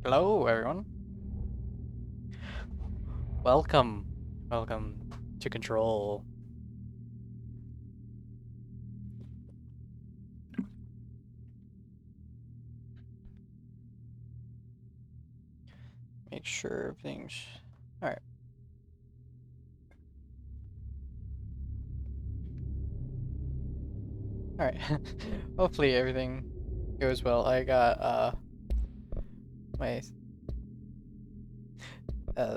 Hello, everyone. Welcome. Welcome to Control. Make sure everything's... Alright. Alright. Hopefully everything goes well. I got, my...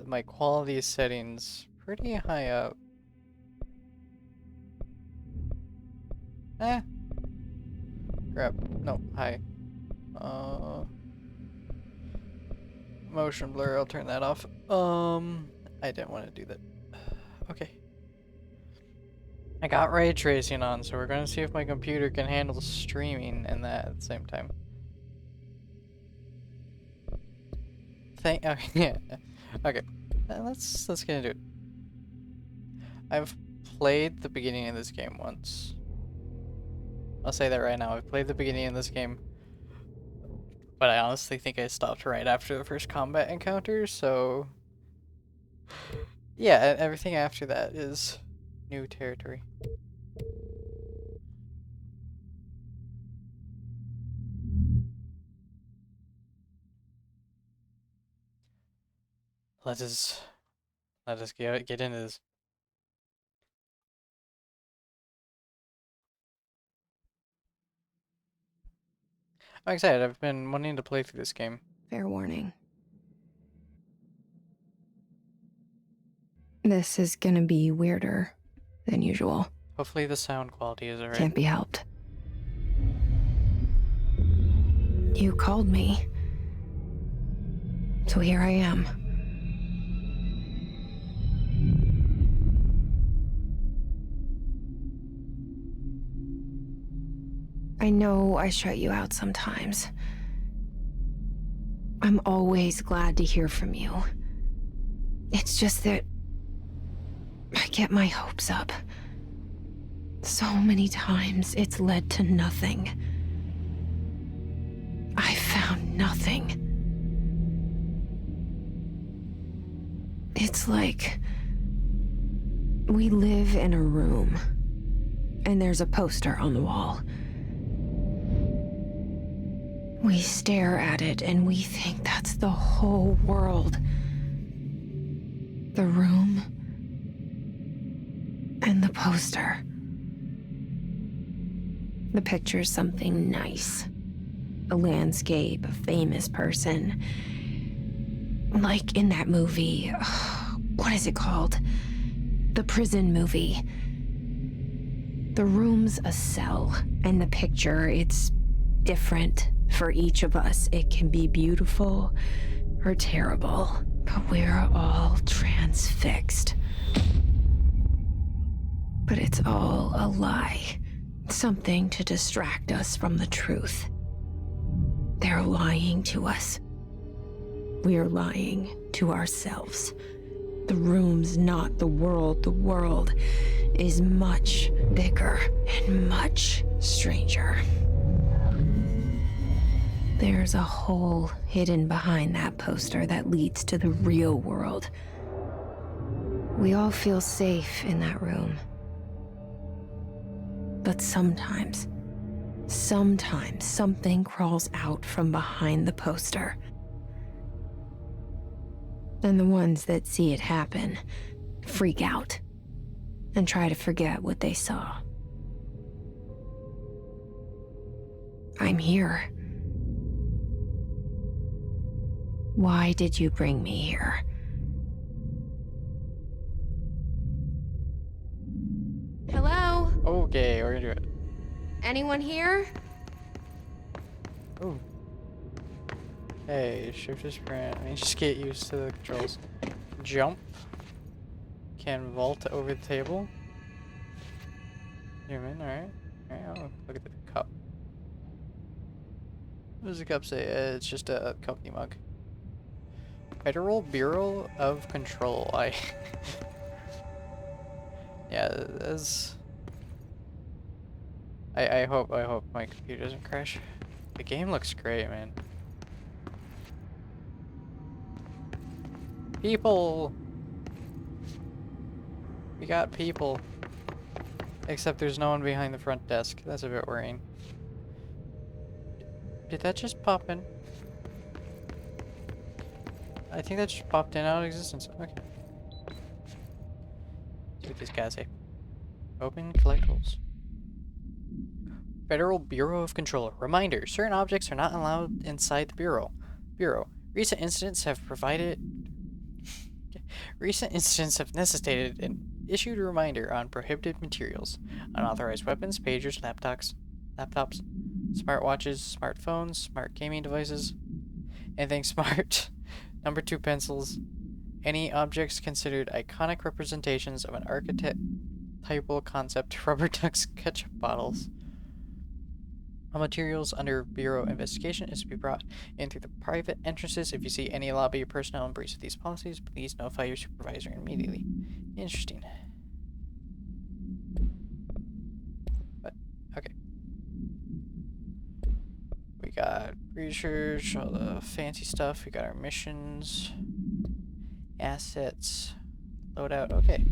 my quality settings pretty high up. Eh. Crap. No, high. Motion blur, I'll turn that off. I didn't want to do that. Okay. I got ray tracing on, so we're gonna see if my computer can handle streaming and that at the same time. Okay, yeah. Okay. Let's get into it. I've played the beginning of this game once. I'll say that right now. I've played the beginning of this game, but I honestly think I stopped right after the first combat encounter, so yeah, everything after that is new territory. Let us get into this. I'm excited. I've been wanting to play through this game. Fair warning. This is gonna be weirder than usual. Hopefully the sound quality is alright. Can't be helped. You called me. So here I am. I know I shut you out sometimes. I'm always glad to hear from you. It's just that I get my hopes up. So many times it's led to nothing. I found nothing. It's like we live in a room, and there's a poster on the wall. We stare at it and we think that's the whole world. The room and the poster. The picture's something nice. A landscape, a famous person. Like in that movie, what is it called? The prison movie. The room's a cell, and the picture, it's different for each of us. It can be beautiful or terrible, but we're all transfixed. But it's all a lie. Something to distract us from the truth. They're lying to us. We're lying to ourselves. The room's not the world. The world is much bigger and much stranger. There's a hole hidden behind that poster that leads to the real world. We all feel safe in that room. But sometimes something crawls out from behind the poster. And the ones that see it happen freak out and try to forget what they saw. I'm here. Why did you bring me here? Hello? Okay, we're gonna do it. Anyone here? Ooh. Hey, shift is sprint. I mean, just get used to the controls. Jump. Can vault over the table. Zoom in, alright. Alright, oh, look at the cup. What does the cup say? It's just a company mug. Federal Bureau of Control. Yeah, that's... I hope my computer doesn't crash. The game looks great, man. People! We got people. Except there's no one behind the front desk. That's a bit worrying. Did that just pop in? I think that just popped in out of existence. Okay. See what these guys say. Open collectibles. Federal Bureau of Control. Reminder, certain objects are not allowed inside the Bureau. Recent incidents have necessitated an issued a reminder on prohibited materials, unauthorized weapons, pagers, laptops, smartwatches, smartphones, smart gaming devices, anything smart, number 2 pencils, any objects considered iconic representations of an archetypal concept, rubber ducks, ketchup bottles. All materials under Bureau investigation is to be brought in through the private entrances. If you see any lobby personnel in breach of these policies, please notify your supervisor immediately. Interesting. But, okay. We got research, all the fancy stuff. We got our missions, assets, loadout. Okay.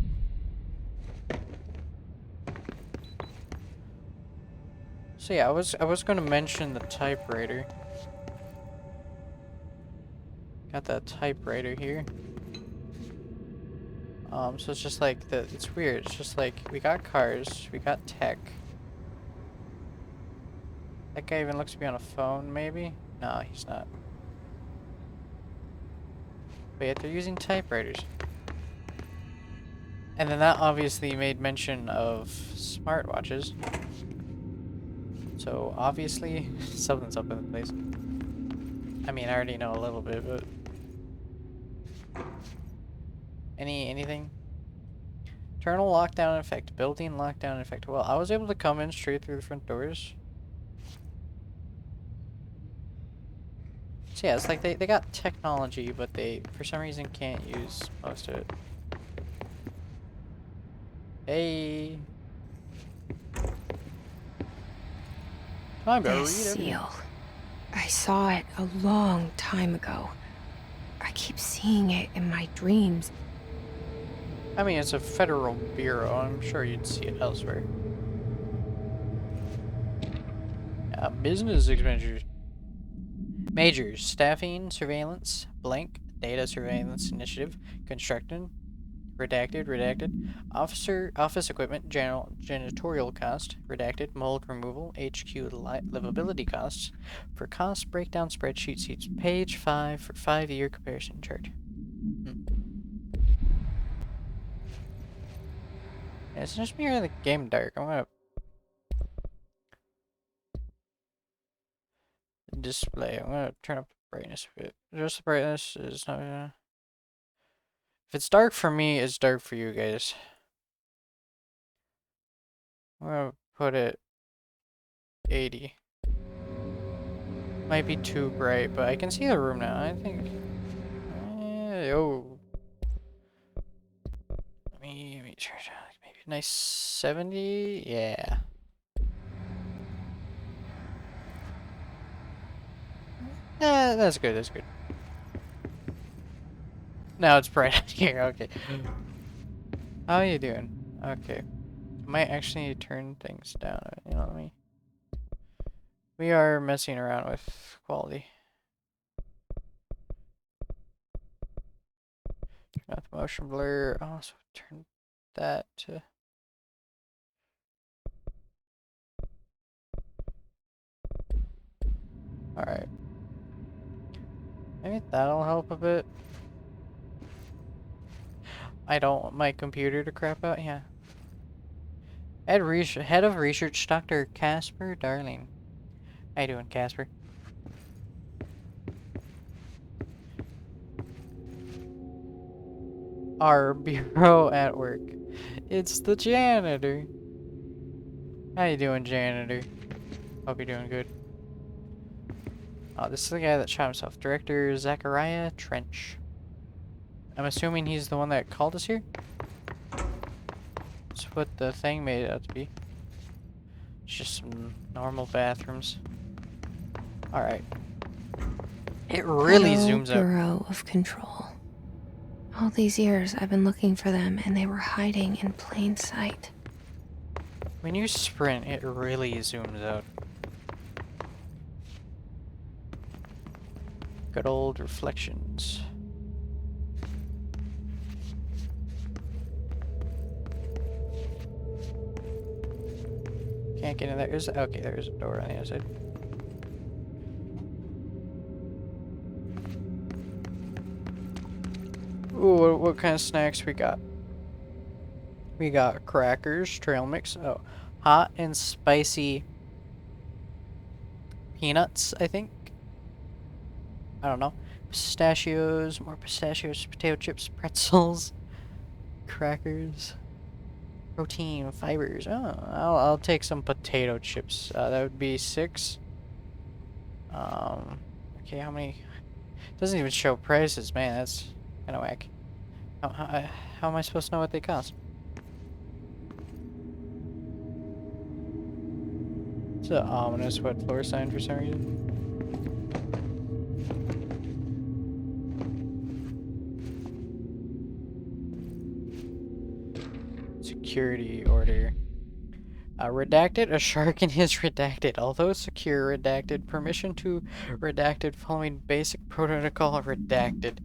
So yeah, I was going to mention the typewriter. Got that typewriter here. So it's just like it's weird. It's just like we got cars, we got tech. That guy even looks to be on a phone, maybe? No, he's not. But yet they're using typewriters. And then that obviously made mention of smartwatches. So obviously something's up in the place. I mean, I already know a little bit, but anything? Internal lockdown in effect. Building lockdown in effect. Well, I was able to come in straight through the front doors. So yeah, it's like they got technology, but they for some reason can't use most of it. Hey. Time to read This everything. seal. I saw it a long time ago. I keep seeing it in my dreams. I mean, it's a federal bureau. I'm sure you'd see it elsewhere. Business expenditures. Majors. Staffing, surveillance, blank, data surveillance initiative, construction, redacted, office equipment, janitorial cost, redacted, mold removal, HQ livability costs, for cost breakdown spreadsheet seats, page 5 for 5-year comparison chart. Yeah, it's just me or the game dark. I'm gonna display. I'm gonna turn up the brightness a bit. Just the brightness is not. If it's dark for me, it's dark for you guys. I'm gonna put it 80. Might be too bright, but I can see the room now. I think. Oh. Let me try maybe a nice 70. Yeah. Yeah, that's good. That's good. Now it's bright out here. Okay. How are you doing? Okay. Might actually turn things down. You know what I mean? We are messing around with quality. Turn off the motion blur. Also turn that to. Alright. Maybe that'll help a bit. I don't want my computer to crap out. Yeah. Head of research, Dr. Casper Darling. How you doing, Casper? Our bureau at work. It's the janitor. How you doing, janitor? Hope you're doing good. Oh, this is the guy that shot himself. Director Zachariah Trench. I'm assuming he's the one that called us here? That's what the thing made it out to be. It's just some normal bathrooms. Alright. It really Federal zooms out. Bureau of Control. All these years I've been looking for them and they were hiding in plain sight. When you sprint, it really zooms out. Good old reflections. Can't get in there. Okay, there's a door on the other side. Ooh, what kind of snacks we got? We got crackers, trail mix. Oh, hot and spicy peanuts, I think. I don't know. Pistachios, more pistachios, potato chips, pretzels, crackers, protein, fibers. Oh, I'll take some potato chips. That would be 6. Okay, how many? Doesn't even show prices, man. That's kind of whack. How am I supposed to know what they cost? It's an ominous wet floor sign for some reason. Security order. Redacted, a shark in his redacted. Although secure, redacted. Permission to redacted following basic protocol redacted.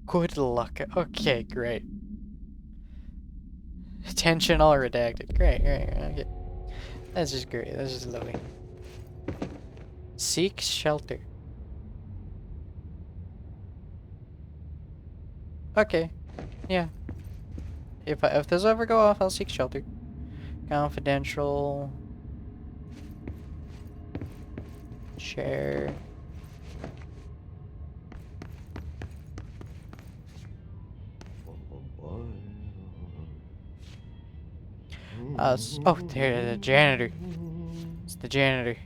Good luck. Okay, great. Attention all redacted. Great, okay. That's just great. That's just lovely. Seek shelter. Okay. Yeah. If this ever go off, I'll seek shelter. Confidential. Share. Oh, there, the janitor. It's the janitor.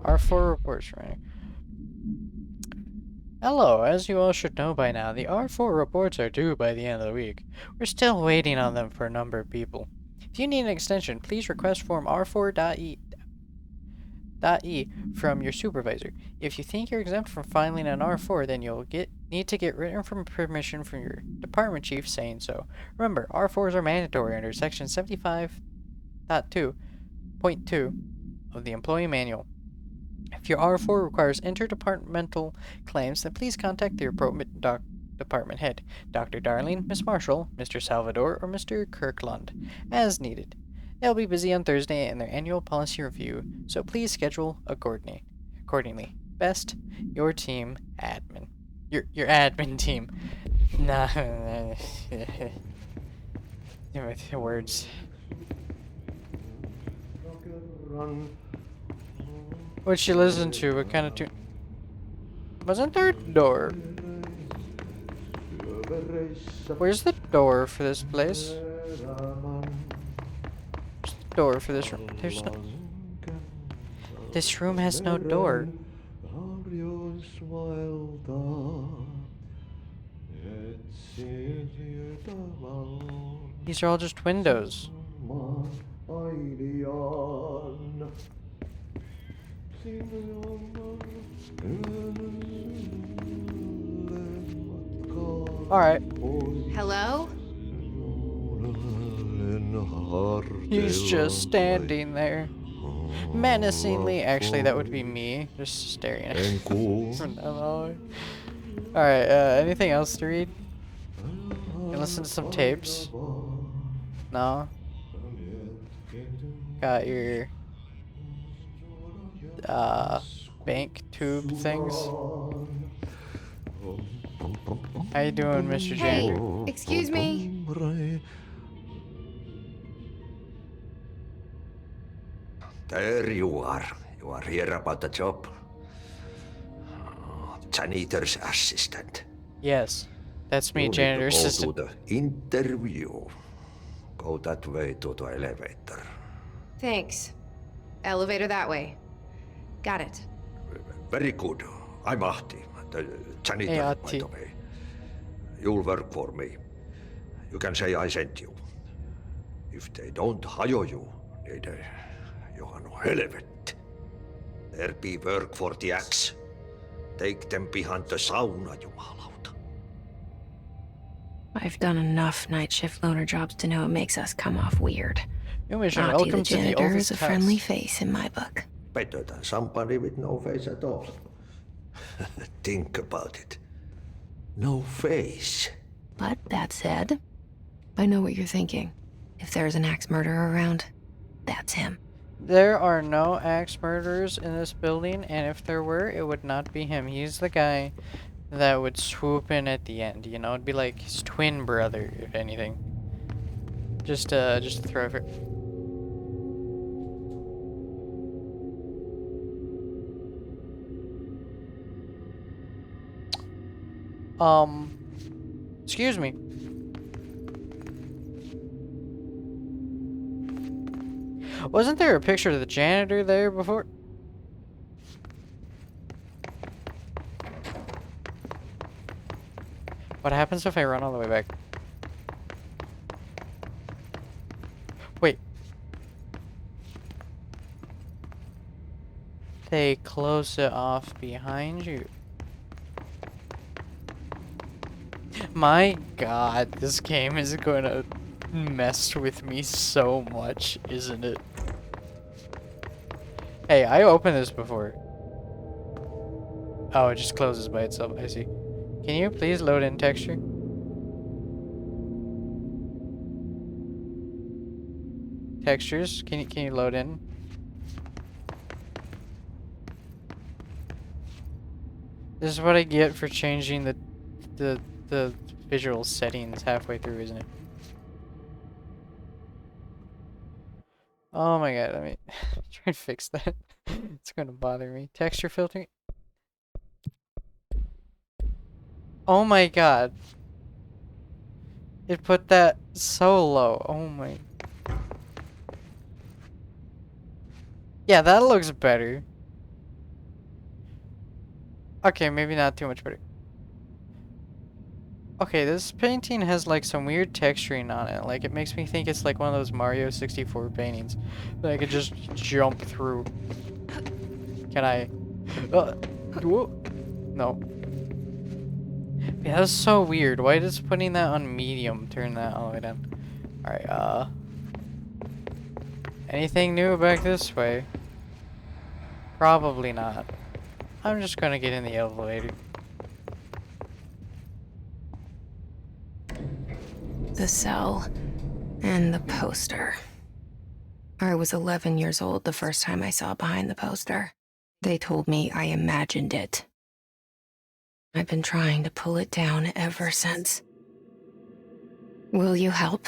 R4 reports running. Hello, as you all should know by now, the R4 reports are due by the end of the week. We're still waiting on them for a number of people. If you need an extension, please request form R4.E from your supervisor. If you think you're exempt from filing an R4, then you'll need to get written permission from your department chief saying so. Remember, R4s are mandatory under section 75.2.2 of the employee manual. If your R4 requires interdepartmental claims, then please contact the appropriate department head, Dr. Darling, Miss Marshall, Mr. Salvador, or Mr. Kirkland, as needed. They'll be busy on Thursday in their annual policy review, so please schedule accordingly. Best, your team admin. Your admin team. Nah. Words. What'd she listen to? What kind of tune? Wasn't there a door? Where's the door for this place? Where's the door for this room? There's no... This room has no door. These are all just windows. Alright. Hello? He's just standing there. Menacingly. Actually, that would be me. Just staring at him from down the hallway. Alright, anything else to read? Can listen to some tapes? No? Got your... bank tube things? How you doing, Mr. Hey, Janitor? excuse me. There you are. You are here about the job. Janitor's assistant. Yes. That's me, You janitor need to go assistant. to the interview. Go that way to the elevator. Thanks. Elevator that way. Got it. Very good. I'm Ahti, the janitor, Hey, by Ahti. the way. You'll work for me. You can say I sent you. If they don't hire you, niin johan on helvetti. There be work for the axe. Take them behind the sauna, jumalauta. I've done enough night shift loner jobs to know it makes us come off weird. New mission, Ahti the welcome to the janitor is oldest a friendly house. face in my book. Better than somebody with no face at all. Think about it. No face. But that said, I know what you're thinking. If there's an axe murderer around, that's him. There are no axe murderers in this building, and if there were, it would not be him. He's the guy that would swoop in at the end, you know? It'd be like his twin brother, if anything. Just to throw it. Excuse me. Wasn't there a picture of the janitor there before? What happens if I run all the way back? Wait. They close it off behind you. My god, this game is gonna mess with me so much, isn't it? Hey, I opened this before. Oh, it just closes by itself, I see. Can you please load in texture? Textures, can you load in? This is what I get for changing the visual settings halfway through, isn't it? Oh my god, let me try and fix that. It's gonna bother me. Texture filtering. Oh my god. It put that so low. Oh my. Yeah, that looks better. Okay, maybe not too much better. Okay, this painting has like some weird texturing on it. Like it makes me think it's like one of those Mario 64 paintings that I could just jump through. Can I? Whoa. No. Yeah, that's so weird. Why does putting that on medium turn that all the way down? Alright, anything new back this way? Probably not. I'm just gonna get in the elevator. The cell and the poster. I was 11 years old the first time I saw behind the poster. They told me I imagined it. I've been trying to pull it down ever since. Will you help?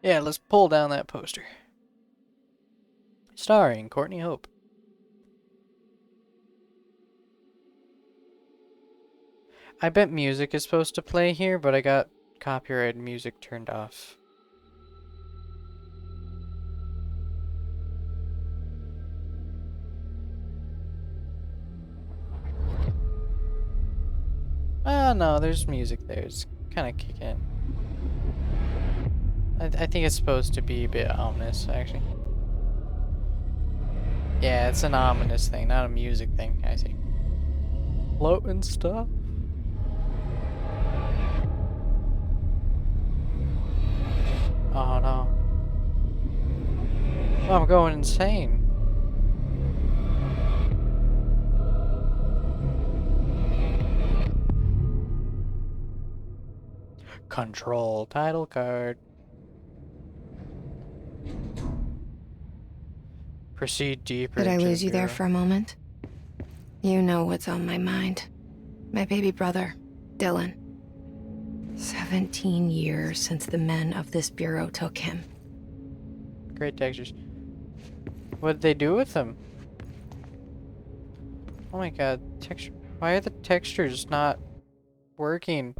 Yeah, let's pull down that poster. Starring Courtney Hope. I bet music is supposed to play here, but I got copyrighted music turned off. Ah, no, there's music there. It's kind of kicking. I think it's supposed to be a bit ominous, actually. Yeah, it's an ominous thing, not a music thing, I see. Floating stuff? Oh no. Oh, I'm going insane. Control title card. Proceed deeper. Did I into the lose you there bureau. for a moment? You know what's on my mind. My baby brother, Dylan. 17 years since the men of this bureau took him. Great textures. What did they do with them? Oh my god, texture. Why are the textures not working?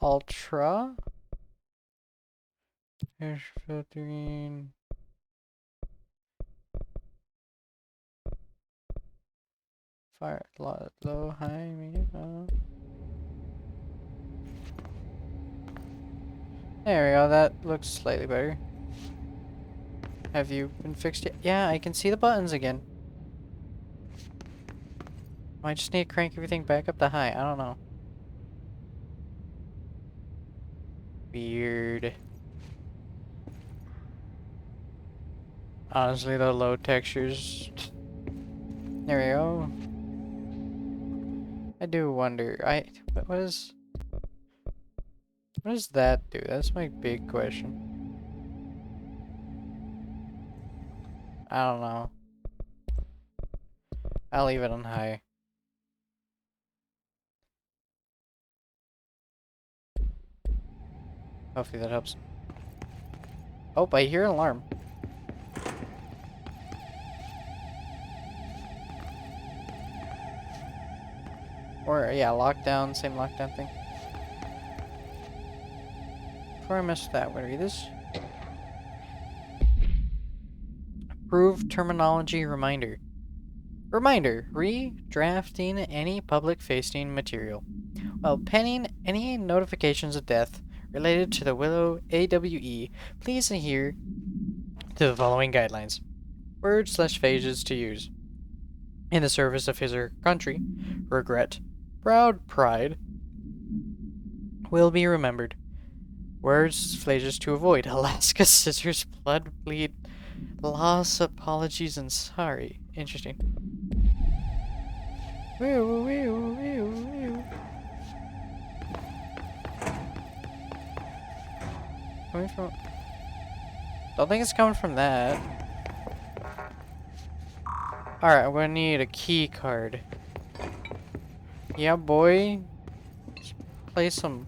Ultra? Hash filtering. Fire, low, high, medium. There we go, that looks slightly better. Have you been fixed yet? Yeah, I can see the buttons again. I just need to crank everything back up to high. I don't know. Weird. Honestly, the low textures. There we go. I do wonder. What does that do? That's my big question. I don't know. I'll leave it on high. Hopefully that helps. Oh, I hear an alarm. Or, yeah, lockdown, same lockdown thing. Before I mess with that, I'm gonna read this. Approved terminology reminder. Reminder, redrafting any public-facing material. While penning any notifications of death related to the Willow AWE, please adhere to the following guidelines. Words/phrases to use. In the service of his or her country, regret, proud pride will be remembered. Words/phrases to avoid. Alaska scissors, blood bleed, loss, apologies, and sorry. Interesting. Woo, woo, woo, woo. Coming from... Don't think it's coming from that. Alright, I'm gonna need a key card. Yeah, boy. Let's play some...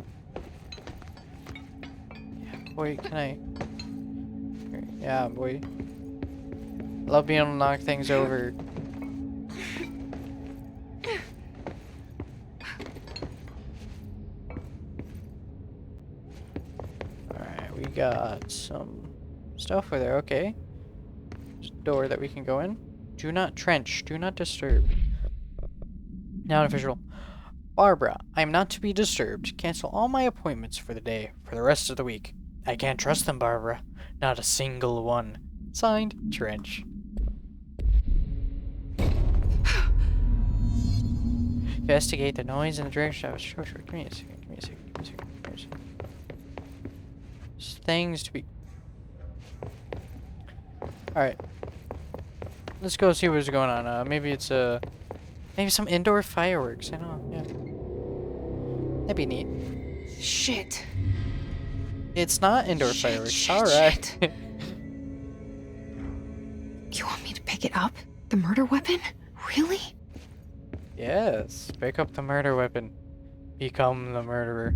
Yeah, boy, can I... Yeah, boy. Love being able to knock things over. Alright, we got some stuff over there, okay. There's a door that we can go in. Do not trench, do not disturb. Now official. Barbara, I am not to be disturbed. Cancel all my appointments for the day, for the rest of the week. I can't trust them, Barbara. Not a single one. Signed, Trench. Investigate the noise in the direction I was sure. Give me a second. There's things to be... Alright. Let's go see what's going on. Maybe it's maybe some indoor fireworks. I don't know. Yeah. That'd be neat. Shit. It's not indoor fireworks. Shit. Alright. You want me to pick it up? The murder weapon? Really? Yes. Pick up the murder weapon. Become the murderer.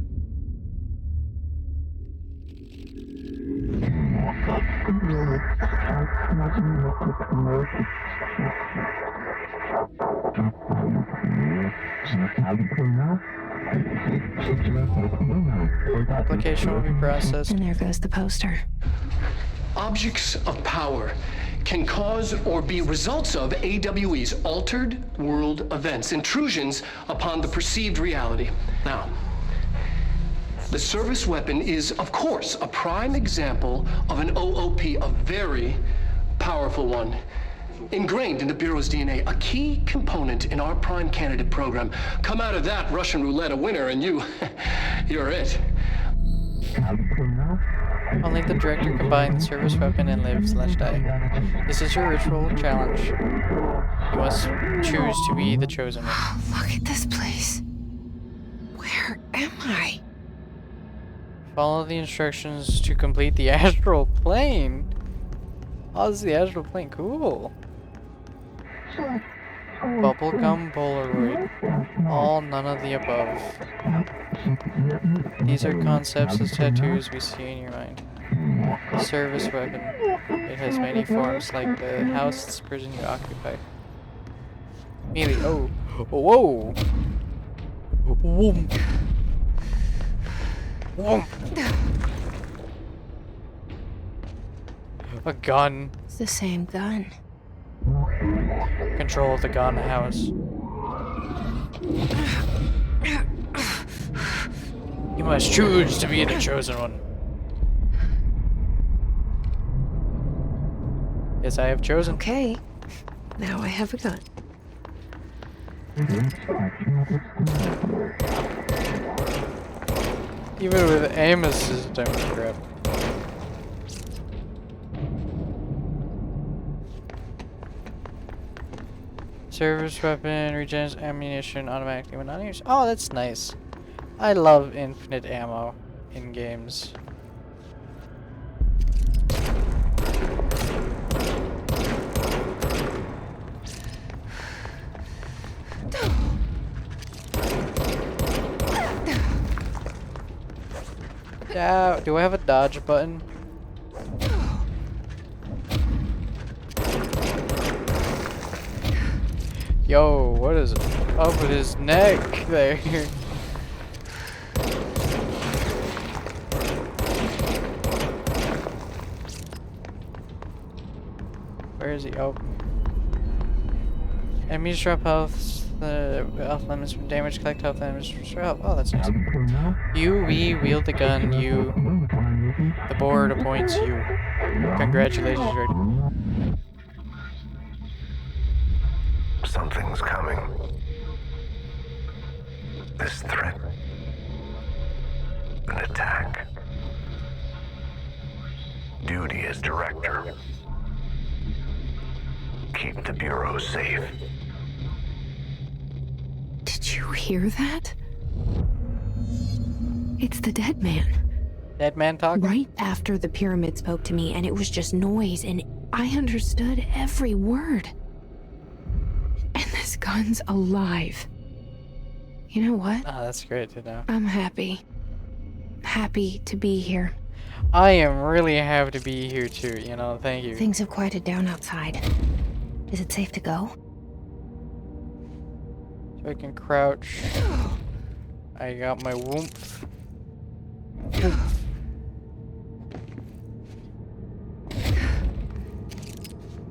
Application will be processed. And there goes the poster. Objects of power can cause or be results of AWE's altered world events, intrusions upon the perceived reality. Now, the service weapon is, of course, a prime example of an OOP, a very powerful one. Ingrained in the Bureau's DNA, a key component in our prime candidate program. Come out of that Russian roulette a winner and you're it. Only the director can bind the service weapon and live/die. This is your ritual challenge. You must choose to be the chosen one. Oh, look at this place. Where am I? Follow the instructions to complete the astral plane. Oh, this is the astral plane. Cool. Bubblegum Polaroid. All none of the above. These are concepts as tattoos we see in your mind. Service weapon. It has many forms, like the house, prison you occupy. Melee. Oh. Whoa. Whoom. Whoom. A gun. It's the same gun. Control of the gun house. You must choose to be the chosen one. Yes, I have chosen. Okay. Now I have a gun. Even with aim assist, I'm crap. Service weapon regens ammunition automatically when not used. Oh, that's nice. I love infinite ammo in games. Yeah, do I have a dodge button? Yo, what is up with his neck there? Where is he? Oh. Enemies drop health. The health limits from damage. Collect health limits for health. Oh, that's nice. We wield the gun. The board appoints you. Congratulations, Red. Something's coming. This threat. An attack. Duty as director. Keep the Bureau safe. Did you hear that? It's the dead man. Dead man talking? Right after the pyramid spoke to me, and it was just noise, and I understood every word. And this gun's alive. You know what? Oh, that's great to know. I'm happy. Happy to be here. I am really happy to be here too, you know, thank you. Things have quieted down outside. Is it safe to go? So I can crouch. I got my woomph.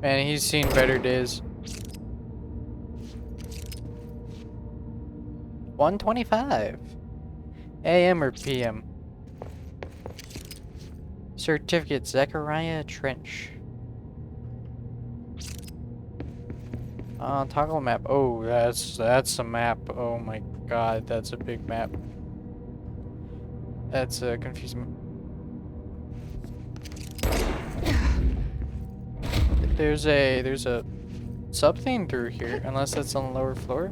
Man, he's seen better days. 1:25 AM or PM? Certificate Zechariah Trench. Toggle map. Oh, that's a map. Oh my god, that's a big map. That's confusing. There's a something through here, unless that's on the lower floor.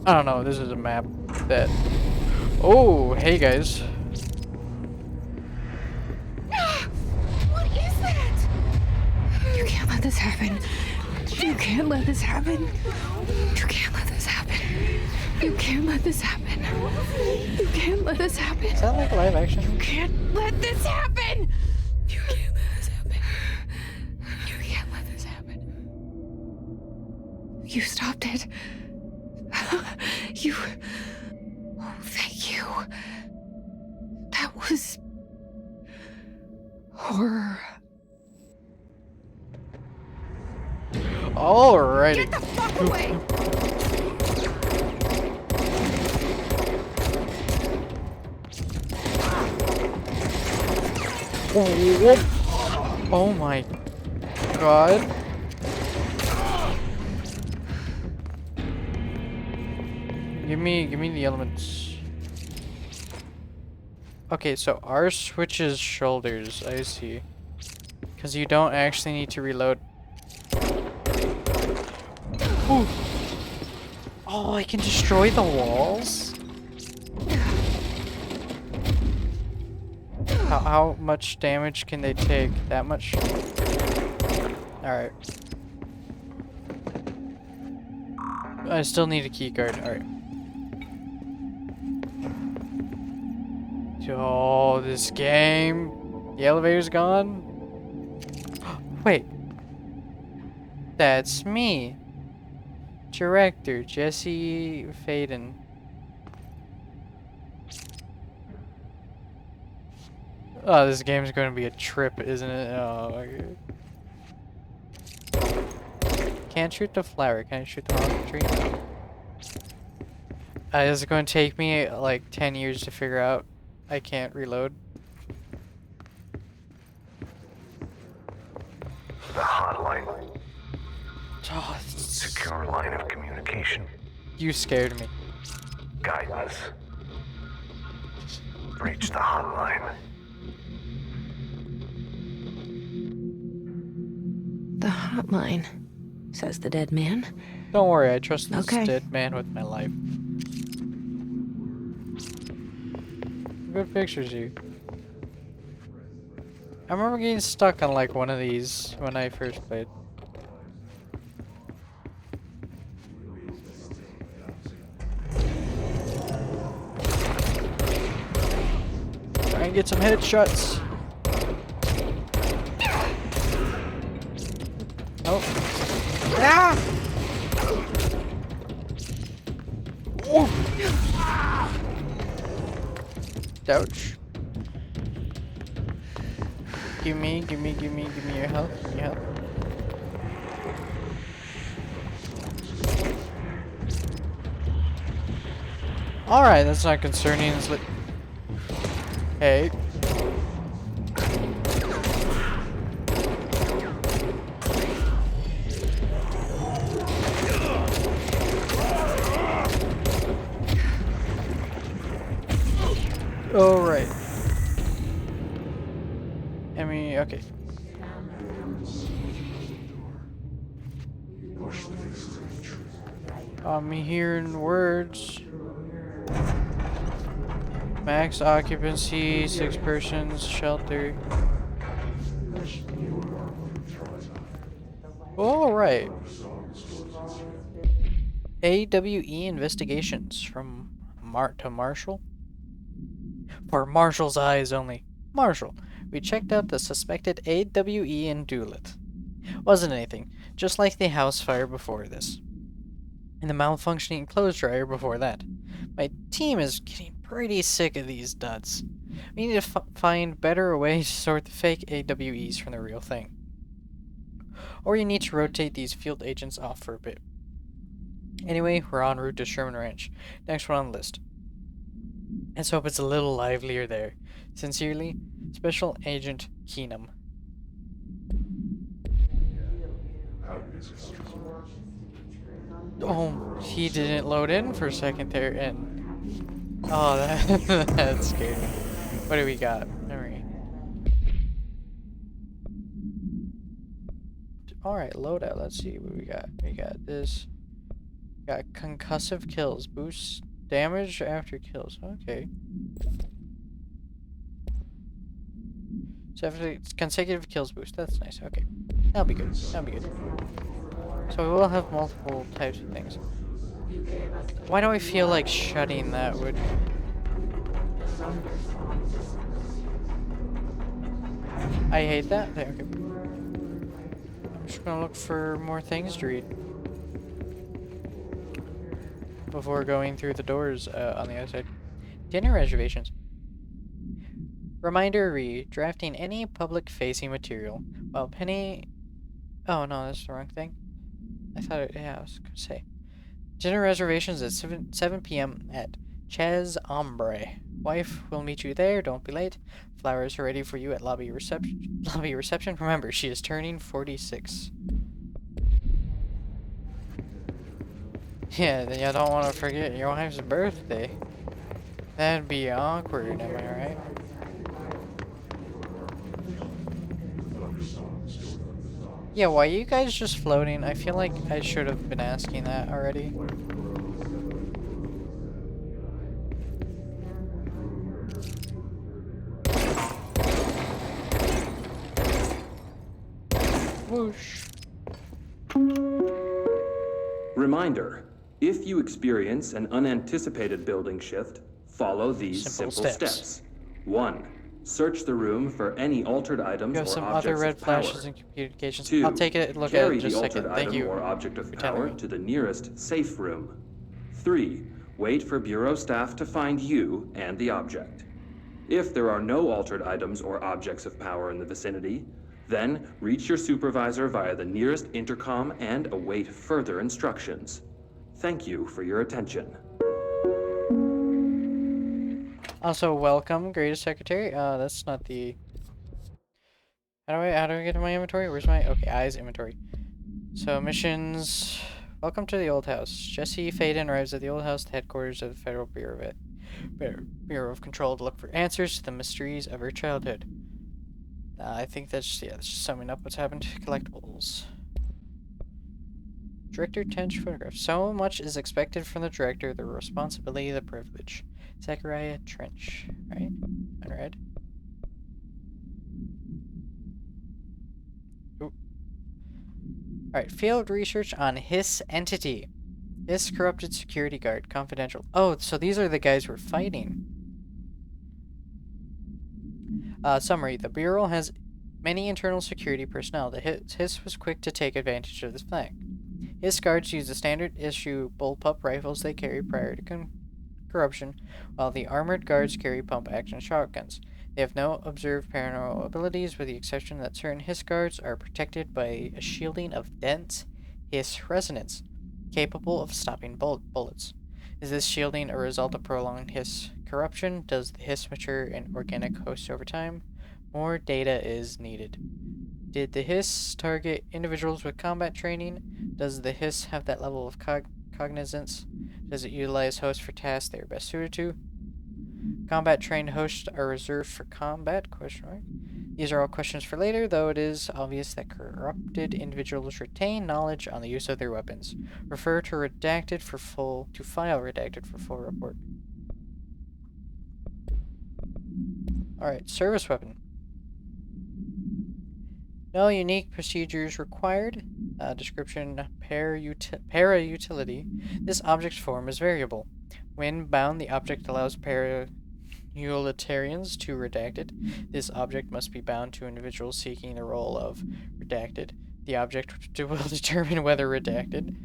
I don't know. This is a map that. Oh, hey guys. What is that? You can't let this happen. You can't let this happen. You can't let this happen. You can't let this happen. You can't let this happen. Is that like live action? You can't let this happen. You can't let this happen. You can't let this happen. You stopped it. You. Oh, thank you. That was horror. Alrighty. Get the fuck away! Oh my god. Give me the elements. Okay, so R switches shoulders, I see. Cause you don't actually need to reload. Ooh. Oh, I can destroy the walls? How much damage can they take? That much? Alright. I still need a key card. Alright. Oh, this game. The elevator's gone? Wait. That's me. Director Jesse Faden. Oh, this game's going to be a trip, isn't it? Oh my god. Can't shoot the flower. Can I shoot the rocket tree? This is going to take me like 10 years to figure out. I can't reload. the hotline. Oh, Secure line of communication. you scared me. Guidance. Reach the hotline. The hotline, says the dead man. Don't worry, I trust this Okay. dead man with my life. Good pictures, you. I remember getting stuck on like one of these when I first played. Try and get some headshots. Oh. Ah! Oh. Ouch. Give me your health. Your health. Alright, that's not concerning. It's like, hey. Alright. I mean, okay. I'm hearing words. Max occupancy, 6 persons, shelter. Alright. AWE investigations from Marshall. For Marshall's eyes only. Marshall, we checked out the suspected AWE in Doolittle. Wasn't anything, just like the house fire before this. And the malfunctioning clothes dryer before that. My team is getting pretty sick of these duds. We need to find better ways to sort the fake AWEs from the real thing. Or you need to rotate these field agents off for a bit. Anyway, we're en route to Sherman Ranch. Next one on the list. Let's hope it's a little livelier there. Sincerely, Special Agent Keenum. Oh, he didn't load in for a second there, and oh, that scared me. What do we got? Alright, loadout. Let's see what we got. We got this. Got concussive kills. Boost damage after kills. Okay. It's consecutive kills boost. That's nice. Okay. That'll be good. That'll be good. So we will have multiple types of things. Why do I feel like shutting that would... I hate that. Okay. I'm just gonna look for more things to read before going through the doors on the other side. Dinner reservations. Reminder read, drafting any public-facing material while Penny... Oh no, that's the wrong thing. I thought it... Yeah, I was gonna say. Dinner reservations at 7 p.m. at Chez Ombre. Wife will meet you there, don't be late. Flowers are ready for you at lobby reception. Remember, she is turning 46. Yeah, then you don't want to forget your wife's birthday. That'd be awkward, am I right? Yeah, why are you guys just floating? I feel like I should have been asking that already. Whoosh. Reminder, if you experience an unanticipated building shift, follow these simple steps. 1. Search the room for any altered items You have or some objects other red of power. flashes and communications. 2. I'll take it and look at Carry it in just a the second. altered Thank item you. or object of for telling power me. to the nearest safe room. 3. Wait for Bureau staff to find you and the object. If there are no altered items or objects of power in the vicinity, then reach your supervisor via the nearest intercom and await further instructions. Thank you for your attention. Also, welcome, greatest secretary. That's not the... How do I get to my inventory? Where's my eyes inventory? So missions. Welcome to the old house. Jesse Faden arrives at the old house, the headquarters of the Federal Bureau of Control, to look for answers to the mysteries of her childhood. I think that's just summing up what's happened. Collectibles. Director Tench photograph. So much is expected from the director, the responsibility, the privilege. Zachariah Trench, right? Unread. Alright, field research on Hiss entity. Hiss corrupted security guard. Confidential. Oh, so these are the guys we're fighting. Summary. The Bureau has many internal security personnel. The Hiss was quick to take advantage of this fact. Hiss guards use the standard issue bullpup rifles they carry prior to corruption, while the armored guards carry pump action shotguns. They have no observed paranormal abilities, with the exception that certain Hiss guards are protected by a shielding of dense Hiss resonance, capable of stopping bullets. Is this shielding a result of prolonged Hiss corruption? Does the Hiss mature in organic hosts over time? More data is needed. Did the Hiss target individuals with combat training? Does the Hiss have that level of cognizance? Does it utilize hosts for tasks they are best suited to? Combat trained hosts are reserved for combat? These are all questions for later, though it is obvious that corrupted individuals retain knowledge on the use of their weapons. Refer to file redacted for full report. Alright, service weapon. No unique procedures required. Description, para-utility. This object's form is variable. When bound, the object allows para-utilitarians to redacted. This object must be bound to individuals seeking the role of redacted. The object will determine whether redacted.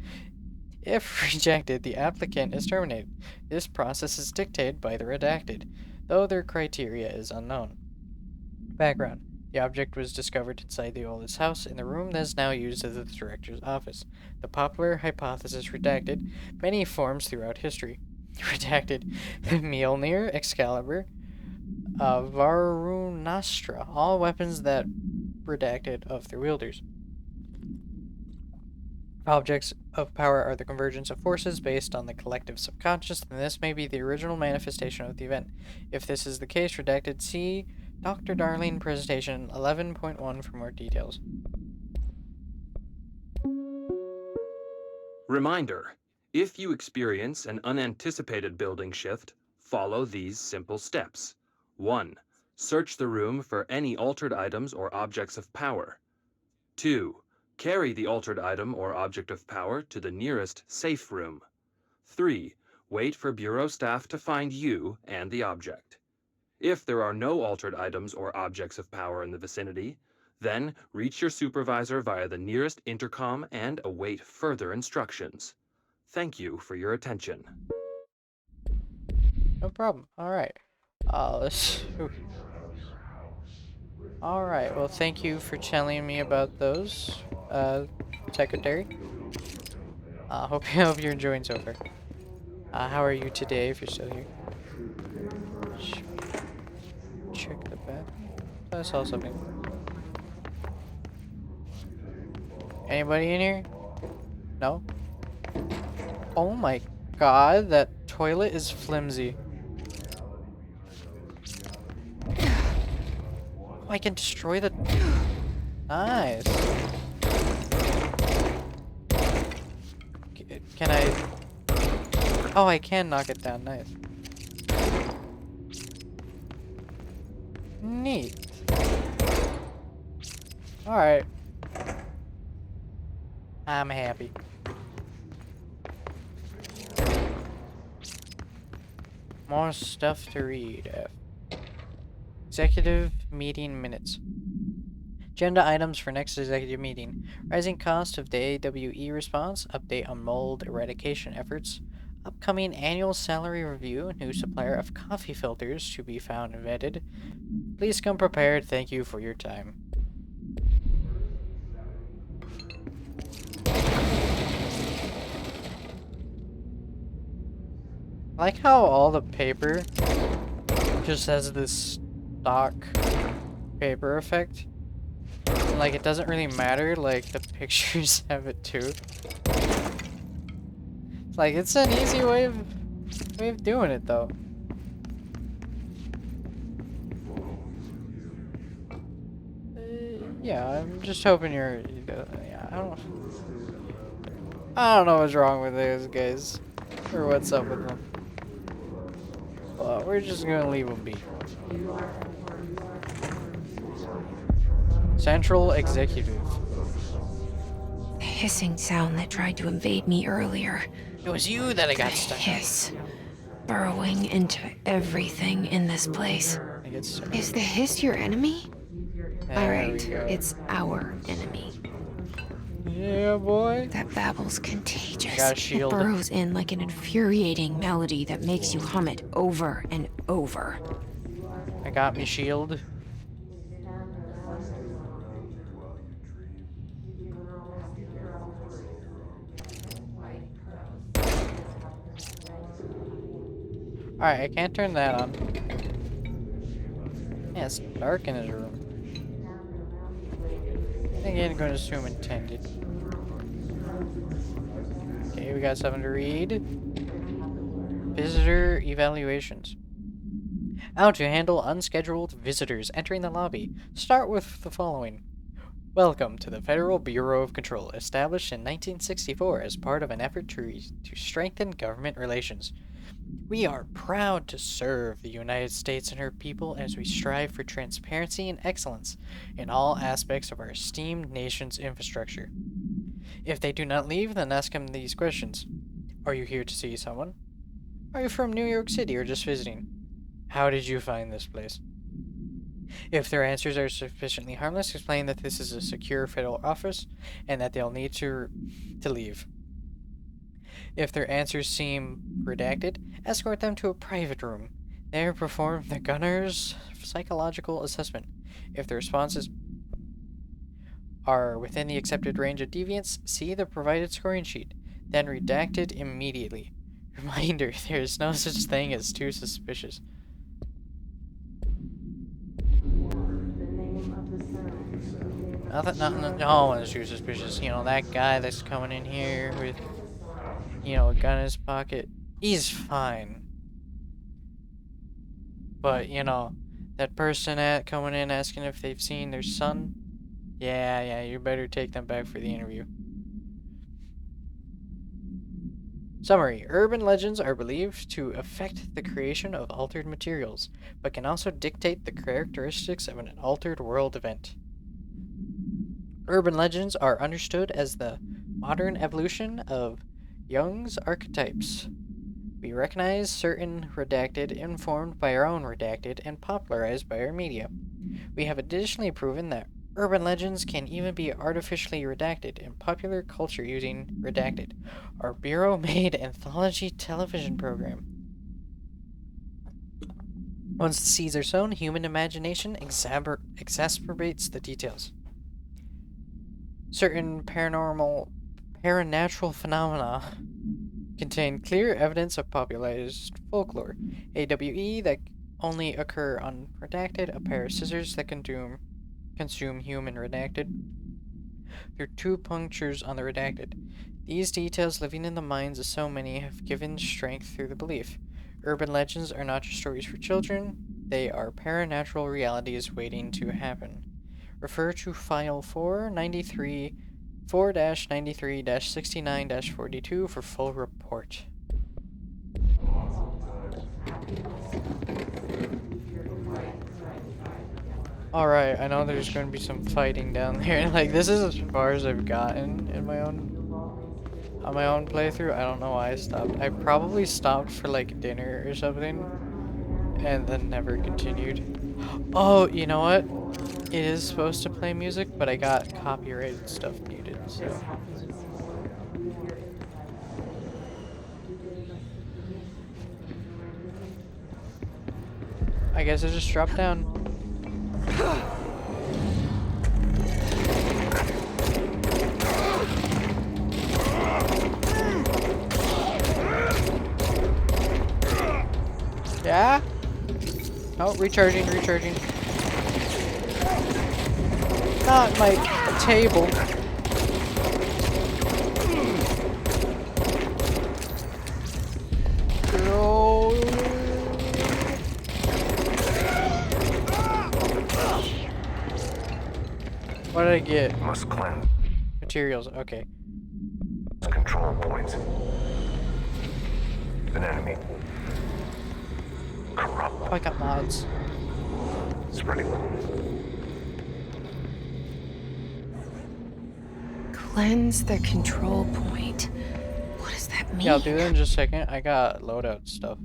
If rejected, the applicant is terminated. This process is dictated by the redacted, though their criteria is unknown. Background. The object was discovered inside the oldest house in the room that is now used as the director's office. The popular hypothesis redacted many forms throughout history. Redacted Mjolnir, Excalibur, Varunastra, all weapons that redacted of their wielders. Objects of power are the convergence of forces based on the collective subconscious, and this may be the original manifestation of the event. If this is the case, redacted, see Dr. Darling presentation 11.1 for more details. Reminder: if you experience an unanticipated building shift, follow these simple steps. 1. Search the room for any altered items or objects of power. 2. Carry the altered item or object of power to the nearest safe room. 3. Wait for Bureau staff to find you and the object. If there are no altered items or objects of power in the vicinity, then reach your supervisor via the nearest intercom and await further instructions. Thank you for your attention. No problem. Alright. Alright, well thank you for telling me about those, Secretary. Hope you're enjoying so far. How are you today, if you're still here? Check the back. I saw something. Anybody in here? No? Oh my god, that toilet is flimsy. Oh, I can destroy the... Nice. Can I... Oh, I can knock it down. Nice. Neat. Alright. I'm happy. More stuff to read. Executive meeting minutes. Agenda items for next executive meeting. Rising cost of the AWE response. Update on mold eradication efforts. Upcoming annual salary review. New supplier of coffee filters to be found and vetted. Please come prepared. Thank you for your time. I like how all the paper just has this stock paper effect. Like, it doesn't really matter, like, the pictures have it too. Like, it's an easy way of doing it, though. Yeah, I'm just hoping you're, yeah, I don't know what's wrong with those guys, or what's up with them. Well, we're just gonna leave them be. Central Executive. The hissing sound that tried to invade me earlier. It was you that I got stuck. Hiss. Burrowing into everything in this place. I get stuck. Is the hiss your enemy? There Alright, we go. it's our enemy. Yeah, boy. That babble's contagious. Got a shield. It burrows in like an infuriating melody that makes you hum it over and over. I got me shield. Alright, I can't turn that on. Yeah, it's dark in his room. I think I'm going to assume intended. Okay, we got something to read. Visitor evaluations. How to handle unscheduled visitors entering the lobby. Start with the following. Welcome to the Federal Bureau of Control, established in 1964 as part of an effort to strengthen government relations. We are proud to serve the United States and her people as we strive for transparency and excellence in all aspects of our esteemed nation's infrastructure. If they do not leave, then ask them these questions. Are you here to see someone? Are you from New York City or just visiting? How did you find this place? If their answers are sufficiently harmless, explain that this is a secure federal office and that they'll need to leave. If their answers seem redacted, escort them to a private room. There perform the gunner's psychological assessment. If the responses are within the accepted range of deviance, see the provided scoring sheet, then redact it immediately. Reminder, there is no such thing as too suspicious. No one is too suspicious. You know, that guy that's coming in here with, you know, a gun in his pocket, he's fine. But, you know, that person coming in asking if they've seen their son, yeah, you better take them back for the interview. Summary. Urban legends are believed to affect the creation of altered materials, but can also dictate the characteristics of an altered world event. Urban legends are understood as the modern evolution of Jung's archetypes. We recognize certain redacted, informed by our own redacted, and popularized by our media. We have additionally proven that urban legends can even be artificially redacted in popular culture using redacted, our Bureau-made anthology television program. Once the seeds are sown, human imagination exacerbates the details. Certain paranatural phenomena contain clear evidence of popularized folklore. AWE that only occur unredacted, a pair of scissors that consume human redacted, through 2 punctures on the redacted. These details living in the minds of so many have given strength through the belief. Urban legends are not just stories for children, they are paranatural realities waiting to happen. Refer to File 4-93-69-42 for full report. Alright, I know there's going to be some fighting down there. Like, this is as far as I've gotten in on my own playthrough. I don't know why I stopped. I probably stopped for like dinner or something and then never continued. Oh, you know what? It is supposed to play music, but I got copyrighted stuff muted, so. I guess I just dropped down. Yeah? Oh, recharging. Not my table. No. What did I get? Must cleanse Materials. Okay. control points. An enemy. Corrupt. Oh, I got mods. Spreading. Cleanse the control point. What does that mean? Yeah, I'll do that in just a second. I got loadout stuff.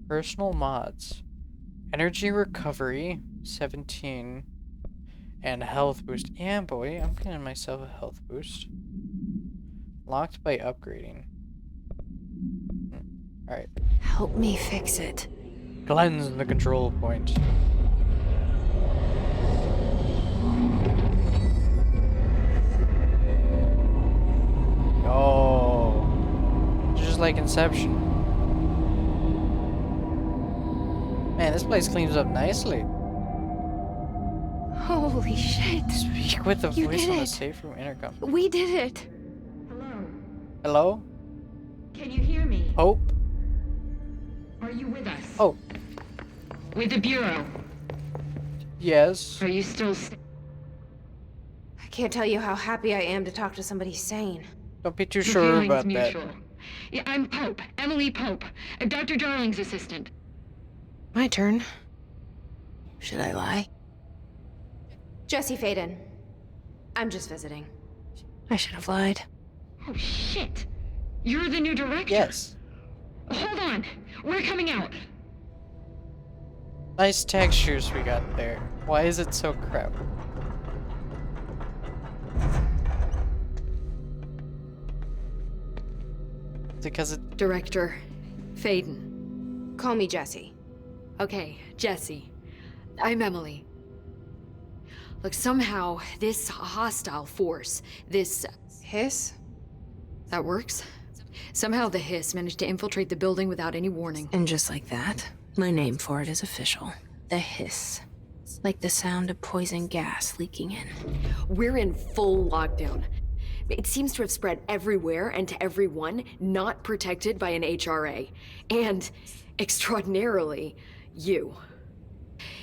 Personal mods. Energy recovery, 17. And health boost. Yeah, boy, I'm getting myself a health boost. Locked by upgrading. Alright. Help me fix it. Cleanse the control point. Oh. Just like Inception. Man, this place cleans up nicely. Holy shit. Speak with the You voice did on the it. safe room intercom. We did it. Hello. Hello? Can you hear me? Hope? Are you with us? Oh, With the Bureau. yes. Are you still I can't tell you how happy I am to talk to somebody sane. Don't be too The sure feeling's about that. mutual. Yeah, I'm Pope. Emily Pope. Dr. Darling's assistant. My turn. Should I lie? Jesse Faden. I'm just visiting. I should have lied. Oh, shit. You're the new director. Yes. Hold on. We're coming out. Nice textures we got there. Why is it so crowded? Is it because it... Director Faden. Call me Jesse. Okay, Jesse. I'm Emily. Look, somehow this hostile force, this... Hiss? that works? Somehow the Hiss managed to infiltrate the building without any warning. And just like that, my name for it is official. The Hiss. Like the sound of poison gas leaking in. We're in full lockdown. It seems to have spread everywhere and to everyone not protected by an HRA. And, extraordinarily, you.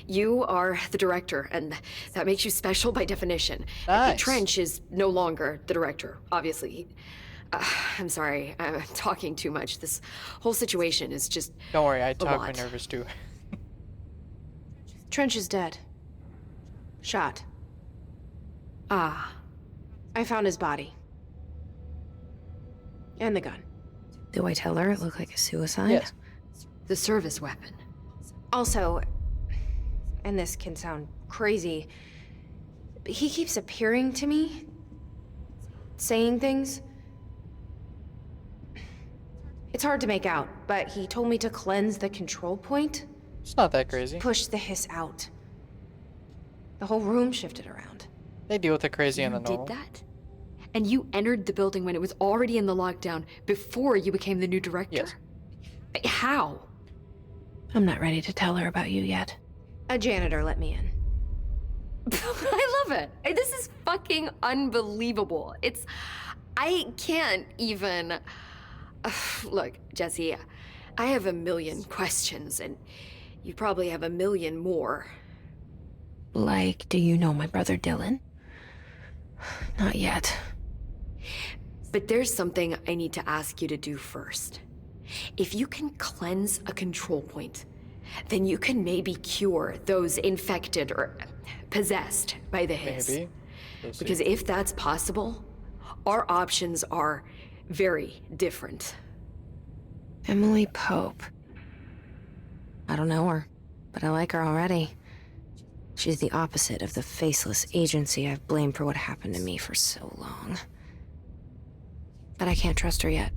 You are the director, and that makes you special by definition. Nice. Trench is no longer the director, obviously. I'm sorry, I'm talking too much. This whole situation is just Don't worry, I talk lot. my nervous too. Trench is dead. Shot. ah. I found his body. And the gun. Do I tell her it looked like a suicide? Yes. The service weapon. Also, and this can sound crazy, but he keeps appearing to me, saying things. It's hard to make out, but he told me to cleanse the control point, It's not that crazy. push the Hiss out. The whole room shifted around. They deal with the crazy and the You normal. did that? And you entered the building when it was already in the lockdown before you became the new director? Yes. How? I'm not ready to tell her about you yet. A janitor let me in. I love it. This is fucking unbelievable. I can't even... Look, Jesse, I have a million questions, and you probably have a million more. Like, do you know my brother Dylan? Not yet. But there's something I need to ask you to do first. If you can cleanse a control point, then you can maybe cure those infected or possessed by the Hiss. Maybe. We'll see. Because if that's possible, our options are very different. Emily Pope. I don't know her, but I like her already. She's the opposite of the faceless agency I've blamed for what happened to me for so long. But I can't trust her yet.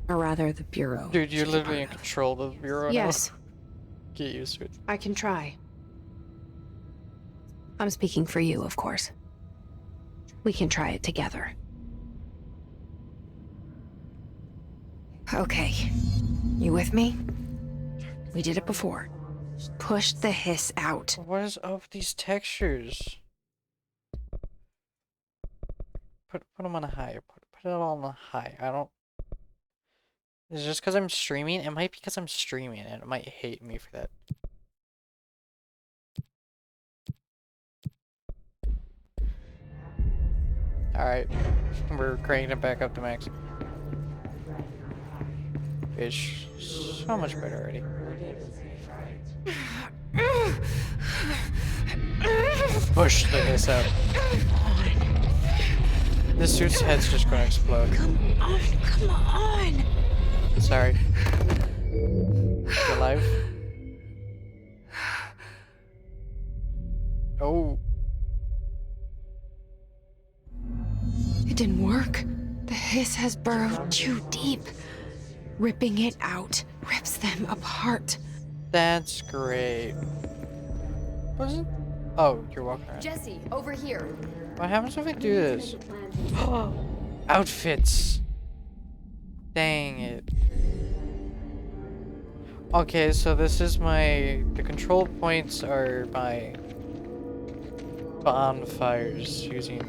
Or rather, the Bureau. Dude, you're she's a literally in part of. control of the bureau now. Yes, Get used to it. I can try. I'm speaking for you, of course. We can try it together. Okay. You with me? We did it before. Push the Hiss out. What is up with these textures? put them on a high. Put it all on a high. I don't. Is it just because I'm streaming? It might be because I'm streaming, and it might hate me for that. Alright, we're cranking it back up to max. It's so much better already. Push this out. This suit's head's just gonna explode. Come on. Sorry. You alive? Oh. It didn't work. The hiss has burrowed too deep. Ripping it out rips them apart. That's great. What is it? Oh, you're walking around. Jesse, over here. What happens if I do this? Outfits. Dang it. Okay, so this is the control points are my bonfires using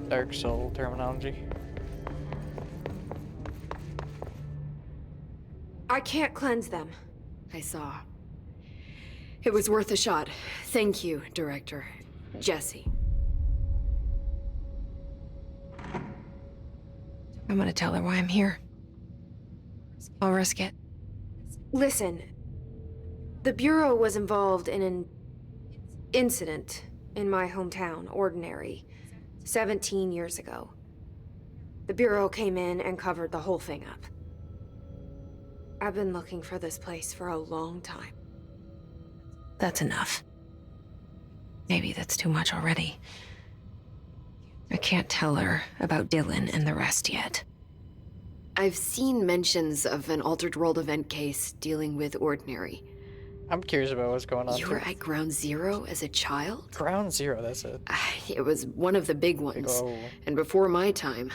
Dark Soul terminology. I can't cleanse them. I saw. It was worth a shot. Thank you, Director. Jesse. I'm gonna tell her why I'm here. I'll risk it. Listen, the Bureau was involved in an incident in my hometown, Ordinary, 17 years ago. The Bureau came in and covered the whole thing up. I've been looking for this place for a long time. That's enough. Maybe that's too much already. I can't tell her about Dylan and the rest yet. I've seen mentions of an Altered World event case dealing with Ordinary. I'm curious about what's going on. You were at Ground Zero as a child? Ground Zero, that's it. It was one of the big ones. Oh. And before my time.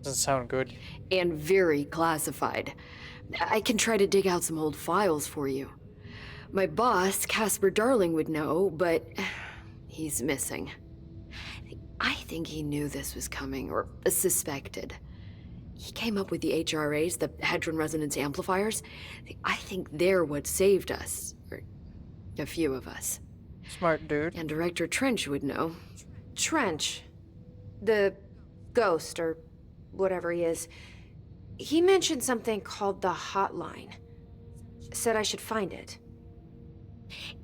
Doesn't sound good. And very classified. I can try to dig out some old files for you. My boss, Casper Darling, would know, but he's missing. I think he knew this was coming, or suspected. He came up with the HRAs, the Hadron Resonance Amplifiers. I think they're what saved us. Or a few of us. Smart dude. And Director Trench would know. Trench. The ghost, or whatever he is. He mentioned something called the hotline. Said I should find it.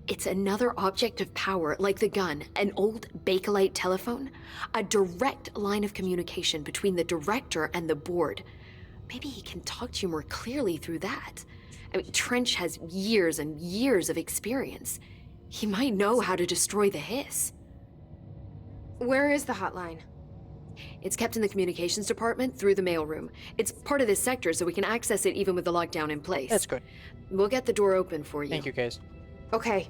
It's another object of power, like the gun, an old Bakelite telephone, a direct line of communication between the director and the board. Maybe he can talk to you more clearly through that. I mean, Trench has years and years of experience. He might know how to destroy the hiss. Where is the hotline? It's kept in the communications department through the mailroom. It's part of this sector, so we can access it even with the lockdown in place. That's good. We'll get the door open for you. Thank you, guys. Okay,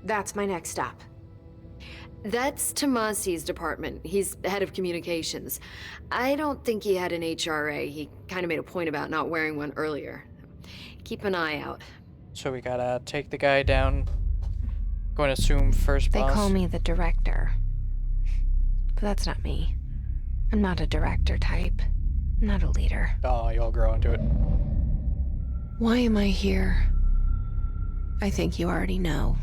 that's my next stop. That's Tomasi's department. He's head of communications. I don't think he had an HRA. He kind of made a point about not wearing one earlier. Keep an eye out. So we gotta take the guy down. Going to assume first They boss. call me the director. But that's not me. I'm not a director type. I'm not a leader. Oh, you'll grow into it. Why am I here? I think you already know.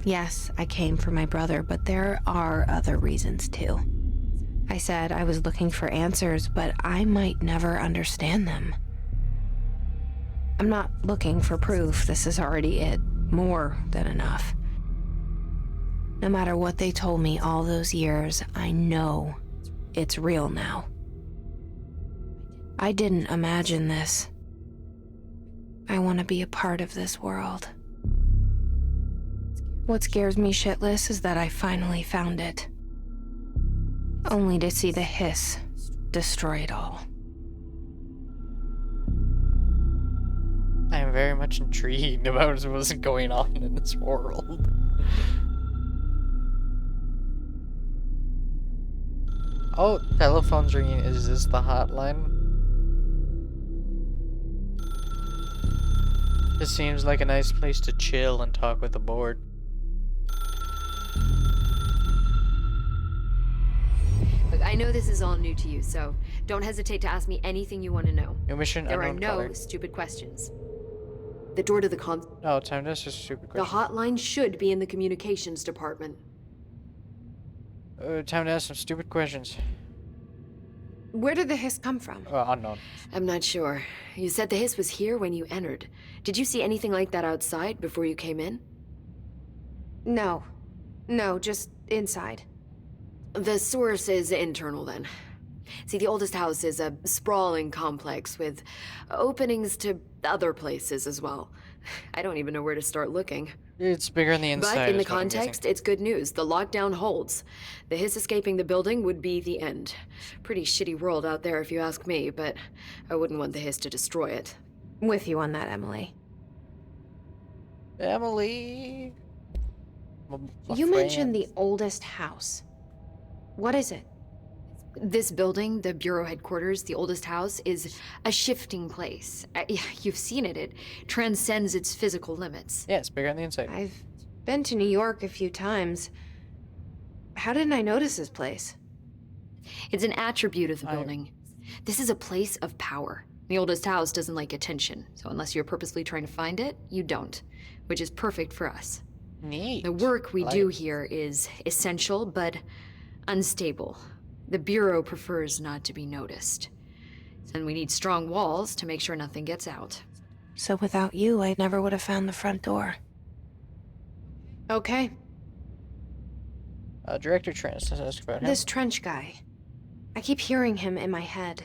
Yes, I came for my brother, but there are other reasons too. I said I was looking for answers, but I might never understand them. I'm not looking for proof. This is already it. More than enough. No matter what they told me all those years, I know it's real now. I didn't imagine this. I want to be a part of this world. What scares me shitless is that I finally found it. Only to see the hiss destroy it all. I am very much intrigued about what's going on in this world. Oh, telephone's ringing. Is this the hotline? This seems like a nice place to chill and talk with the board. I know this is all new to you, so don't hesitate to ask me anything you want to know. New mission, There are unknown no caller. stupid questions. The door to the Oh, time, that's just a stupid The question. hotline should be in the communications department. Time to ask some stupid questions. Where did the hiss come from? Unknown. I'm not sure. You said the hiss was here when you entered. Did you see anything like that outside before you came in? No. No, just inside. The source is internal, then. See, the oldest house is a sprawling complex with openings to other places as well. I don't even know where to start looking. It's bigger on the inside. But in the is what I'm guessing. context, it's good news. The lockdown holds. The hiss escaping the building would be the end. Pretty shitty world out there if you ask me, but I wouldn't want the hiss to destroy it. With you on that, Emily. Emily. You mentioned the oldest house. What is it? This building, the Bureau headquarters, the oldest house, is a shifting place. You've seen it. It transcends its physical limits. Yeah, it's bigger on the inside. I've been to New York a few times. How didn't I notice this place? It's an attribute of the building. This is a place of power. The oldest house doesn't like attention, so unless you're purposely trying to find it, you don't, which is perfect for us. Neat. The work we Like do it. here is essential, but unstable. The Bureau prefers not to be noticed. And we need strong walls to make sure nothing gets out. So without you, I never would have found the front door. Okay. Director Trent, let's ask about him. This Trench guy. I keep hearing him in my head.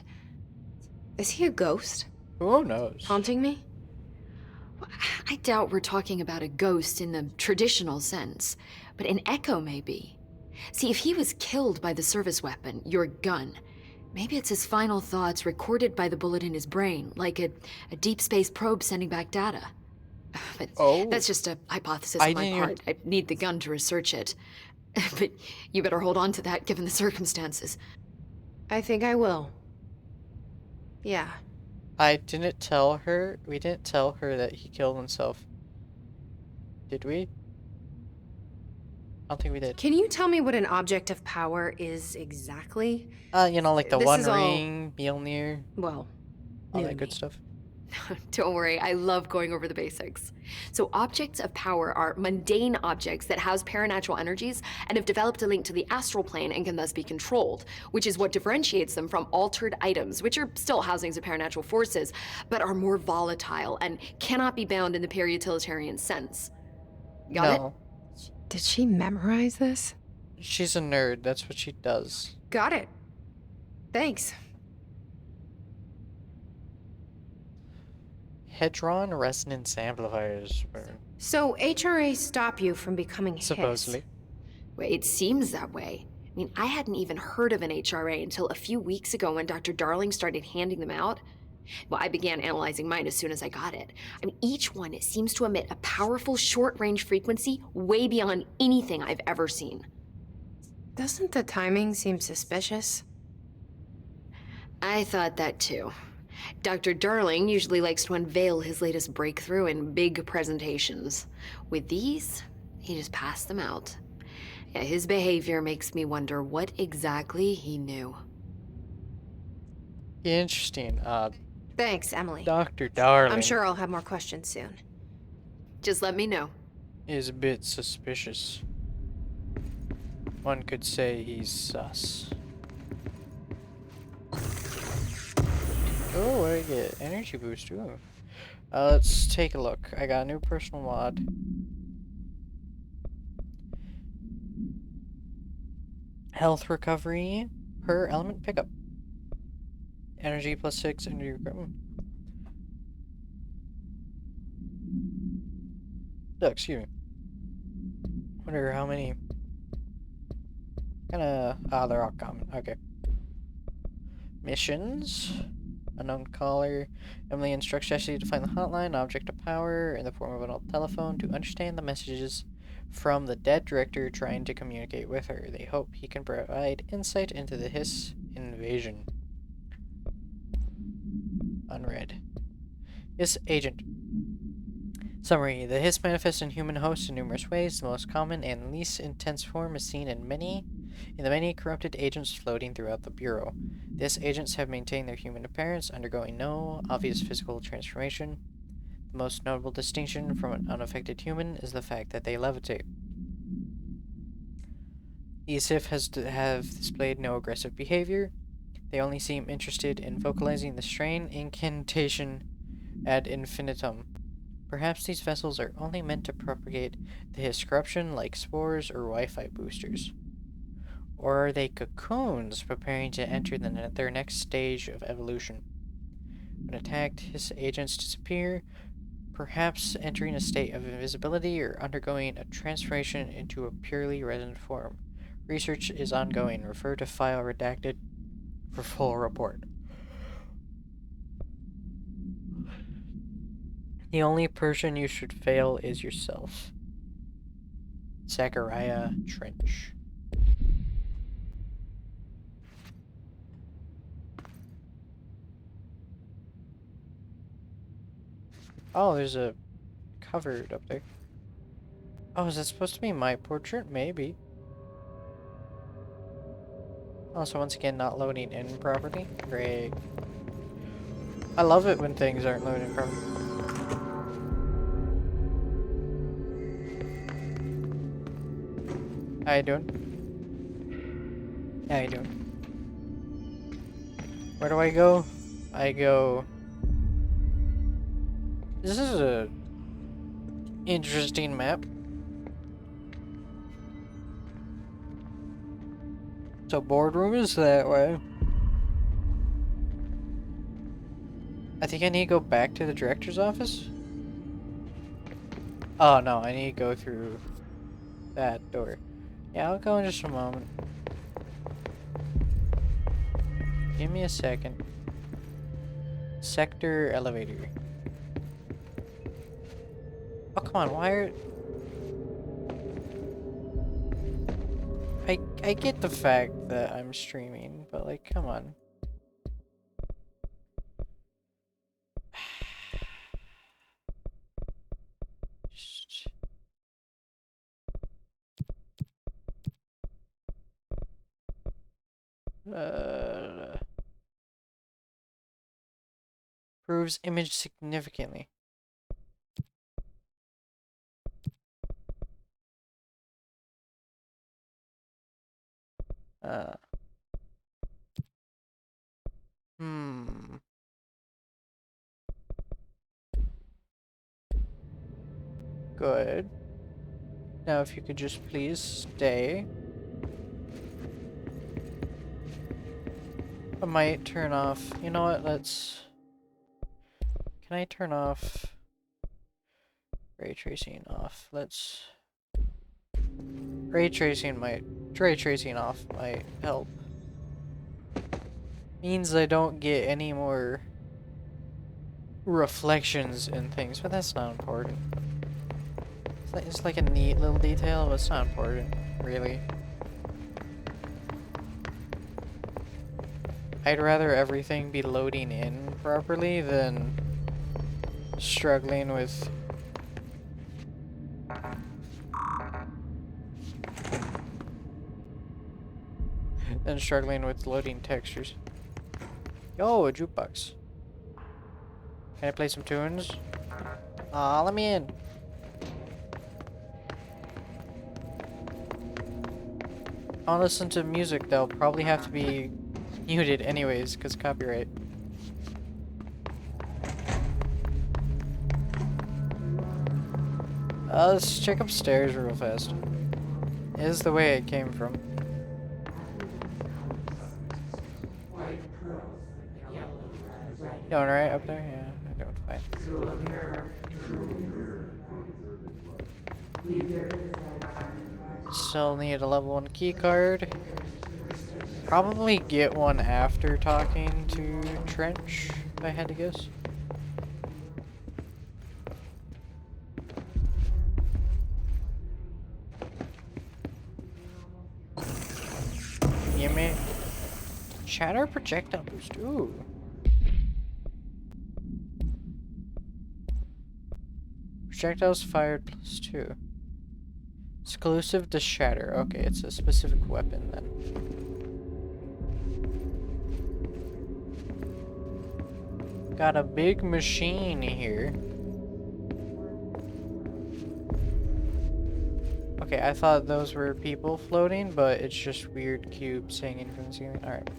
Is he a ghost? Who knows? Haunting me? I doubt we're talking about a ghost in the traditional sense, but an echo maybe. See, if he was killed by the service weapon, your gun, maybe it's his final thoughts recorded by the bullet in his brain, like a deep space probe sending back data. But that's just a hypothesis on my part. I need the gun to research it. But you better hold on to that given the circumstances. I think I will. Yeah. I didn't tell her. We didn't tell her that he killed himself. Did we? I don't think we did. Can you tell me what an object of power is exactly? You know, like the This One is all- Ring, Mjolnir, Well, all new that to good me. stuff. Don't worry, I love going over the basics. So objects of power are mundane objects that house paranatural energies and have developed a link to the astral plane and can thus be controlled, which is what differentiates them from altered items, which are still housings of paranatural forces, but are more volatile and cannot be bound in the pure utilitarian sense. Got it? No, Did she memorize this? she's a nerd. That's what she does. Got it. Thanks. Hadron resonance amplifiers, So HRA stop you from becoming Hiss. supposedly. Well, it seems that way. I mean, I hadn't even heard of an HRA until a few weeks ago when Dr. Darling started handing them out. Well, I began analyzing mine as soon as I got it. I mean, each one seems to emit a powerful short-range frequency way beyond anything I've ever seen. Doesn't the timing seem suspicious? I thought that too. Dr. Darling usually likes to unveil his latest breakthrough in big presentations. With these, he just passed them out. Yeah, his behavior makes me wonder what exactly he knew. Interesting. Thanks, Emily. Dr. Darling I'm sure I'll have more questions soon. Just let me know. is a bit suspicious. One could say he's sus. Oh, what do I get? Energy boost, ooh. Let's take a look. I got a new personal mod. Health recovery per element pickup. Energy +6, energy recruitment. Oh, excuse me. Wonder how many. They're all common. Okay. Missions. Unknown caller. Emily instructs Jesse to find the hotline object of power in the form of an old telephone to understand the messages from the dead director trying to communicate with her. They hope he can provide insight into the Hiss invasion. Unread. Hiss agent. Summary. The Hiss manifests in human hosts in numerous ways. The most common and least intense form is seen in many in the many corrupted agents floating throughout the Bureau. These agents have maintained their human appearance, undergoing no obvious physical transformation. The most notable distinction from an unaffected human is the fact that they levitate. These SIF have displayed no aggressive behavior. They only seem interested in vocalizing the strain incantation ad infinitum. Perhaps these vessels are only meant to propagate the Hiss corruption like spores or Wi-Fi boosters. Or are they cocoons preparing to enter their next stage of evolution? When attacked, Hiss agents disappear, perhaps entering a state of invisibility or undergoing a transformation into a purely resonant form. Research is ongoing. Refer to file redacted for full report. The only person you should fail is yourself. Zachariah Trench. Oh, there's a covered up there. Oh, is that supposed to be my portrait? Maybe. Oh, so once again, not loading in properly. Great. I love it when things aren't loading properly. How you doing? How you doing? Where do I go? I go... This is a interesting map. So boardroom is that way. I think I need to go back to the director's office. Oh no, I need to go through that door. Yeah, I'll go in just a moment. Give me a second. Sector elevator. Oh, come on, why are... I get the fact that I'm streaming, but like, come on. Improves image significantly. Good. Now if you could just please stay. I might turn off... You know what, let's... Can I turn off... Ray tracing off? Let's... Ray tracing off might help. Means I don't get any more reflections and things, but that's not important. It's like a neat little detail, but it's not important, really. I'd rather everything be loading in properly than struggling with... loading textures. Yo, a jukebox. Can I play some tunes? Aw, let me in. I'll listen to music that'll probably have to be muted anyways, because copyright. Let's check upstairs real fast. It is the way it came from. Doing right up there? Yeah, I'm doing fine. Still need a level 1 key card. Probably get one after talking to Trench, if I had to guess. Gimme. Shatter projectile boost. Ooh. Projectiles fired +2. Exclusive to Shatter. Okay, it's a specific weapon then. Got a big machine here. Okay, I thought those were people floating, but it's just weird cubes hanging from the ceiling. Alright.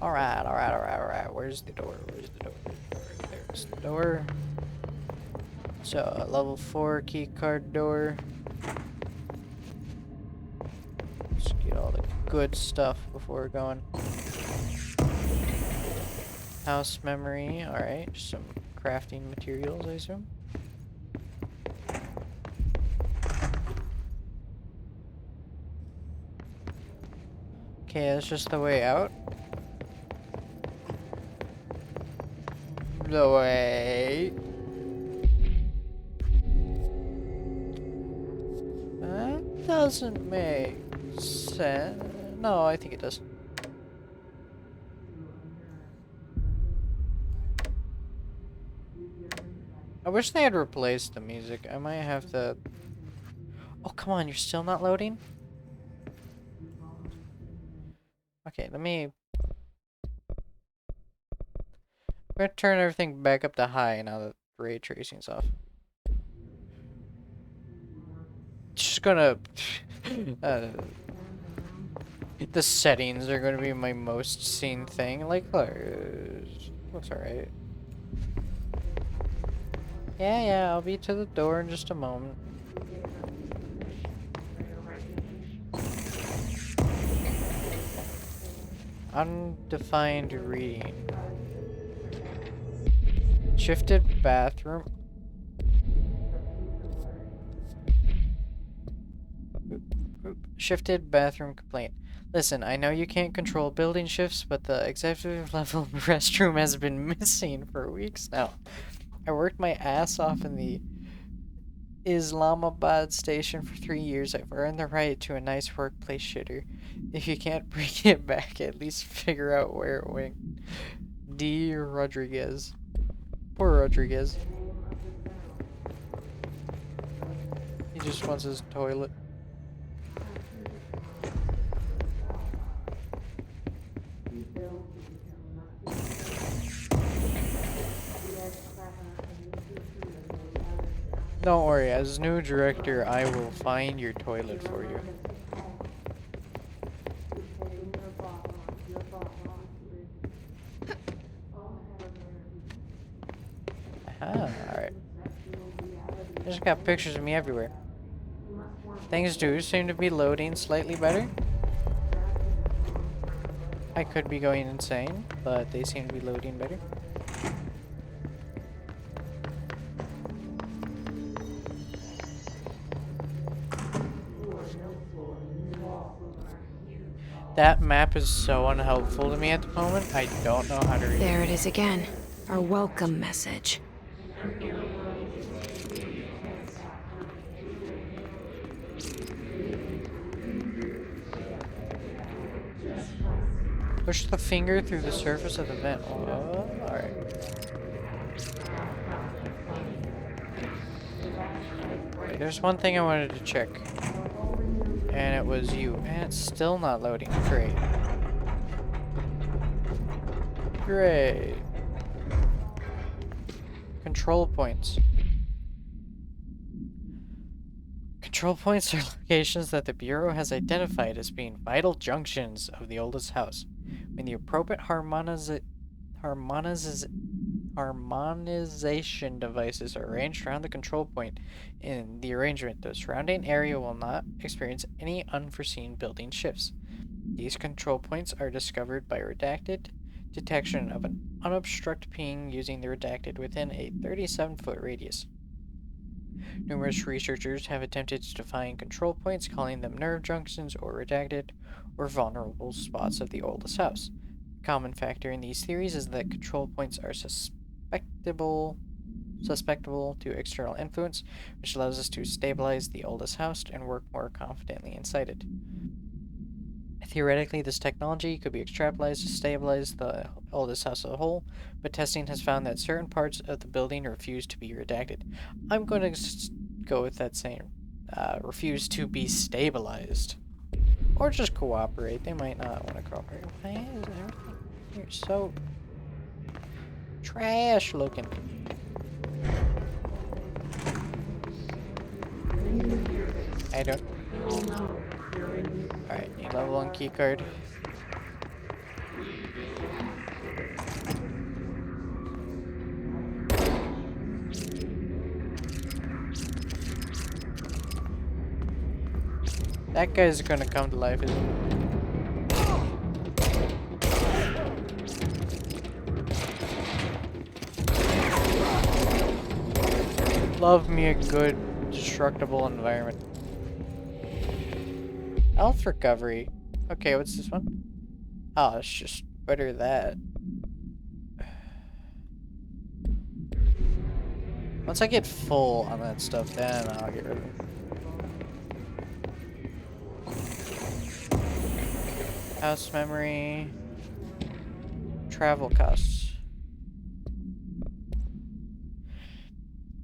Alright. Where's the door? Where's the door? There's the door. So, level 4 key card door. Let's get all the good stuff before we're going. House memory. Alright, some crafting materials, I assume. Okay, that's just the way out. The way. That doesn't make sense. No, I think it does. I wish they had replaced the music. I might have to... Oh, come on, you're still not loading? Okay, let me... I'm gonna turn everything back up to high now that ray tracing's off. Just gonna... the settings are gonna be my most seen thing. Like, looks alright. Yeah, I'll be to the door in just a moment. Undefined reading. Shifted bathroom. Shifted bathroom complaint. Listen, I know you can't control building shifts, but the executive level restroom has been missing for weeks now. I worked my ass off in the Islamabad station for 3 years. I've earned the right to a nice workplace shitter. If you can't bring it back, at least figure out where it went. D. Rodriguez. Poor Rodriguez. He just wants his toilet. Don't worry, as new director, I will find your toilet for you. Aha, alright. I just got pictures of me everywhere. Things do seem to be loading slightly better. I could be going insane, but they seem to be loading better. That map is so unhelpful to me at the moment. I don't know how to read it. There it is again. Our welcome message. Push the finger through the surface of the vent. Oh, alright. There's one thing I wanted to check. And it was you. And it's still not loading. Great. Great. Control points. Control points are locations that the Bureau has identified as being vital junctions of the oldest house. When the appropriate harmonization devices are arranged around the control point in the arrangement, the surrounding area will not experience any unforeseen building shifts. These control points are discovered by redacted detection of an unobstructed ping using the redacted within a 37-foot radius. Numerous researchers have attempted to define control points, calling them nerve junctions or redacted or vulnerable spots of the oldest house. A common factor in these theories is that control points are susceptible to external influence, which allows us to stabilize the oldest house and work more confidently inside it. Theoretically, this technology could be extrapolated to stabilize the oldest house as a whole, but testing has found that certain parts of the building refuse to be redacted. I'm going to go with that same refuse to be stabilized. Or just cooperate. They might not want to cooperate. Why is everything here so trash looking? I don't. Alright, need level 1 keycard. That guy's gonna come to life, isn't he? Love me a good destructible environment. Health recovery. Okay, what's this one? Oh, it's just better that. Once I get full on that stuff, then I'll get rid of it. House memory. Travel costs.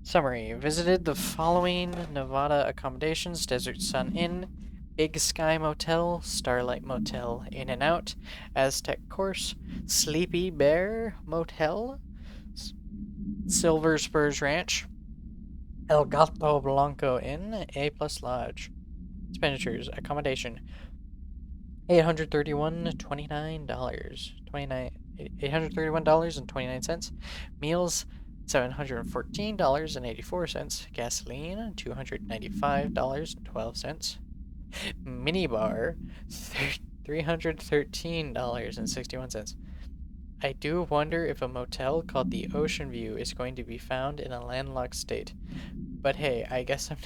Summary. Visited the following Nevada accommodations: Desert Sun Inn, Big Sky Motel, Starlight Motel, In and Out, Aztec Course, Sleepy Bear Motel, Silver Spurs Ranch, El Gato Blanco Inn, A Plus Lodge. Expenditures. Accommodation. $831.29. $831.29. Meals. $714.84. Gasoline. $295.12. Minibar. $313.61. I do wonder if a motel called the Ocean View is going to be found in a landlocked state. But hey, I guess I'm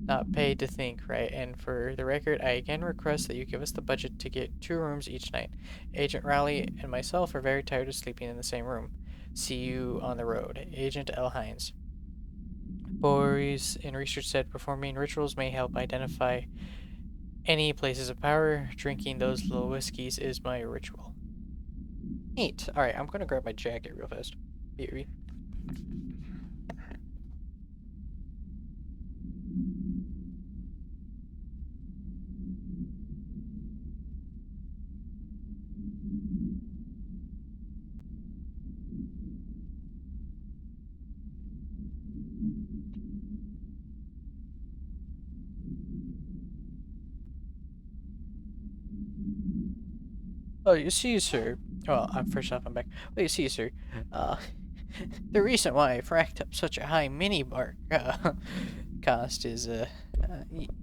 not paid to think, right? And for the record, I again request that you give us the budget to get 2 rooms each night. Agent Rowley and myself are very tired of sleeping in the same room. See you on the road. Agent L. Hines. Boris in research said performing rituals may help identify any places of power. Drinking those little whiskeys is my ritual. Neat. Alright, I'm gonna grab my jacket real fast. BRB. Oh, you see, sir. Well, first off, I'm back. Oh, you see, sir. The reason why I racked up such a high minibar cost is, the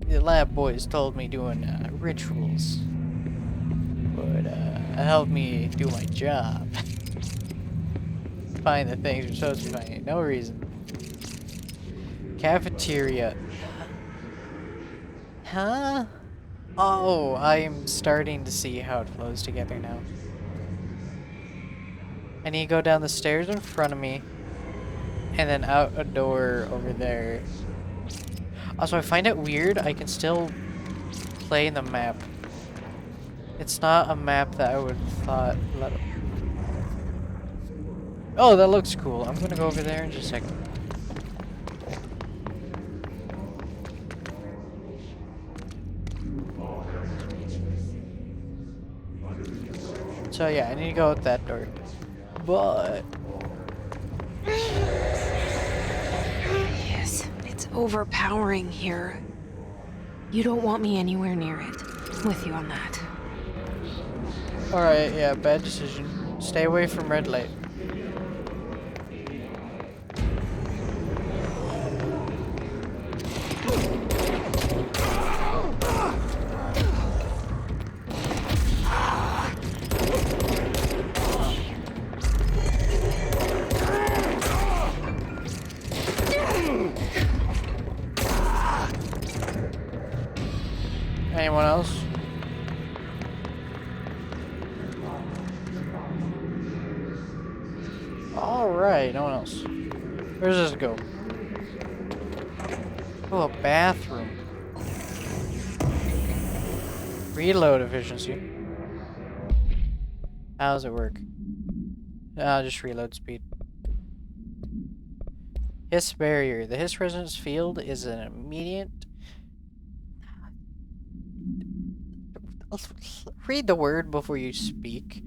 lab boys told me doing rituals would help me do my job. Find the things you're supposed to find. No reason. Cafeteria. Huh? Oh, I'm starting to see how it flows together now. I need to go down the stairs in front of me, and then out a door over there. Also, I find it weird, I can still play the map. It's not a map that I would have thought let it. Oh, that looks cool. I'm gonna go over there in just a second. So yeah, I need to go out that door. But Yes, it's overpowering here. You don't want me anywhere near it. I'm with you on that. alright, yeah, bad decision. Stay away from red light. Anyone else? Alright, no one else. Where does this go? Oh, a bathroom. Reload efficiency. How does it work? Just reload speed. Hiss barrier. The Hiss resonance field is an immediate... Read the word before you speak.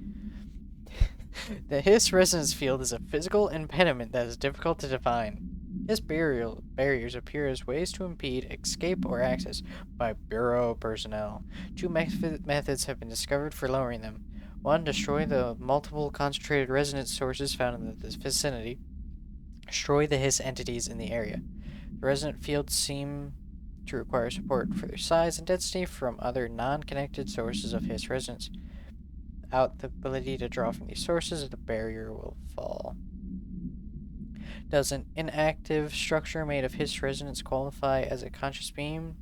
The Hiss resonance field is a physical impediment that is difficult to define. Hiss barriers appear as ways to impede escape or access by Bureau personnel. Two methods have been discovered for lowering them. One, destroy the multiple concentrated resonance sources found in the vicinity. Destroy the Hiss entities in the area. The resonant fields seem to require support for their size and density from other non-connected sources of Hiss resonance. Without the ability to draw from these sources, the barrier will fall. Does an inactive structure made of Hiss resonance qualify as a conscious beam?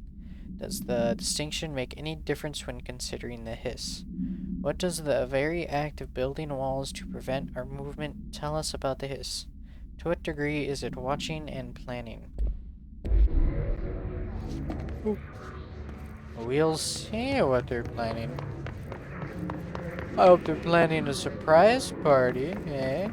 Does the distinction make any difference when considering the Hiss? What does the very act of building walls to prevent our movement tell us about the Hiss? To what degree is it watching and planning? We'll see what they're planning. I hope they're planning a surprise party, eh?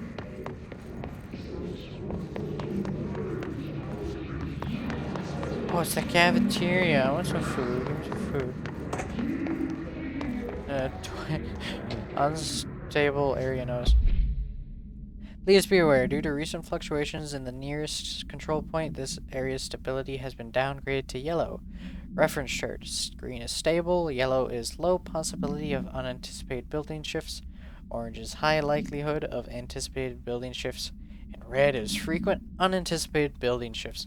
Oh, it's the cafeteria. I want some food. Give me some food. Unstable area notice. Please be aware, due to recent fluctuations in the nearest control point, this area's stability has been downgraded to yellow. Reference chart. Green is stable, yellow is low possibility of unanticipated building shifts, orange is high likelihood of anticipated building shifts, and red is frequent unanticipated building shifts.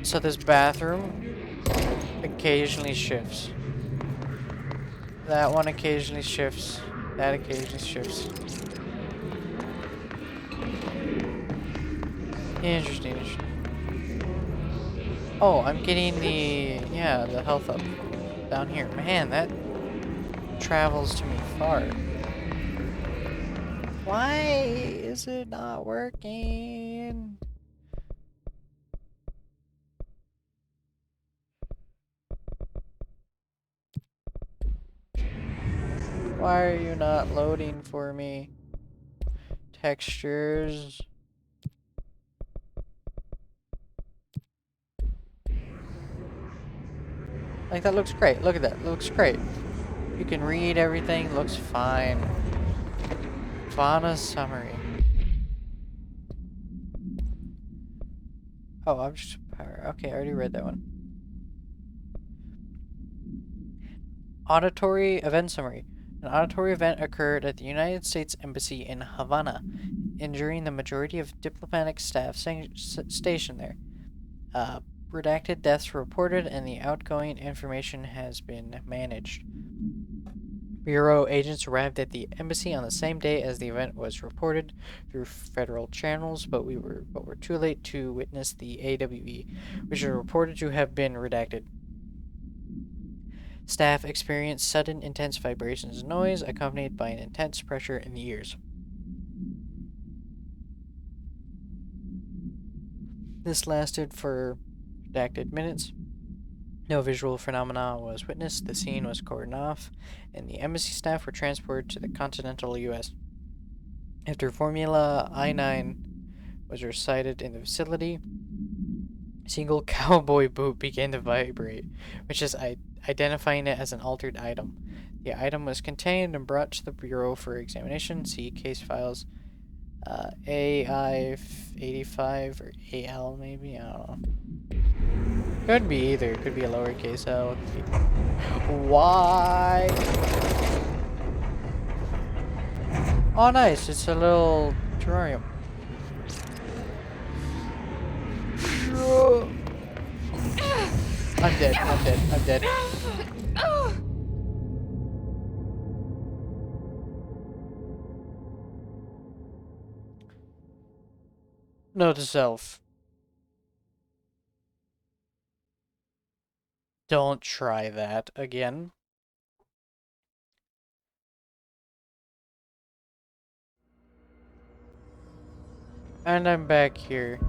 So this bathroom occasionally shifts. That one occasionally shifts. That occasionally shifts. Interesting. Oh, I'm getting the health up down here. Man, that travels to me far. Why is it not working? Why are you not loading for me? Textures. Like, that looks great. Look at that. It looks great. You can read everything. Looks fine. Fauna summary. Oh, object power. Okay, I already read that one. Auditory event summary. An auditory event occurred at the United States Embassy in Havana, injuring the majority of diplomatic staff stationed there. Redacted deaths reported, and the outgoing information has been managed. Bureau agents arrived at the embassy on the same day as the event was reported through federal channels, but were too late to witness the AWE, which was reported to have been redacted. Staff experienced sudden intense vibrations and noise, accompanied by an intense pressure in the ears. This lasted for redacted minutes. No visual phenomena was witnessed, the scene was cordoned off, and the embassy staff were transported to the continental U.S. After Formula I-9 was recited in the facility, a single cowboy boot began to vibrate, which is identifying it as an altered item. The item was contained and brought to the Bureau for examination. See case files AI-85 or AL maybe? I don't know. Could be either. It could be a lowercase l. Why? Oh, nice. It's a little terrarium. I'm dead. I'm dead. I'm dead. Note to self. Don't try that again. And I'm back here.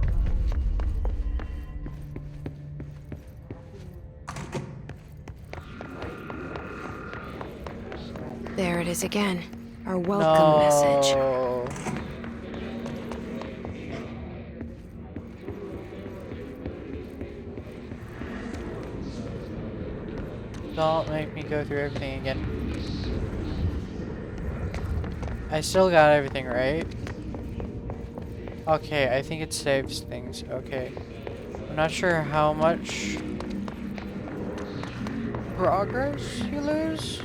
There it is again. Our welcome message. Don't make me go through everything again. I still got everything right. Okay, I think it saves things. Okay. I'm not sure how much progress you lose.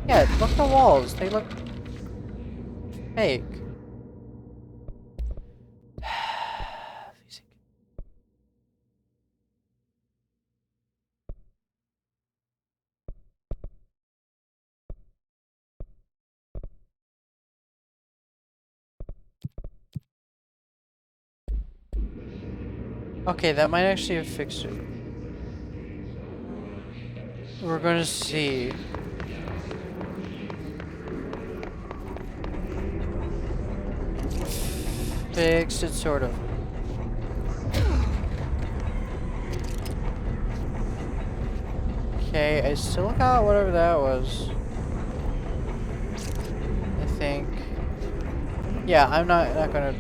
Yeah, look at the walls. They look fake. Okay, that might actually have fixed it. We're gonna see. Fixed it, sort of. Okay, I still got whatever that was. I think. Yeah, I'm not gonna.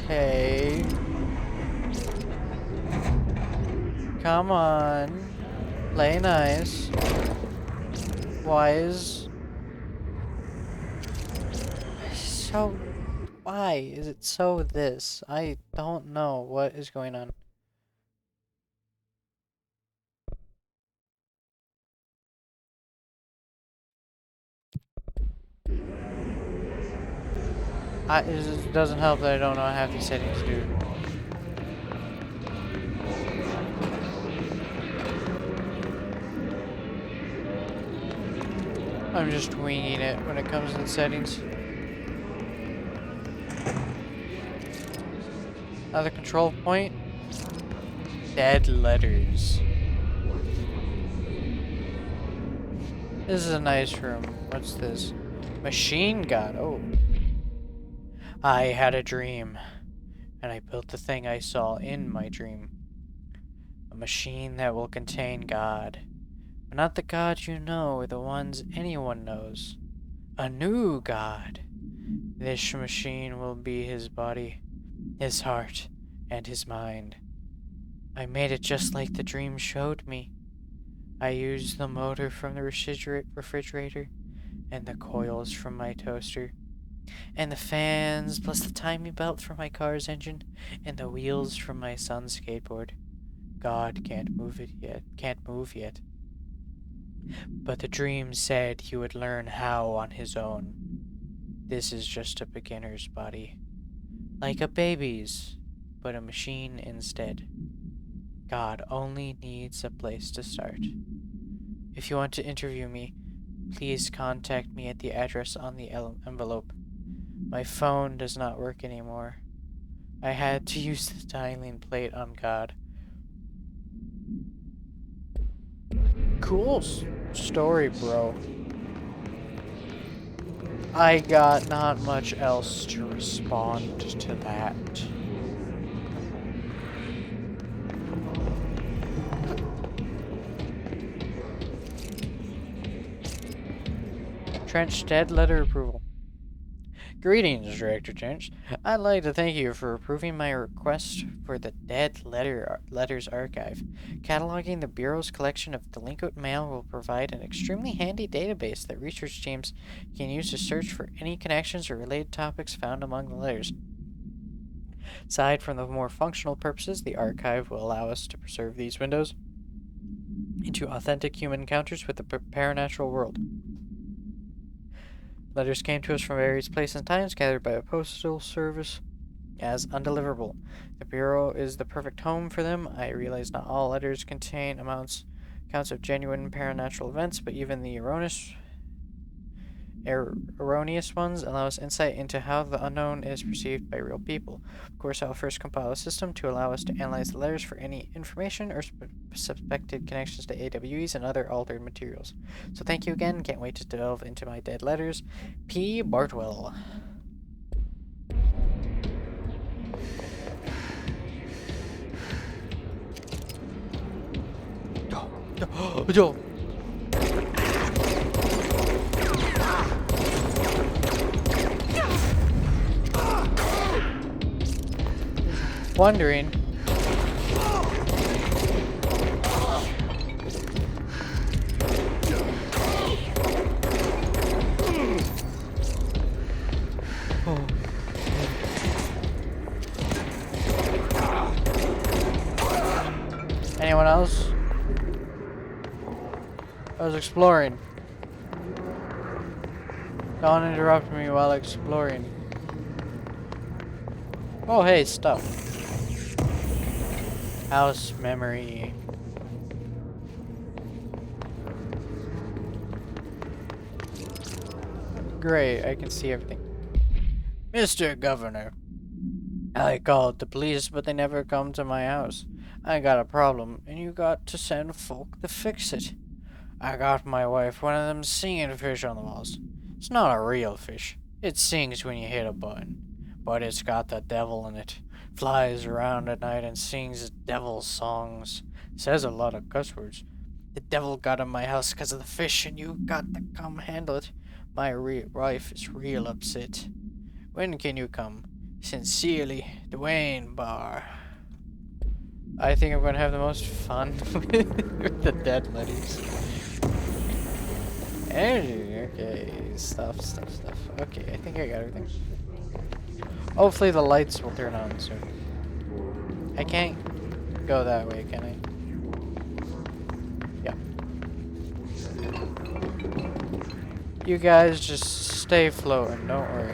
Okay. Come on. Play nice. Why is so? Why is it so this? I don't know what is going on. It doesn't help that I don't know half these settings do. I'm just winging it when it comes to the settings. Another control point. Dead letters. This is a nice room. What's this? Machine gun. Oh. I had a dream, and I built the thing I saw in my dream. A machine that will contain God. But not the God you know or the ones anyone knows. A new God. This machine will be his body, his heart, and his mind. I made it just like the dream showed me. I used the motor from the refrigerator, and the coils from my toaster, and the fans, plus the timing belt from my car's engine, and the wheels from my son's skateboard. God can't move yet. But the dream said he would learn how on his own. This is just a beginner's body. Like a baby's, but a machine instead. God only needs a place to start. If you want to interview me, please contact me at the address on the envelope. My phone does not work anymore. I had to use the dialing plate on God. Cool story, bro. I got not much else to respond to that. Trench dead letter approval. Greetings, Director Trench. I'd like to thank you for approving my request for the Dead Letters Archive. Cataloging the Bureau's collection of delinquent mail will provide an extremely handy database that research teams can use to search for any connections or related topics found among the letters. Aside from the more functional purposes, the archive will allow us to preserve these windows into authentic human encounters with the paranatural world. Letters came to us from various places and times, gathered by the Postal Service as undeliverable. The Bureau is the perfect home for them. I realize not all letters contain accounts of genuine paranatural events, but even the erroneous ones allow us insight into how the unknown is perceived by real people. Of course, I'll first compile a system to allow us to analyze the letters for any information or suspected connections to AWEs and other altered materials. So thank you again. Can't wait to delve into my dead letters. P. Bartwell. Yo. Wondering. Anyone else? I was exploring. Don't interrupt me while exploring. Oh, hey, stuff. House memory. Great, I can see everything. Mr. Governor, I called the police, but they never come to my house. I got a problem, and you got to send folk to fix it. I got my wife one of them singing fish on the walls. It's not a real fish. It sings when you hit a button, but it's got the devil in it. Flies around at night and sings devil songs. Says a lot of cuss words. The devil got in my house because of the fish, and you got to come handle it. My wife is real upset. When can you come? Sincerely, Dwayne Barr. I think I'm gonna have the most fun with the dead letters. Energy, okay. Stuff. Okay, I think I got everything. Hopefully the lights will turn on soon. I can't go that way, can I? Yeah. You guys just stay floating, don't worry.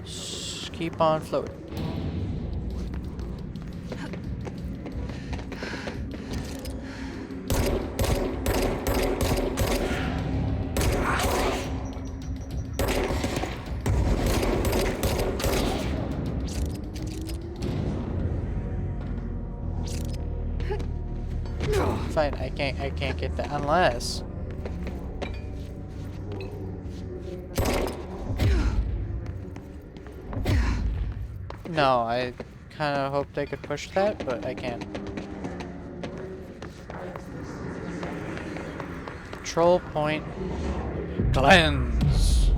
Just keep on floating. Fine, I can't get that unless no, I kinda hoped I could push that, but I can't. Control point cleanse.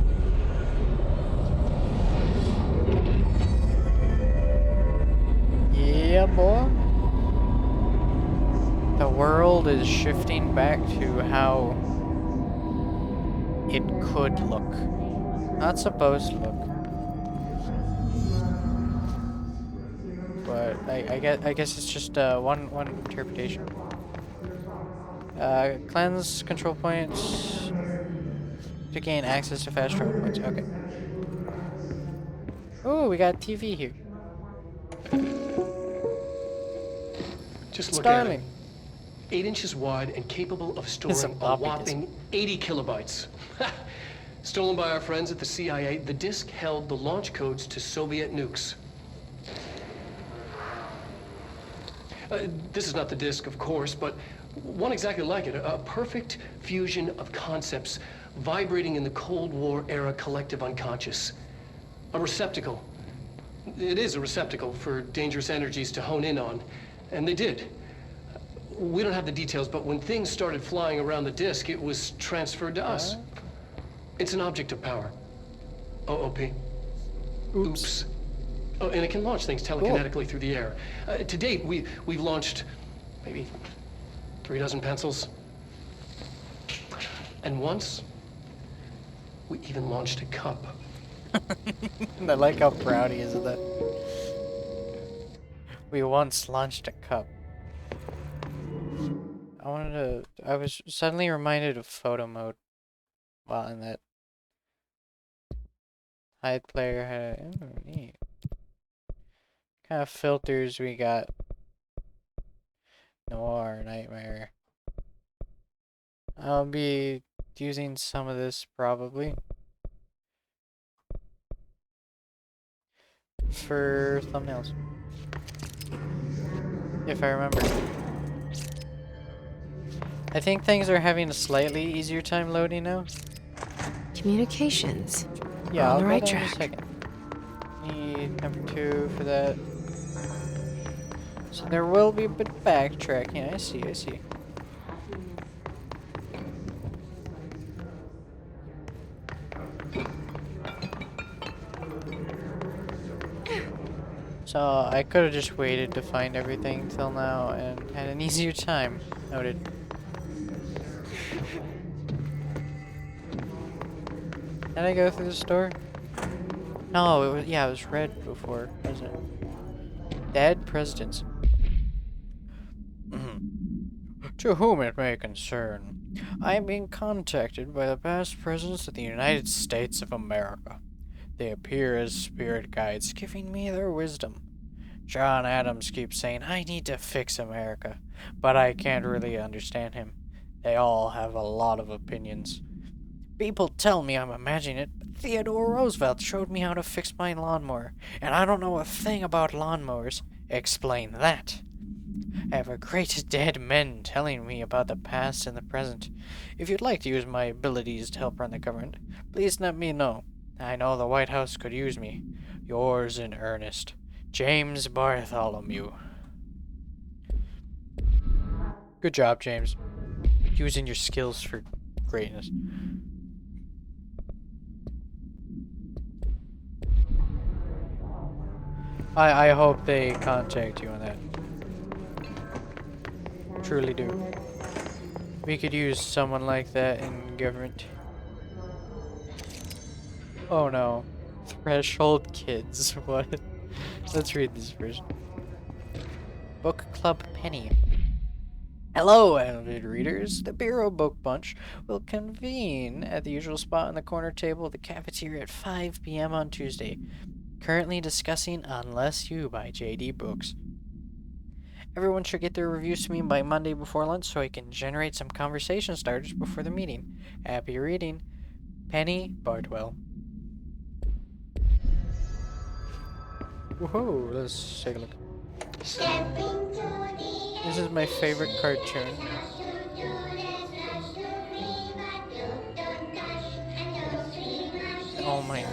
Yeah, boy. The world is shifting back to how it could look. Not supposed to look. But I guess it's just one interpretation. Cleanse control points to gain access to fast travel points. Okay. Oh, we got TV here. Just look Starling. at it. 8 inches wide and capable of It's storing a a floppy disk. whopping 80 kilobytes. Stolen by our friends at the CIA, the disk held the launch codes to Soviet nukes. This is not the disk, of course, but one exactly like it. A perfect fusion of concepts vibrating in the Cold War era collective unconscious. A receptacle. It is a receptacle for dangerous energies to hone in on. And they did. We don't have the details, but when things started flying around the disk, it was transferred to us. It's an object of power. OOP. Oops. Oh, and it can launch things telekinetically through the air. To date, we've launched maybe 36 pencils. And once, we even launched a cup. I like how proud he is of that. We once launched a cup. I was suddenly reminded of photo mode while in that. Hide player had oh, neat. Kind of filters we got. Noir, nightmare. I'll be using some of this probably. For thumbnails. If I remember. I think things are having a slightly easier time loading now. Communications. Yeah, On I'll the go right down in a track. second. Need number 2 for that. So there will be a bit of backtracking. I see. So I could have just waited to find everything till now and had an easier time. Noted. Can I go through the store? No, it was, yeah, it was red before, wasn't it? Dead presidents. To whom it may concern, I am being contacted by the past presidents of the United States of America. They appear as spirit guides, giving me their wisdom. John Adams keeps saying I need to fix America, but I can't really understand him. They all have a lot of opinions. People tell me I'm imagining it, but Theodore Roosevelt showed me how to fix my lawnmower, and I don't know a thing about lawnmowers. Explain that. I have a great dead men telling me about the past and the present. If you'd like to use my abilities to help run the government, please let me know. I know the White House could use me. Yours in earnest, James Bartholomew. Good job, James. Using your skills for greatness. I hope they contact you on that. Truly do. We could use someone like that in government. Oh no. Threshold kids. What? Let's read this version. Book Club Penny. Hello, avid readers. The Bureau Book Bunch will convene at the usual spot on the corner table of the cafeteria at 5 p.m. on Tuesday. Currently discussing Unless You by J.D. Books. Everyone should get their reviews to me by Monday before lunch so I can generate some conversation starters before the meeting. Happy reading. Penny Bartwell. Whoa, let's take a look. This is my favorite cartoon. Oh my god.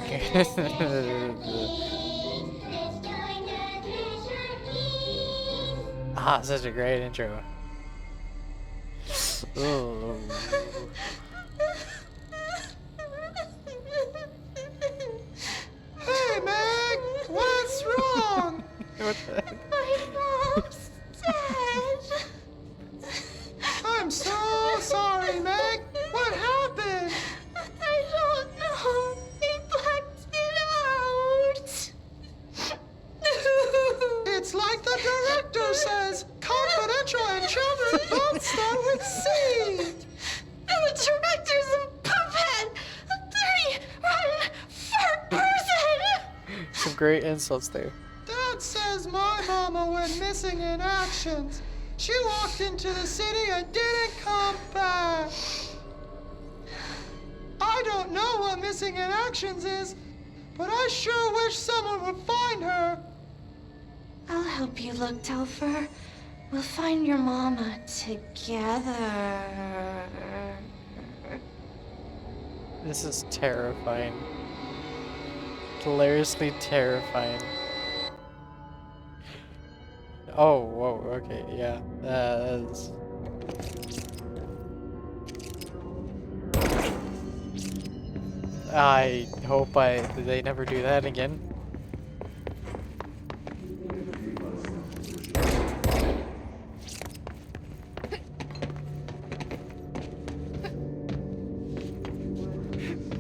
Ah, such a great intro. Oh. Hey, Meg! What's wrong? What the heck? My mom's dead. I'm so sorry, Meg. What happened? I don't know. They blacked it out. It's like the director says. Confidential and children don't start with C. The director's a puppet. A dirty, rotten, fart person. Some great insults there. Dad says my mama went missing in actions. She walked into the city and didn't come back. I don't know what missing in actions is, but I sure wish someone would find her. I'll help you look, Telfer. We'll find your mama together. This is terrifying. Hilariously terrifying. Oh, whoa, okay, yeah. That's... I hope they never do that again.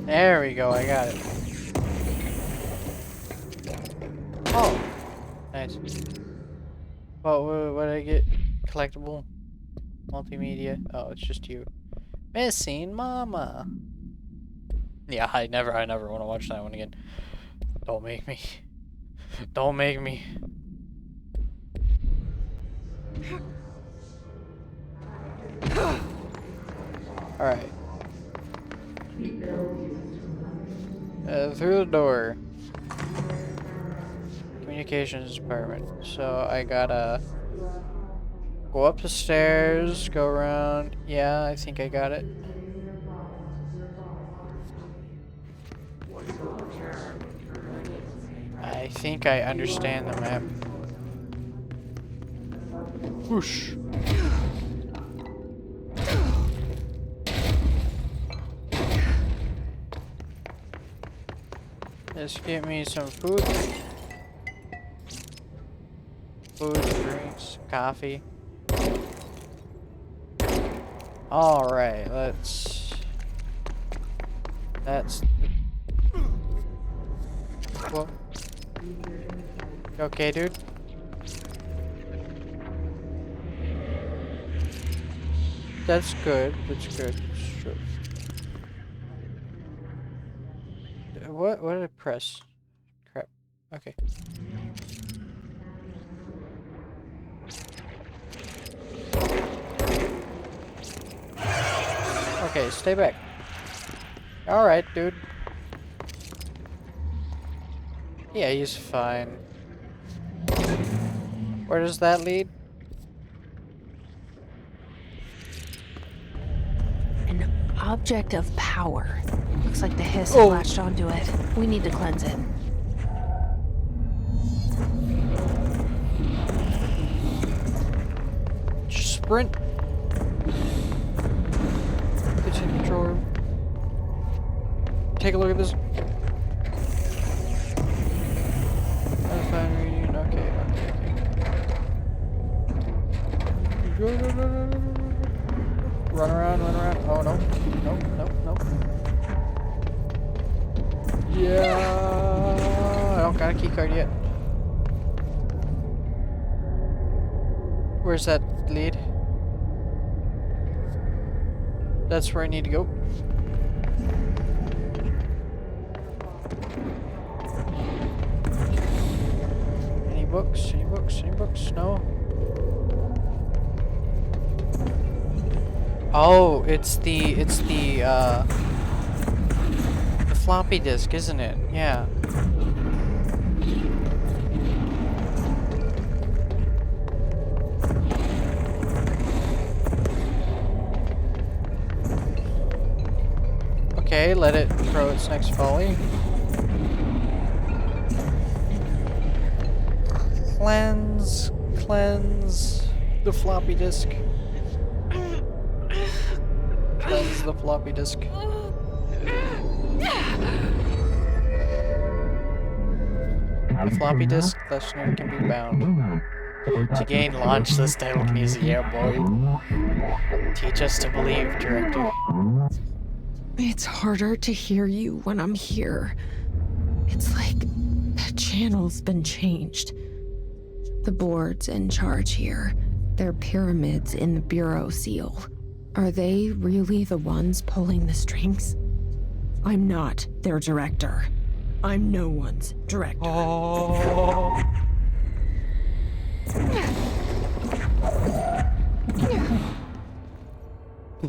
There we go, I got it. Oh, nice. What did I get? Collectible? Multimedia? Oh, it's just you. Missing Mama. Yeah, I never want to watch that one again. Don't make me. Don't make me. Alright. Through the door. Communications department. So I gotta go up the stairs, go around. Yeah, I think I got it. I think I understand the map. Whoosh. Let's get me some food. Food, drinks, coffee. Alright, that's... Okay, dude. That's good. That's good. Sure. What did I press? Crap. Okay. Okay, stay back. Alright, dude. Yeah, he's fine. Where does that lead? An object of power. Looks like the hiss has latched onto it. We need to cleanse it. Just sprint. It's in control room. Take a look at this. That's fine reading. Okay. Go. Run around. Oh no. No. Yeah. I don't got a key card yet. Where's that lead? That's where I need to go. Any books? No. Oh, it's the floppy disk, isn't it? Yeah. Okay, let it throw its next volley. Cleanse the floppy disk. Cleanse the floppy disk. The floppy disk listener can be bound. To gain launchless telekinesis, yeah boy. Teach us to believe, Director. It's harder to hear you when I'm here. It's like the channel's been changed. The board's in charge here. They're pyramids in the Bureau seal. Are they really the ones pulling the strings? I'm not their director. I'm no one's director. Oh.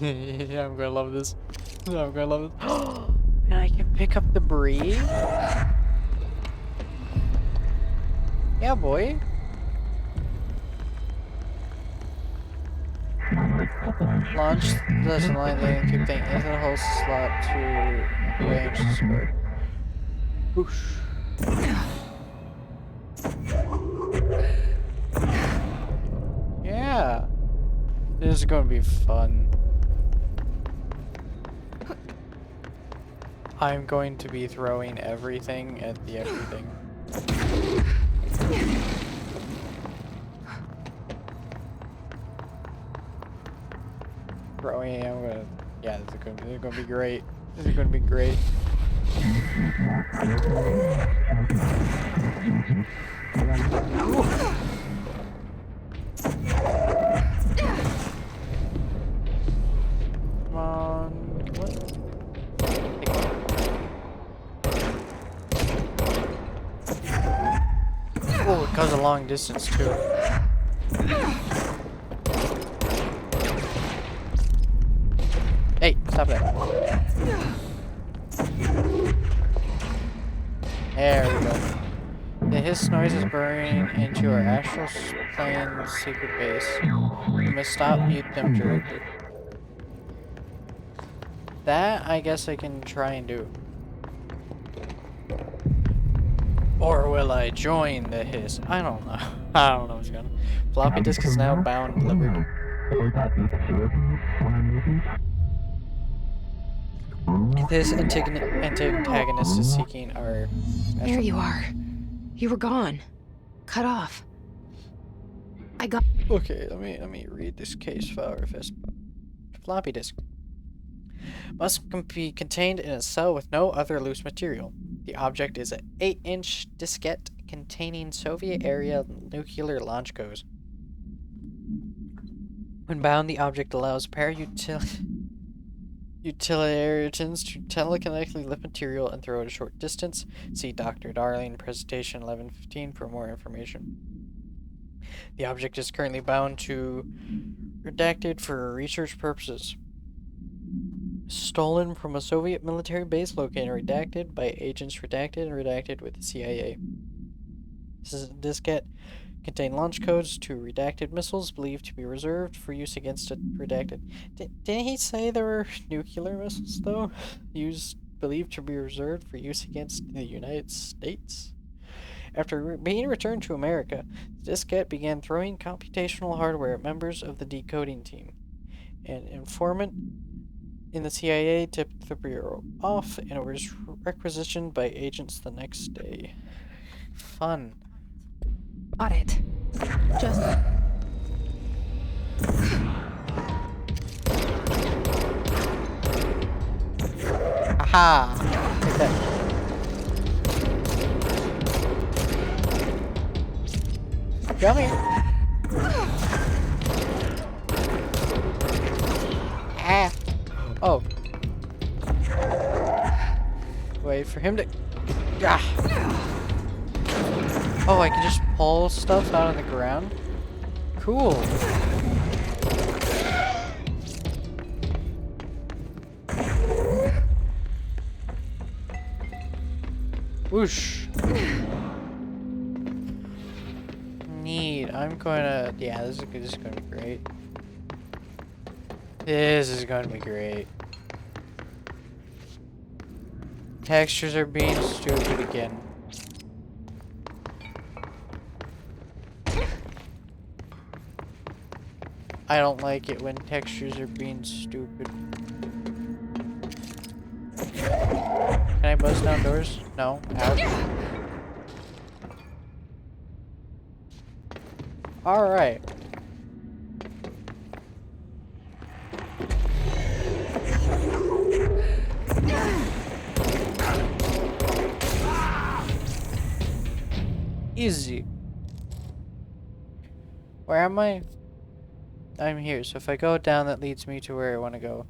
Yeah, I'm gonna love this. And I can pick up debris? Yeah, boy. Launch the line and keep thing into the whole slot to range the square. Whoosh. Yeah. This is gonna be fun. I'm going to be throwing everything at the everything. Throwing, yeah, this is gonna be great. This is gonna be great. Come on, Oh, it goes a long distance too. Hey, stop that. There we go. The hiss noise is burrowing into our astral plane secret base. We must stop mute them directly. That, I guess I can try and do. Or will I join the hiss? I don't know. I don't know what's going on. Floppy disk is now bound and delivered. This antagonist is seeking our... There you are. You were gone. Cut off. I got... Okay, let me read this case file real fast. Floppy disk. Must be contained in a cell with no other loose material. The object is an 8-inch diskette containing Soviet-era nuclear launch codes. When bound, the object allows utilitarians to telekinetically lift material and throw it a short distance. See Dr. Darling, presentation 1115 for more information. The object is currently bound to redacted for research purposes. Stolen from a Soviet military base located redacted by agents redacted with the CIA. This is a diskette contain launch codes to redacted missiles believed to be reserved for use against a redacted. Didn't he say there were nuclear missiles, though? Believed to be reserved for use against the United States? After being returned to America, the diskette began throwing computational hardware at members of the decoding team. An informant in the CIA tipped the bureau off, and it was requisitioned by agents the next day. Fun. Got it. Just... Aha! Take that. Come here. Ah. Oh. Wait for him to... Ah. Oh, I can just pull stuff out of the ground? Cool. Whoosh. Neat. I'm gonna... Yeah, this is gonna be great. This is gonna be great. Textures are being stupid again. I don't like it when textures are being stupid. Can I buzz down doors? No. Out. Alright. Easy. Where am I? I'm here, so if I go down, that leads me to where I want to go.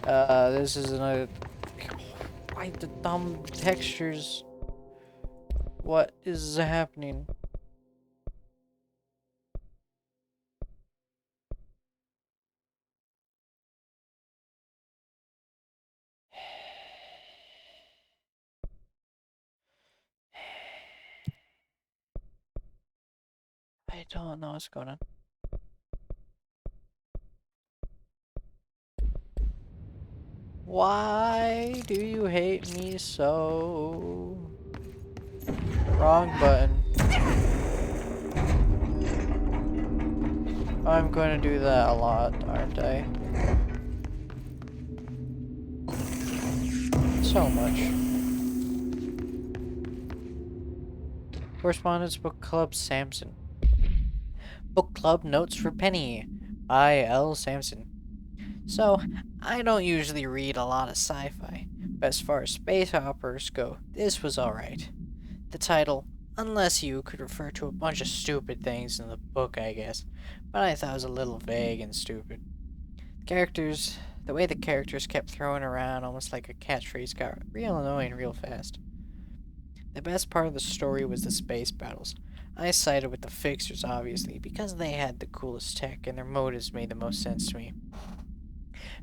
This is another... Why the dumb textures? What is happening? I don't know what's going on. Why do you hate me so? Wrong button. I'm going to do that a lot, aren't I? So much. Correspondence Book Club Samson. Book Club Notes for Penny by L. Samson. So, I don't usually read a lot of sci-fi, but as far as space operas go, this was alright. The title, Unless You, could refer to a bunch of stupid things in the book, I guess, but I thought it was a little vague and stupid. The way the characters kept throwing around almost like a catchphrase got real annoying real fast. The best part of the story was the space battles. I sided with the Fixers, obviously, because they had the coolest tech and their motives made the most sense to me.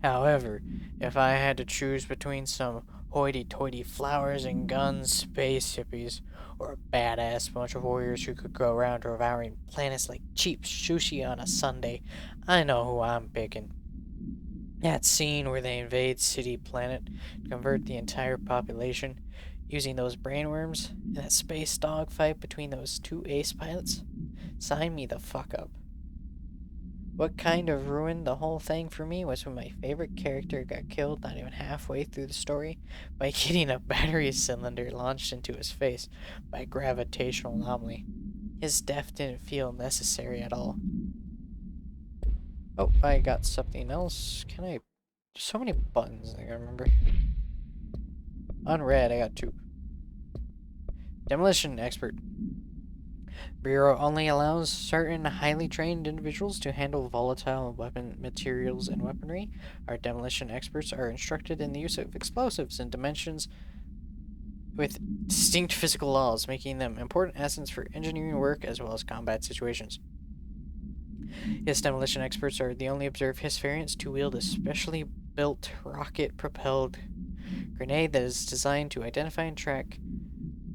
However, if I had to choose between some hoity-toity flowers and guns space hippies, or a badass bunch of warriors who could go around devouring planets like cheap sushi on a Sunday, I know who I'm picking. That scene where they invade City Planet to convert the entire population, using those brainworms, and that space dogfight between those two ace pilots, sign me the fuck up. What kind of ruined the whole thing for me was when my favorite character got killed not even halfway through the story by getting a battery cylinder launched into his face by a gravitational anomaly. His death didn't feel necessary at all. Oh, I got something else. There's so many buttons I gotta remember. On red, I got 2. Demolition expert. Bureau only allows certain highly trained individuals to handle volatile weapon materials and weaponry. Our demolition experts are instructed in the use of explosives in dimensions with distinct physical laws, making them important assets for engineering work as well as combat situations. His demolition experts are the only observed Hiss variants to wield a specially built rocket-propelled grenade that is designed to identify and track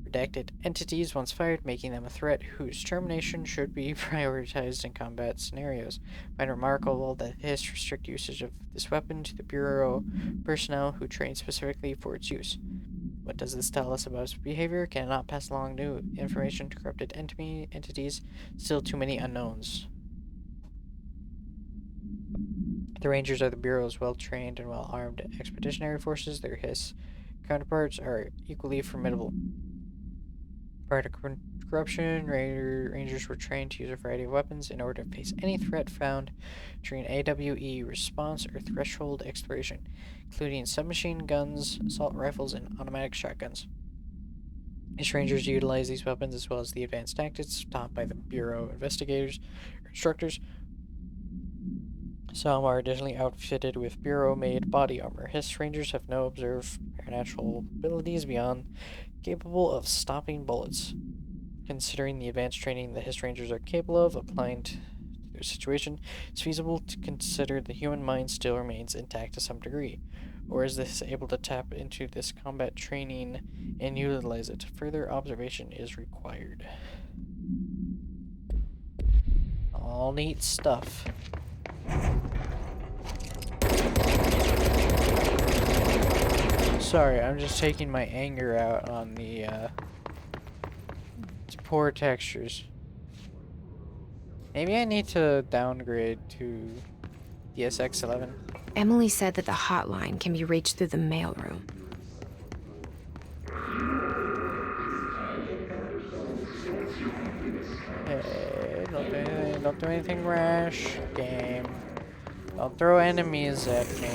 redacted entities once fired, making them a threat whose termination should be prioritized in combat scenarios. I find it remarkable that Hiss restrict usage of this weapon to the Bureau personnel who train specifically for its use. What does this tell us about its behavior? Can it not pass along new information to corrupted entities? Still too many unknowns. The Rangers are the Bureau's well-trained and well-armed expeditionary forces. Their Hiss counterparts are equally formidable. Prior to corruption, Rangers were trained to use a variety of weapons in order to face any threat found during AWE response or threshold exploration, including submachine guns, assault rifles, and automatic shotguns. These Rangers utilize these weapons as well as the advanced tactics taught by the Bureau investigators or instructors. Some are additionally outfitted with Bureau-made body armor. Hiss Rangers have no observed supernatural abilities beyond capable of stopping bullets. Considering the advanced training the Hiss Rangers are capable of applying to their situation, it's feasible to consider the human mind still remains intact to some degree. Or is this able to tap into this combat training and utilize it? Further observation is required. All neat stuff. Sorry, I'm just taking my anger out on the poor textures. Maybe I need to downgrade to DSX-11. Emily said that the hotline can be reached through the mailroom. Hey, don't do anything rash, game. Don't throw enemies at me.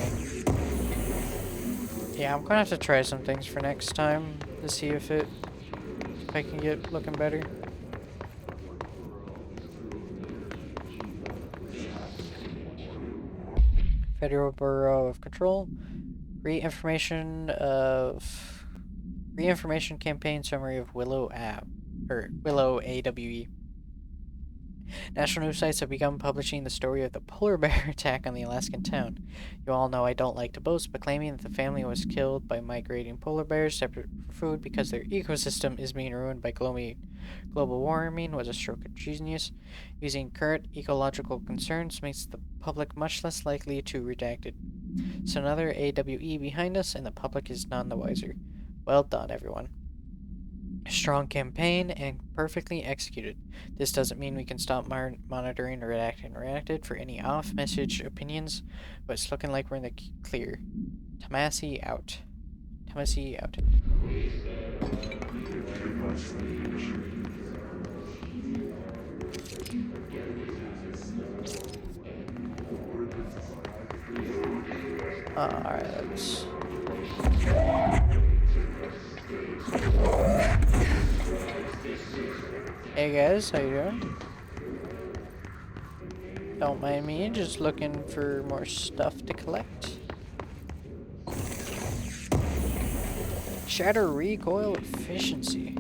Yeah, I'm gonna have to try some things for next time to see if I can get looking better. Federal Bureau of Control. Reinformation campaign summary of Willow AWE. National news sites have begun publishing the story of the polar bear attack on the Alaskan town. You all know I don't like to boast, but claiming that the family was killed by migrating polar bears separate for food because their ecosystem is being ruined by global warming was a stroke of genius. Using current ecological concerns makes the public much less likely to redact it. So another AWE behind us, and the public is none the wiser. Well done, everyone. Strong campaign and perfectly executed. This doesn't mean we can stop monitoring or reacted for any off-message opinions, but it's looking like we're in the clear. Tomasi out. Tomasi out. Alright, let's... Hey guys, how you doing? Don't mind me, just looking for more stuff to collect. Shatter recoil efficiency.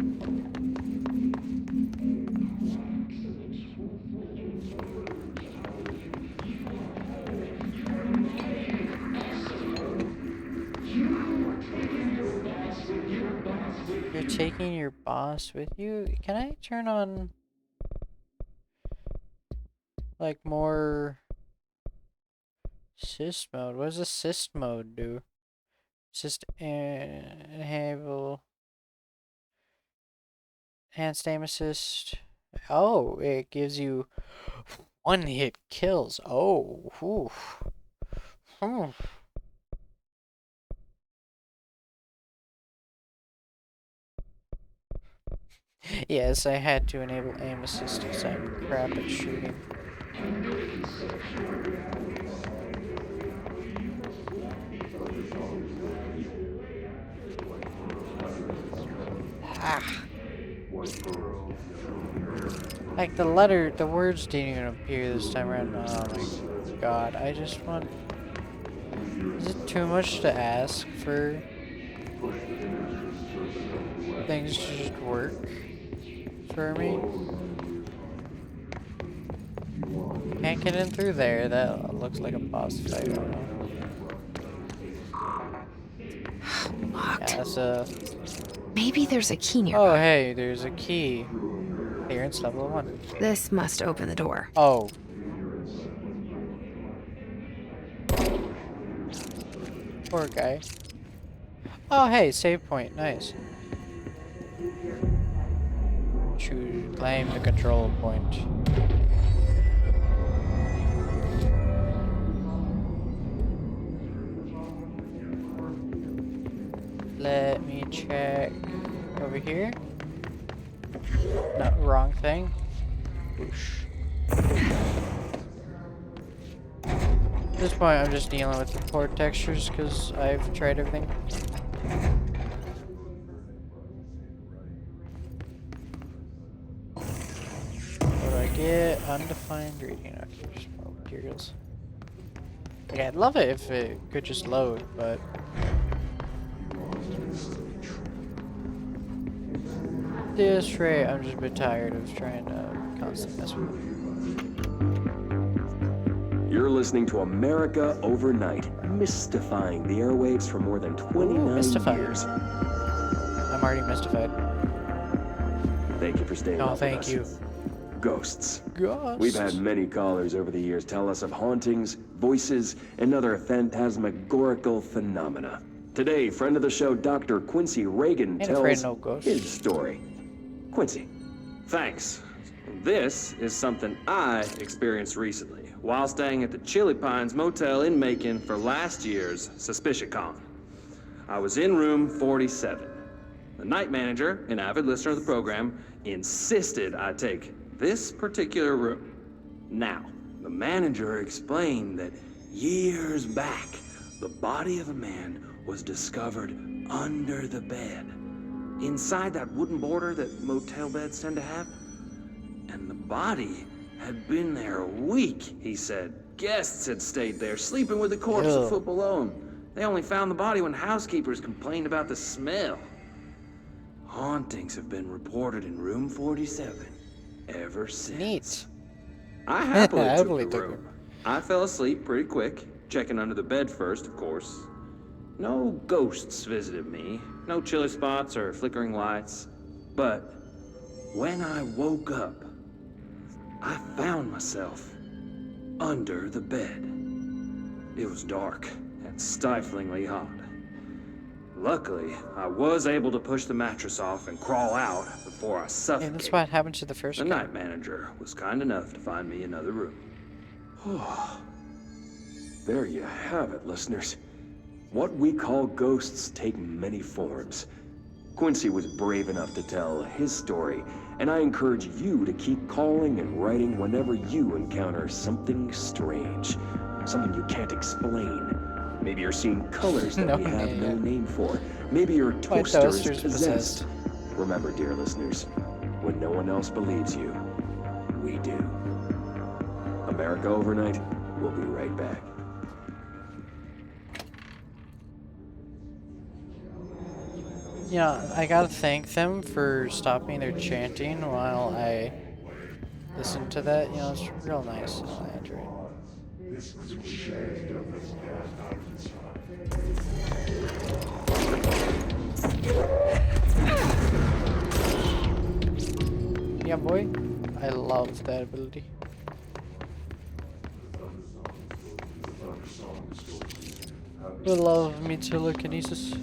You're taking your boss with you? Can I turn on like more assist mode? What does assist mode do? Assist enable enhanced aim assist. Oh, it gives you one hit kills. Oh, oof. Yes, I had to enable aim assist because I'm crap at shooting. Ah. Like the words didn't even appear this time around. Oh my god, I just want... Is it too much to ask for things to just work for me? Can't get in through there. That looks like a boss fight. I don't know. Locked. Yeah, that's Maybe there's a key nearby. Oh, hey, there's a key. Clearance level 1. This must open the door. Oh. Poor guy. Oh, hey, save point. Nice. Claim the control point. Let me check over here. No, wrong thing. Whoosh. At this point, I'm just dealing with the poor textures because I've tried everything. What do I get? Undefined reading. Okay, just more materials. Like, I'd love it if it could just load, but... This rate, I'm just a bit tired of trying to constantly mess with it. You're listening to America Overnight, mystifying the airwaves for more than 29 years. I'm already mystified. Thank you for staying up with thank us. you. Ghosts. Ghosts. We've had many callers over the years tell us of hauntings, voices, and other phantasmagorical phenomena. Today, friend of the show, Dr. Quincy Reagan tells his story. Quincy. Thanks. This is something I experienced recently while staying at the Chili Pines Motel in Macon for last year's SuspiciaCon. I was in room 47. The night manager, an avid listener of the program, insisted I take this particular room. Now, the manager explained that years back, the body of a man was discovered under the bed, inside that wooden border that motel beds tend to have. And the body had been there a week, he said. Guests had stayed there, sleeping with the corpse a foot below them. They only found the body when housekeepers complained about the smell. Hauntings have been reported in room 47 ever since. Neat. I happily took the room. I fell asleep pretty quick, checking under the bed first, of course. No ghosts visited me, no chilly spots or flickering lights. But when I woke up, I found myself under the bed. It was dark and stiflingly hot. Luckily, I was able to push the mattress off and crawl out before I suffocated. And that's what happened to the first The guy. night manager was kind enough to find me another room. There you have it, listeners. What we call ghosts take many forms. Quincy was brave enough to tell his story, and I encourage you to keep calling and writing whenever you encounter something strange, something you can't explain. Maybe you're seeing colors that we have no name for. Maybe your toaster is possessed. Remember, dear listeners, when no one else believes you, we do. America Overnight, we'll be right back. Yeah, I gotta thank them for stopping their chanting while I listen to that. You know, it's real nice. I enjoy it. Yeah, boy. I love that ability. I love me telekinesis.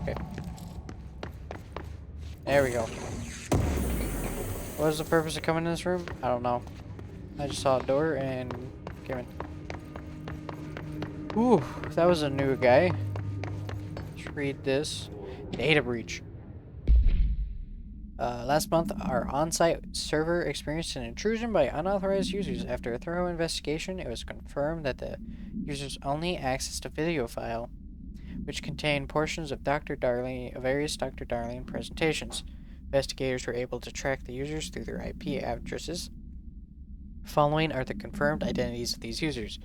Okay. There we go. What was the purpose of coming in this room? I don't know. I just saw a door and came in. Ooh, that was a new guy. Let's read this. Data breach. Last month, our on-site server experienced an intrusion by unauthorized users. After a thorough investigation, it was confirmed that the users only accessed a video file, which contained portions of various Dr. Darling presentations. Investigators were able to track the users through their IP addresses. Following are the confirmed identities of these users: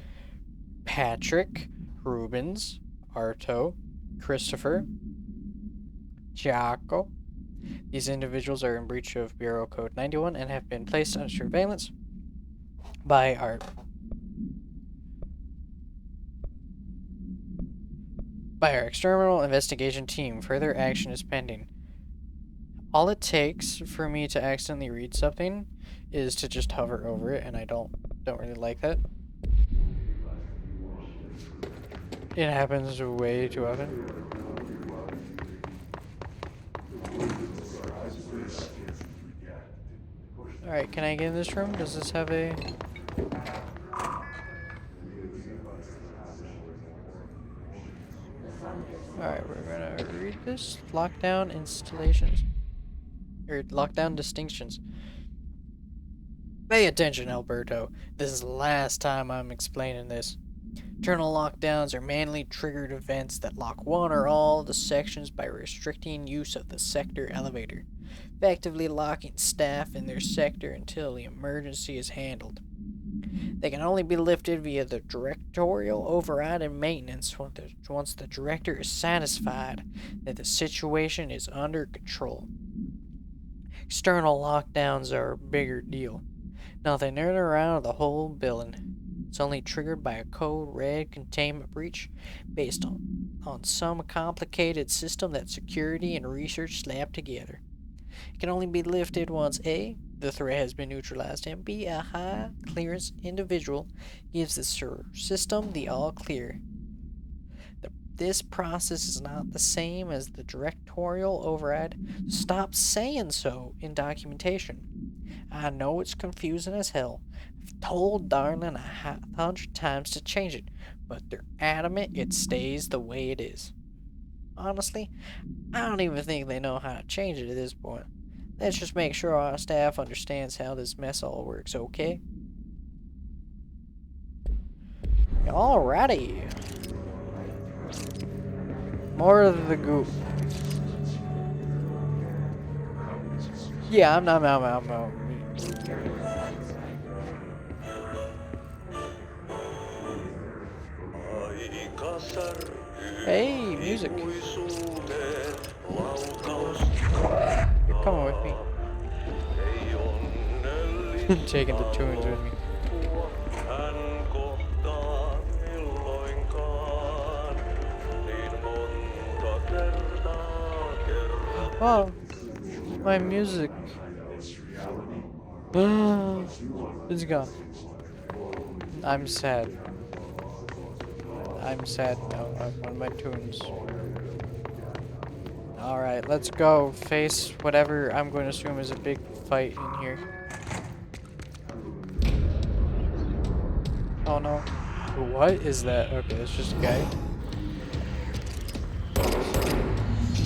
Patrick, Rubens, Arto, Christopher, Giaco. These individuals are in breach of Bureau Code 91 and have been placed under surveillance by our external investigation team. Further action is pending. All it takes for me to accidentally read something is to just hover over it, and I don't really like that. It happens way too often. Alright, can I get in this room? Does this have a... Alright, we're gonna read this. Lockdown installations. Or lockdown distinctions. Pay attention, Alberto. This is the last time I'm explaining this. Internal lockdowns are manually triggered events that lock one or all the sections by restricting use of the sector elevator, effectively locking staff in their sector until the emergency is handled. They can only be lifted via the directorial override and maintenance once the director is satisfied that the situation is under control. External lockdowns are a bigger deal. Nothing in or around the whole building. It's only triggered by a code red containment breach based on some complicated system that security and research slapped together. It can only be lifted once A, the threat has been neutralized, and B, a high clearance individual gives the system the all clear. This process is not the same as the directorial override. Stop saying so in documentation. I know it's confusing as hell. I've told Darling 100 times to change it, but they're adamant it stays the way it is. Honestly, I don't even think they know how to change it at this point. Let's just make sure our staff understands how this mess all works, okay? Alrighty. More of the goop. Yeah, I'm not. Hey, music. You're coming with me. Taking the tunes with me. Wow, my music. It's gone. I'm sad. I'm sad now. I want my tunes. Alright, let's go face whatever I'm going to assume is a big fight in here. Oh no. What is that? Okay, it's just a guy.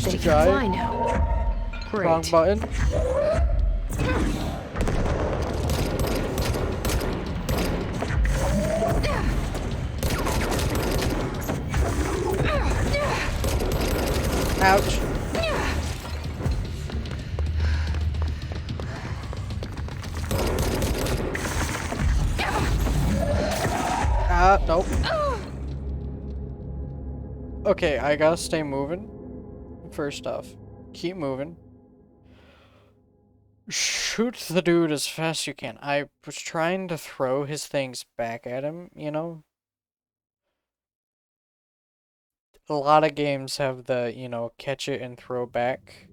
They can fly now. Great. Wrong button. Ouch. Nope. Okay, I gotta stay moving. First off, keep moving. Shoot the dude as fast as you can. I was trying to throw his things back at him, you know? A lot of games have the, you know, catch it and throw back.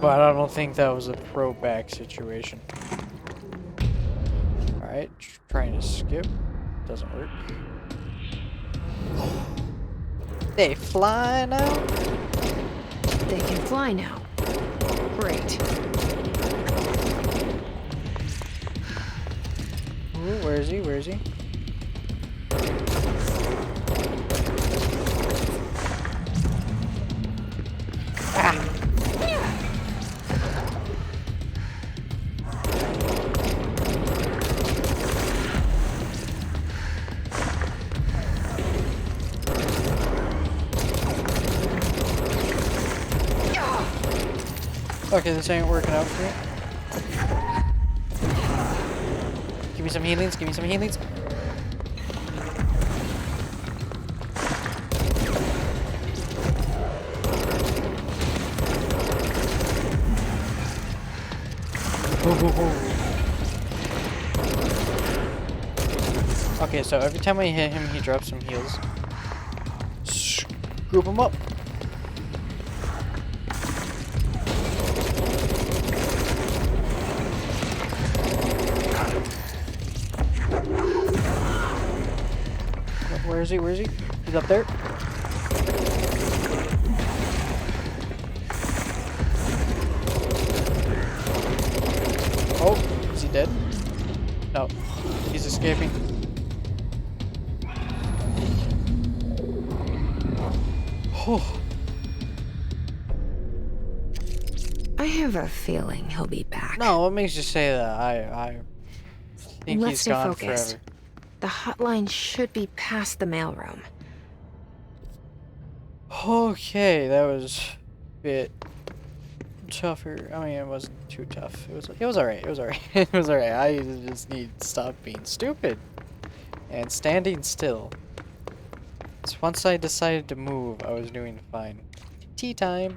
But I don't think that was a throwback situation. Alright, trying to skip. Doesn't work. They fly now? They can fly now. Great. Ooh, where is he? Where is he? Ah! Okay, this ain't working out for me. Give me some healings, give me some healings. Okay, so every time I hit him, he drops some heals. Group him up. Where is he? Where is he? He's up there. Oh, is he dead? No, he's escaping. Oh. I have a feeling he'll be back. No, what makes you say that? I think Let's he's stay gone focused. forever. The hotline should be past the mailroom. Okay, that was a bit tougher. I mean, it wasn't too tough. It was alright. It was alright. It was alright. I just need to stop being stupid and standing still. So once I decided to move, I was doing fine. Tea time.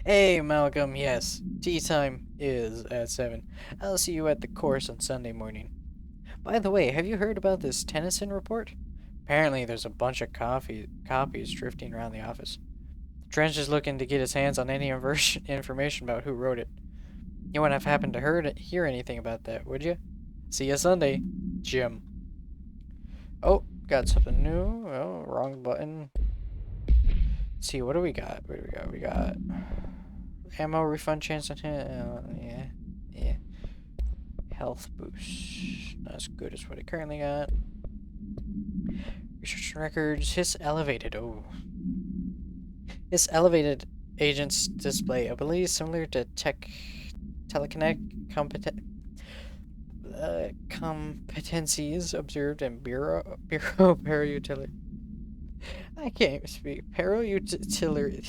Hey, Malcolm. Yes, tea time is at 7. I'll see you at the course on Sunday morning. By the way, have you heard about this Tennyson report? Apparently, there's a bunch of copies drifting around the office. Trench is looking to get his hands on any information about who wrote it. You wouldn't have happened to hear anything about that, would you? See you Sunday, Jim. Oh, got something new. Oh, wrong button. Let's see, what do we got? What do we got? We got ammo refund chance on him. Yeah. Health boost. Not as good as what I currently got. Research records. His elevated. Oh. His elevated agent's display abilities similar to telekinetic competencies observed in Bureau Parautility. I can't even speak. Parautility.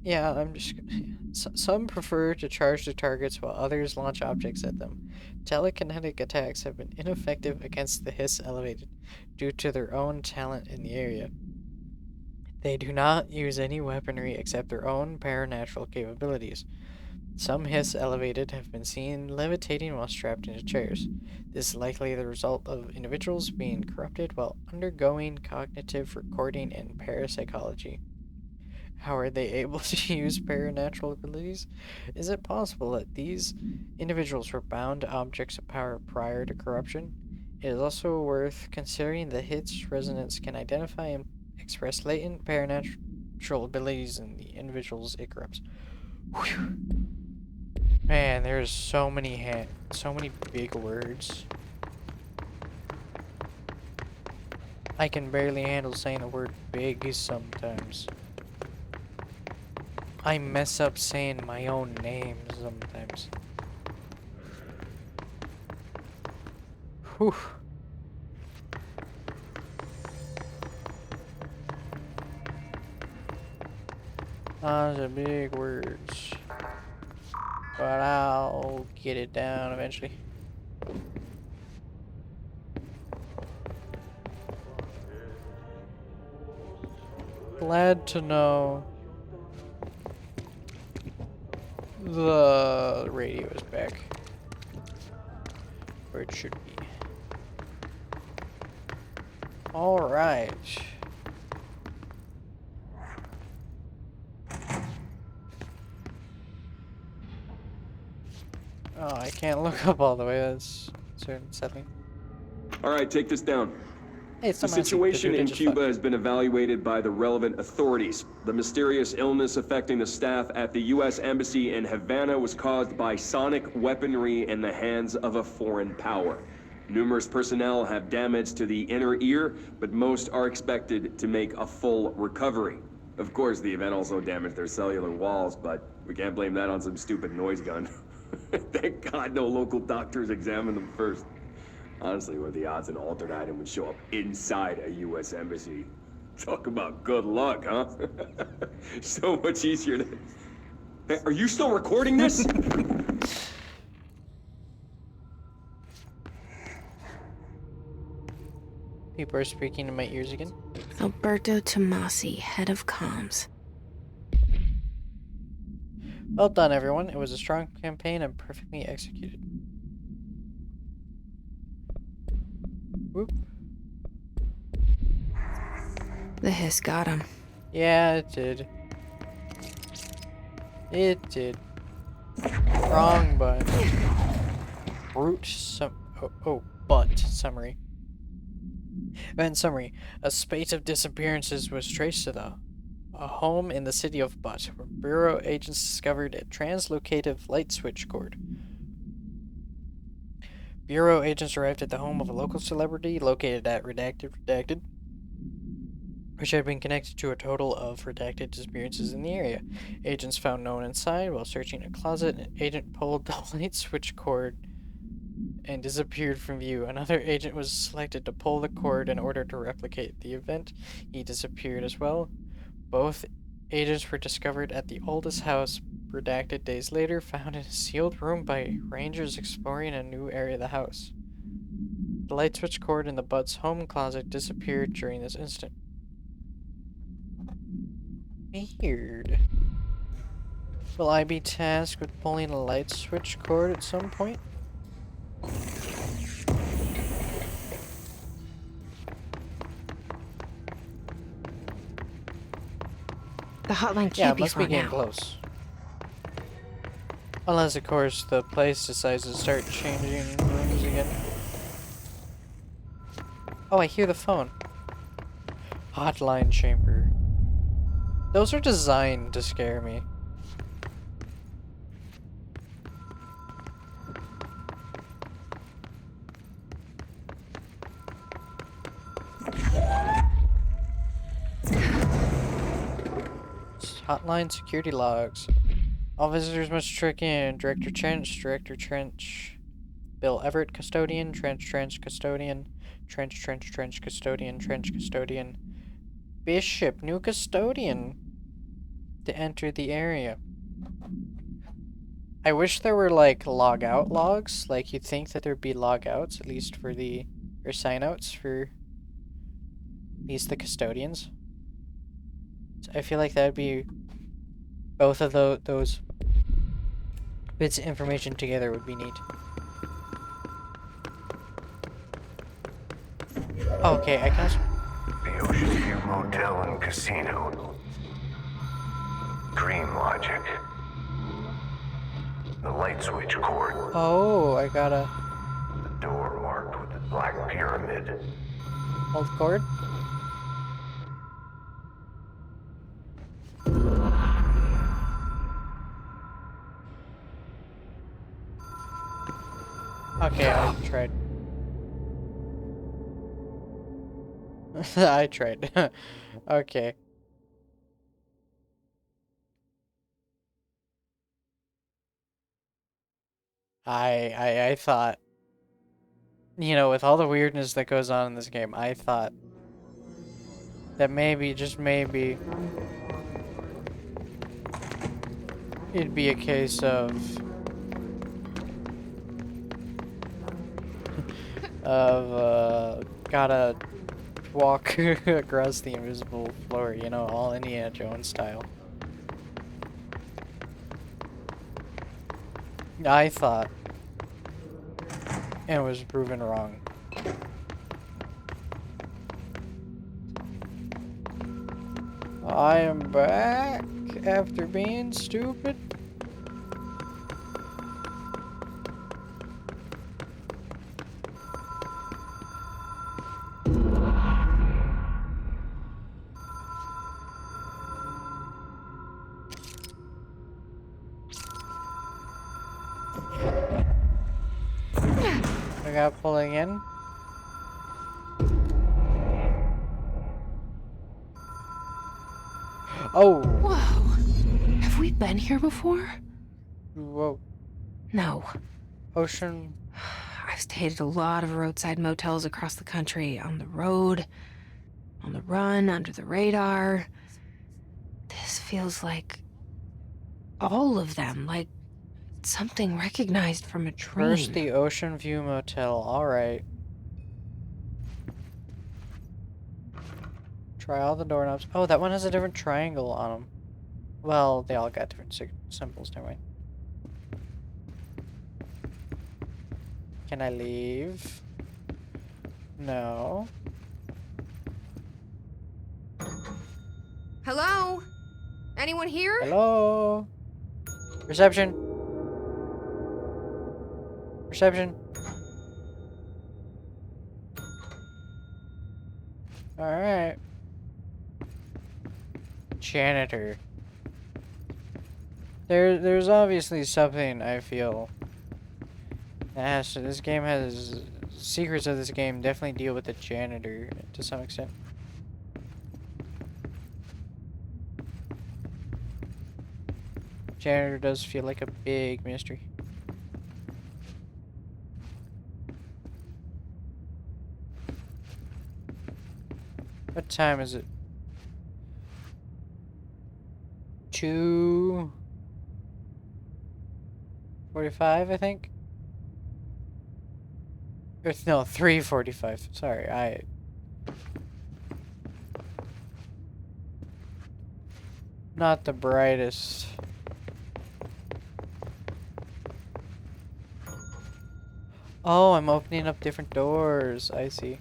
Yeah, I'm just. Some prefer to charge the targets while others launch objects at them. Telekinetic attacks have been ineffective against the Hiss elevated due to their own talent in the area. They do not use any weaponry except their own paranatural capabilities. Some Hiss elevated have been seen levitating while strapped into chairs. This is likely the result of individuals being corrupted while undergoing cognitive recording and parapsychology. How are they able to use paranatural abilities? Is it possible that these individuals were bound to objects of power prior to corruption? It is also worth considering that Hiss resonance can identify and express latent paranatural abilities in the individuals it corrupts. Whew. Man, there's so many big words. I can barely handle saying the word big sometimes. I mess up saying my own name sometimes. Whew. Those are big words. But I'll get it down eventually. Glad to know the radio is back where it should be. Alright. Oh, I can't look up all the way. That's certain setting. All right, take this down. Hey, it's The not Nazi. situation They're in just Cuba fuck. has been evaluated by the relevant authorities. The mysterious illness affecting the staff at the U.S. Embassy in Havana was caused by sonic weaponry in the hands of a foreign power. Numerous personnel have damage to the inner ear, but most are expected to make a full recovery. Of course, the event also damaged their cellular walls, but we can't blame that on some stupid noise gun. Thank God no local doctors examined them first. Honestly, what are the odds an altered item would show up inside a U.S. embassy? Talk about good luck, huh? So much easier to... Hey, are you still recording this? People are speaking in my ears again. Alberto Tomasi, head of comms. Well done, everyone. It was a strong campaign and perfectly executed. Whoop. The hiss got him. Yeah, it did. It did. Wrong button. But summary. Event summary. A spate of disappearances was traced to a home in the city of Butt, where Bureau agents discovered a translocative light switch cord. Bureau agents arrived at the home of a local celebrity located at Redacted, which had been connected to a total of redacted disappearances in the area. Agents found no one inside. While searching a closet, an agent pulled the light switch cord and disappeared from view. Another agent was selected to pull the cord in order to replicate the event. He disappeared as well. Both agents were discovered at the oldest house, redacted days later, found in a sealed room by rangers exploring a new area of the house. The light switch cord in the Butt's home closet disappeared during this incident. Weird. Will I be tasked with pulling a light switch cord at some point? The hotline Yeah, can't it must be be far getting now. close. Unless, of course, the place decides to start changing rooms again. Oh, I hear the phone. Hotline chamber. Those are designed to scare me. Hotline security logs. All visitors must check in. Director Trench, Bill Everett, custodian, Trench, custodian, Trench, custodian, Bishop, new custodian, to enter the area. I wish there were, like, log out logs. Like, you'd think that there'd be log outs, at least for or sign outs for the custodians. So I feel like that'd be both of those bits of information together would be neat. Okay, I can also... The Ocean View Motel and Casino. Dream logic. The light switch cord. Oh, I gotta... The door marked with the black pyramid. hold cord? Okay, I tried. I tried. Okay. I thought, you know, with all the weirdness that goes on in this game, I thought that maybe, just maybe, it'd be a case of gotta walk across the invisible floor, you know, all Indiana Jones style. I thought, and was proven wrong. I am back after being stupid. We got pulling in. Oh! Whoa. Have we been here before? Whoa. No. Ocean. I've stayed at a lot of roadside motels across the country, on the road, on the run, under the radar. This feels like all of them, like something recognized from a dream. First, the Ocean View Motel. Alright. Try all the doorknobs. Oh, that one has a different triangle on them. Well, they all got different symbols, never mind. Can I leave? No. Hello? Anyone here? Hello? Reception. Reception. Alright. Janitor. There's obviously something I feel that has to, this game has secrets of this game definitely deal with the janitor to some extent. Janitor does feel like a big mystery. What time is it? 2:45, I think. Or no, 3:45. Sorry, not the brightest. Oh, I'm opening up different doors. I see.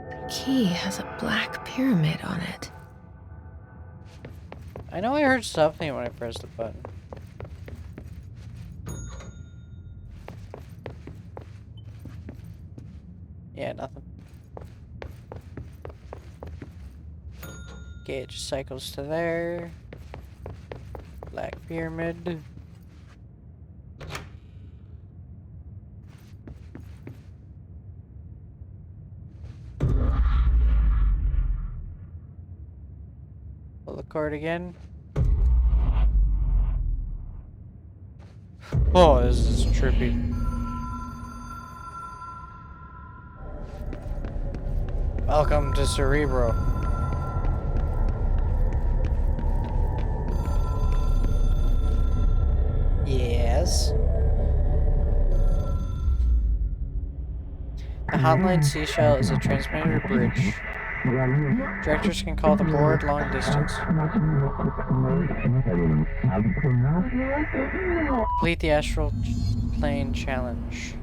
The key has a black pyramid on it. I know I heard something when I pressed the button. Yeah, nothing. Okay, it just cycles to there. Black pyramid. Pull the cord again. Oh, this is trippy. Welcome to Cerebro. Yes. The hotline seashell is a transmitter bridge. Directors can call the board long distance. Complete the astral plane challenge.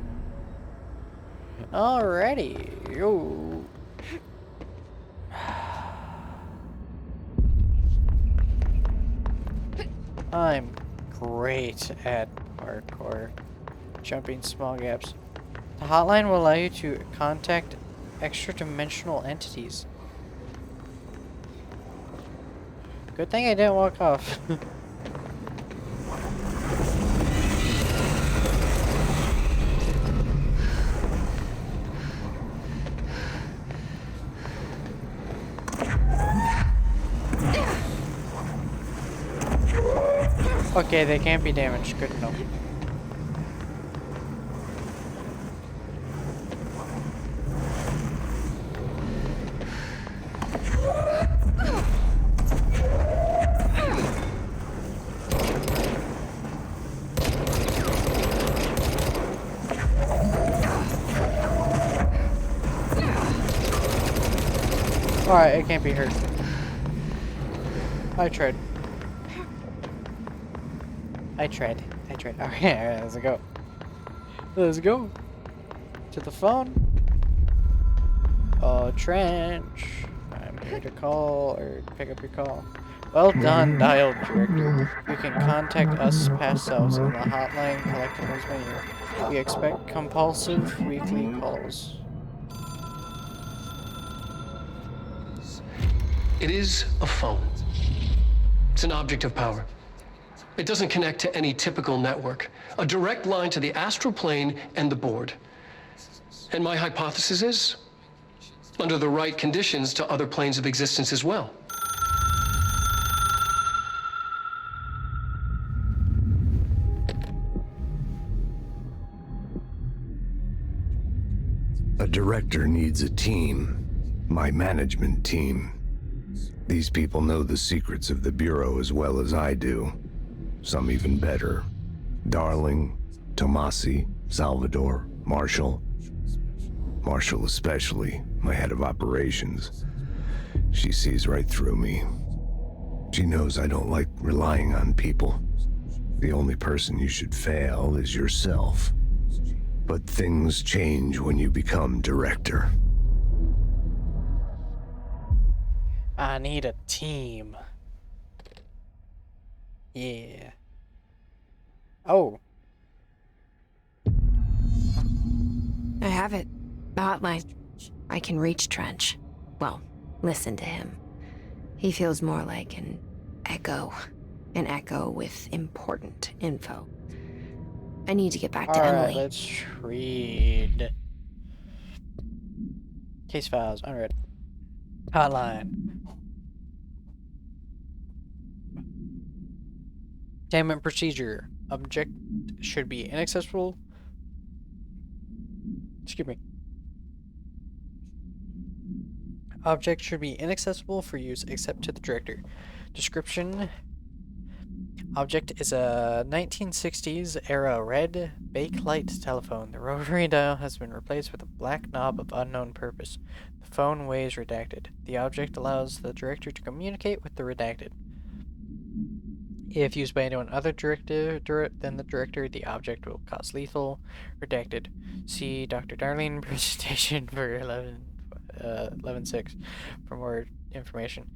Alrighty. Yo. I'm great at parkour. Jumping small gaps. The hotline will allow you to contact extra-dimensional entities. Good thing I didn't walk off. Okay, they can't be damaged. Good to know. Alright, it can't be hurt. I tried. Alright, let's go. Let's go. To the phone. Oh, Trench. I'm here to call or pick up your call. Well done, dial director. You can contact us past selves in the hotline collectibles menu. We expect compulsive weekly calls. It is a phone. It's an object of power. It doesn't connect to any typical network. A direct line to the astral plane and the board. And my hypothesis is, under the right conditions, to other planes of existence as well. A director needs a team. My management team. These people know the secrets of the Bureau as well as I do. Some even better. Darling, Tomasi, Salvador, Marshall. Marshall especially, my head of operations. She sees right through me. She knows I don't like relying on people. The only person you should fail is yourself. But things change when you become director. I need a team. Yeah. Oh. I have it. The hotline. I can reach Trench. Well, listen to him. He feels more like an echo. An echo with important info. I need to get back to Alright, Emily. let's read. Case files, unread. Hotline. Containment procedure. Object should be inaccessible. Excuse me. Object should be inaccessible for use except to the director. Description. Object is a 1960s era red bakelite telephone. The rotary dial has been replaced with a black knob of unknown purpose. The phone weighs redacted. The object allows the director to communicate with the redacted. If used by anyone other than the director, the object will cause lethal. Redacted. See Dr. Darling presentation for 11.6 for more information.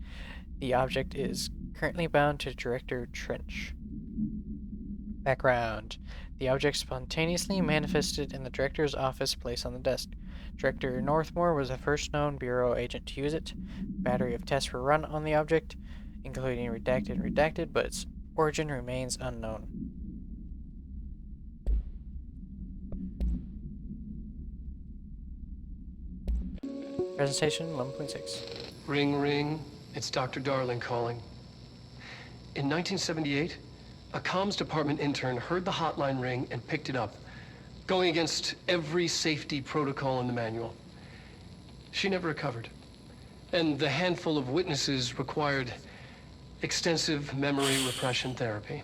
The object is currently bound to Director Trench. Background. The object spontaneously manifested in the director's office placed on the desk. Director Northmore was the first known Bureau agent to use it. A battery of tests were run on the object, including redacted, but its origin remains unknown. Presentation 11.6. Ring, ring. It's Dr. Darling calling. In 1978, a comms department intern heard the hotline ring and picked it up, going against every safety protocol in the manual. She never recovered, and the handful of witnesses required extensive memory repression therapy.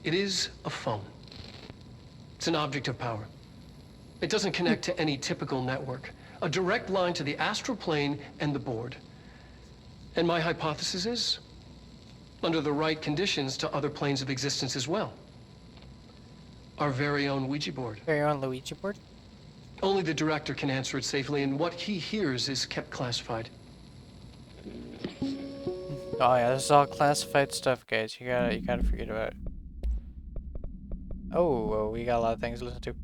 It is a phone. It's an object of power. It doesn't connect to any typical network. A direct line to the astral plane and the board. And my hypothesis is, under the right conditions, to other planes of existence as well. Our very own Ouija board. Very own Luigi board? Only the director can answer it safely, and what he hears is kept classified. Oh yeah, this is all classified stuff, guys. You gotta forget about it. Oh, well, we got a lot of things to listen to.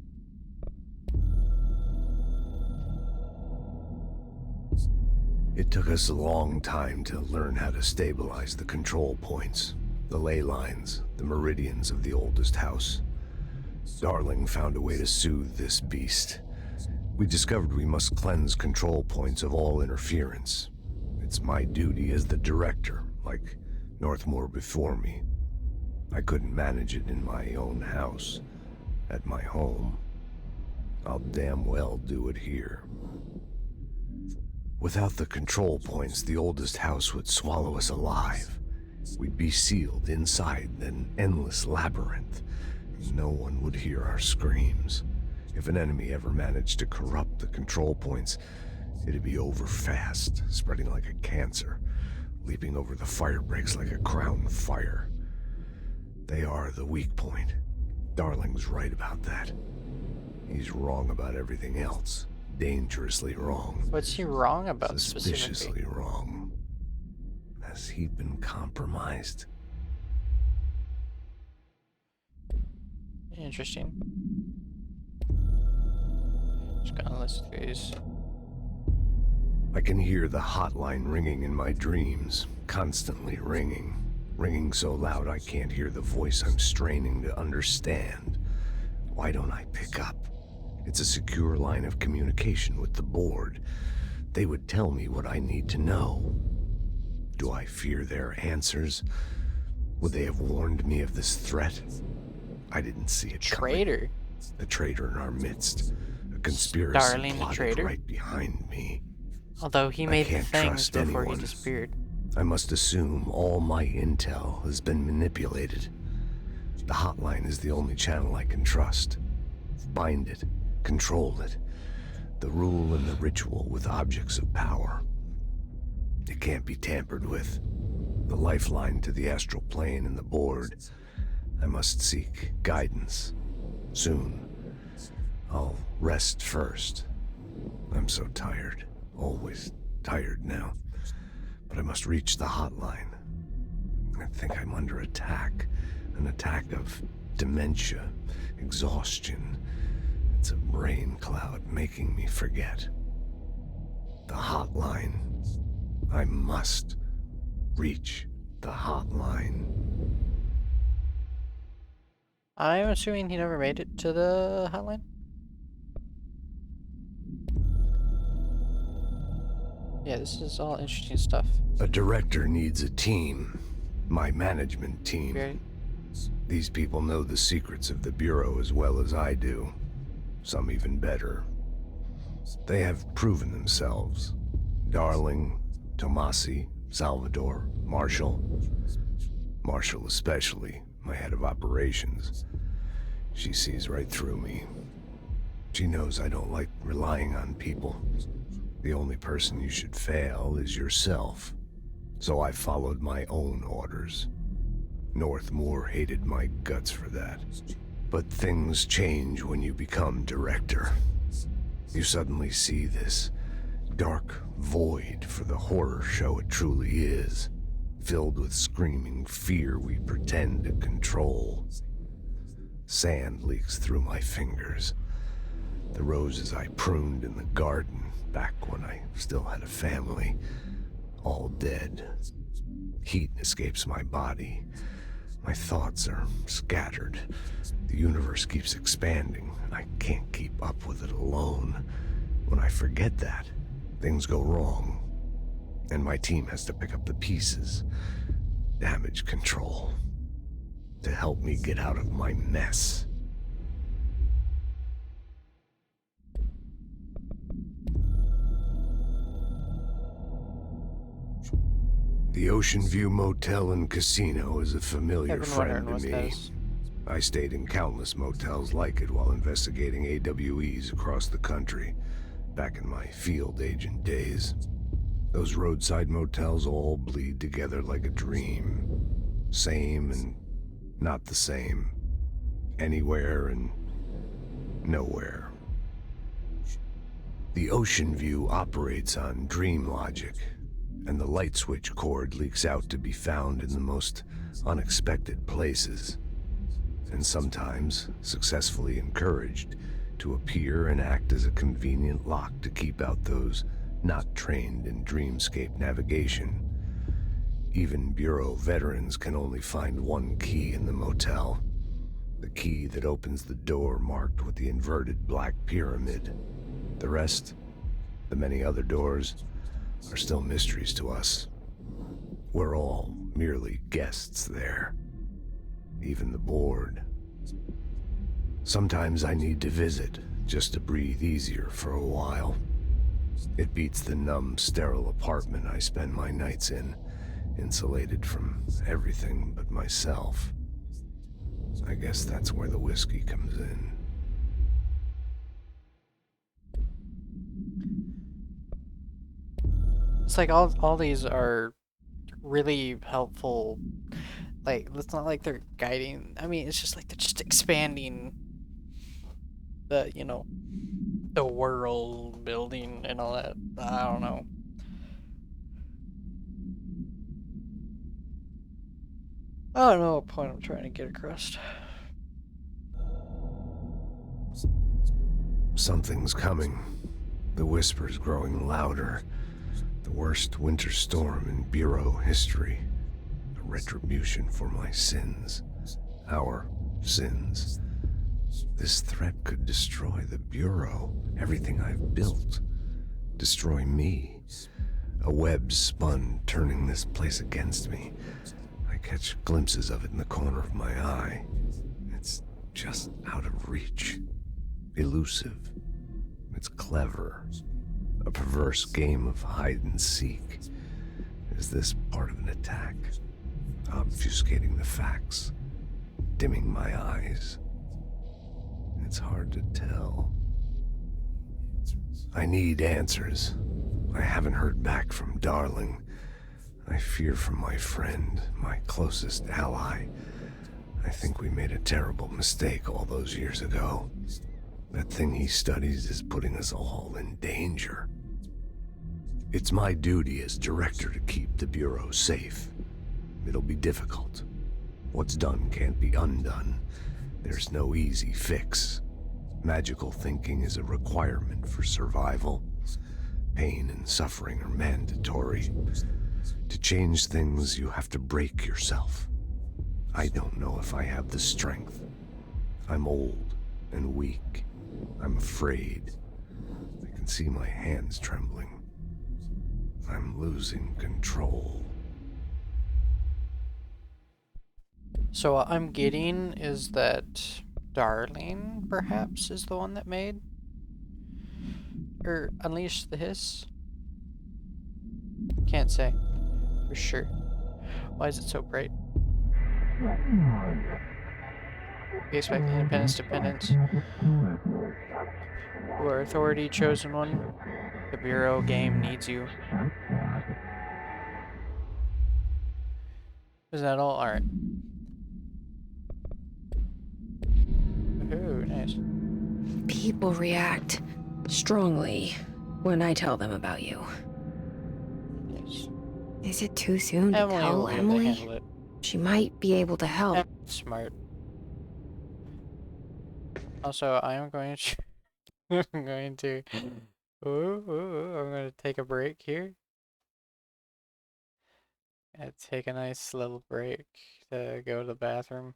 It took us a long time to learn how to stabilize the control points, the ley lines, the meridians of the oldest house. Darling found a way to soothe this beast. We discovered we must cleanse control points of all interference. It's my duty as the director, like Northmore before me. I couldn't manage it in my own house, at my home. I'll damn well do it here. Without the control points, the oldest house would swallow us alive. We'd be sealed inside an endless labyrinth. No one would hear our screams. If an enemy ever managed to corrupt the control points, it'd be over fast, spreading like a cancer, leaping over the fire breaks like a crown fire. They are the weak point. Darling's right about that. He's wrong about everything else. Dangerously wrong. What's he wrong about Suspiciously specifically? wrong. Has he been compromised? Interesting. Just gonna list these. I can hear the hotline ringing in my dreams, constantly ringing. ringing so loud I can't hear the voice I'm straining to understand. Why don't I pick up? It's a secure line of communication with the board. They would tell me what I need to know. Do I fear their answers? Would they have warned me of this threat? I didn't see it coming. Traitor. The traitor in our midst. A conspiracy Darling the plotted traitor? right behind me. Although he made the can't things trust before anyone. he disappeared. I must assume all my intel has been manipulated. The hotline is the only channel I can trust. Bind it, control it. The rule and the ritual with objects of power. It can't be tampered with. The lifeline to the astral plane and the board. I must seek guidance. Soon. I'll rest first. I'm so tired. Always tired now. But I must reach the hotline. I think I'm under attack. An attack of dementia, exhaustion. It's a brain cloud making me forget. The hotline. I must reach the hotline. I'm assuming he never made it to the hotline? Yeah, this is all interesting stuff. A director needs a team. My management team. Very... These people know the secrets of the Bureau as well as I do. Some even better. They have proven themselves. Darling, Tomasi, Salvador, Marshall. Marshall especially, my head of operations. She sees right through me. She knows I don't like relying on people. The only person you should fail is yourself. So I followed my own orders. Northmore hated my guts for that. But things change when you become director. You suddenly see this dark void for the horror show it truly is, filled with screaming fear we pretend to control. Sand leaks through my fingers. The roses I pruned in the garden back when I still had a family, all dead. Heat escapes my body. My thoughts are scattered. The universe keeps expanding. I can't keep up with it alone. When I forget that, things go wrong. And my team has to pick up the pieces. Damage control. To help me get out of my mess. The Ocean View Motel and Casino is a familiar friend to me. I stayed in countless motels like it while investigating AWEs across the country, back in my field agent days. Those roadside motels all bleed together like a dream. Same and not the same. Anywhere and nowhere. The Ocean View operates on dream logic, and the light switch cord leaks out to be found in the most unexpected places, and sometimes successfully encouraged to appear and act as a convenient lock to keep out those not trained in dreamscape navigation. Even Bureau veterans can only find one key in the motel, the key that opens the door marked with the inverted black pyramid. The rest, the many other doors, are still mysteries to us. We're all merely guests there. Even the board. Sometimes I need to visit, just to breathe easier for a while. It beats the numb, sterile apartment I spend my nights in, insulated from everything but myself. I guess that's where the whiskey comes in. It's like all these are really helpful. Like, it's not like they're guiding. I mean, it's just like they're just expanding the, you know, the world building and all that. I don't know. I don't know what point I'm trying to get across. Something's coming. The whispers growing louder. The worst winter storm in Bureau history. A retribution for my sins. Our sins. This threat could destroy the Bureau, everything I've built. Destroy me. A web spun, turning this place against me. I catch glimpses of it in the corner of my eye. It's just out of reach. Elusive. It's clever. A perverse game of hide and seek. Is this part of an attack? Obfuscating the facts. Dimming my eyes. It's hard to tell. I need answers. I haven't heard back from Darling. I fear for my friend, my closest ally. I think we made a terrible mistake all those years ago. That thing he studies is putting us all in danger. It's my duty as director to keep the Bureau safe. It'll be difficult. What's done can't be undone. There's no easy fix. Magical thinking is a requirement for survival. Pain and suffering are mandatory. To change things, you have to break yourself. I don't know if I have the strength. I'm old and weak. I'm afraid. I can see my hands trembling. I'm losing control. So what I'm getting is that Darling, perhaps, is the one that made or unleashed the hiss. Can't say for sure. Why is it so bright? We expect independence, dependence. You are authority, chosen one. The Bureau game needs you. Is that all? Alright. Ooh, nice. People react strongly when I tell them about you. Yes. Is it too soon to Emily will tell be able to Emily? handle it. She might be able to help. Smart. Also, I am going to I'm going to I'm going to take a break here. And take a nice little break to go to the bathroom.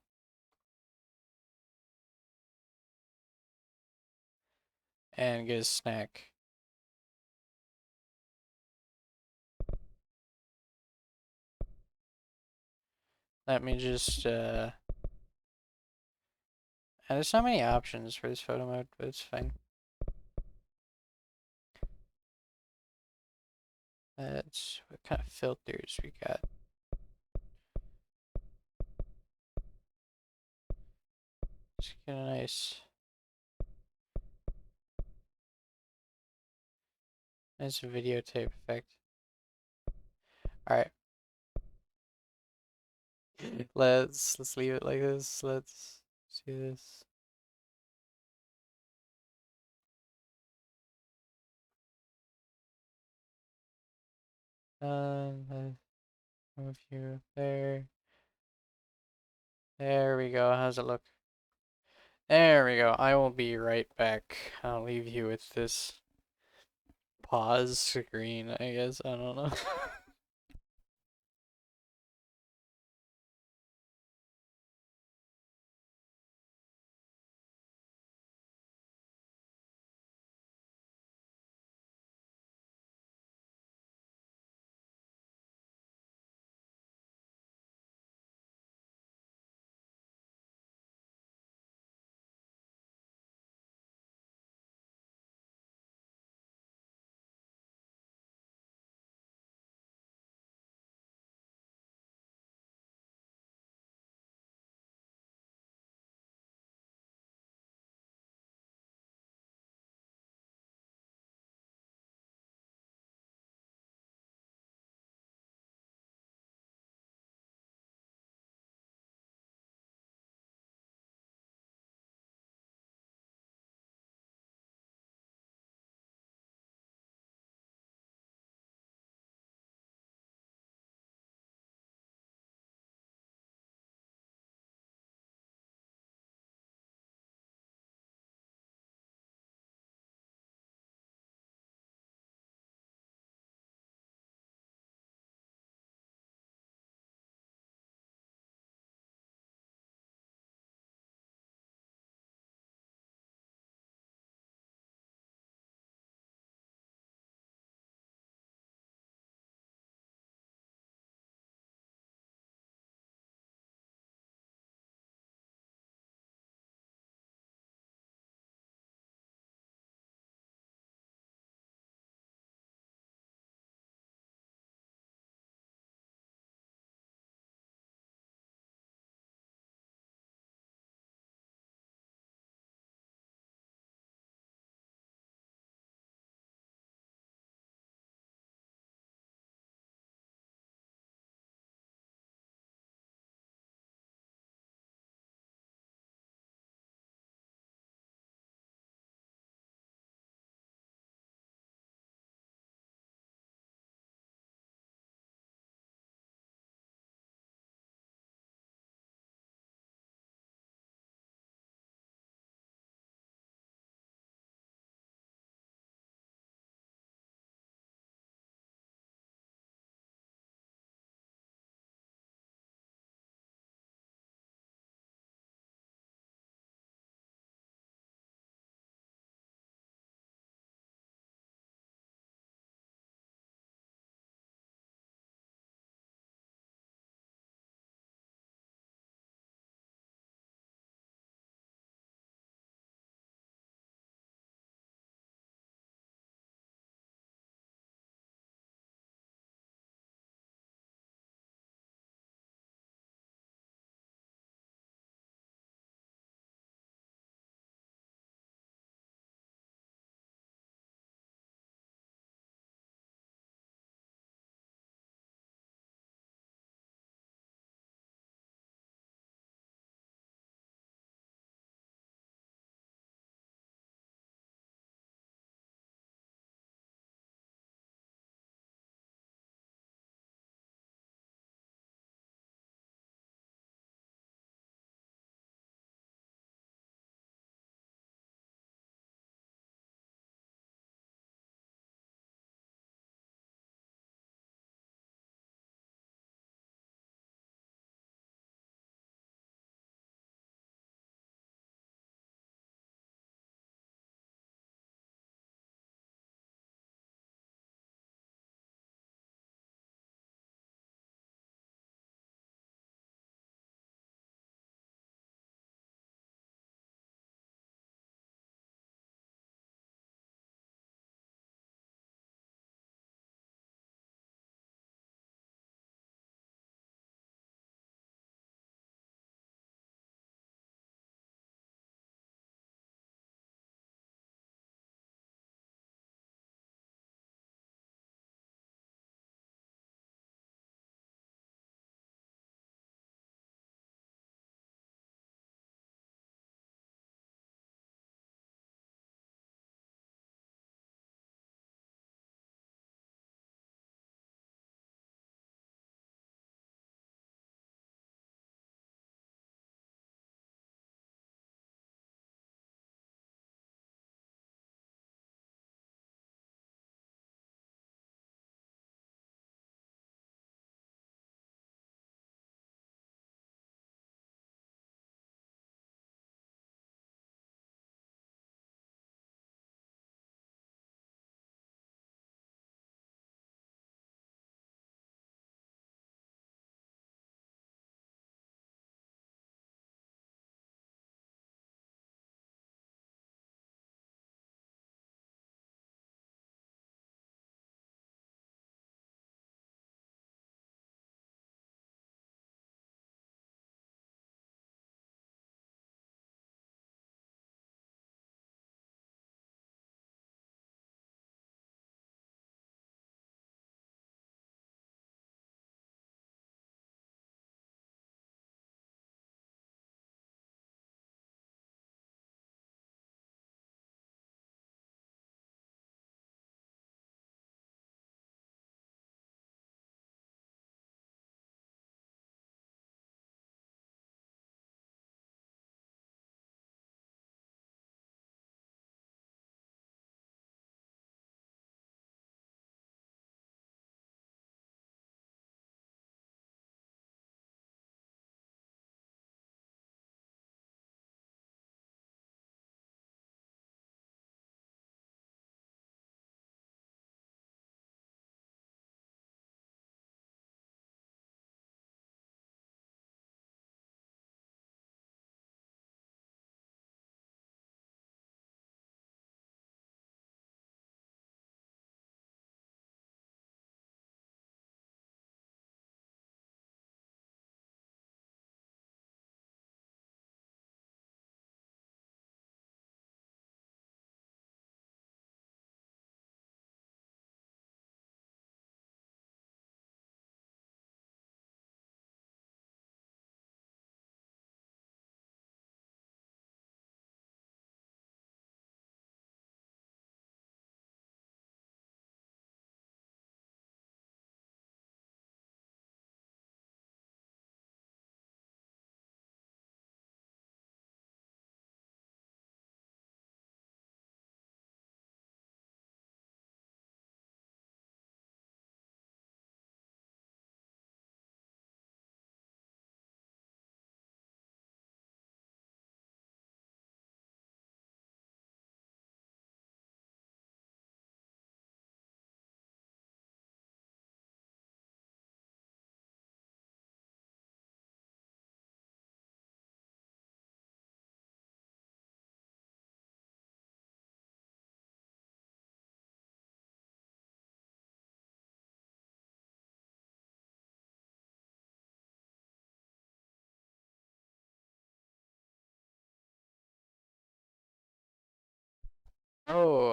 And get a snack. Let me just and there's not many options for this photo mode, but it's fine. That's what kind of filters we got. Let's get a nice videotape effect. Alright. Let's leave it like this. Let's see this. Move you there. There we go. How's it look? There we go. I will be right back. I'll leave you with this pause screen, I guess. I don't know.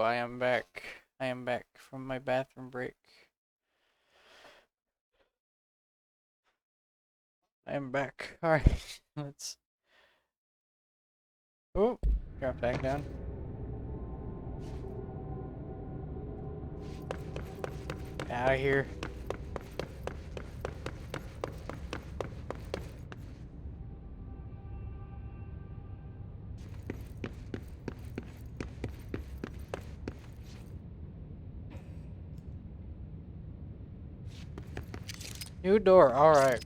I am back. I am back from my bathroom break. I am back. Alright, let's... Oh, drop back down. Get out of here. New door, alright.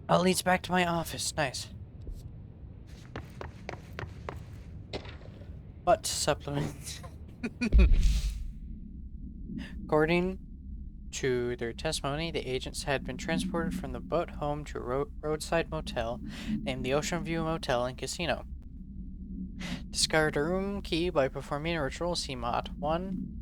Oh, it leads back to my office. Nice. Butt supplement. According to their testimony, the agents had been transported from the boat home to a roadside motel named the Ocean View Motel and Casino. Discovered a room key by performing a ritual CMOD 1.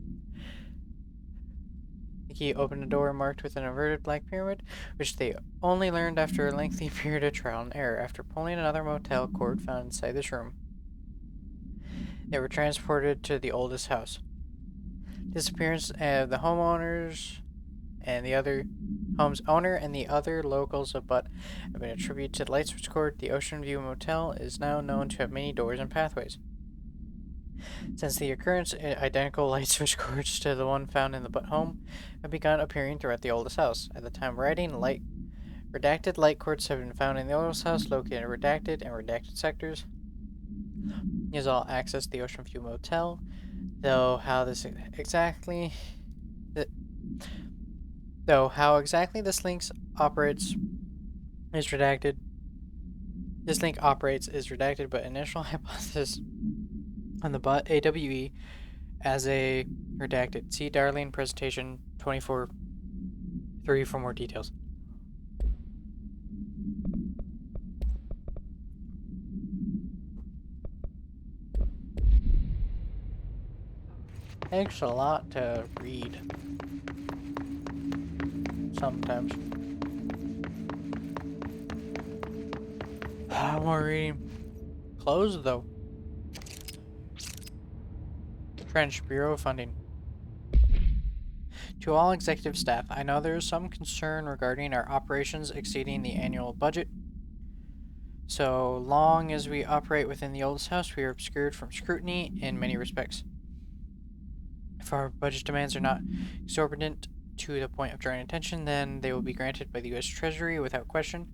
The key opened a door marked with an inverted black pyramid, which they only learned after a lengthy period of trial and error after pulling another motel cord found inside this room. They were transported to the oldest house. Disappearance of the homeowners and the other home's owner and the other locals of Butt have been attributed to the light switch cord. The Ocean View Motel is now known to have many doors and pathways. Since the occurrence, identical light switch cords to the one found in the Butt home have begun appearing throughout the oldest house. At the time of writing, redacted light cords have been found in the oldest house, located in redacted and redacted sectors. Use all access to the Ocean View Motel, though how exactly this link operates is redacted. This link operates is redacted, but initial hypothesis on the bot AWE as a redacted. See Darlene presentation 24.3 for more details. Takes a lot to read. Sometimes. More reading. Closed though. French Bureau of Funding. To all executive staff, I know there is some concern regarding our operations exceeding the annual budget. So long as we operate within the oldest house, we are obscured from scrutiny in many respects. If our budget demands are not exorbitant to the point of drawing attention, then they will be granted by the U.S. Treasury without question.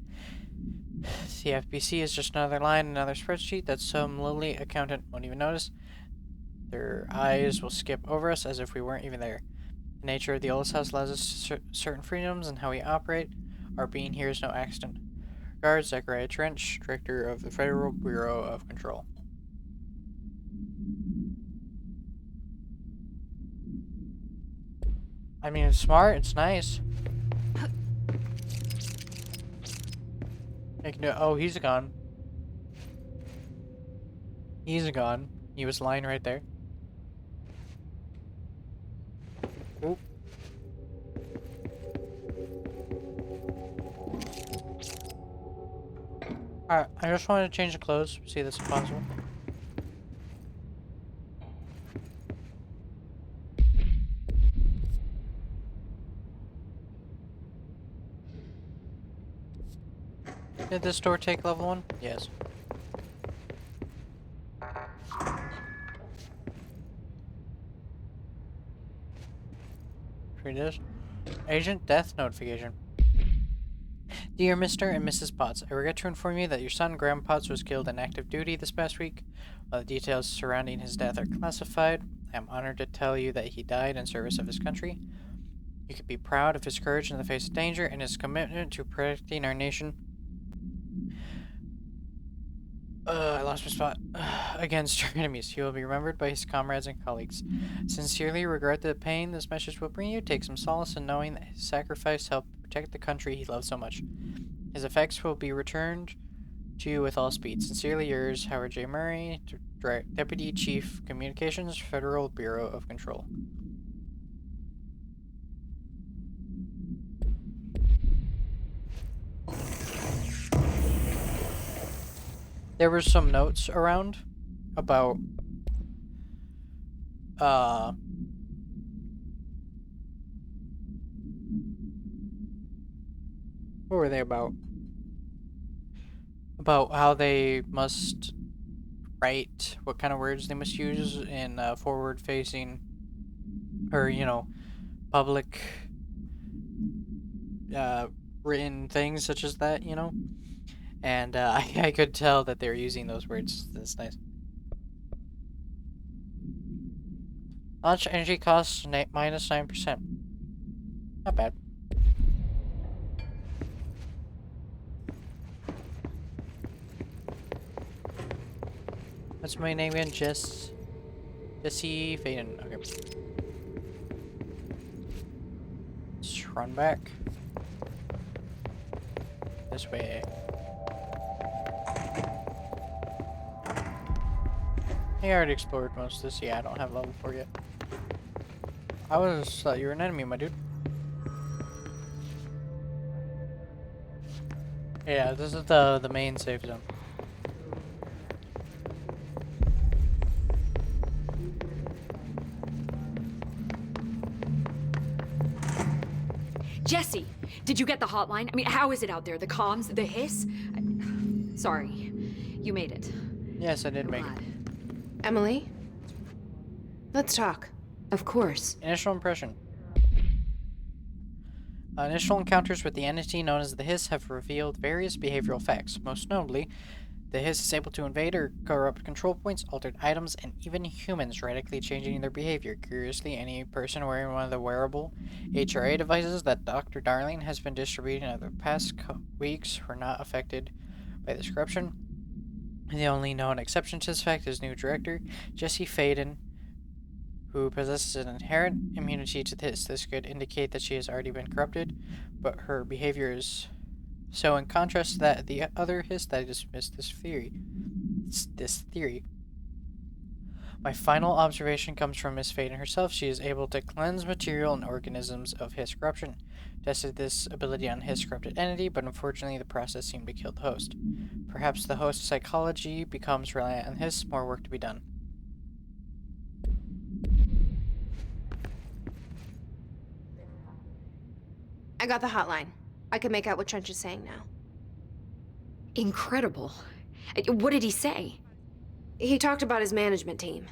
The FBC is just another line, another spreadsheet that some lowly accountant won't even notice. Their eyes will skip over us as if we weren't even there. The nature of the oldest house allows us certain freedoms in how we operate. Our being here is no accident. Regards, Zachariah Trench, Director of the Federal Bureau of Control. I mean, it's smart, it's nice. I can do, oh, he's gone. He's gone. He was lying right there. Oop. Alright, I just wanted to change the clothes. See if this is possible. Did this door take level 1? Yes. Read this. Agent death notification. Dear Mr. and Mrs. Potts, I regret to inform you that your son, Graham Potts, was killed in active duty this past week. While the details surrounding his death are classified, I am honored to tell you that he died in service of his country. You can be proud of his courage in the face of danger and his commitment to protecting our nation. I lost my spot. Against your enemies. He will be remembered by his comrades and colleagues. Sincerely regret the pain this message will bring you. Take some solace in knowing that his sacrifice helped protect the country he loved so much. His effects will be returned to you with all speed. Sincerely yours, Howard J. Murray, Deputy Chief Communications, Federal Bureau of Control. there were some notes around about what were they about? About how they must write, what kind of words they must use in forward-facing, or public written things such as that, and I could tell that they were using those words. That's nice. Launch energy costs minus 9%. Not bad. What's my name again? Jesse Faden. Okay. Let's run back. This way. I already explored most of this. Yeah, I don't have level 4 yet. I was thought you were an enemy, my dude. Yeah, this is the main safe zone. Jesse, did you get the hotline? I mean, how is it out there? The comms, the hiss? Sorry, you made it. Yes, I did make it. Emily? Let's talk. Of course. Initial impression. Initial encounters with the entity known as the Hiss have revealed various behavioral facts. Most notably, the Hiss is able to invade or corrupt control points, altered items, and even humans, radically changing their behavior. Curiously, any person wearing one of the wearable HRA devices that Dr. Darling has been distributing over the past weeks were not affected by this corruption. The only known exception to this fact is new director, Jesse Faden, who possesses an inherent immunity to this. This could indicate that she has already been corrupted, but her behavior is so in contrast to that the other Hiss that I dismissed this theory. My final observation comes from Miss Faden herself. She is able to cleanse material and organisms of Hiss corruption. Tested this ability on Hiss corrupted entity, but unfortunately the process seemed to kill the host. Perhaps the host's psychology becomes reliant on Hiss. More work to be done. I got the hotline. I can make out what Trench is saying now. Incredible. What did he say? He talked about his management team.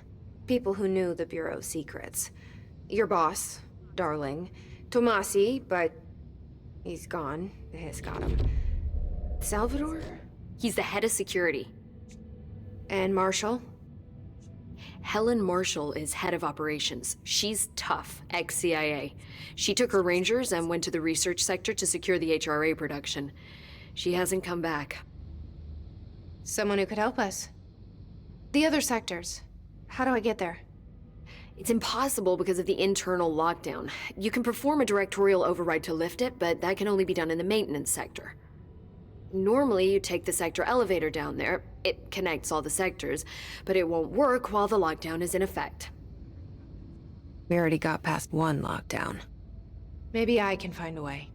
People who knew the Bureau's secrets. Your boss, Darling. Tomasi, but he's gone. The Hiss got him. Salvador? He's the head of security. And Marshall? Helen Marshall is head of operations. She's tough, ex-CIA. She took her Rangers and went to the research sector to secure the HRA production. She hasn't come back. Someone who could help us. The other sectors. How do I get there? It's impossible because of the internal lockdown. You can perform a directorial override to lift it, but that can only be done in the maintenance sector. Normally, you take the sector elevator down there. It connects all the sectors, but it won't work while the lockdown is in effect. We already got past one lockdown. Maybe I can find a way.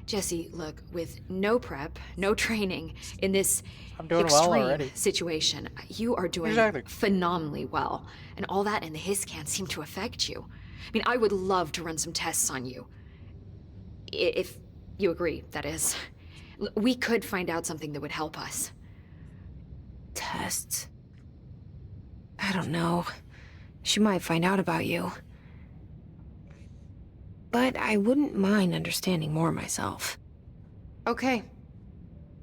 Jesse, look, with no prep, no training, in this I'm doing extreme well already. situation, you are doing phenomenally well. And all that and the Hiss can't seem to affect you. I mean, I would love to run some tests on you. If you agree, that is. We could find out something that would help us. Tests? I don't know. She might find out about you. But I wouldn't mind understanding more myself. Okay.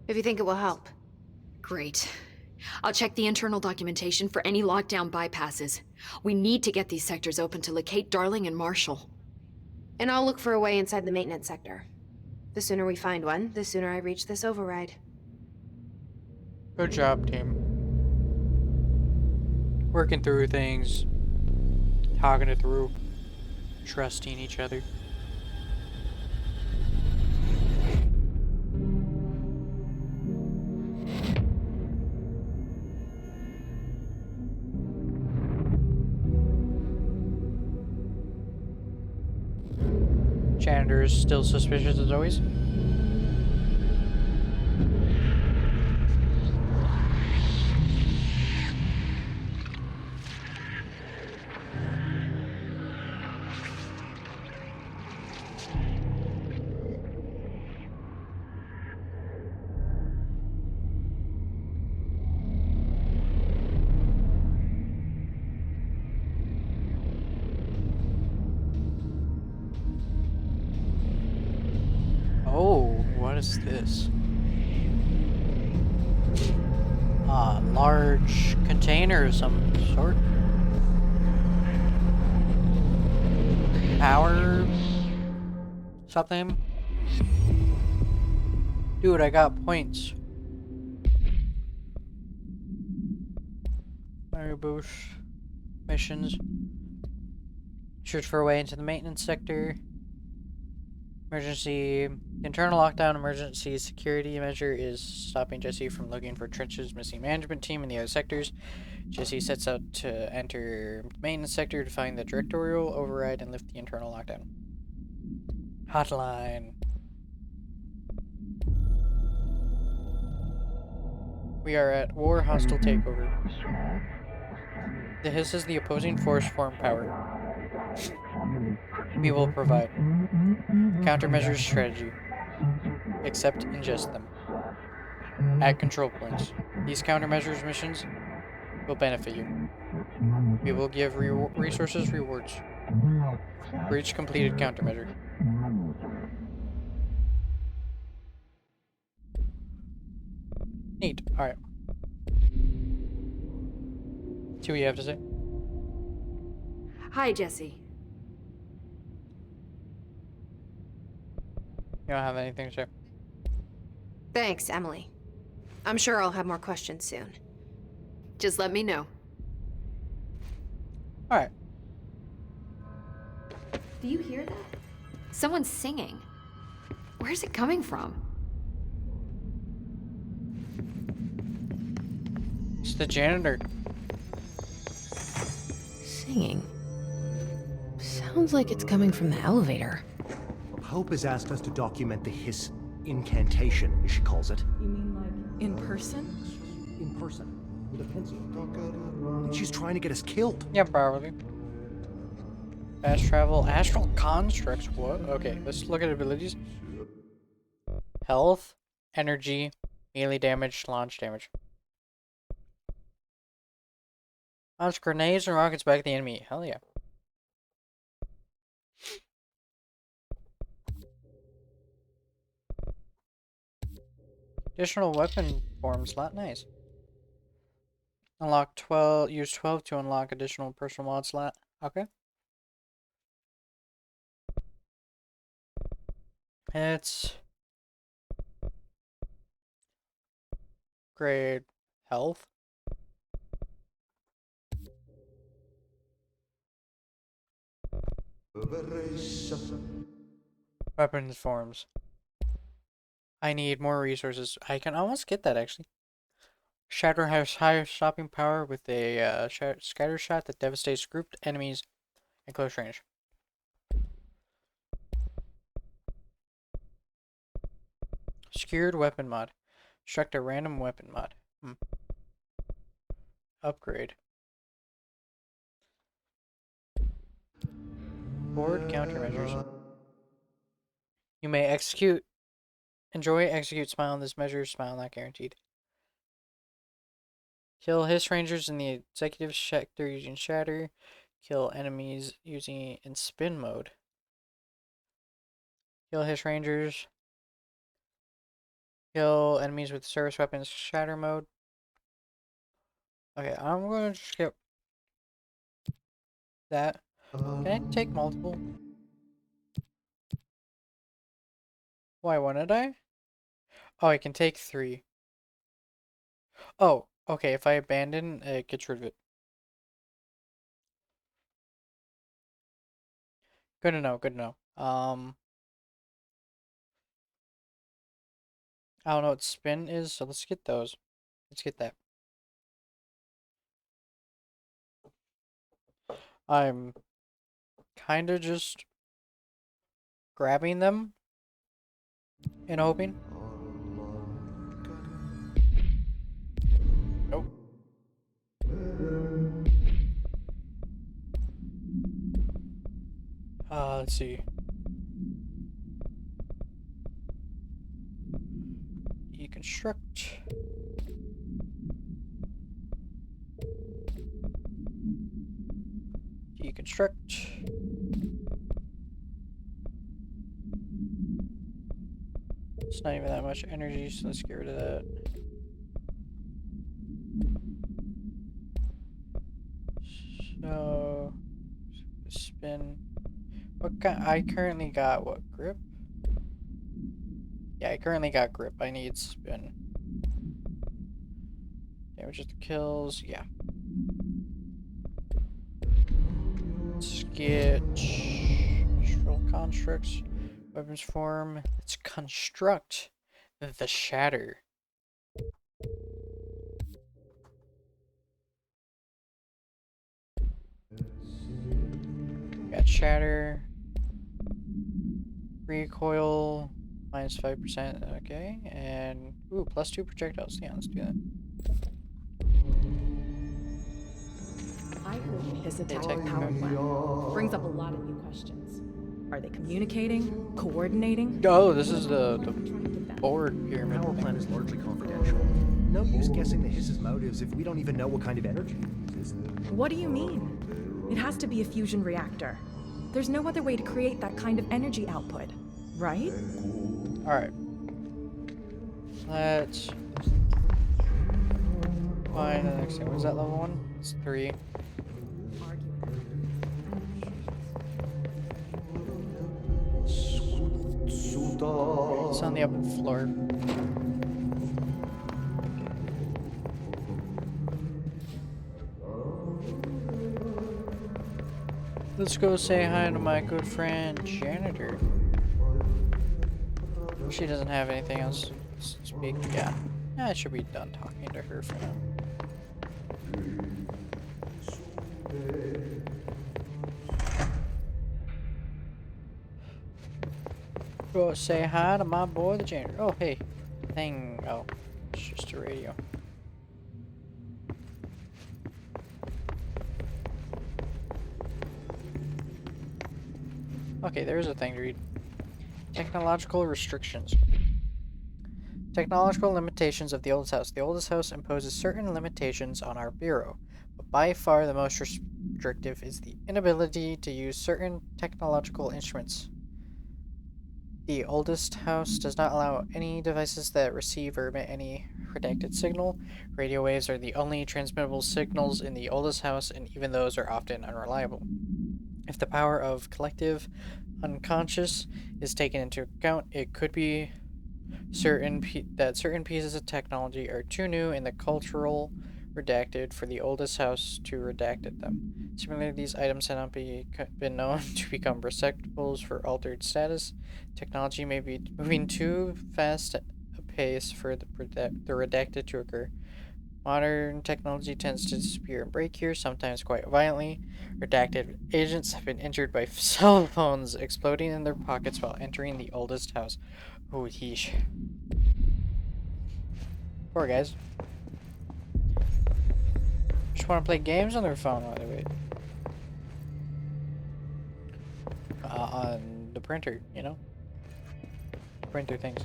If you think it will help. Great. I'll check the internal documentation for any lockdown bypasses. We need to get these sectors open to locate Darling and Marshall. And I'll look for a way inside the maintenance sector. The sooner we find one, the sooner I reach this override. Good job, team. Working through things, talking it through, trusting each other. Janitor is still suspicious as always. is this? Large container of some sort. Power something. Dude, I got points. Mario Boost missions. Search for a way into the maintenance sector. Emergency internal lockdown emergency security measure is stopping Jesse from looking for Trench's missing management team in the other sectors. Jesse sets out to enter the maintenance sector to find the directorial override and lift the internal lockdown. Hotline. We are at war, hostile takeover. This is the opposing force form power. We will provide countermeasures strategy. Accept and ingest them. At control points. These countermeasures missions will benefit you. We will give resources rewards for each completed countermeasure. Neat. Alright. See what you have to say. Hi, Jesse. You don't have anything to say? Thanks, Emily. I'm sure I'll have more questions soon. Just let me know. Alright. Do you hear that? Someone's singing. Where's it coming from? It's the janitor. Singing. Sounds like it's coming from the elevator. Hope has asked us to document the hiss incantation, as she calls it. You mean like in person? In person, with a pencil. And she's trying to get us killed. Yeah, probably. Fast travel, astral constructs. What? Okay, let's look at abilities. Health, energy, melee damage, launch damage. Launch grenades and rockets back at the enemy. Hell yeah. Additional weapon form slot. Nice. Unlock 12. Use 12 to unlock additional personal mod slot. Okay. It's grade health. Weapons forms. I need more resources. I can almost get that actually. Shatter has higher stopping power with a scatter shot that devastates grouped enemies at close range. Skewered weapon mod. Construct a random weapon mod. Upgrade. Board countermeasures. You may execute. Enjoy, execute, smile in this measure. Smile not guaranteed. Kill hiss rangers in the executive sector using shatter. Kill enemies using in spin mode. Kill hiss rangers. Kill enemies with service weapons shatter mode. Okay, I'm going to skip that. Can I take multiple? Why wouldn't I? Oh, I can take 3. Oh, okay, if I abandon, it gets rid of it. Good to know, good to know. I don't know what spin is, so let's get those. Let's get that. I'm kinda just grabbing them and hoping. Nope. Let's see. Deconstruct. Deconstruct. It's not even that much energy, so let's get rid of that. So, spin. I currently got what, grip? Yeah, I currently got grip. I need spin. Damages to kills, yeah. Let's get natural constructs, weapons form. Let's construct the shatter. Got shatter. Recoil minus 5%. Okay, and ooh, +2 projectiles. Yeah, let's do that. I heard the hiss attack the power plant. Brings up a lot of new questions. Are they communicating? Coordinating? Oh, this is the board pyramid. The power plant is largely confidential. No use guessing the hiss's motives if we don't even know what kind of energy it uses. What do you mean? It has to be a fusion reactor. There's no other way to create that kind of energy output, right? Alright. Let's find the next thing. Was that level 1? It's 3. It's on the upper floor. Let's go say hi to my good friend Janitor. She doesn't have anything else to speak. Yeah, I should be done talking to her for now. Go say hi to my boy the janitor. Oh, hey. Thing. Oh, it's just a radio. Okay, there's a thing to read. Technological restrictions. Technological limitations of the oldest house. The oldest house imposes certain limitations on our bureau, but by far the most restrictive is the inability to use certain technological instruments. The oldest house does not allow any devices that receive or emit any redacted signal. Radio waves are the only transmittable signals in the oldest house, and even those are often unreliable. If the power of collective unconscious is taken into account, it could be certain pieces of technology are too new in the cultural redacted for the oldest house to redacted them. Similarly, these items have not been known to become receptacles for altered status. Technology may be moving too fast a pace for the redacted to occur. Modern technology tends to disappear and break here, sometimes quite violently. Redacted agents have been injured by cell phones exploding in their pockets while entering the oldest house. Oh, yeesh. Poor guys. Just want to play games on their phone while they wait. On the printer, you know? Printer things.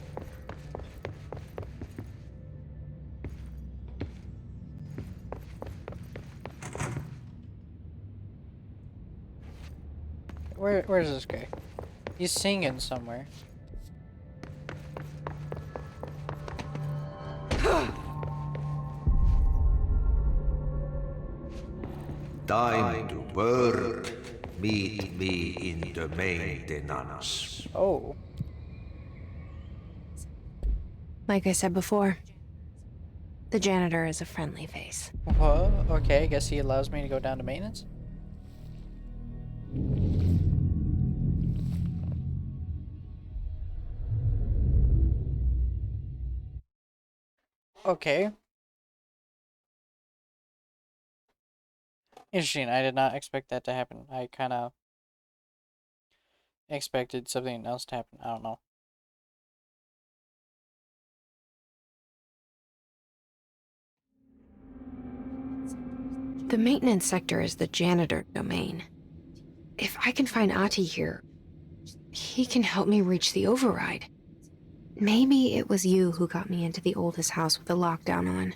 Where's this guy? He's singing somewhere. Time to work. Meet me in the maintenance. Oh. Like I said before, the janitor is a friendly face. Well, okay, I guess he allows me to go down to maintenance. Okay. Interesting. I did not expect that to happen. I kind of expected something else to happen. I don't know. The maintenance sector is the janitor domain. If I can find Ati here, he can help me reach the override. Maybe it was you who got me into the oldest house with the lockdown on.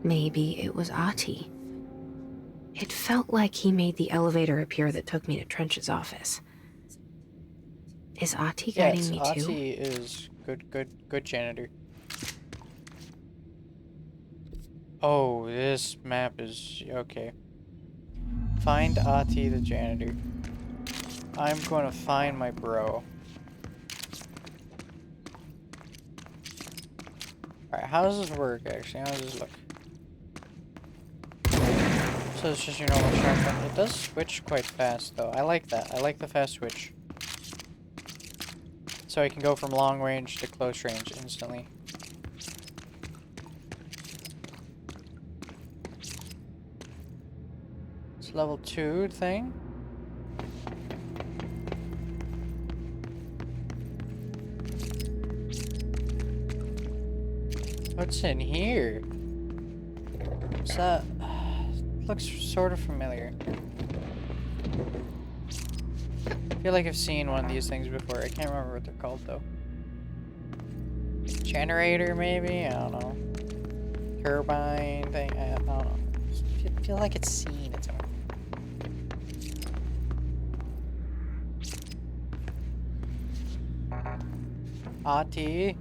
Maybe it was Ati. It felt like he made the elevator appear that took me to Trench's office. Is Ati guiding me too? Ati is Good janitor. Oh, this map is okay. Find Ati the janitor. I'm going to find my bro. Alright, how does this work actually? How does this look? So it's just your normal shotgun. It does switch quite fast though. I like that. I like the fast switch. So I can go from long range to close range instantly. It's level 2 thing. What's in here? What's that? Looks sort of familiar. I feel like I've seen one of these things before. I can't remember what they're called though. Generator maybe? I don't know. Turbine thing? I don't know. I feel like it's seen it somewhere. Ati.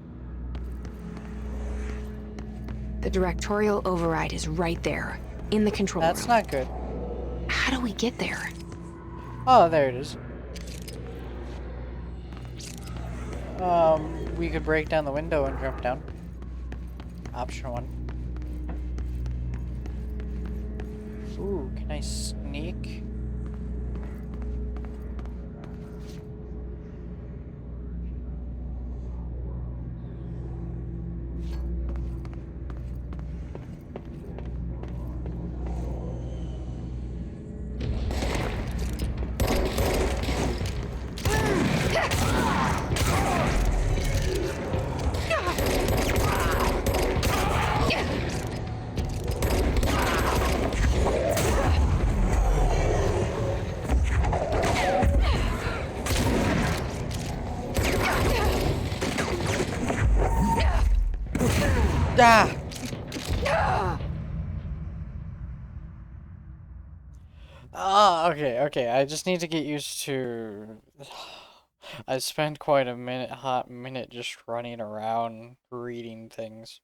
The directorial override is right there, in the control room. That's not good. How do we get there? Oh, there it is. We could break down the window and jump down. Option 1. Ooh, can I sneak? Okay, I just need to get used to... I spent quite a hot minute just running around reading things.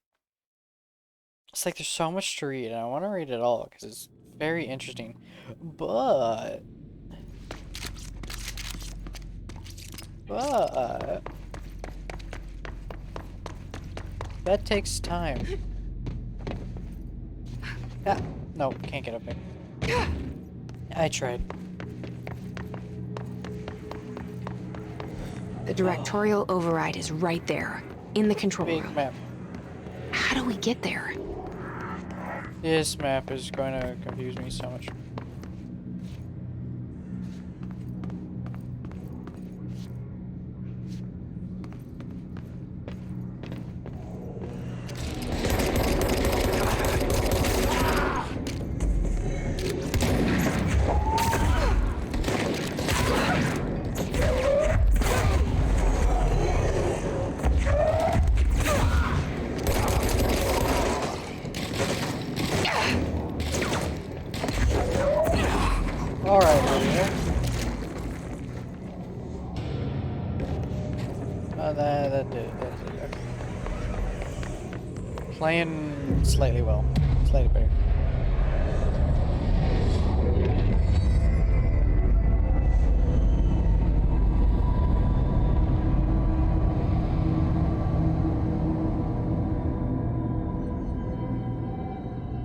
It's like there's so much to read, and I want to read it all, because it's very interesting. But... that takes time. Ah, no, can't get up there. I tried. The directorial override is right there, in the control room. Big map. How do we get there? This map is going to confuse me so much. That did it. Okay. Playing slightly well. Slightly better.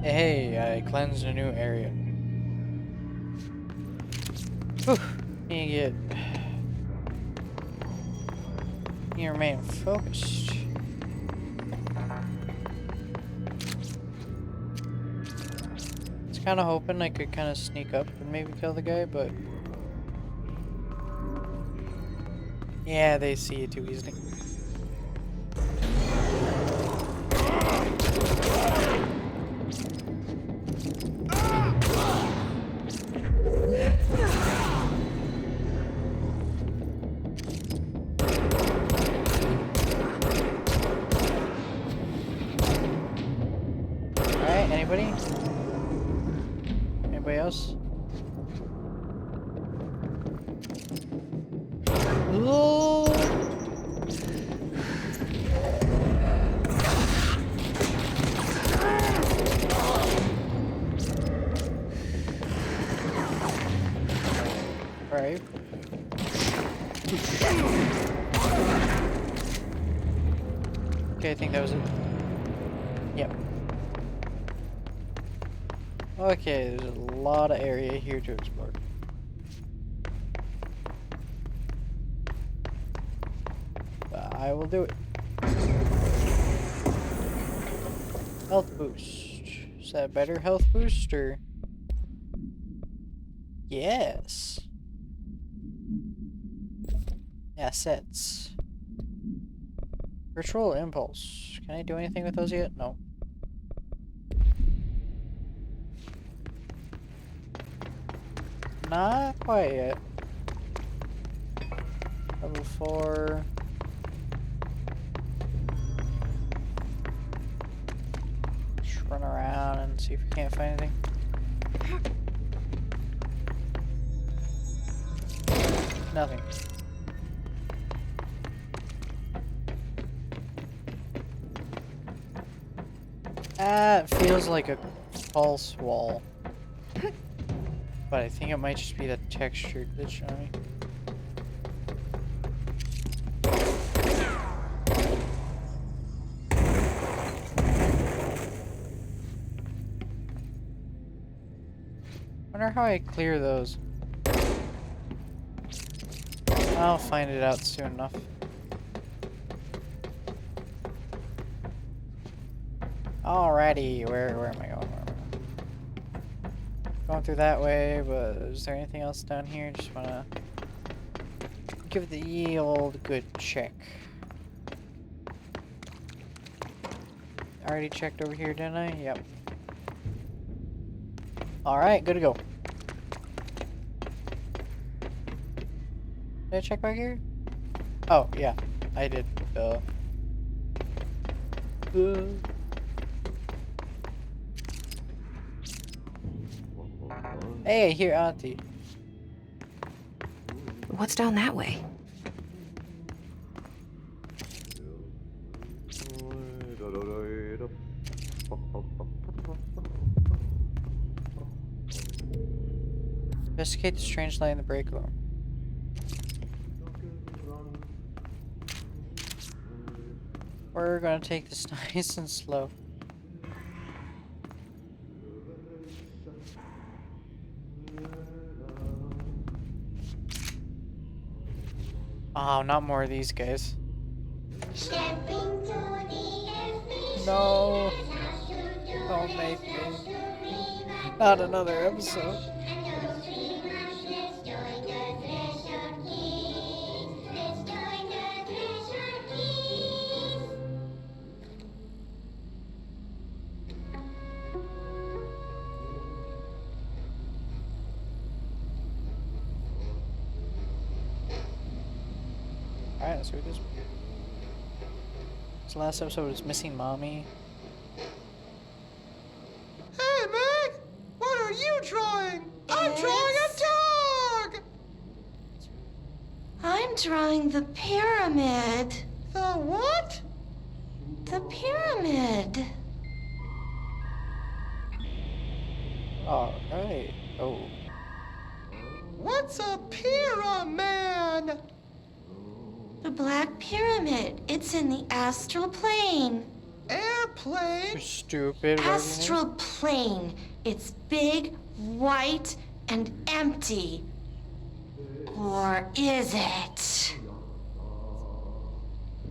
Hey, I cleansed a new area. Whew. Need to get... You remain focused. I was kind of hoping I could kind of sneak up and maybe kill the guy, but... yeah, they see it too easily. Anybody else? Alright. Okay, I think that was it. Yep. Okay, there's a lot of area here to explore. But I will do it. Health boost. Is that a better health boost or? Yes. Assets. Virtual impulse. Can I do anything with those yet? No. Not quite yet. Level 4. Just run around and see if we can't find anything. Nothing. It feels like a false wall. But I think it might just be the texture glitch on me. Wonder how I clear those. I'll find it out soon enough. Alrighty, where am I going? Where am I going? Going through that way, but is there anything else down here? Just wanna give it the old good check. Already checked over here, didn't I? Yep. Alright, good to go. Did I check back here? Oh, yeah, I did. Hey, here, Auntie. What's down that way? Investigate the strange light in the break room. We're gonna take this nice and slow. Oh, not more of these guys. No. Don't make me. Not another episode. Alright, let's read this. This last episode was Missing Mommy. Hey, Meg! What are you drawing? I'm drawing a dog! I'm drawing the pyramid. The what? The pyramid. Alright. Oh. What's a pyramid? The Black Pyramid. It's in the astral plane. Airplane? Stupid. Astral plane. It's big, white, and empty. Or is it?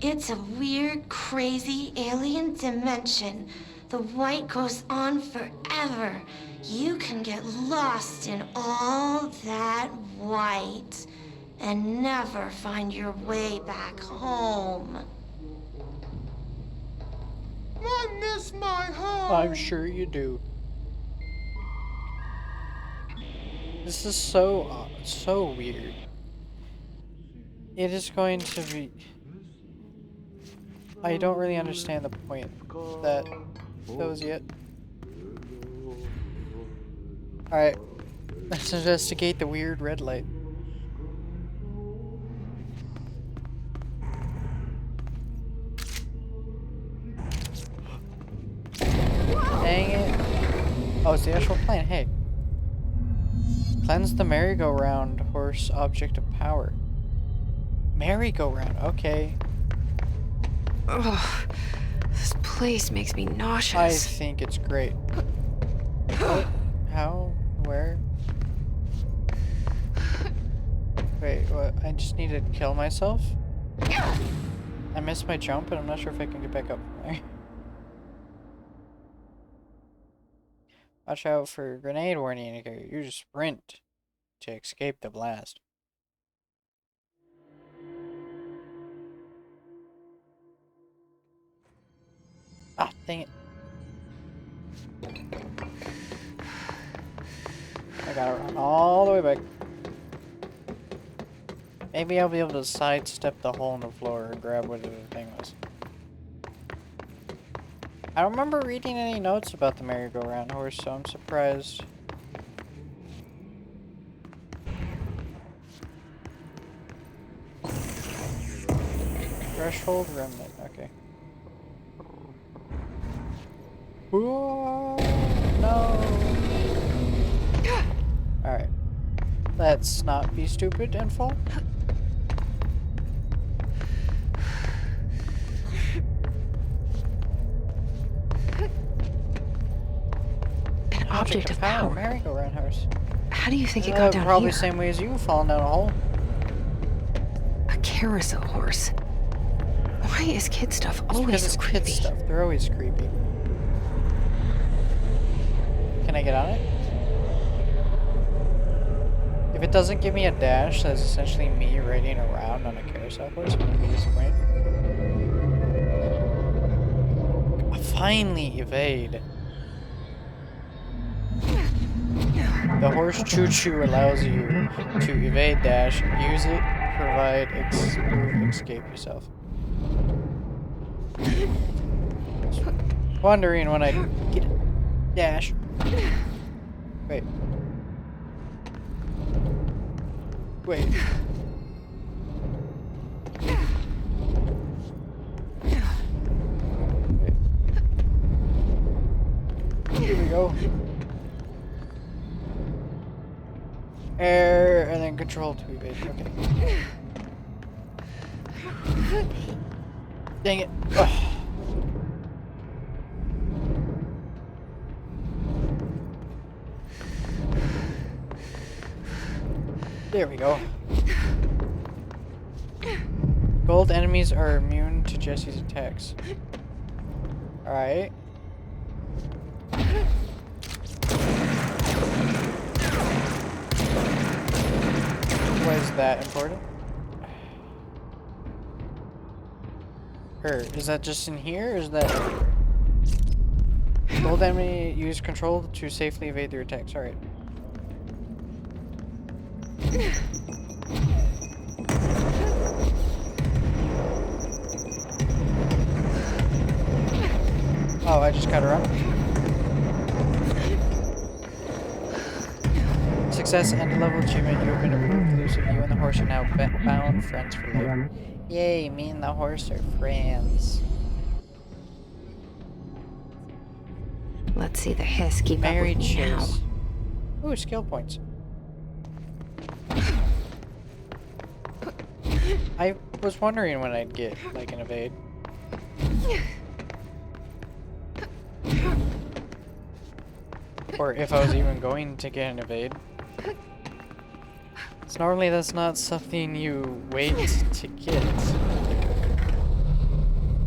It's a weird, crazy alien dimension. The white goes on forever. You can get lost in all that white and never find your way back home. I miss my home. I'm sure you do. This is so weird. It is going to be... I don't really understand the point that those yet. Alright, let's investigate the weird red light. Dang it. Oh, it's the actual plane. Hey. Cleanse the merry-go-round horse object of power. Merry-go-round, okay. Ugh, this place makes me I nauseous. think it's great. What? How? Where? Wait, what? I just need to kill myself? I missed my jump, and I'm not sure if I can get back up from there. Watch out for grenade warning indicator. Use sprint to escape the blast. Ah, dang it. I gotta run all the way back. Maybe I'll be able to sidestep the hole in the floor and grab whatever the thing was. I don't remember reading any notes about the merry-go-round horse, so I'm surprised. Threshold remnant, okay. Whoa, no! Alright. Let's not be stupid and fall. An object of power. Merry-go-round horse. How do you think it got down probably here? the same way as you, falling down a hole. A carousel horse. Why is kid stuff always so It's creepy? kid stuff. They're always creepy. Can I get on it? If it doesn't give me a dash, that's essentially me riding around on a carousel horse. I'm gonna be disappointed. Finally, evade. The horse choo-choo allows you to evade dash, use it, provide, escape yourself. Wondering when I get a dash. Wait. Wait. Here we go. Air and then control to evade. Okay. Dang it. Ugh. There we go. Gold enemies are immune to Jesse's attacks. Alright. Was that important? Or is that just in here? Or is that... Gold enemy use control to safely evade their attacks. Alright. Oh, I just got her up. Success and level achievement. You have been approved. Elusive. You and the horse are now bound friends for life. Yay, me and the horse are friends. Let's see the hiss keep Married up with me now. chase. Ooh, skill points. I was wondering when I'd get, like, an evade. Or if I was even going to get an evade. So normally that's not something you wait to get.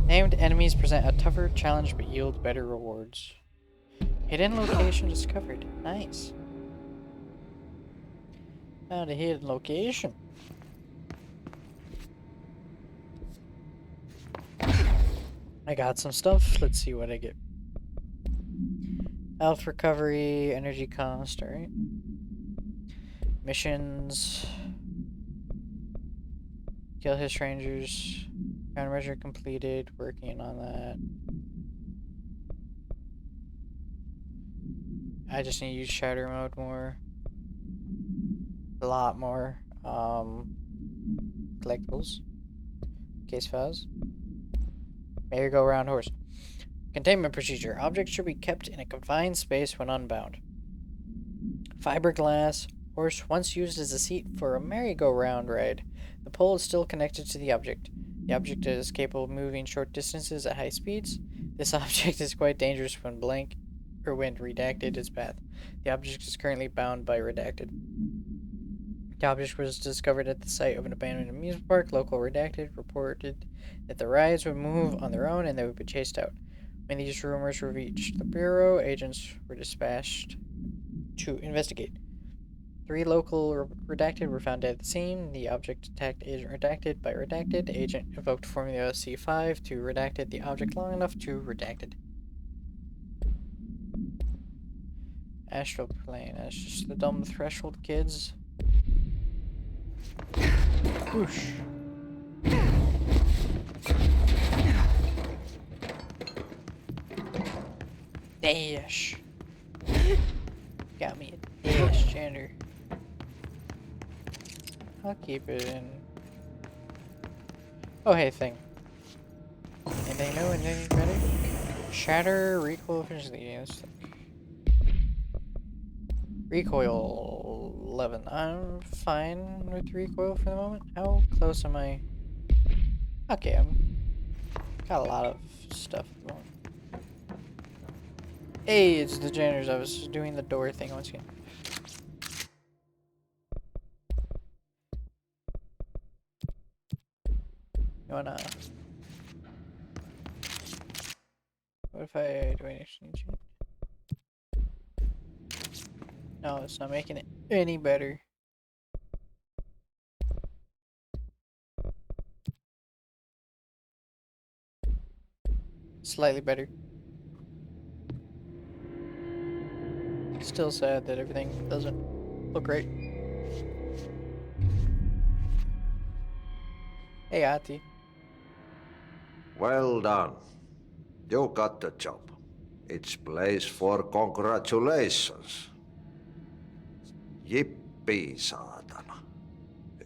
Named enemies present a tougher challenge but yield better rewards. Hidden location discovered. Nice. Found a hidden location. I got some stuff. Let's see what I get. Health recovery, energy cost, alright. Missions. Kill his strangers. Countermeasure completed. Working on that. I just need to use shatter mode more. A lot more. Collectibles. Case files. Merry-go-round horse. Containment procedure. Objects should be kept in a confined space when unbound. Fiberglass horse once used as a seat for a merry-go-round ride. The pole is still connected to the object. The object is capable of moving short distances at high speeds. This object is quite dangerous when when redacted is path. The object is currently bound by redacted. The object was discovered at the site of an abandoned amusement park. Local redacted reported that the rides would move on their own and they would be chased out. When these rumors reached the Bureau, agents were dispatched to investigate. 3 local redacted were found dead at the scene. The object attacked Agent Redacted by Redacted. Agent invoked Formula C5 to redacted the object long enough to redacted. Astral plane. That's just the dumb threshold kids. Whoosh. Dash. Got me a dash gender. I'll keep it in. Oh, hey, thing. Anything new? Anything better? Shatter, recoil efficiency. Yes. Recoil 11. I'm fine with recoil for the moment. How close am I? Okay, I'm got a lot of stuff at the moment. Hey, it's the janitors. I was doing the door thing once again. You wanna... What if I do I actually need you? No, it's not making it any better. Slightly better. Still sad that everything doesn't look right. Hey, Ati. Well done. You got the job. It's place for congratulations. Yippee, saatana.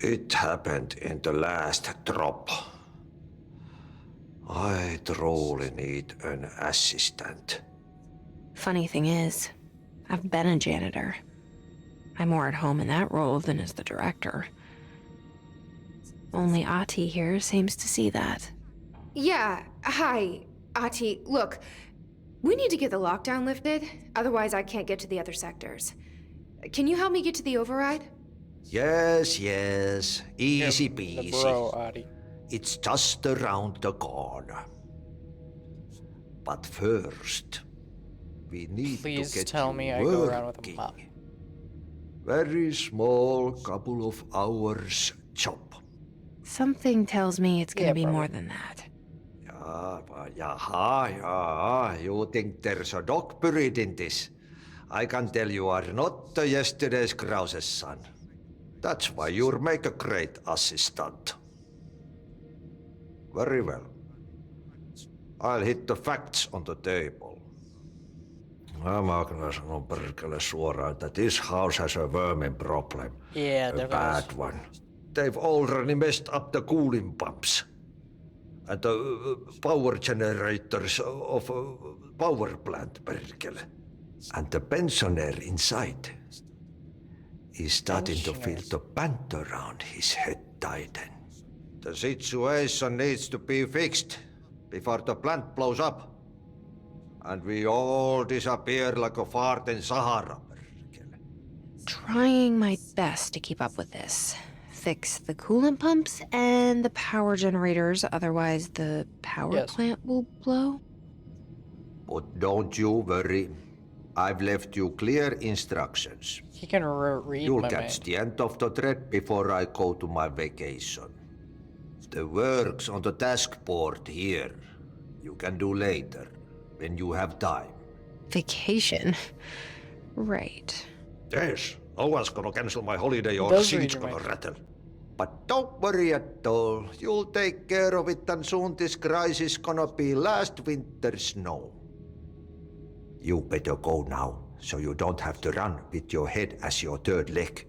It happened in the last drop. I truly need an assistant. Funny thing is, I've been a janitor. I'm more at home in that role than as the director. Only Ati here seems to see that. Yeah, hi, Ati. Look, we need to get the lockdown lifted, otherwise I can't get to the other sectors. Can you help me get to the override? Yes, easy The peasy. bro, Ati. It's just around the corner. But first, we need Please to get tell you me I go around with a working. mop. Very small, couple of hours job. Something tells me it's gonna be probably more than that. Yeah. You think there's a dog buried in this? I can tell you are not the yesterday's Krause's son. That's why you'll make a great assistant. Very well. I'll hit the facts on the table. Mä kyllä sanon perkele suoraan, että this house has a vermin problem. Yeah, a definitely. bad one. They've already messed up the cooling pumps. And the power generators of a power plant, perkele. And the pensioner inside is starting to feel the pant around his head tighten. The situation needs to be fixed before the plant blows up. And we all disappear like a fart in Sahara. Trying my best to keep up with this. Fix the coolant pumps and the power generators, otherwise the power plant will blow. But don't you worry. I've left you clear instructions. He can read You'll my catch mind. the end of the thread before I go to my vacation. The work's on the task board here. You can do later, when you have time. Vacation? Right. Yes, no one's gonna cancel my holiday or does seat's read your gonna mind. rattle. But don't worry at all. You'll take care of it and soon this crisis gonna be last winter's snow. You better go now, so you don't have to run with your head as your third leg.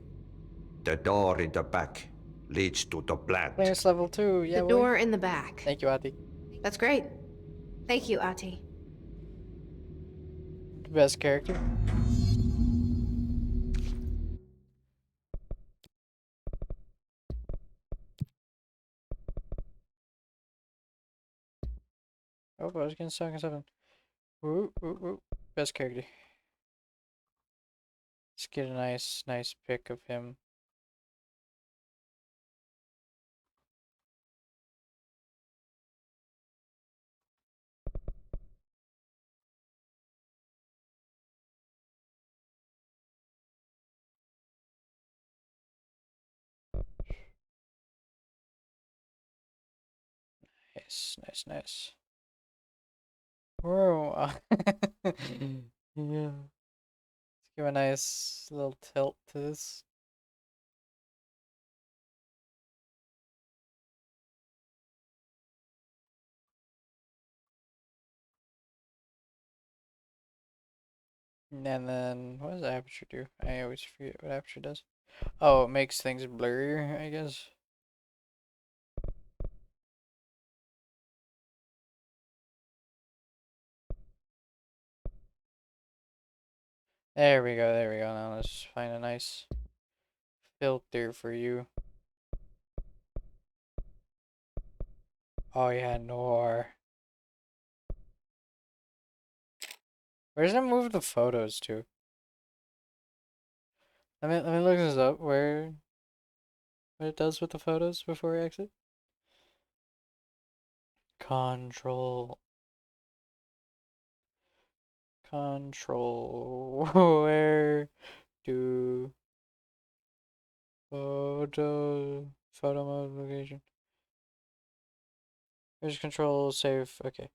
The door in the back leads to the plant. Clearance level 2, yeah. The door in the back. Thank you, Ati. That's great. Thank you, Ati. Best character. Oh, I was getting stuck in something. Woo, woo, woo. Best character. Let's get a nice pic of him. Nice. Whoa. Yeah. Let's give a nice little tilt to this. And then, what does aperture do? I always forget what aperture does. Oh, it makes things blurrier, I guess. There we go. Now let's find a nice filter for you. Oh yeah, Nor. Where does it move the photos to? Let me look this up. Where what it does with the photos before we exit? Control. Where do photo mode location? There's control save. Okay.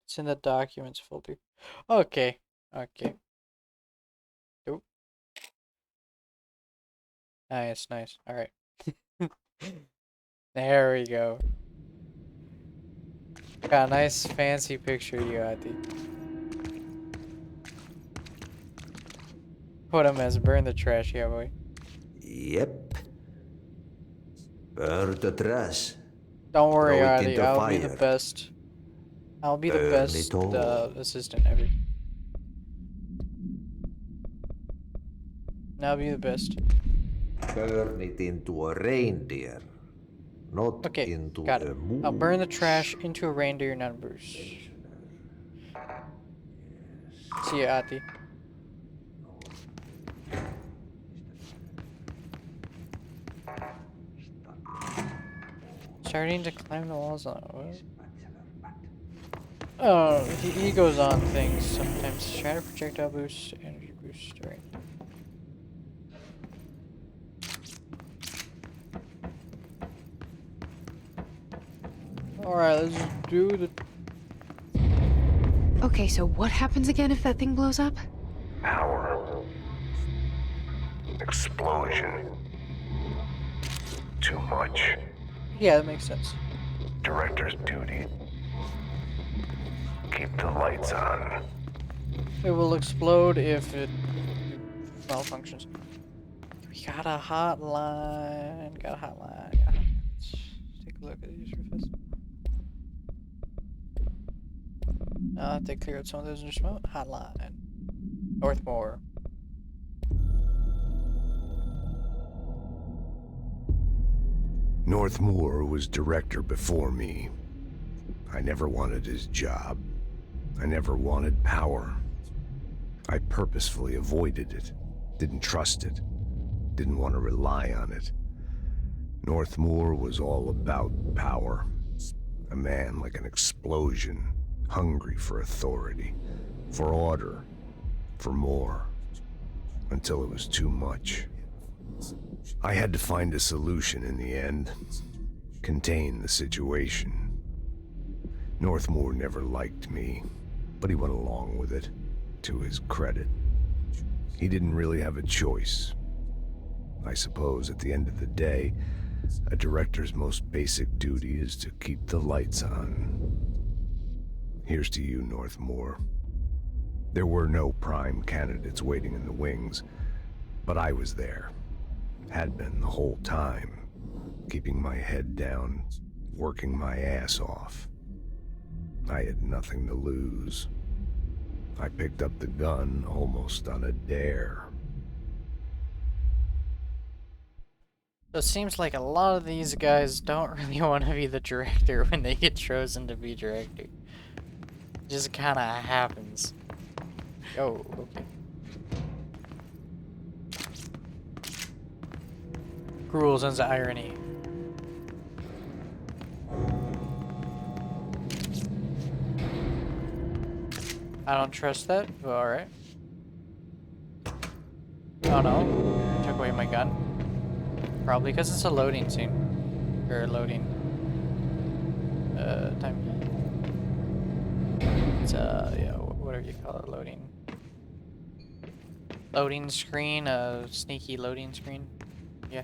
It's in the documents folder. Okay. Nope. Nice. All right. There we go. Got a nice fancy picture of you, Ati. Put him as burn the trash, yeah, boy. Yep. Burn the trash. Don't worry, Throw it Ati. into I'll be the fire. best. I'll be the Burn best it all. assistant ever. I'll be the best. Burn it into a reindeer, not Okay, into got a it. moose. I'll burn the trash into a reindeer, not a Bruce. See ya, Ati. Starting to climb the walls on what? Oh, he goes on things sometimes. Shatter projectile boost, energy boost, right. Alright, let's do the... Okay, so what happens again if that thing blows up? Power. Explosion. Too much. Yeah, that makes sense. Director's duty. Keep the lights on. It will explode if it malfunctions. We got a hotline. Let's take a look at these real fast. They cleared some of those under smoke. Hotline. Northmore. Northmore was director before me. I never wanted his job. I never wanted power. I purposefully avoided it. Didn't trust it. Didn't want to rely on it. Northmore was all about power. A man like an explosion, hungry for authority, for order, for more, until it was too much. I had to find a solution in the end, contain the situation. Northmore never liked me, but he went along with it, to his credit. He didn't really have a choice. I suppose at the end of the day, a director's most basic duty is to keep the lights on. Here's to you, Northmore. There were no prime candidates waiting in the wings, but I was there. Had been the whole time, keeping my head down, working my ass off. I had nothing to lose. I picked up the gun almost on a dare. So it seems like a lot of these guys don't really want to be the director when they get chosen to be director. It just kind of happens. Oh, okay. Cruel sense of irony. I don't trust that, but alright. Oh no, took away my gun. Probably because it's a loading scene. Or loading. Time. It's yeah, whatever you call it, loading. Loading screen, sneaky loading screen. Yeah.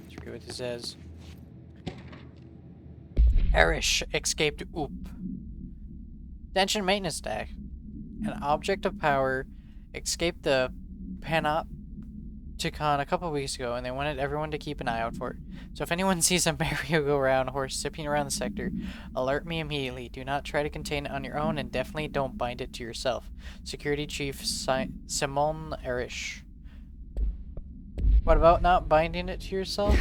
Let's read what this says. Erish escaped Oop. Detention maintenance deck. An object of power escaped the Panopticon a couple weeks ago, and they wanted everyone to keep an eye out for it. So if anyone sees a merry-go-round horse zipping around the sector, alert me immediately. Do not try to contain it on your own, and definitely don't bind it to yourself. Security Chief Simon Erish. What about not binding it to yourself?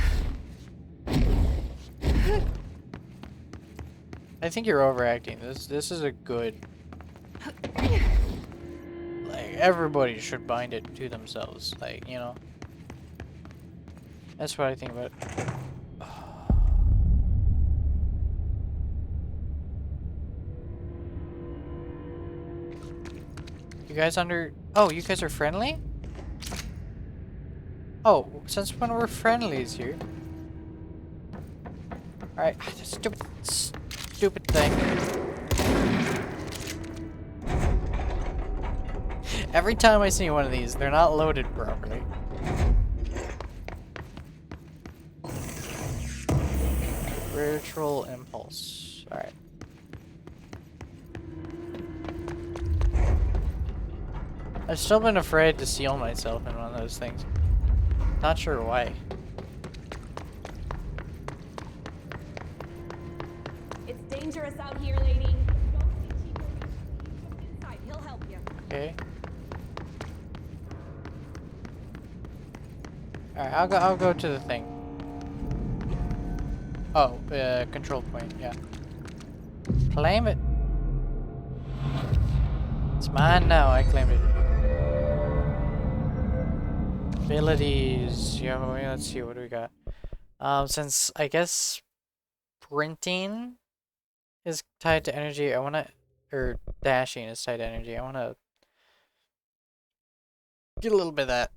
I think you're overacting. This is a good... Like, everybody should bind it to themselves. Like, you know. That's what I think about it. You guys Oh, you guys are friendly? Oh, since when we're friendlies here? Alright, stupid thing. Every time I see one of these, they're not loaded properly. Spiritual impulse. Alright. I've still been afraid to seal myself in one of those things. Not sure why. It's dangerous out here, lady. Inside, he'll help you. Okay. Alright, I'll go to the thing. Oh, control point, yeah. Claim it. It's mine now, I claimed it. Abilities. Yeah, let's see, what do we got? Since I guess sprinting is tied to energy, or dashing is tied to energy, I wanna get a little bit of that.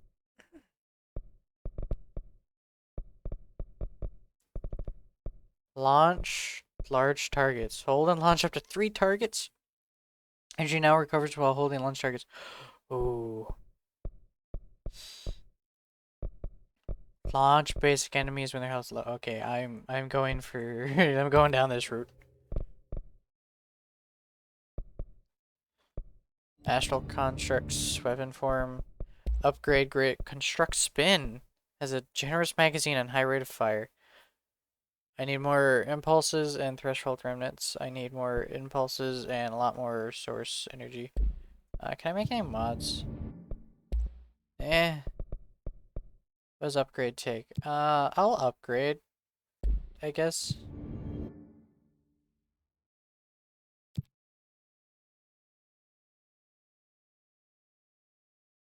Launch large targets. Hold and launch up to 3 targets. Energy now recovers while holding launch targets. Ooh. Launch basic enemies when their health's low. Okay, I'm going for I'm going down this route. Astral constructs, weapon form, upgrade grit, construct spin has a generous magazine and high rate of fire. I need more impulses and threshold remnants. I need more impulses and a lot more source energy. Can I make any mods? What does upgrade take? I'll upgrade, I guess.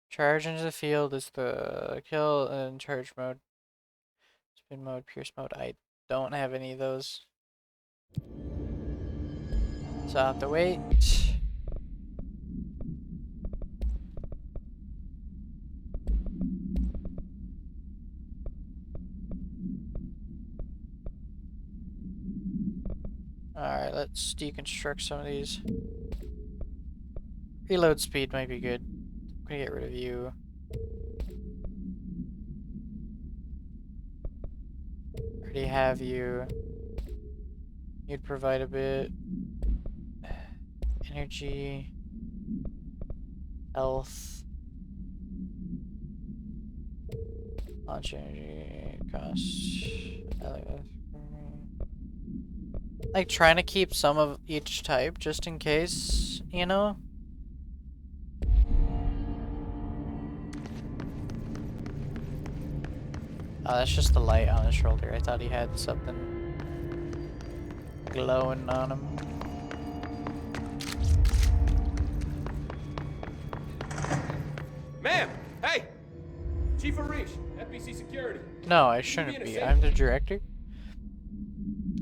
Charge into the field is the kill and charge mode. Spin mode, pierce mode. I don't have any of those. So I'll have to wait. Alright, let's deconstruct some of these. Reload speed might be good. I'm gonna get rid of you. Already have you. You'd provide a bit. Energy. Health. Launch energy. Cost. I like that. Like trying to keep some of each type just in case, you know? Oh, that's just the light on his shoulder. I thought he had something glowing on him. Ma'am! Hey! Chief Arish, FBC Security. No, I shouldn't be. I'm the director.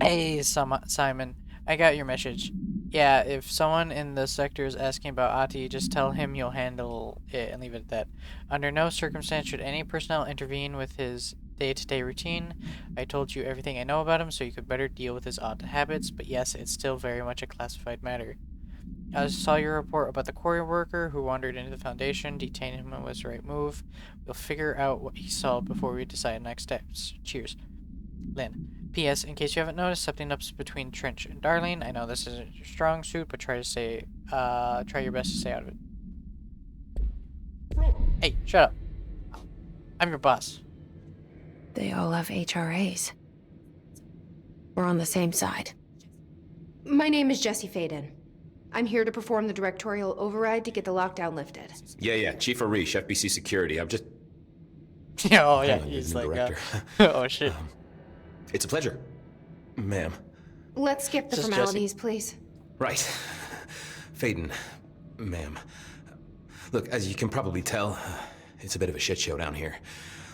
Hey, Simon. I got your message. Yeah, if someone in the sector is asking about Ati, just tell him you'll handle it and leave it at that. Under no circumstance should any personnel intervene with his day-to-day routine. I told you everything I know about him, so you could better deal with his odd habits, but yes, it's still very much a classified matter. I saw your report about the quarry worker who wandered into the Foundation. Detaining him was the right move. We'll figure out what he saw before we decide next steps. Cheers. Lynn. P.S. In case you haven't noticed, something up between Trench and Darlene. I know this isn't your strong suit, but try your best to stay out of it. Hey, shut up. I'm your boss. They all have HRAs. We're on the same side. My name is Jesse Faden. I'm here to perform the directorial override to get the lockdown lifted. Yeah, Chief Arish, FBC Security. I'm just... Oh, yeah, he's like, director. Oh, shit. It's a pleasure, ma'am. Let's skip the formalities, please. Right. Faden, ma'am. Look, as you can probably tell, it's a bit of a shit show down here.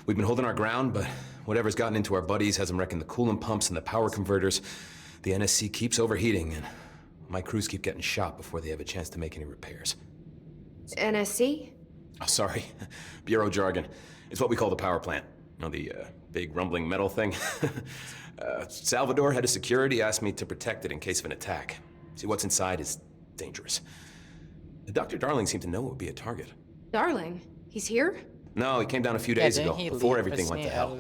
We've been holding our ground, but whatever's gotten into our buddies has them wrecking the coolant pumps and the power converters. The NSC keeps overheating, and my crews keep getting shot before they have a chance to make any repairs. NSC? Oh, sorry. Bureau jargon. It's what we call the power plant. You know, the big rumbling metal thing? Salvador, head of security, asked me to protect it in case of an attack. See, what's inside is dangerous. Dr. Darling seemed to know it would be a target. Darling? He's here? No, he came down a few days ago, before everything went to hell.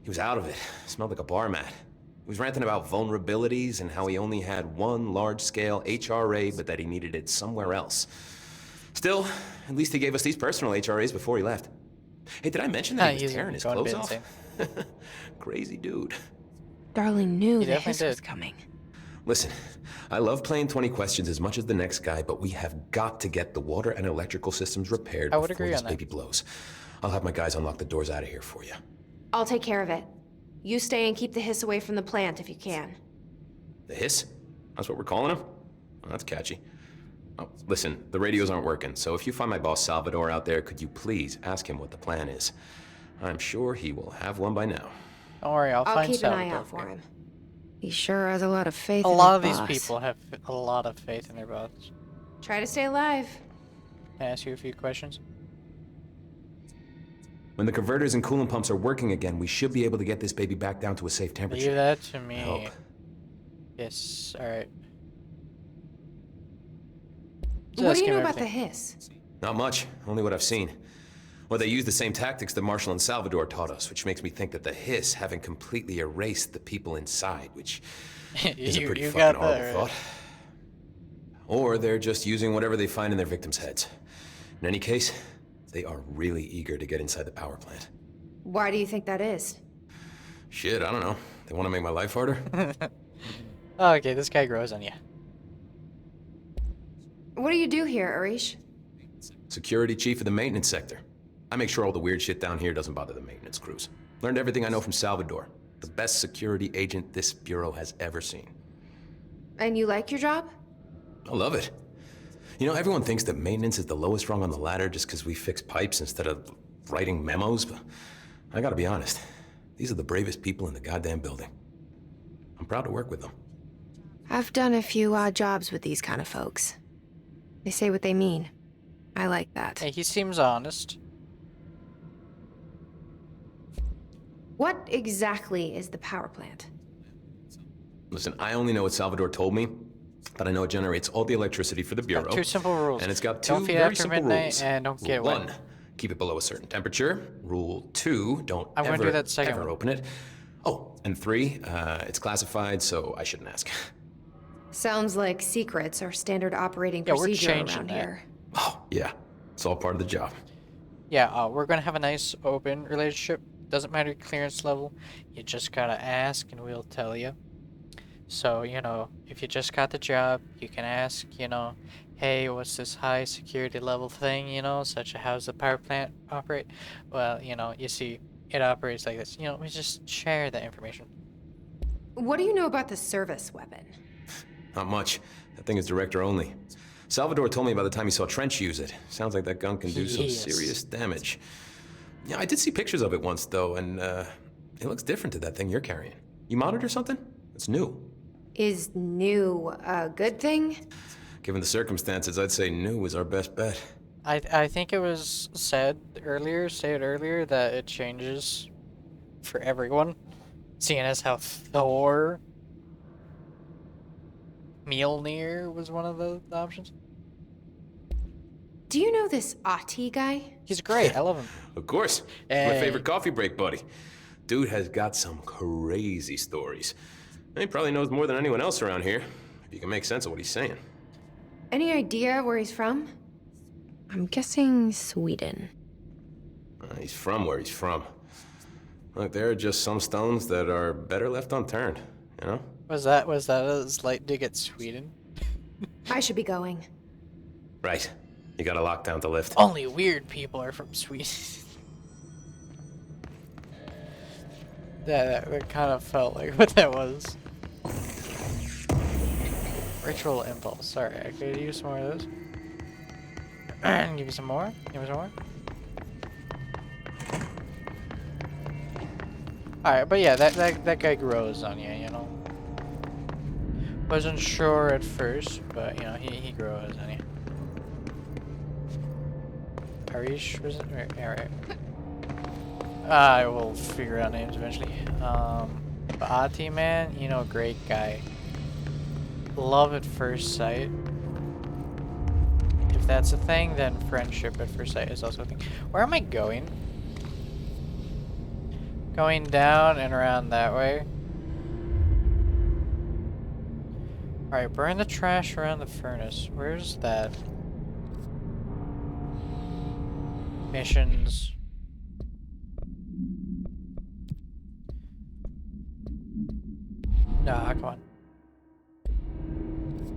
He was out of it. Smelled like a bar mat. He was ranting about vulnerabilities and how he only had one large-scale HRA, but that he needed it somewhere else. Still, at least he gave us these personal HRAs before he left. Hey, did I mention that he was tearing his clothes off? Crazy dude. Darling knew the hiss was coming. Listen, I love playing 20 questions as much as the next guy, but we have got to get the water and electrical systems repaired before this baby blows. I'll have my guys unlock the doors out of here for you. I'll take care of it. You stay and keep the hiss away from the plant if you can. The hiss? That's what we're calling him? Well, that's catchy. Oh, listen, the radios aren't working, so if you find my boss Salvador out there, could you please ask him what the plan is? I'm sure he will have one by now. Don't worry, I'll find keep Salvador. an eye out for him. He sure has a lot of faith in his boss. A lot of boss. these people have a lot of faith in their boss. Try to stay alive. Can I ask you a few questions? When the converters and coolant pumps are working again, we should be able to get this baby back down to a safe temperature. Leave that to me. I hope. Yes, alright. What do you know about the hiss? Not much, only what I've seen. Well, they use the same tactics that Marshall and Salvador taught us, which makes me think that the hiss haven't completely erased the people inside, which is a pretty fucking horrible thought. Or they're just using whatever they find in their victims' heads. In any case, they are really eager to get inside the power plant. Why do you think that is? Shit, I don't know. They want to make my life harder? Okay, this guy grows on you. What do you do here, Arish? Security chief of the maintenance sector. I make sure all the weird shit down here doesn't bother the maintenance crews. Learned everything I know from Salvador. The best security agent this bureau has ever seen. And you like your job? I love it. You know, everyone thinks that maintenance is the lowest rung on the ladder just because we fix pipes instead of writing memos, but I gotta be honest. These are the bravest people in the goddamn building. I'm proud to work with them. I've done a few odd jobs with these kind of folks. They say what they mean. I like that. Hey, he seems honest. What exactly is the power plant? Listen, I only know what Salvador told me, but I know it generates all the electricity for the bureau. Two simple rules. And it's got don't two feed very after simple midnight rules. and don't get Rule wet. 1, keep it below a certain temperature. Rule 2, don't I'm ever, gonna do that second ever one. open it. Oh, and 3, it's classified, so I shouldn't ask. Sounds like secrets are standard operating Yeah, we're procedure changing around that. here. Oh, yeah. It's all part of the job. Yeah, we're gonna have a nice open relationship. Doesn't matter clearance level. You just gotta ask and we'll tell you. So, you know, if you just got the job, you can ask, you know, hey, what's this high security level thing, you know, such as how's the power plant operate? Well, you know, you see, it operates like this. You know, we just share the information. What do you know about the service weapon? Not much. That thing is director only. Salvador told me by the time he saw Trench use it. Sounds like that gun can do some serious damage. Yeah, I did see pictures of it once, though, and it looks different to that thing you're carrying. You modded or something? It's new. Is new a good thing? Given the circumstances, I'd say new is our best bet. I think it was stated earlier that it changes for everyone, seeing as how Thor Mjolnir was one of the options. Do you know this Ati guy? He's great. I love him. Of course. Hey. My favorite coffee break buddy. Dude has got some crazy stories. He probably knows more than anyone else around here, if you can make sense of what he's saying. Any idea where he's from? I'm guessing Sweden. He's from where he's from. Look, there are just some stones that are better left unturned, you know? Was that a slight dig at Sweden? I should be going. Right. You got a lockdown to lift. Only weird people are from Sweden. that kind of felt like what that was. Ritual impulse. Sorry, I could use some more of those. Give me some more. Give me some more. Alright, but yeah, that guy grows on you, you know. Wasn't sure at first, but you know, he grows on you. Arish, was it? Alright. I will figure out names eventually. But Ati, man, you know, great guy. Love at first sight. If that's a thing, then friendship at first sight is also a thing. Where am I going? Going down and around that way. Alright, burn the trash around the furnace. Where's that? Missions. Nah, come on.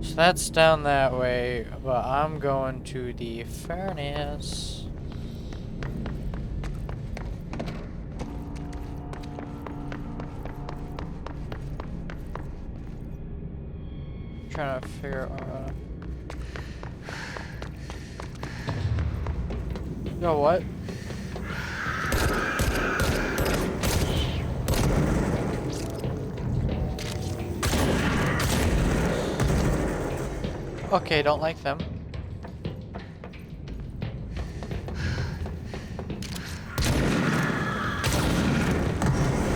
So that's down that way, but I'm going to the furnace. Trying to figure out. Yo, what? Okay, don't like them.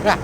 Ah.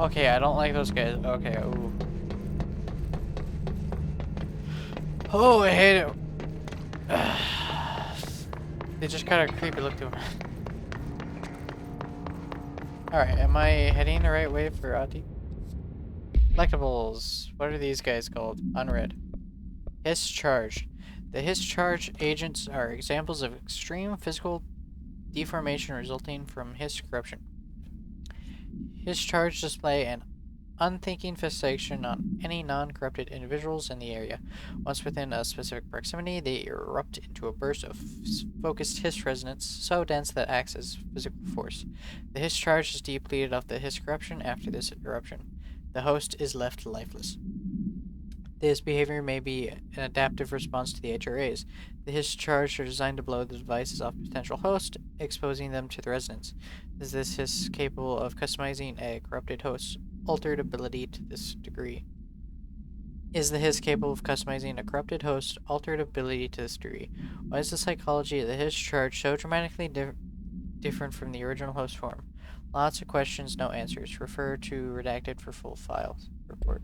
Okay, I don't like those guys. Okay, ooh. Oh, I hate it. They just got a creepy look to them. Alright, am I heading the right way for Ati? Collectibles. What are these guys called? Unread. Hiss charge. The Hiss charge agents are examples of extreme physical deformation resulting from Hiss corruption. His charge display an unthinking fixation on any non-corrupted individuals in the area. Once within a specific proximity, they erupt into a burst of focused hiss resonance so dense that acts as physical force. The hiss charge is depleted of the hiss corruption after this eruption. The host is left lifeless. This behavior may be an adaptive response to the HRAs. The hiss charge are designed to blow the devices off potential host, exposing them to the resonance. Is this hiss capable of customizing a corrupted host's altered ability to this degree? Is the hiss capable of customizing a corrupted host's altered ability to this degree? Why is the psychology of the hiss charge so dramatically different from the original host form? Lots of questions, no answers. Refer to redacted for full files report.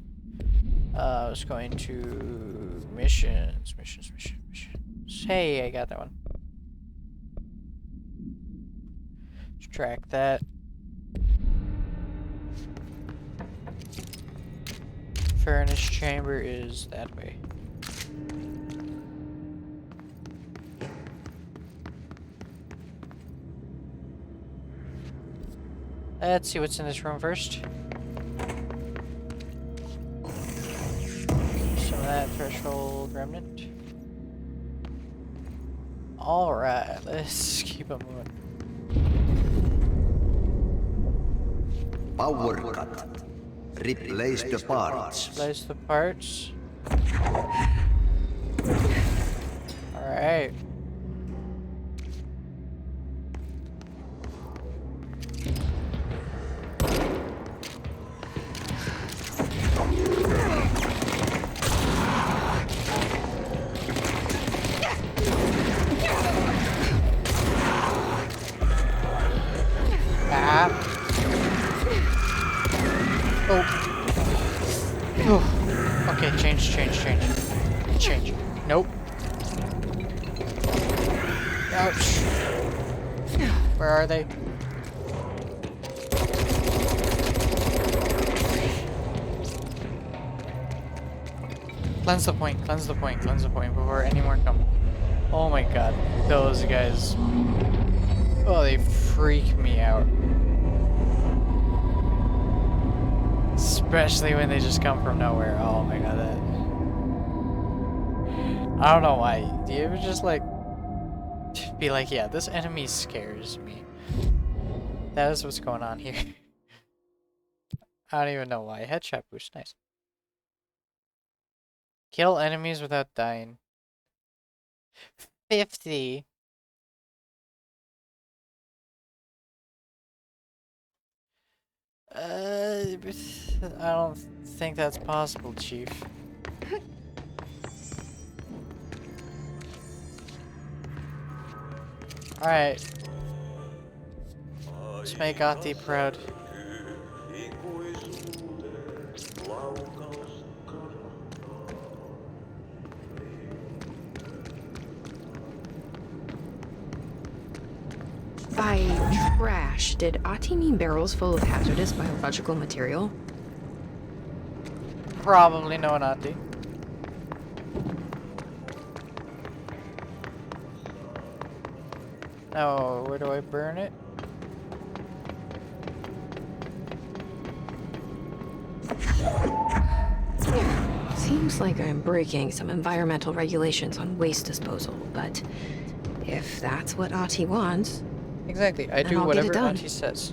I was going to missions. Hey, I got that one. Let's track that. furnace chamber is that way. Let's see what's in this room first. Some of that threshold remnant. Alright, let's keep it moving. Power cut. Replace the parts. Replace the parts. Alright. Oh. Okay, change. Nope. Ouch. Where are they? Cleanse the point before any more come. Oh my god, those guys. Oh, they freak me out. Especially when they just come from nowhere. Oh my god, that. I don't know why. Do you ever just like be like, yeah, this enemy scares me? That is what's going on here. I don't even know why. Headshot boost, nice. Kill enemies without dying. 50. I don't think that's possible, Chief. Alright. Let's make Ati proud. By trash, did Ati mean barrels full of hazardous biological material? Probably no, Ati. Now, where do I burn it? Seems like I'm breaking some environmental regulations on waste disposal, but if that's what Ati wants... Exactly, I do whatever Ati says.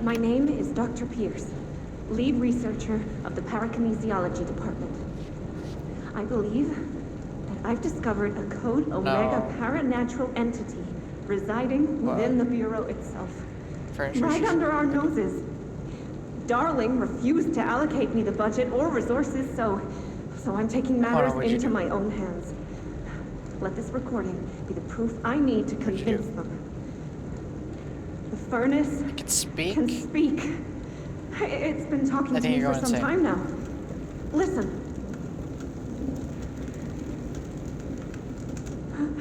My name is Dr. Pierce, lead researcher of the Parakinesiology Department. I believe that I've discovered a Code Omega paranatural entity residing within the Bureau itself. Right under our noses. Darling refused to allocate me the budget or resources, so I'm taking matters into my own hands. Let this recording be the proof I need to convince them. The furnace can speak. It's been talking to me for some time now. Listen.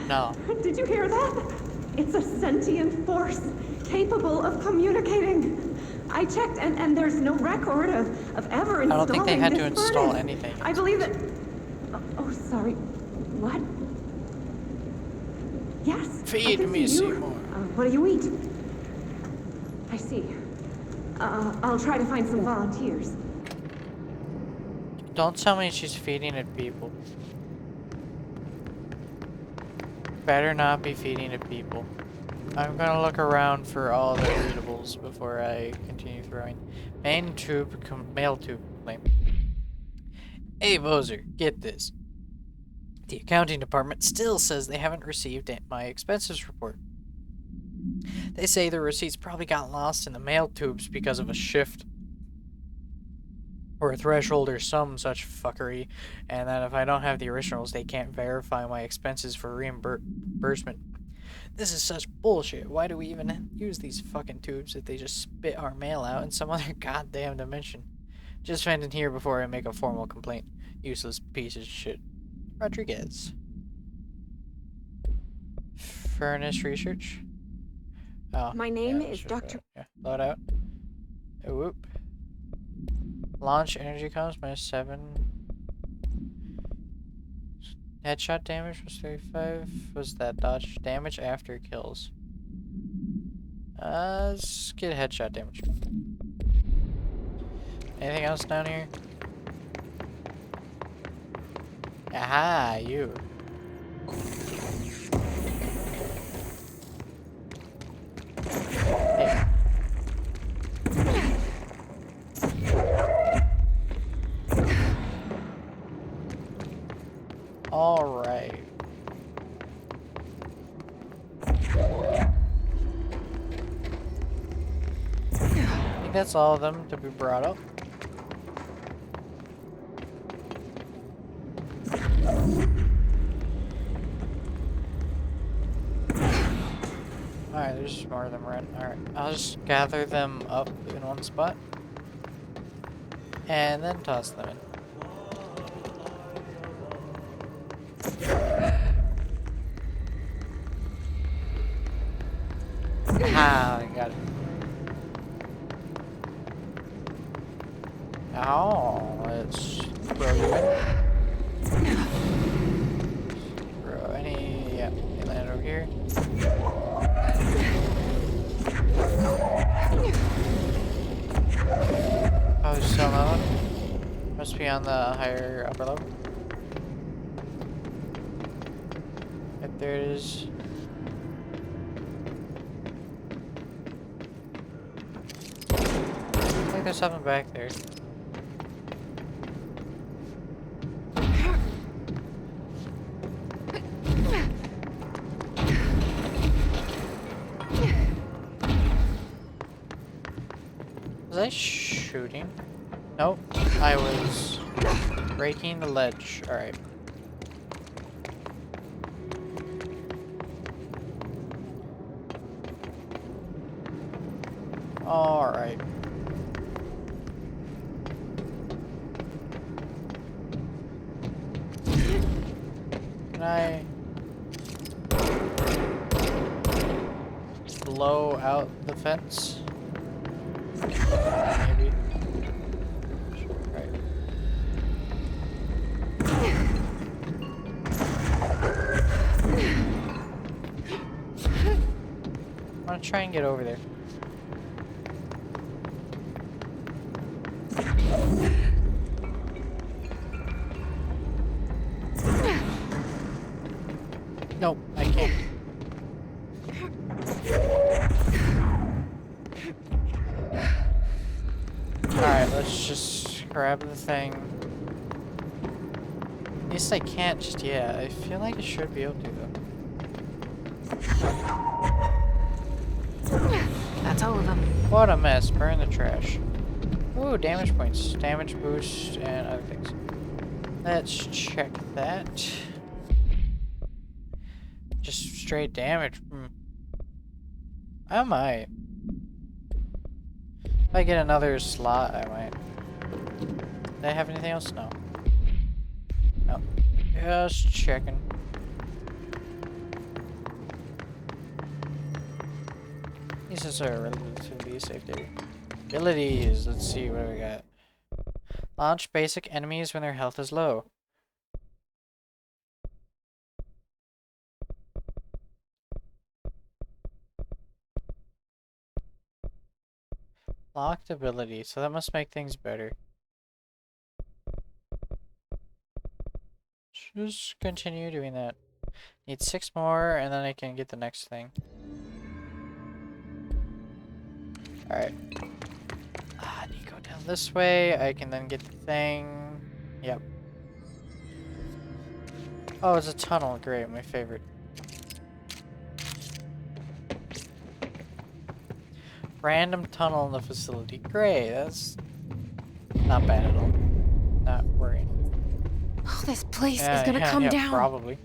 No. Did you hear that? It's a sentient force capable of communicating. I checked, and there's no record of ever installing this furnace. I don't think they had to install anything. I believe that... Oh, sorry. What? Yes. Feed me, Seymour. What do you eat? I see. I'll try to find some volunteers. Don't tell me she's feeding it people. Better not be feeding it people. I'm gonna look around for all the readables before I continue throwing. Mail tube claim. Hey Bozer, get this. The accounting department still says they haven't received my expenses report. They say the receipts probably got lost in the mail tubes because of a shift or a threshold or some such fuckery, and that if I don't have the originals, they can't verify my expenses for reimbursement. This is such bullshit. Why do we even use these fucking tubes if they just spit our mail out in some other goddamn dimension? Just vent in here before I make a formal complaint. Useless piece of shit. Rodriguez. Furnace research. Oh, my name is Dr. Yeah, load out. Oh, whoop. Launch energy comms -7. Headshot damage was 35. Was that dodge damage after kills? Let's get headshot damage. Anything else down here? Aha, you. Hey. All right. I think that's all of them to be brought up. Alright, there's more of them around. Alright, I'll just gather them up in one spot. And then toss them in. Ah, I got it. Oh, let's throw you in. Throw any, yeah, they land over here. Oh, there's still another one. Must be on the higher upper level. If there it is. I think there's something back there. Was I shooting? Nope. I was breaking the ledge. Alright. Alright. Can I blow out the fence? Maybe. Right. I'm gonna try and get over there. Nope, I can't. Alright, let's just grab the thing. At least I can't just yet. I feel like I should be able to though. That's all of them. What a mess. Burn the trash. Ooh, damage points. Damage boost and other things. Let's check that. Just straight damage. I might. If I get another slot, I might. Did I have anything else? No. No. Just checking. These are relatively safe data. Abilities. Let's see what we got. Launch basic enemies when their health is low. Locked ability, so that must make things better. Just continue doing that. Need 6 more, and then I can get the next thing. Alright. I need to go down this way. I can then get the thing. Yep. Oh, it's a tunnel. Great, my favorite. Random tunnel in the facility. Great, that's not bad at all. Not worrying. Oh, this place is gonna come down. Probably.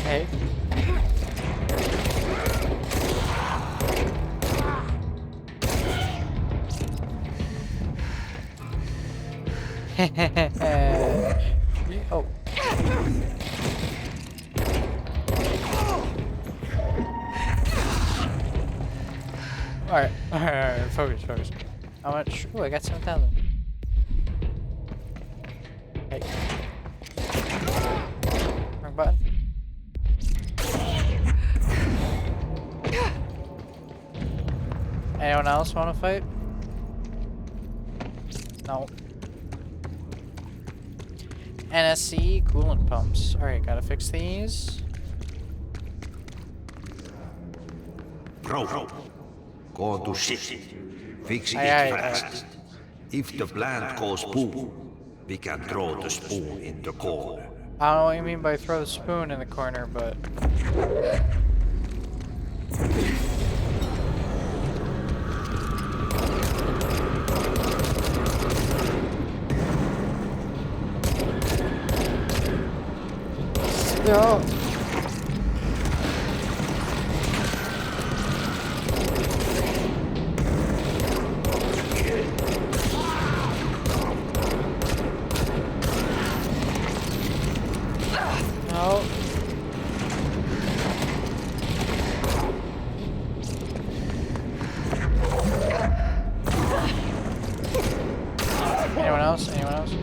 Hey. Oh. Alright, focus. How much? Oh, I got 7,000. Hey. Wrong button. Anyone else want to fight? No. NSC coolant pumps. Alright, gotta fix these. Bro, go to shit. Fix it fast. If the plant goes boom, we can throw the spoon in the corner. I don't know what you mean by throw the spoon in the corner, but... No. No. Anyone else? Anyone else?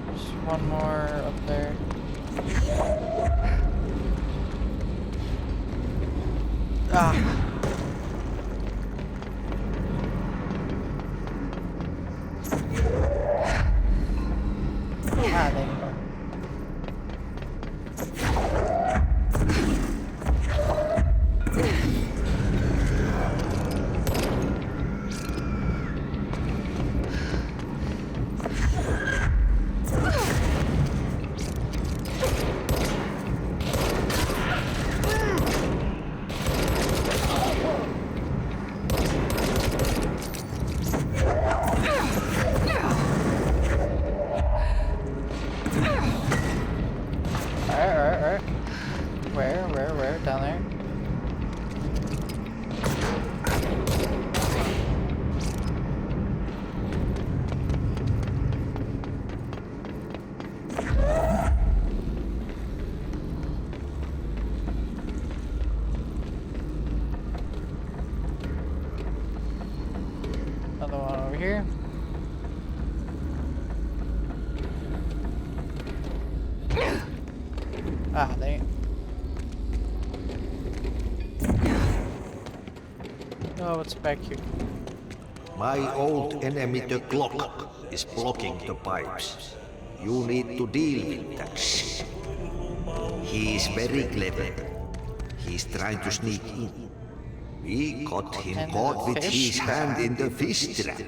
There's one more up there. Ah. Ah, there you go. Alright. Where? Down there? Another one over here. Ah, dang it. Oh, what's back here? My old enemy, the clock, is blocking the pipes. You need to deal with that shit. He is very clever. He's trying to sneak in. We got him caught with his hand in the fish trap.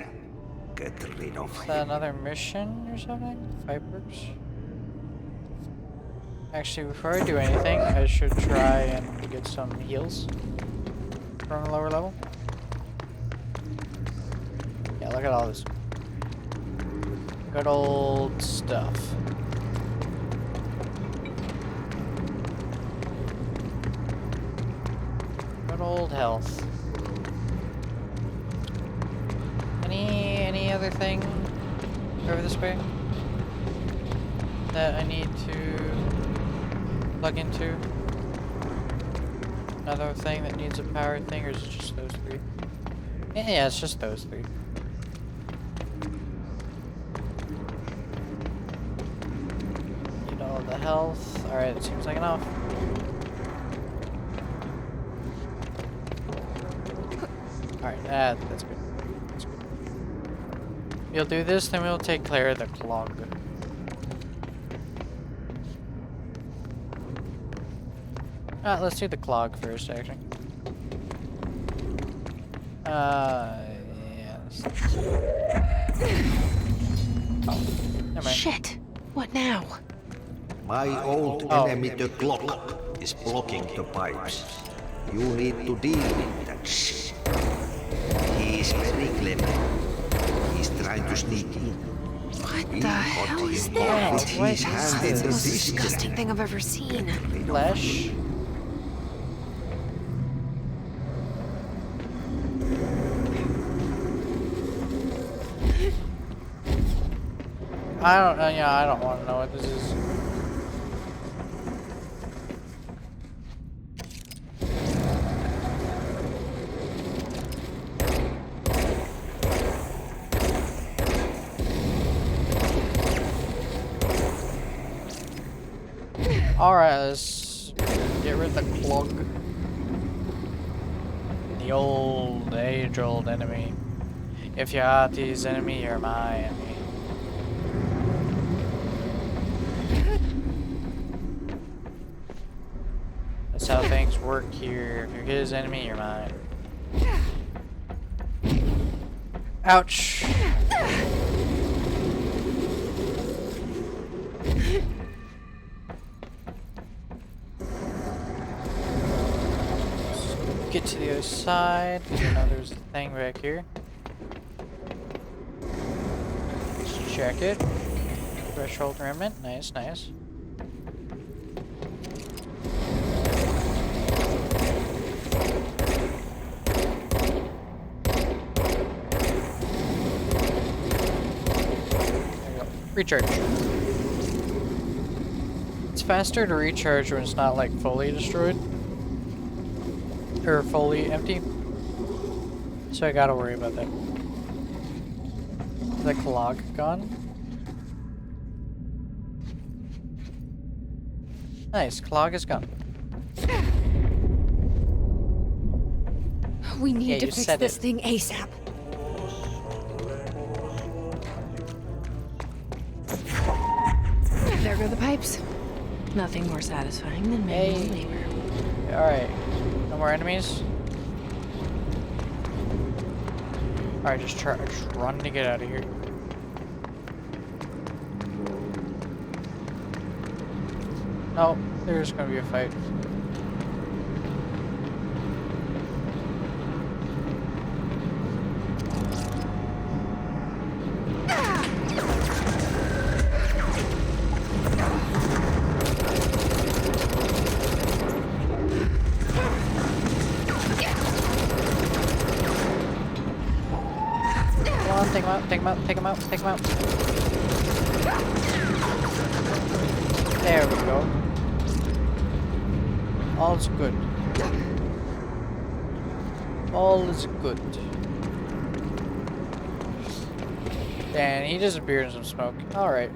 Get rid of him. Is that another mission or something? Vipers? Actually, before I do anything, I should try and get some heals from a lower level. Yeah, look at all this. Good old stuff. Good old health. Any other thing over this way that I need to plug into? Another thing that needs a power thing, or is it just those three? Yeah, it's just those three. Need all the health. Alright, it seems like enough. Alright, that's good. That's good. We'll do this, then we'll take care of the clog. Let's do the clog first, actually. Yes. Oh, never mind. Shit! What now? My old enemy, the clock, is blocking the pipes. You need to deal with that shit. He is very clever. He's trying to sneak in. What the hell is that? With his hand in It's the the most fish trap. disgusting thing I've ever seen. Flesh. I don't want to know what this is. Alright, let's get rid of the clog. The old, age-old enemy. If you're Artie's enemy, you're my enemy. That's how things work here. If you're his enemy, you're mine. Ouch! Get to the other side, because I know there's a thing back here. Let's check it. Threshold remnant, nice, nice. Recharge. It's faster to recharge when it's not like fully destroyed or fully empty, so I gotta worry about that. The clog gone. Nice, clog is gone. We need to fix this thing ASAP. There go the pipes. Nothing more satisfying than manual labor. Alright. No more enemies? Alright, just run to get out of here. No, there's gonna be a fight. Take him out, take him out, take him out, take him out. There we go. All's good. All is good. And he disappeared in some smoke. Alright.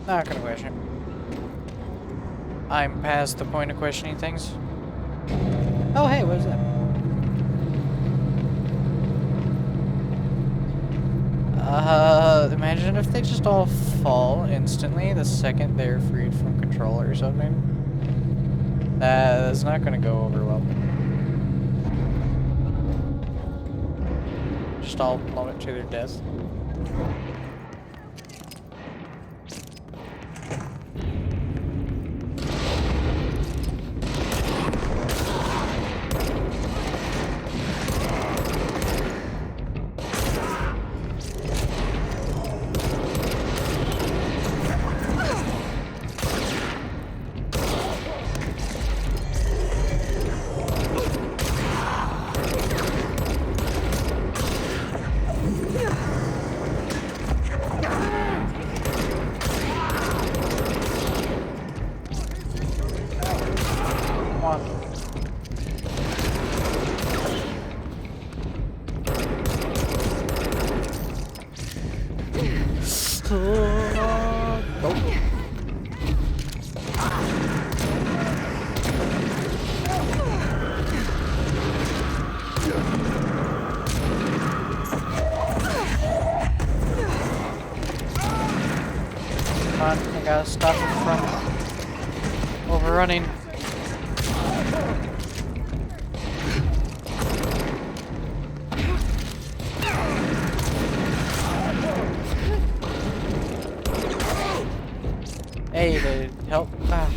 Not gonna question. I'm past the point of questioning things. Oh hey, what is that? Imagine if they just all fall instantly the second they're freed from control or something. That's not gonna go over well. Just all plummet to their death. I gotta stop him from overrunning. Hey, they help. Ah.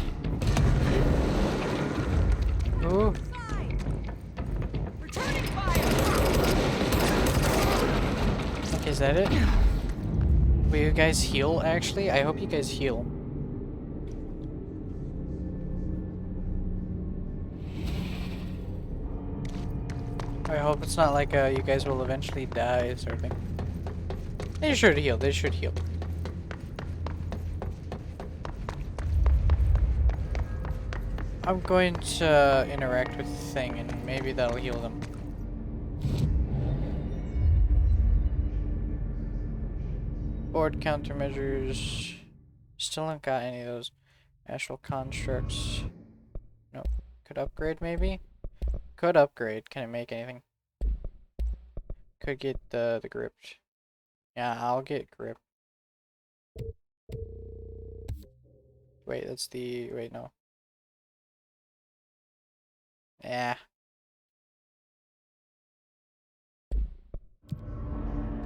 Ooh. Okay, is that it? Will you guys heal, actually? I hope you guys heal. I hope it's not like you guys will eventually die sort of thing. They should heal, they should heal. I'm going to interact with the thing and maybe that'll heal them. Board countermeasures. Still haven't got any of those. Astral constructs. No. Could upgrade maybe? Could upgrade. Can it make anything? Could get the grip. Yeah, I'll get grip. Wait, that's the... Wait, no. Yeah.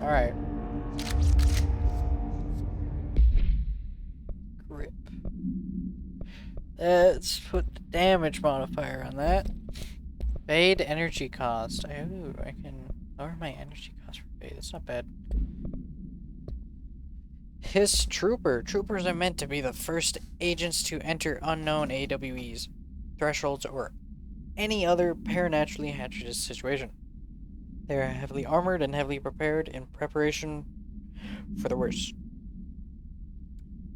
Alright. Grip. Let's put the damage modifier on that. Fade energy cost. Ooh, I can lower my energy cost for fade. That's not bad. Hiss Trooper. Troopers are meant to be the first agents to enter unknown AWEs, thresholds, or any other paranaturally hazardous situation. They are heavily armored and heavily prepared in preparation for the worst.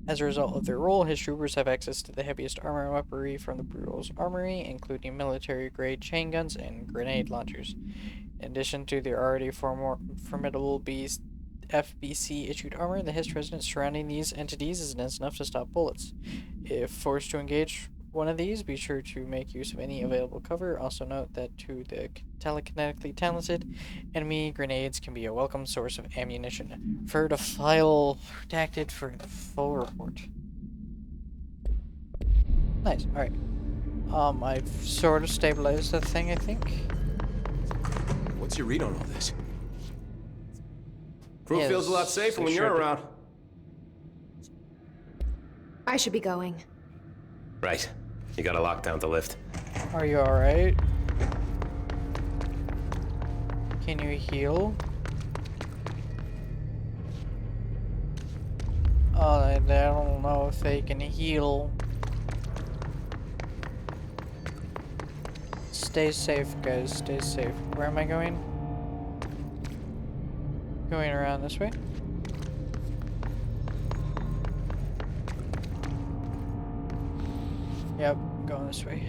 As a result of their role, his troopers have access to the heaviest armor and weaponry from the Bureau's armory, including military-grade chain guns and grenade launchers. In addition to their already formidable FBC-issued armor, the Hiss resonance surrounding these entities is dense enough to stop bullets. If forced to engage one of these, be sure to make use of any available cover. Also note that to the telekinetically talented, enemy grenades can be a welcome source of ammunition. Refer to file redacted for the full report. Nice, alright. I've sort of stabilized the thing, I think. What's your read on all this? Crew Yeah, feels a lot safer when you're around. I should be going. Right. You gotta lock down the lift. Are you alright? Can you heal? I don't know if they can heal. Stay safe, guys. Stay safe. Where am I going? Going around this way? Yep, going this way.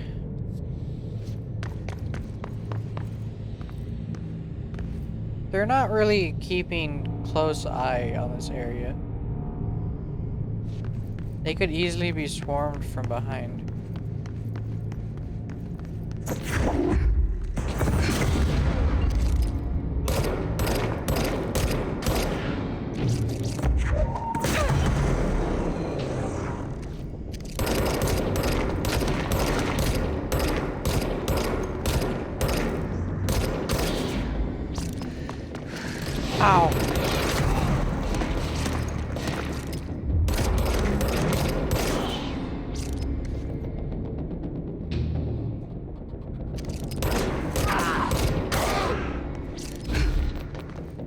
They're not really keeping close eye on this area. They could easily be swarmed from behind. Ow.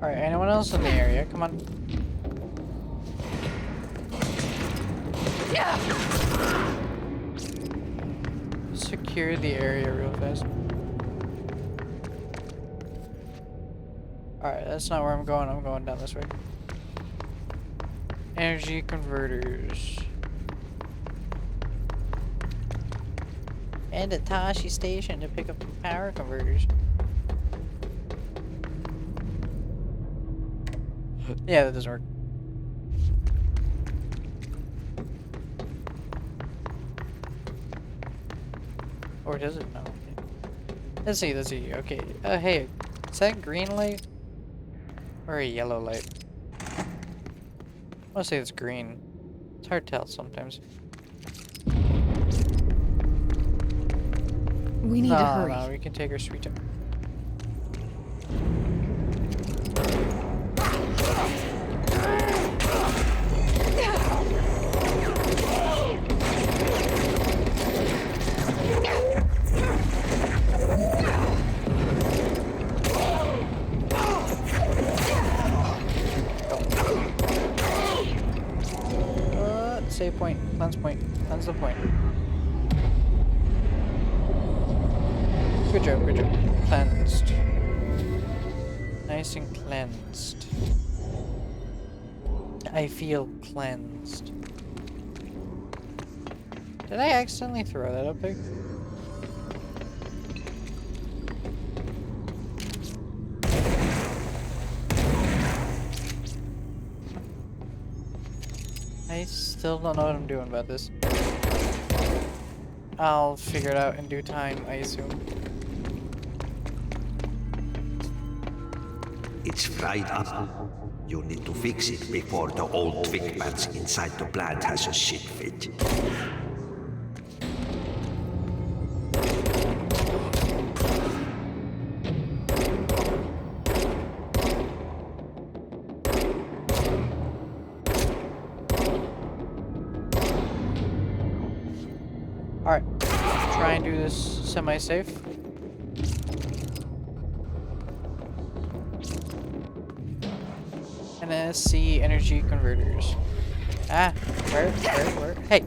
Alright, anyone else in the area? Come on. Secure the area real fast. Alright, that's not where I'm going. I'm going down this way. Energy converters. And a Tashi station to pick up the power converters. Yeah, that doesn't work. Or does it? No. Let's see, let's see. Okay. Hey, is that green light? Or a yellow light? I want to say it's green. It's hard to tell sometimes. We need to hurry. No, we can take our sweet time. Save point, cleanse the point. Good job, good job. Cleansed. Nice and cleansed. I feel cleansed. Did I accidentally throw that up there? I still don't know what I'm doing about this. I'll figure it out in due time, I assume. It's fried up. You need to fix it before the old twig bats inside the plant has a shit fit. Alright, try and do this semi-safe. NSC energy converters. Ah, where? Hey!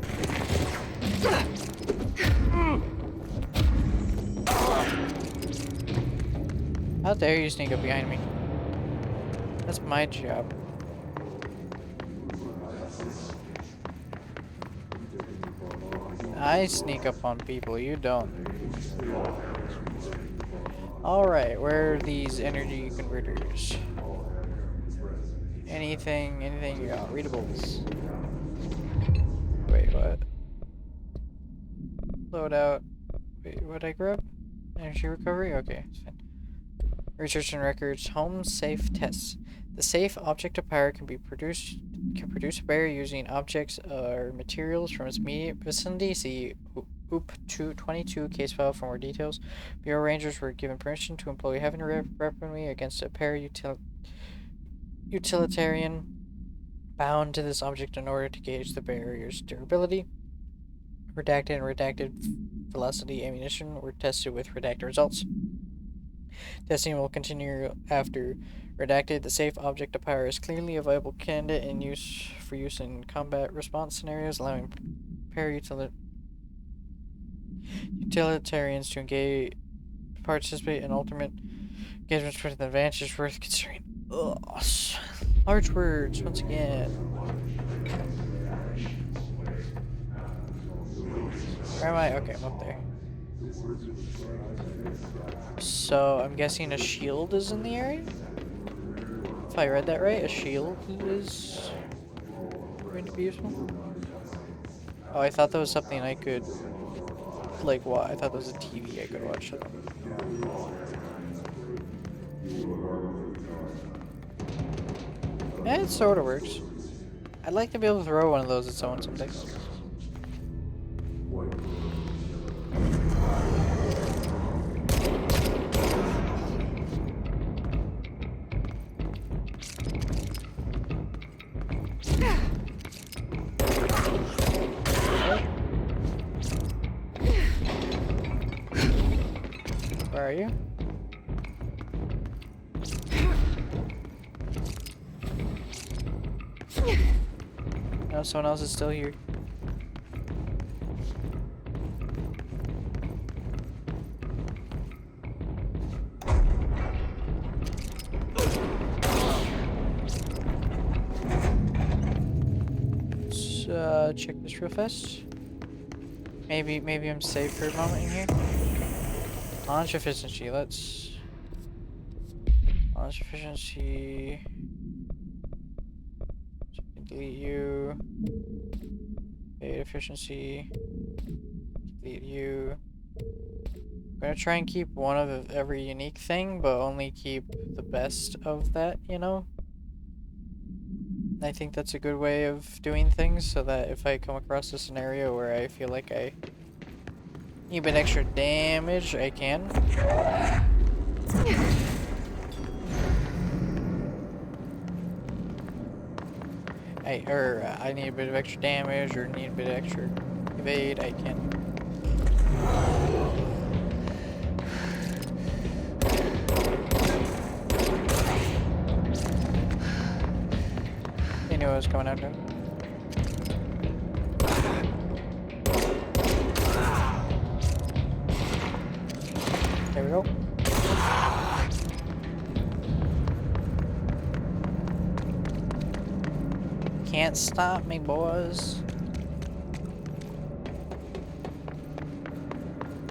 How dare you sneak up behind me? That's my job. I sneak up on people, you don't. Alright, where are these energy converters? Anything you got? Readables. Wait, what? Load out. Wait, what'd I grab? Energy recovery? Okay, it's fine. Research and records. Home safe tests. The safe object of power can produce a barrier using objects or materials from its immediate vicinity. See OOP 222 case file for more details. Bureau Rangers were given permission to employ heavy weaponry against a utilitarian bound to this object in order to gauge the barrier's durability. Redacted and redacted velocity ammunition were tested with redacted results. Testing will continue after redacted. The safe object of power is clearly a viable candidate in for use in combat response scenarios, allowing utilitarians to participate in ultimate engagements with an advantage worth considering. Ugh. Large words once again. Where am I? Okay, I'm up there. So I'm guessing a shield is in the area? If I read that right, a shield is going to be useful. Oh, I thought that was something I could, like, what? I thought that was a TV I could watch. Yeah, it sort of works. I'd like to be able to throw one of those at someone someday. Where are you? No, someone else is still here. Let's check this real fast. Maybe I'm safe for a moment in here. Launch efficiency. Let's launch efficiency. Delete you. Aid efficiency. Delete you. I'm gonna try and keep one of every unique thing, but only keep the best of that, you know? I think that's a good way of doing things, so that if I come across a scenario where I feel like I need a bit extra damage, I can. I need a bit of extra damage, or need a bit of extra evade, I can. They knew I was coming out there. There we go. Can't stop me, boys.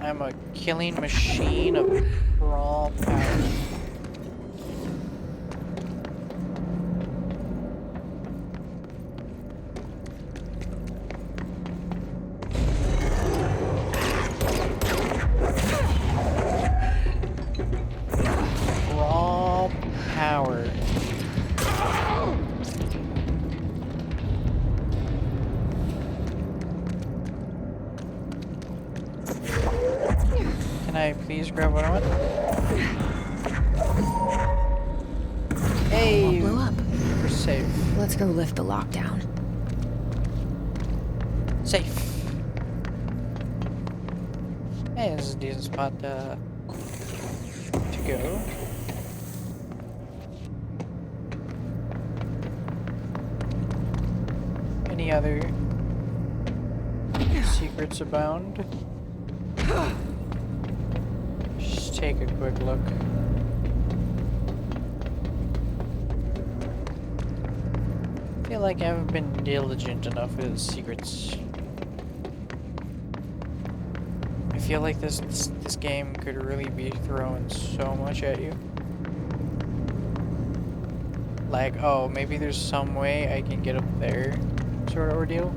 I'm a killing machine of raw power. I please grab what I want? Hey! Won't blow up. We're safe. Let's go lift the lockdown. Safe. Hey, this is a decent spot to go. Any other secrets abound? Just take a quick look. I feel like I haven't been diligent enough with secrets. I feel like this game could really be throwing so much at you. Like, oh, maybe there's some way I can get up there, sort of ordeal.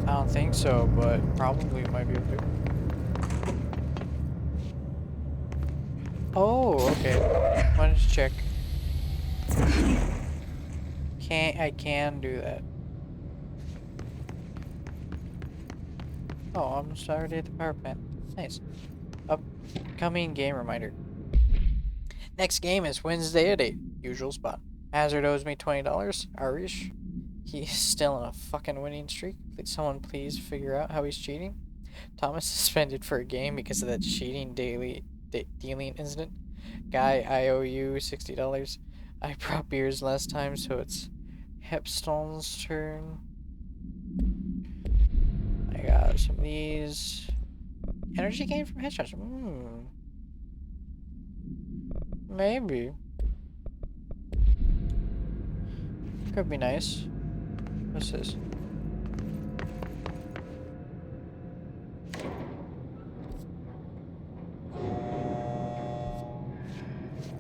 I don't think so, but probably might be able to. Oh, okay. Wanted to check. I can do that. Oh, I'm already at the power plant. Nice. Upcoming game reminder. Next game is Wednesday at 8. Usual spot. Hazard owes me $20. Arish. He's still on a fucking winning streak. Someone please figure out how he's cheating. Thomas suspended for a game because of that cheating dealing incident. Guy, I owe you $60. I brought beers last time, so it's Hepston's turn. I got some of these. Energy gain from headshots. Maybe. Could be nice. What's this?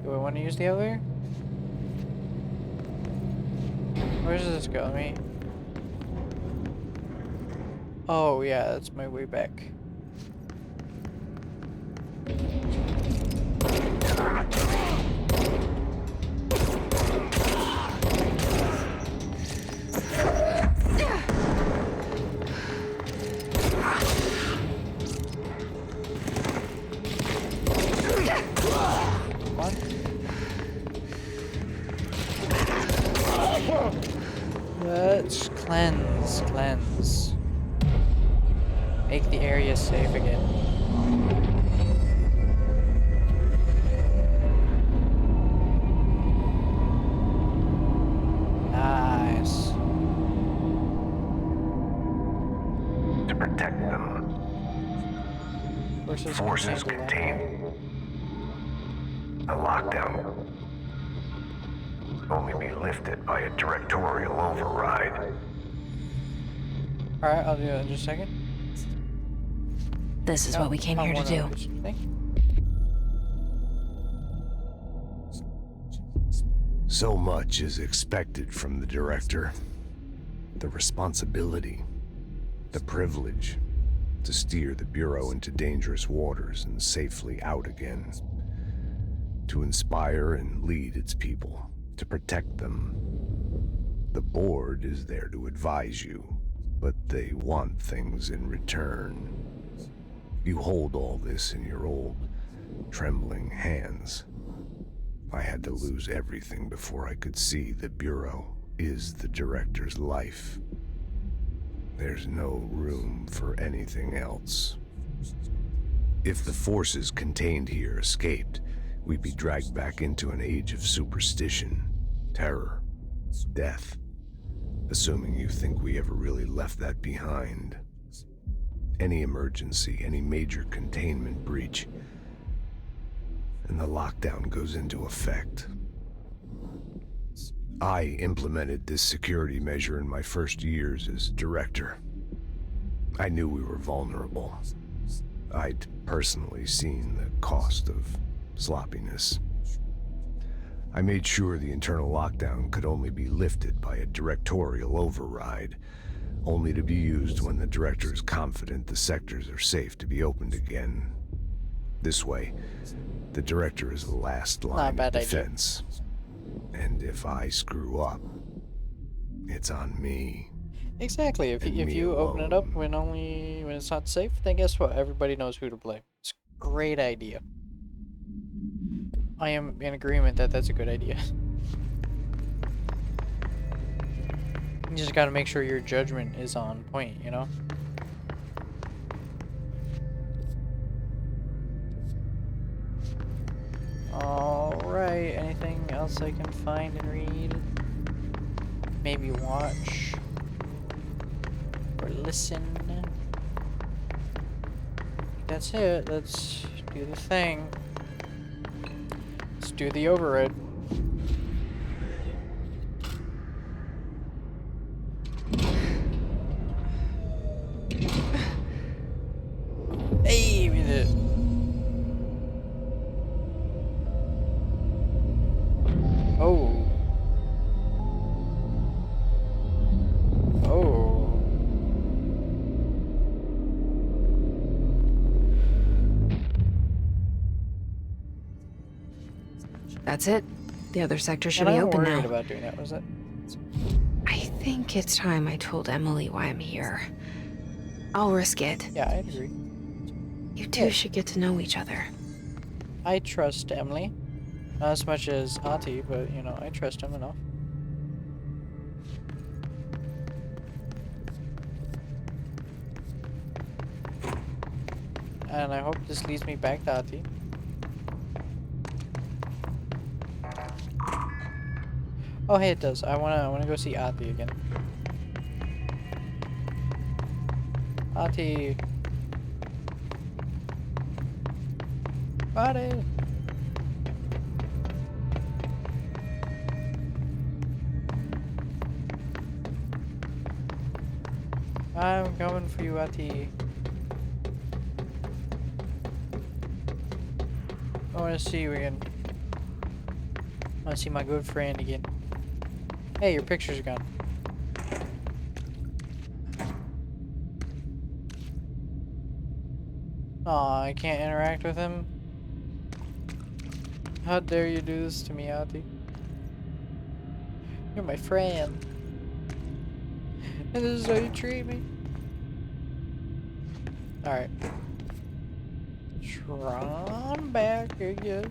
Do I want to use the other? Where does this go? Oh yeah, that's my way back. Let's cleanse. Make the area safe again. Nice. To protect them. Forces contained. The lockdown only be lifted by a directorial override. Alright, I'll do it in just a second. This is what we came here to do. So much is expected from the director. The responsibility, the privilege to steer the Bureau into dangerous waters and safely out again. To inspire and lead its people. To protect them. The board is there to advise you, but they want things in return. You hold all this in your old, trembling hands. I had to lose everything before I could see the Bureau is the director's life. There's no room for anything else. If the forces contained here escaped, we'd be dragged back into an age of superstition, terror, death. Assuming you think we ever really left that behind. Any emergency, any major containment breach, and the lockdown goes into effect. I implemented this security measure in my first years as director. I knew we were vulnerable. I'd personally seen the cost of sloppiness. I made sure the internal lockdown could only be lifted by a directorial override, only to be used when the director is confident the sectors are safe to be opened again. This way, the director is the last line of defense. And if I screw up, It's on me. Exactly. If you open it up when it's not safe, then guess what? Everybody knows who to blame. It's a great idea. I am in agreement that that's a good idea. You just gotta make sure your judgment is on point, you know? Alright, anything else I can find and read? Maybe watch? Or listen? That's it. Let's do the thing. Let's do the override. Hey, we did it. Oh. Oh. That's it. The other sector should be open now. I'm worried about doing that, was it? I think it's time I told Emily why I'm here. I'll risk it. Yeah, I agree. You two should get to know each other. I trust Emily. Not as much as Ati, but, you know, I trust him enough. And I hope this leads me back to Ati. Oh, hey, it does. I wanna go see Ati again. Ati. Ati. I'm coming for you, Ati. I want to see you again. I want to see my good friend again. Hey, your picture's gone. Aw, I can't interact with him. How dare you do this to me, Ati? You're my friend. And this is how you treat me. Alright. Tron back, I guess.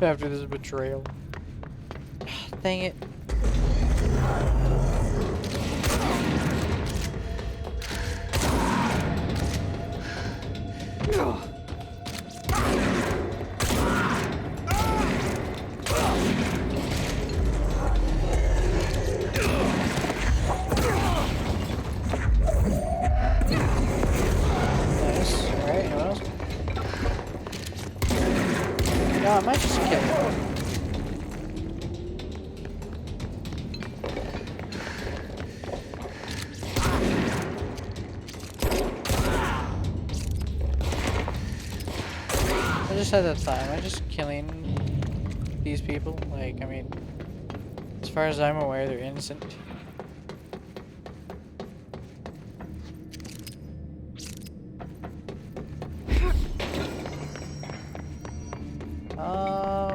After this betrayal. Dang it. I might just kill him. I just had that time. Am I just killing these people? Like, I mean, as far as I'm aware, they're innocent.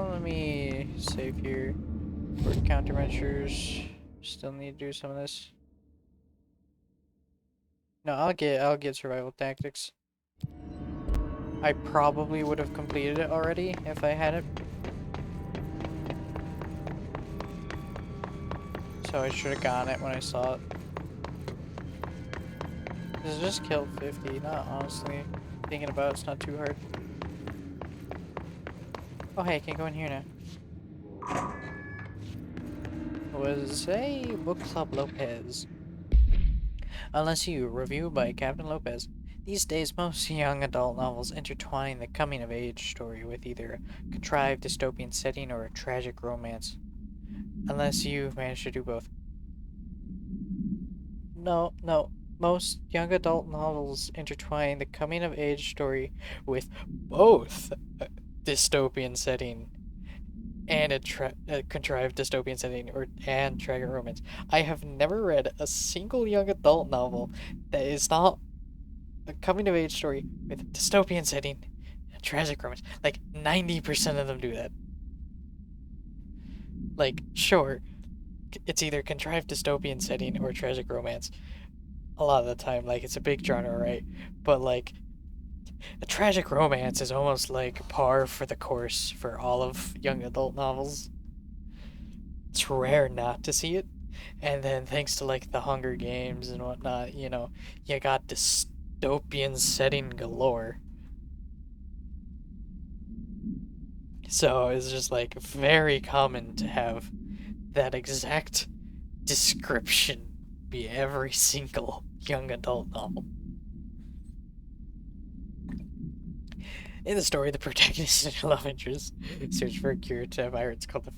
Let me save here for countermeasures. Still need to do some of this. No, I'll get survival tactics. I probably would have completed it already if I had it. So I should have gotten it when I saw it. This just killed 50, not honestly. Thinking about it's not too hard. Oh hey, I can go in here now. What does it say? Book Club Lopez. Unless you review by Captain Lopez. These days, most young adult novels intertwine the coming-of-age story with either a contrived dystopian setting or a tragic romance. Unless you manage to do both. No. Most young adult novels intertwine the coming-of-age story with both a dystopian setting and a contrived dystopian setting and tragic romance. I have never read a single young adult novel that is not a coming-of-age story with a dystopian setting and a tragic romance. Like, 90% of them do that. Like, sure, it's either contrived dystopian setting or tragic romance. A lot of the time, like, it's a big genre, right? But, like, a tragic romance is almost like par for the course for all of young adult novels. It's rare not to see it. And then thanks to, like, the Hunger Games and whatnot, you know, you got dystopian setting galore. So it's just, like, very common to have that exact description be every single young adult novel. In the story, the protagonist and her love interest search for a cure to a virus called the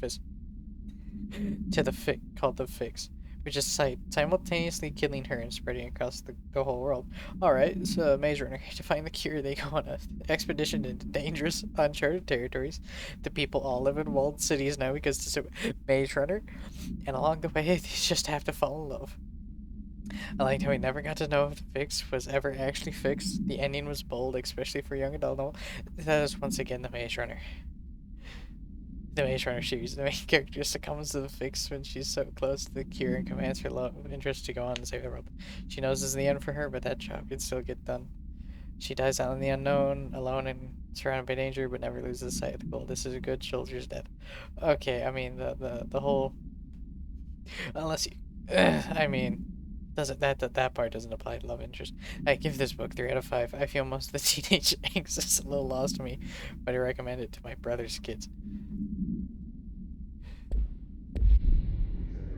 Fix, which is simultaneously killing her and spreading across the whole world. Alright, so Maze Runner, to find the cure, they go on an expedition into dangerous, uncharted territories. The people all live in walled cities now because it's a Maze Runner, and along the way, they just have to fall in love. I liked how we never got to know if the fix was ever actually fixed. The ending was bold, especially for young adult novel. That is once again the Maze Runner. The Maze Runner series. The main character succumbs to the fix when she's so close to the cure and commands her love interest to go on and save the world. She knows this is the end for her, but that job can still get done. She dies out in the unknown, alone and surrounded by danger, but never loses sight of the goal. This is a good soldier's death. Okay, I mean the whole, unless you, I mean. That part doesn't apply to love interest. I give this book 3 out of 5. I feel most of the teenage angst is a little lost to me, but I recommend it to my brother's kids.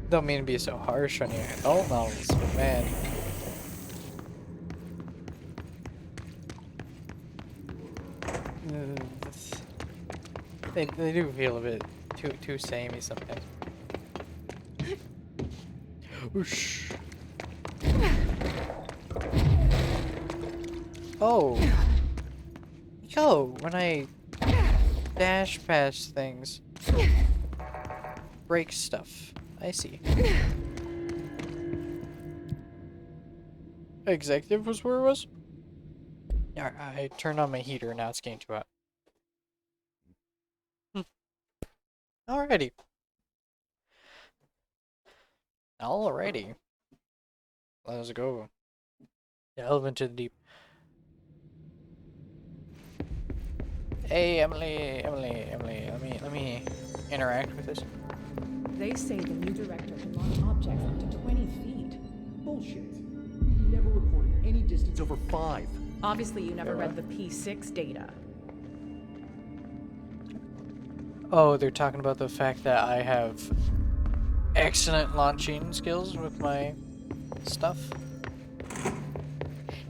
Don't mean to be so harsh on your adult novels, but man. They do feel a bit too samey sometimes. Whoosh. Oh. Yo, when I dash past things, break stuff. I see. Executive was where it was? Yeah, I turned on my heater, now it's getting too hot. Alrighty. Alrighty. Let's go. Delve into the deep. Hey, Emily, let me interact with this. They say the new director can launch objects up to 20 feet. Bullshit. We never reported any distance over 5. Obviously, you never read the P6 data. Oh, they're talking about the fact that I have excellent launching skills with my stuff.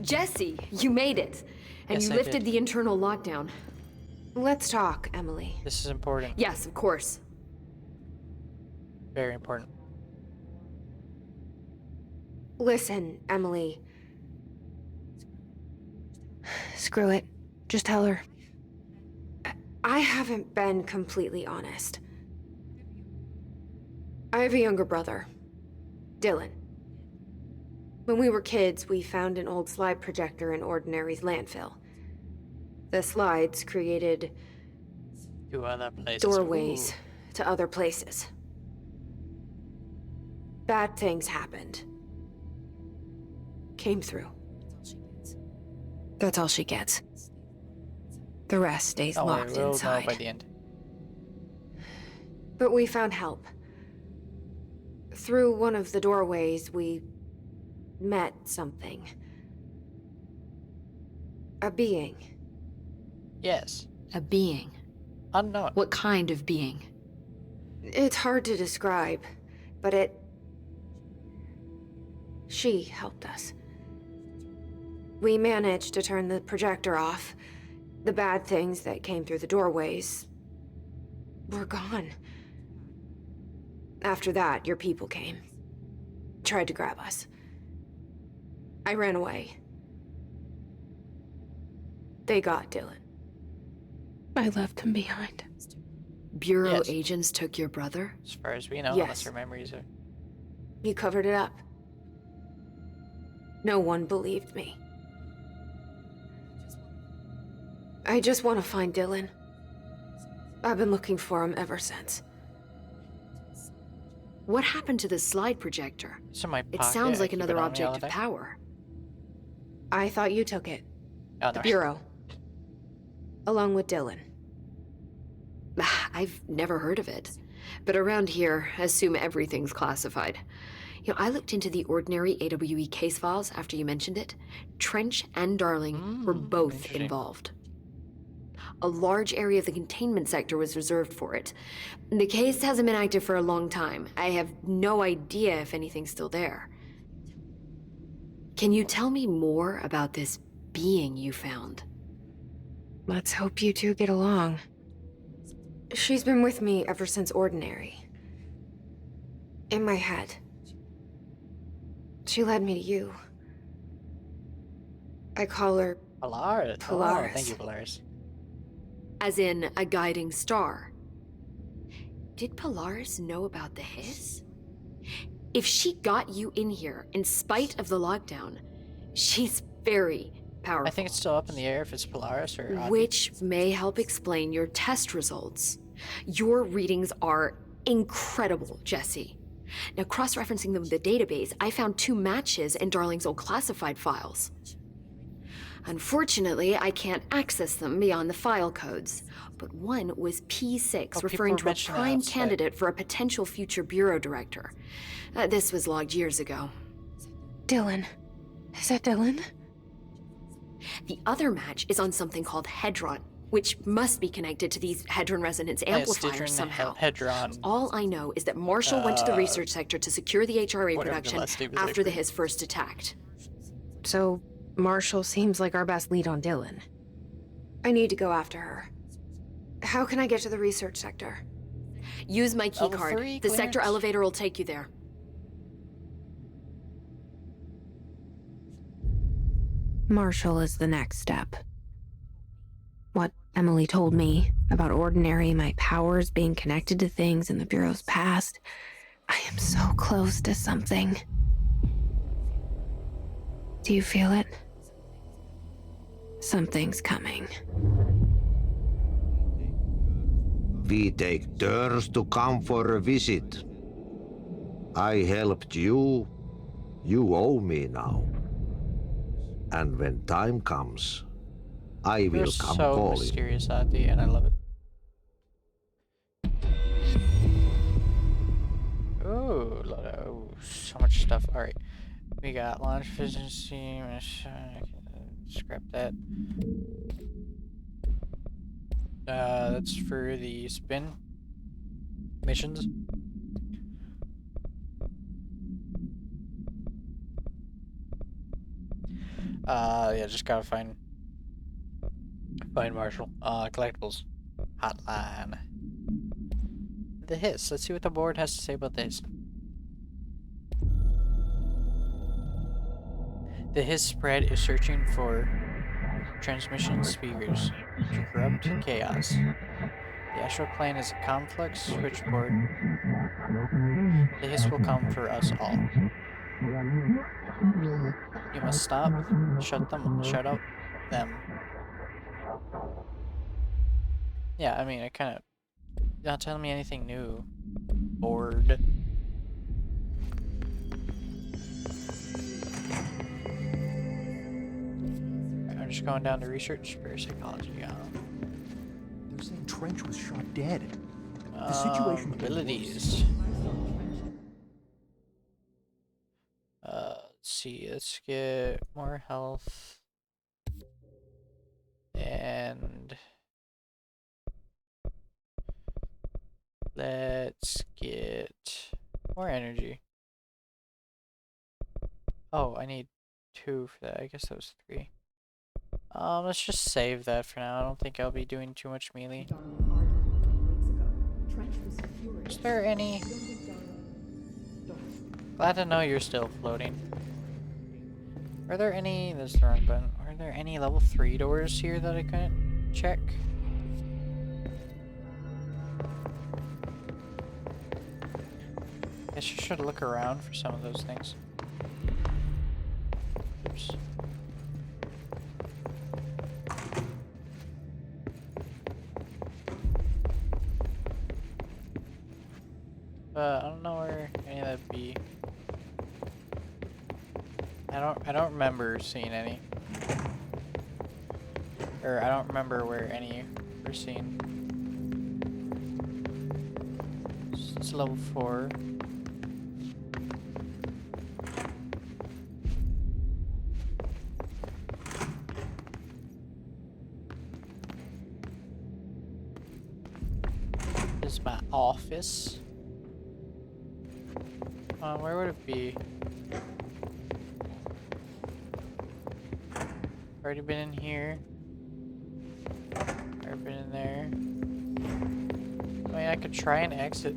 Jesse, you made it. And Yes, you I lifted did. the internal lockdown. Let's talk, Emily. This is important. Yes, of course. Very important. Listen, Emily. Screw it. Just tell her. I haven't been completely honest. I have a younger brother, Dylan. When we were kids, we found an old slide projector in Ordinary's landfill. The slides created To other places. doorways to other places. Bad things happened. Came through. That's all she gets. The rest stays Don't worry, locked we'll know inside. by the end. But we found help. Through one of the doorways, we met something. A being. Yes. A being. Unknown. What kind of being? It's hard to describe, but she helped us. We managed to turn the projector off. The bad things that came through the doorways were gone. After that, your people came. Tried to grab us. I ran away. They got Dylan. I left him behind. Bureau agents took your brother? As far as we know, Yes. unless our memories are... You covered it up. No one believed me. I just want to find Dylan. I've been looking for him ever since. What happened to the slide projector? It's in my It pocket. sounds like I keep another it on me all object the of time. power. I thought you took it. Oh, The no. Bureau. Along with Dylan. I've never heard of it. But around here, assume everything's classified. You know, I looked into the ordinary AWE case files after you mentioned it. Trench and Darling were both involved. A large area of the containment sector was reserved for it. The case hasn't been active for a long time. I have no idea if anything's still there. Can you tell me more about this being you found? Let's hope you two get along. She's been with me ever since Ordinary. In my head. She led me to you. I call her... Polaris. Polaris. Oh, thank you, Polaris. As in a guiding star. Did Polaris know about the hiss? If she got you in here in spite of the lockdown, she's very powerful. I think it's still up in the air if it's Polaris or Audrey. Which may help explain your test results. Your readings are incredible, Jesse. Now, cross-referencing them with the database, I found 2 matches in Darling's old classified files. Unfortunately, I can't access them beyond the file codes. But one was P6, referring to a prime candidate for a potential future bureau director. This was logged years ago. Dylan. Is that Dylan? The other match is on something called Hedron, which must be connected to these Hedron resonance amplifiers somehow. Hedron. All I know is that Marshall went to the research sector to secure the HRA production after the Hiss first attacked. So, Marshall seems like our best lead on Dylan. I need to go after her. How can I get to the research sector? Use my keycard. The sector elevator will take you there. Marshall is the next step. What Emily told me about Ordinary, my powers being connected to things in the Bureau's past, I am so close to something. Do you feel it? Something's coming. We take turns to come for a visit. I helped you. You owe me now. And when time comes, I will come so calling. Mysterious, Adi, and I love it. Oh, so much stuff. All right, we got launch efficiency. Scrap that. That's for the spin missions. Yeah, just gotta find Marshall. Collectibles. Hotline. The Hiss. Let's see what the board has to say about this. The Hiss spread is searching for transmission speakers to corrupt chaos. The astral plane is a complex switchboard. The Hiss will come for us all. You must stop, shut out them. Yeah, I mean, it kind of not telling me anything new. Bored. I'm just going down to research parapsychology. They're saying Trench was shot dead. The situation abilities. Let's see. Let's get more health and let's get more energy. Oh, I need 2 for that. I guess that was 3. Let's just save that for now. I don't think I'll be doing too much melee. Is there any? Glad to know you're still floating. Are there any? That's the wrong button. Are there any level 3 doors here that I couldn't check? Guess you should look around for some of those things. Oops. I don't know where. any of that be? I don't remember seeing any. Or I don't remember where any were seen. It's level 4. This is my office. Where would it be? Already been in here. Already been in there. I mean, I could try and exit.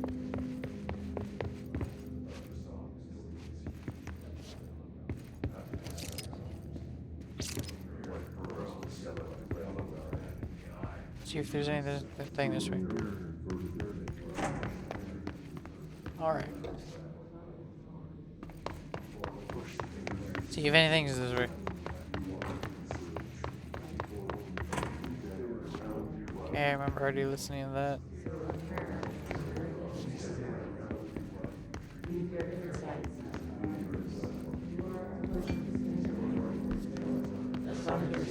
See if there's anything this way. Alright. See if anything's this way. Okay, I remember already listening to that.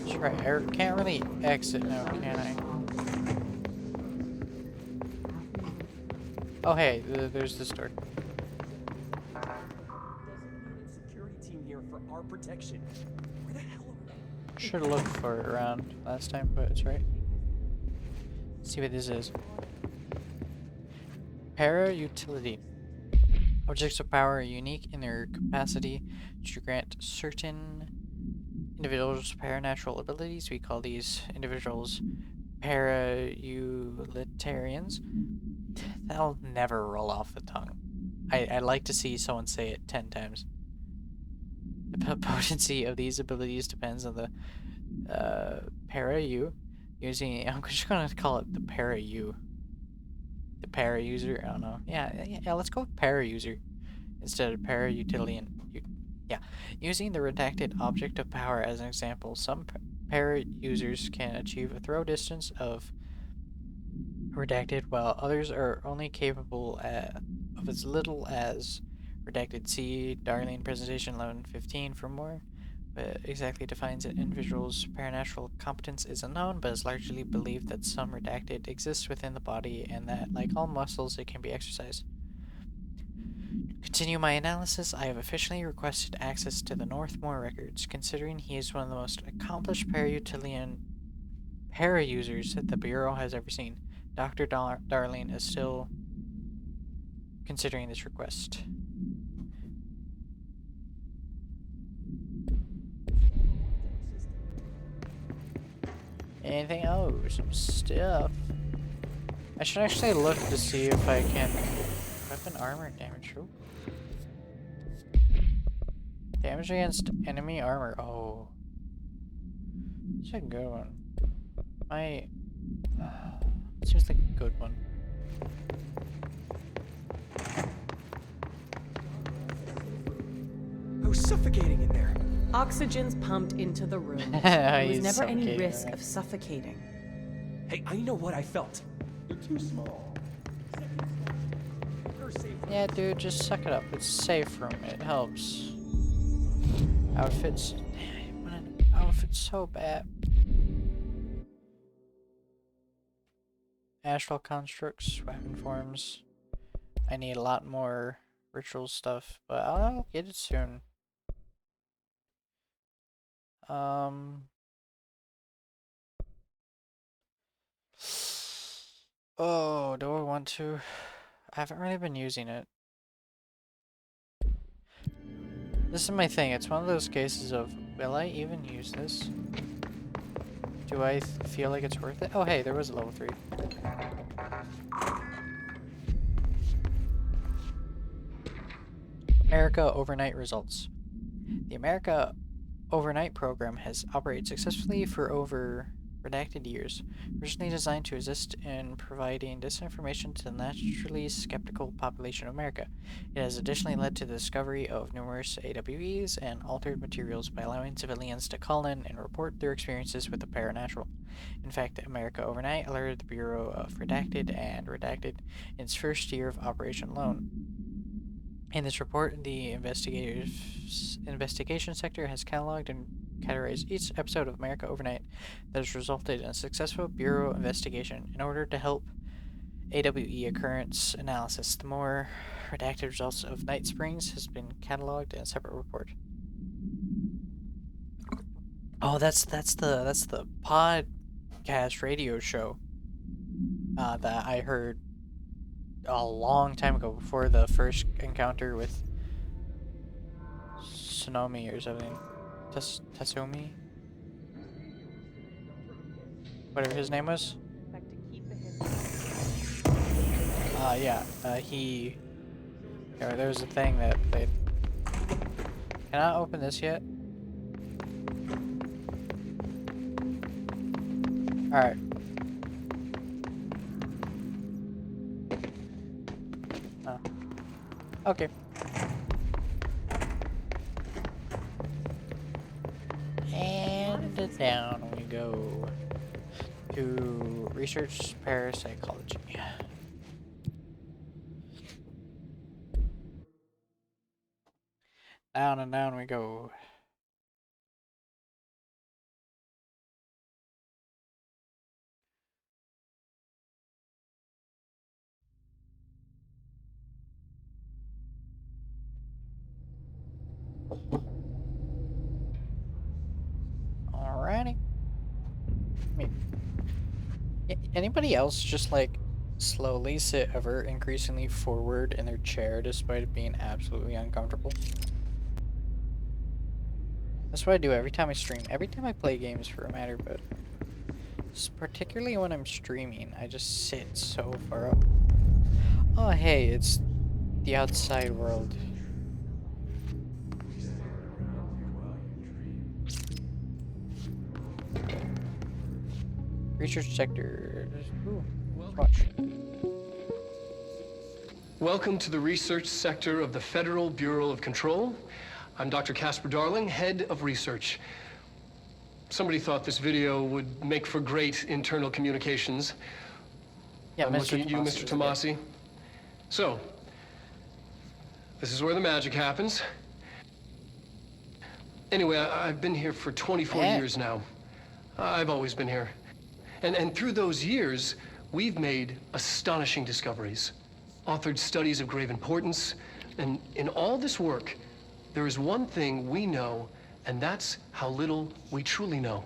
That's right, I can't really exit now, can I? Oh hey, there's this door. Security team here for our protection. Where the hell are they? Should have looked for it around last time, but it's right. Let's see what this is. Para-utility. Objects of power are unique in their capacity to grant certain individuals paranatural abilities. We call these individuals para-utilitarians. That'll never roll off the tongue. I like to see someone say it 10 times. The potency of these abilities depends on the para-u. I'm just gonna call it the para-u. The para-user, I don't know. Yeah, let's go with para-user instead of para-utilitarian. Yeah, using the redacted object of power as an example, some para-users can achieve a throw distance of redacted, while others are only capable of as little as redacted. See Darlene presentation 1115 for more. But exactly defines an individual's paranatural competence is unknown, but is largely believed that some redacted exists within the body and that, like all muscles, it can be exercised. To continue my analysis, I have officially requested access to the Northmore records, considering he is one of the most accomplished para-users that the Bureau has ever seen. Dr. Darlene is still considering this request. Anything? Oh, some stuff. I should actually look to see if I can... Weapon armor damage. Ooh. Damage against enemy armor. Oh. It's a good one. Seems like a good one. I was suffocating in there. Oxygen's pumped into the room. There was never any risk of suffocating. Hey, I know what I felt. You're too small. Yeah, dude, just suck it up. It's a safe room. It helps. Outfits. Damn, what an outfit's so bad. Astral constructs, weapon forms. I need a lot more ritual stuff, but I'll get it soon. Oh, do I want to? I haven't really been using it. This is my thing. It's one of those cases of, will I even use this? Do I feel like it's worth it? Oh, hey, there was a level 3. America Overnight results. The America Overnight program has operated successfully for over redacted years, originally designed to assist in providing disinformation to the naturally skeptical population of America. It has additionally led to the discovery of numerous AWEs and altered materials by allowing civilians to call in and report their experiences with the paranatural. In fact, America Overnight alerted the Bureau of Redacted and Redacted in its first year of operation alone. In this report, the investigation sector has cataloged and categorized each episode of America Overnight that has resulted in a successful Bureau investigation. In order to help AWE occurrence analysis, the more redacted results of Night Springs has been cataloged in a separate report. Oh, that's the podcast radio show that I heard a long time ago, before the first encounter with Tsunami or something. Tatsumi? Whatever his name was. There was a thing that they... Can I open this yet? Alright. Oh. Okay. And down we go to research parapsychology. Down and down we go. Alrighty. Anybody else just like slowly sit ever increasingly forward in their chair despite it being absolutely uncomfortable? That's what I do every time I stream. Every time I play games, for a matter, but particularly when I'm streaming, I just sit so far up. Oh, hey, it's the outside world. Research sector. Ooh, watch. Welcome to the research sector of the Federal Bureau of Control. I'm Dr. Casper Darling, head of research. Somebody thought this video would make for great internal communications. Yeah, I'm looking at you, Mr. Tomasi. So, this is where the magic happens. Anyway, I've been here for 24 years now. I've always been here. And through those years, we've made astonishing discoveries, authored studies of grave importance, and in all this work, there is one thing we know, and that's how little we truly know.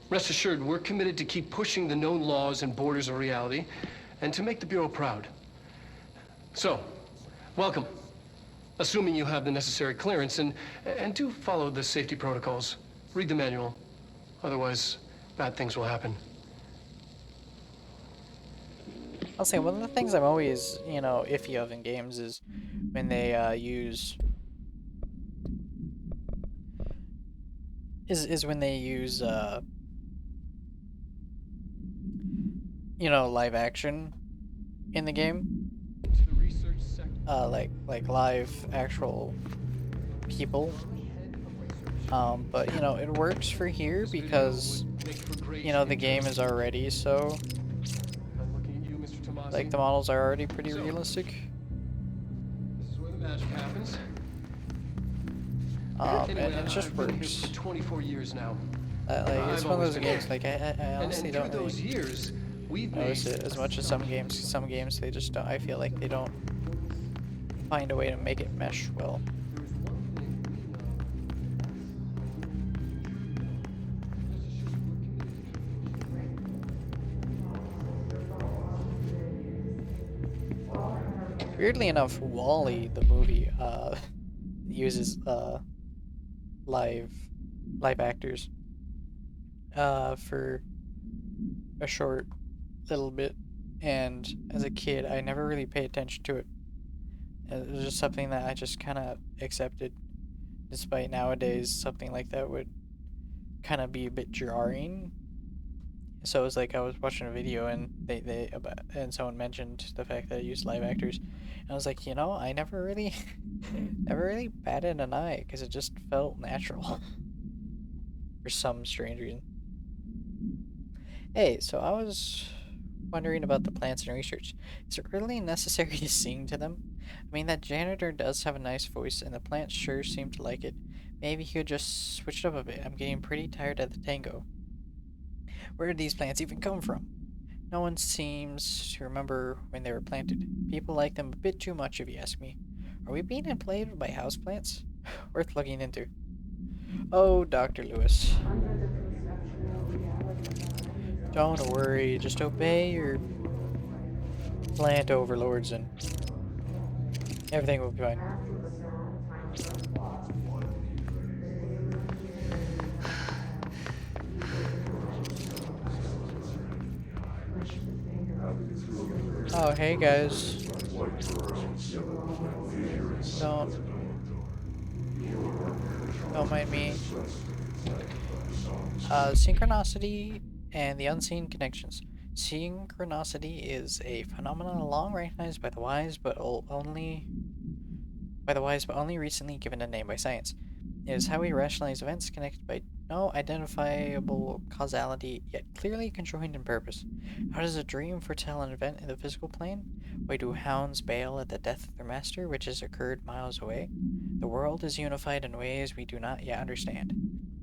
Rest assured, we're committed to keep pushing the known laws and borders of reality, and to make the Bureau proud. So, welcome. Assuming you have the necessary clearance, and do follow the safety protocols. Read the manual. Otherwise, bad things will happen. I'll say one of the things I'm always, iffy of in games is when they use live action in the game. Like live actual people. But it works for here because the game is already so, like, the models are already pretty realistic. This is where the magic happens. And it just works. For 24 years now. It's one of those games, like, I honestly don't those years, we've notice it as much as some games. Some games, they just don't, I feel like they don't find a way to make it mesh well. Weirdly enough, WALL-E, the movie, uses live actors for a short little bit, and as a kid I never really paid attention to it. It was just something that I just kind of accepted, despite nowadays something like that would kind of be a bit jarring. So it was like I was watching a video and and someone mentioned the fact that I used live actors, and I was like, I never really batted an eye because it just felt natural for some strange reason. Hey, so I was wondering about the plants and research. Is it really necessary to sing to them? I mean, that janitor does have a nice voice, and the plants sure seem to like it. Maybe he could just switch it up a bit. I'm getting pretty tired of the tango. Where did these plants even come from? No one seems to remember when they were planted. People like them a bit too much, if you ask me. Are we being inflated by houseplants? Worth looking into. Oh, Dr. Lewis. Don't worry, just obey your plant overlords and everything will be fine. Oh, hey guys. Don't mind me. Synchronicity and the unseen connections. Synchronicity is a phenomenon long recognized by the wise, but only recently given a name by science. It is how we rationalize events connected by no identifiable causality, yet clearly conjoined in purpose. How does a dream foretell an event in the physical plane? Why do hounds bail at the death of their master, which has occurred miles away? The world is unified in ways we do not yet understand.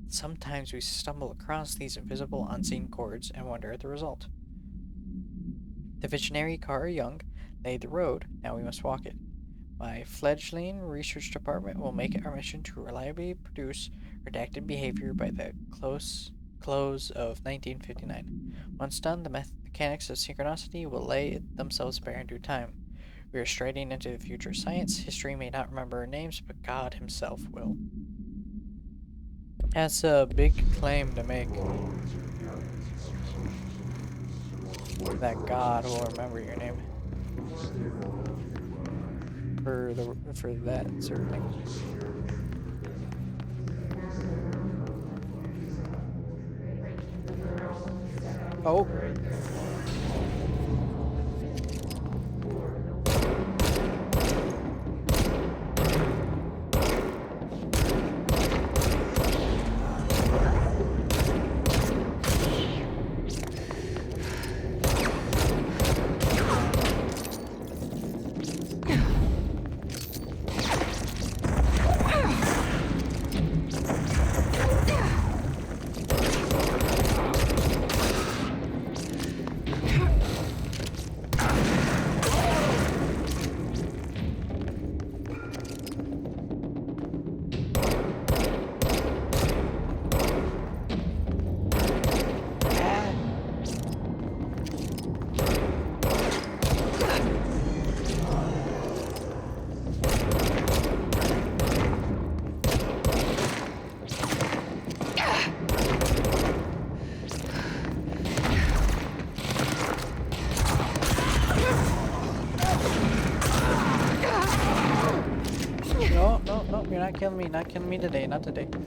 Sometimes we stumble across these invisible, unseen chords and wonder at the result. The visionary Carl Jung laid the road, now we must walk it. My fledgling research department will make it our mission to reliably produce redacted behavior by the close of 1959. Once done, the mechanics of synchronicity will lay themselves bare in due time. We are striding into the future of science. History may not remember our names, but God himself will. That's a big claim to make. That God will remember your name. For that sort of thing. Oh. No, you're not killing me. Not killing me today. Not today. Come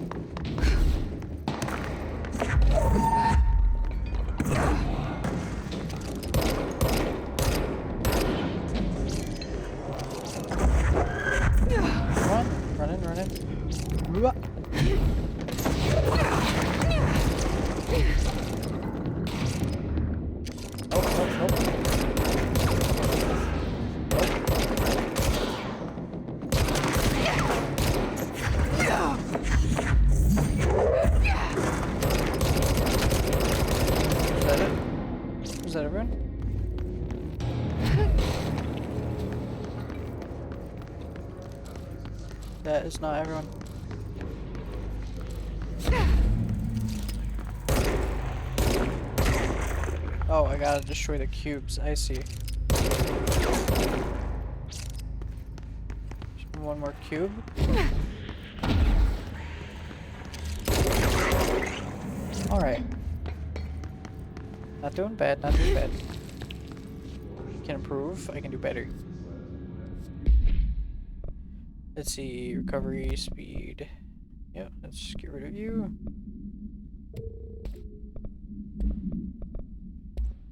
on. Run in, run in. Is that everyone? That is not everyone. Oh, I gotta destroy the cubes. I see. One more cube. Alright. Not doing bad, not doing bad. Can improve, I can do better. Let's see, recovery, speed. Yep, let's get rid of you.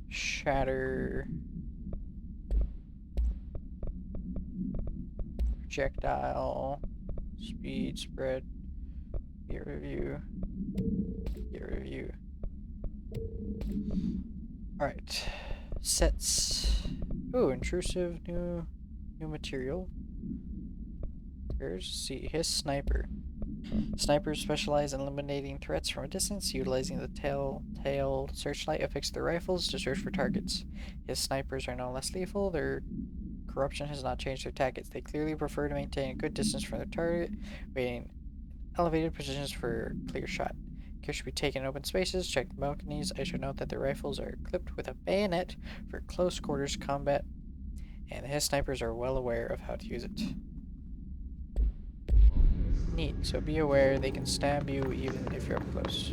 Shatter. Projectile. Speed, spread. Get rid of you. Get rid of you. Alright. Sets. Ooh, intrusive new material. Here's see his sniper. Snipers specialize in eliminating threats from a distance, utilizing the tail searchlight affixed to their rifles to search for targets. His snipers are no less lethal. Their corruption has not changed their tactics. They clearly prefer to maintain a good distance from their target, waiting elevated positions for clear shot. Care should be taken in open spaces. Check the balconies. I should note that their rifles are equipped with a bayonet for close quarters combat, and his snipers are well aware of how to use it. Neat, so be aware they can stab you even if you're up close.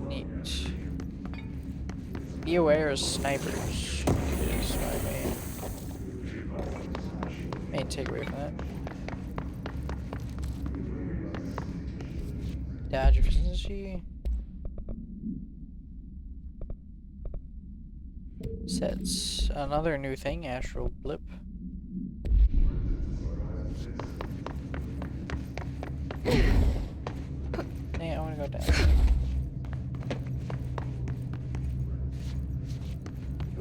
Neat. Be aware of snipers is my main takeaway from that. Dodge efficiency. Sets another new thing, astral blip. Hey, I want to go down.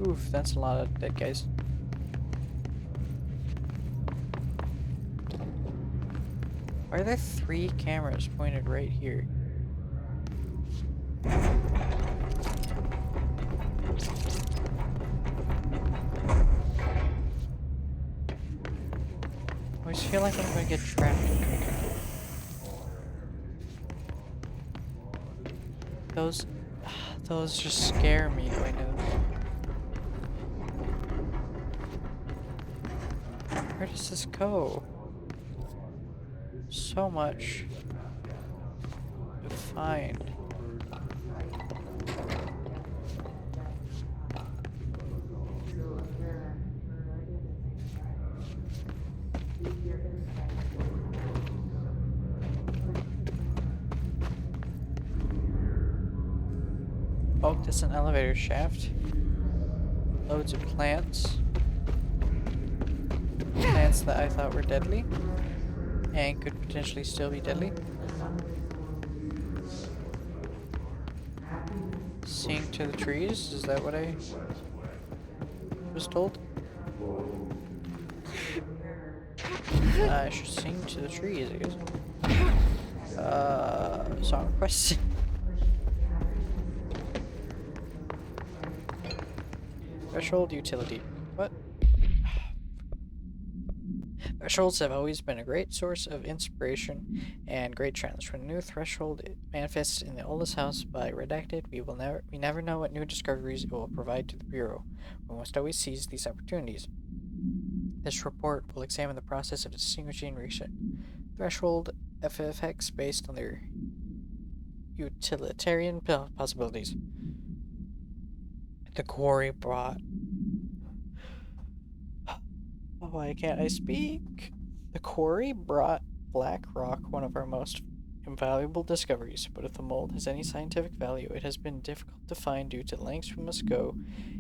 Oof, that's a lot of dead guys. Why are there 3 cameras pointed right here? I always feel like I'm gonna get trapped. Those just scare me going in. Where does this go? So much to find. Oh, that's an elevator shaft. Loads of plants. Plants that I thought were deadly. And could potentially still be deadly. Seeing to the trees, is that what I was told? I should sing to the trees, I guess. Song request. Threshold utility. What? Thresholds have always been a great source of inspiration and great challenge. When a new threshold manifests in the oldest house by redacted, we never know what new discoveries it will provide to the Bureau. We must always seize these opportunities. This report will examine the process of distinguishing recent threshold effects based on their utilitarian possibilities. The quarry brought... Oh, why can't I speak? The quarry brought black rock, one of our most invaluable discoveries, but if the mold has any scientific value, it has been difficult to find due to the lengths we must go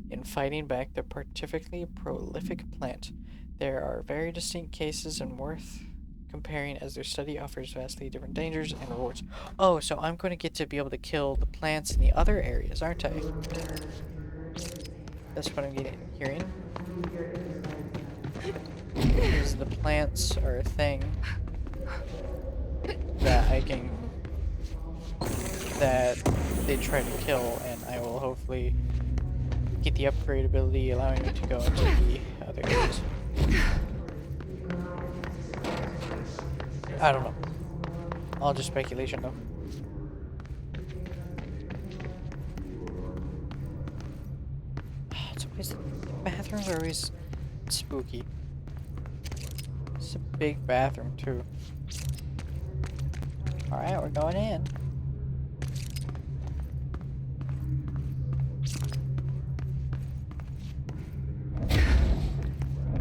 in fighting back the particularly prolific plant. There are very distinct cases and worth comparing as their study offers vastly different dangers and rewards. Oh, so I'm going to get to be able to kill the plants in the other areas, aren't I? That's what I'm hearing. Because the plants are a thing that that they try to kill, and I will hopefully get the upgrade ability allowing me to go into the other areas. I don't know. All just speculation though. It's always, the bathrooms are always spooky. It's a big bathroom too. Alright, we're going in.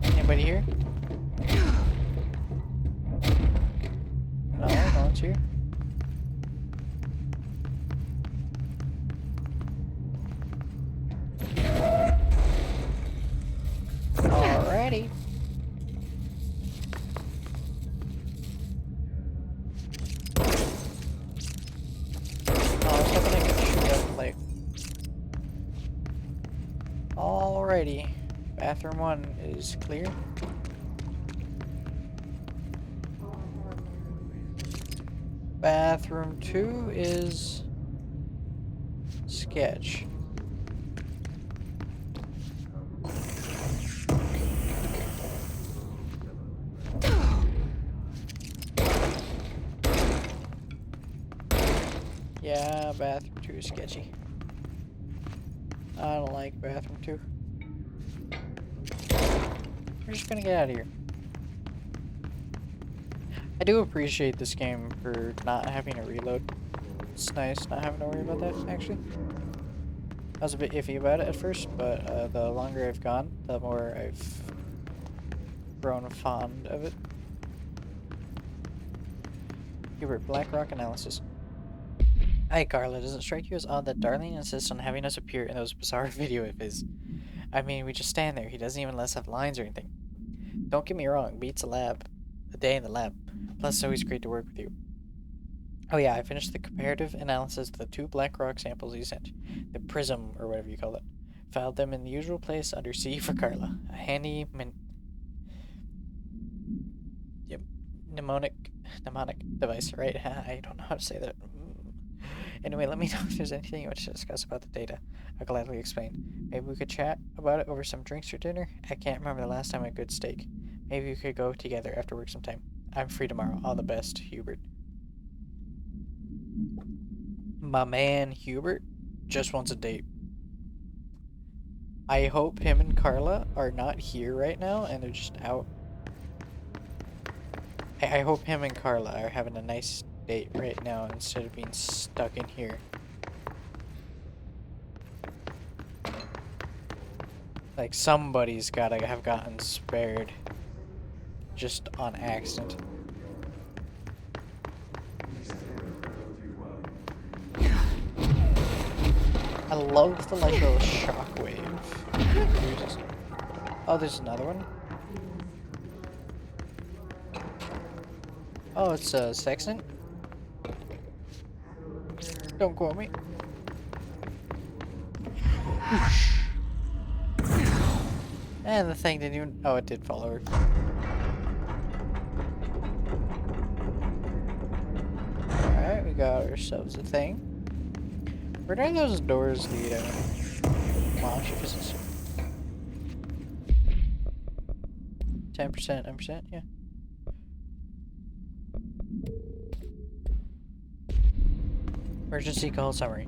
Anybody here? No, no one's here. Alrighty. Alrighty. Bathroom 1 is clear. Bathroom 2 is sketch. Yeah, bathroom 2 is sketchy. I don't like bathroom 2. We're just gonna get out of here. I do appreciate this game for not having a reload. It's nice not having to worry about that, actually. I was a bit iffy about it at first, but the longer I've gone, the more I've grown fond of it. Hubert, Blackrock analysis. Hi, Carla. Does it strike you as odd that Darlene insists on having us appear in those bizarre video of his? I mean, we just stand there. He doesn't even let us have lines or anything. Don't get me wrong. Beats a day in the lab. Plus, it's always great to work with you. Oh yeah, I finished the comparative analysis of the 2 Blackrock samples you sent. The Prism, or whatever you call it. Filed them in the usual place under C for Carla. A handy mnemonic device, right? I don't know how to say that. Anyway, let me know if there's anything you want to discuss about the data. I'll gladly explain. Maybe we could chat about it over some drinks or dinner? I can't remember the last time I had a good steak. Maybe we could go together after work sometime. I'm free tomorrow. All the best, Hubert. My man, Hubert, just wants a date. I hope him and Carla are not here right now and they're just out. I hope him and Carla are having a nice date right now instead of being stuck in here. Like, somebody's gotta have gotten spared just on accident. I love the, like, little shockwave. Oh, there's another one. Oh, it's a Sextant. Don't quote me. And the thing didn't even... Oh, it did fall over. Alright, we got ourselves a thing. Where do those doors lead out? Launch efficiency. 10%, 9%, yeah. Emergency call summary.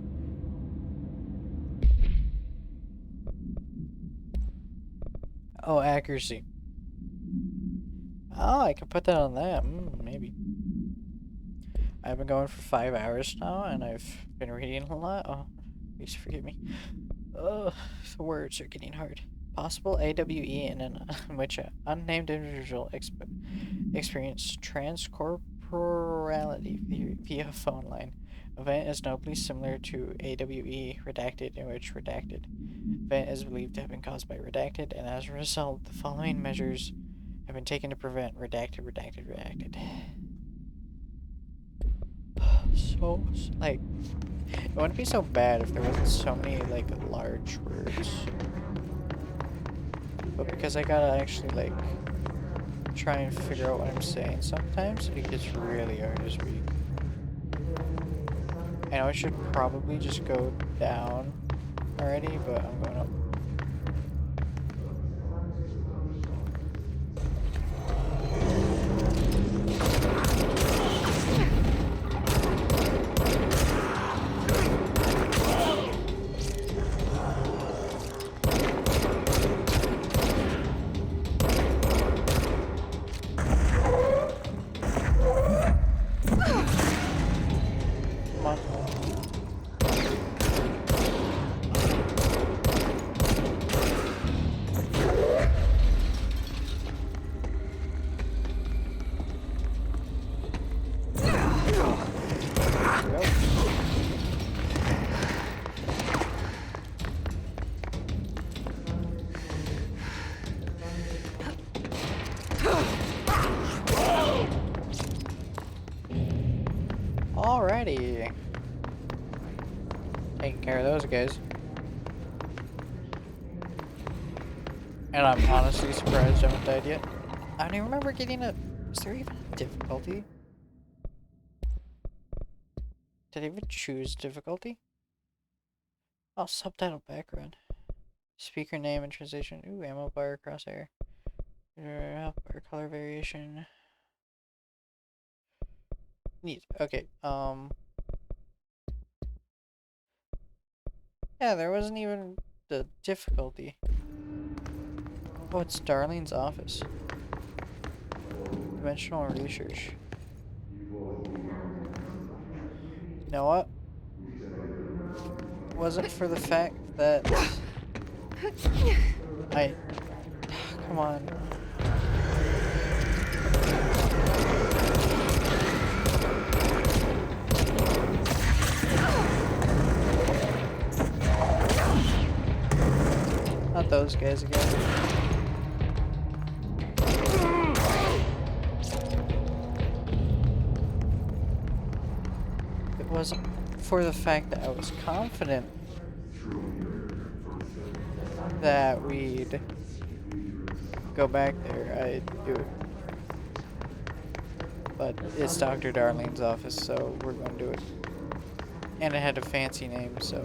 Oh, accuracy. Oh, I can put that on that. Maybe. I've been going for 5 hours now, and I've been reading a lot. Oh, please forgive me. Ugh, the words are getting hard. Possible AWE in which an unnamed individual experienced transcorporality via phone line. Event is notably similar to AWE redacted, in which redacted. Event is believed to have been caused by redacted, and as a result, the following measures have been taken to prevent redacted. So, like, it wouldn't be so bad if there wasn't so many, like, large words. But because I gotta actually, like, try and figure out what I'm saying sometimes, it gets really hard to read. I know I should probably just go down already, but I'm going up. Alrighty. Taking care of those guys. And I'm honestly surprised I haven't died yet. I don't even remember getting a... Is there even a difficulty? Did I even choose difficulty? Oh, subtitle background. Speaker name and translation. Ooh, ammo bar, crosshair. Bar color variation. Neat. Okay, yeah, there wasn't even the difficulty. Oh, it's Darlene's office. Dimensional research. You know what? Wasn't for the fact that come on. Not those guys again. It wasn't for the fact that I was confident that we'd go back there, I'd do it. But it's Dr. Darlene's office, so we're going to do it. And it had a fancy name, so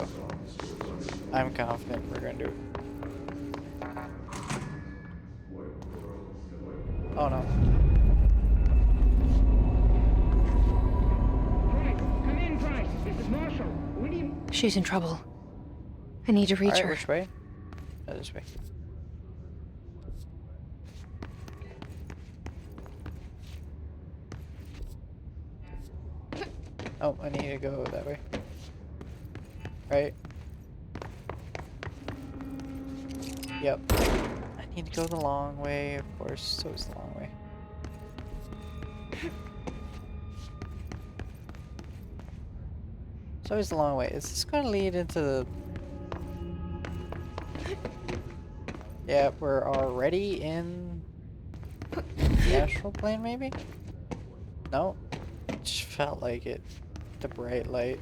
I'm confident we're going to do it. Oh no. Come in, Price. This is Marshall. What do you... She's in trouble. I need to reach her. Which way? Oh, this way. Oh, I need to go that way. Right? Yep. I need to go the long way, of course. So it's the long way. So it's the long way. Is this going to lead into the... Yeah, we're already in the astral plane, maybe? No? It just felt like it. The bright light.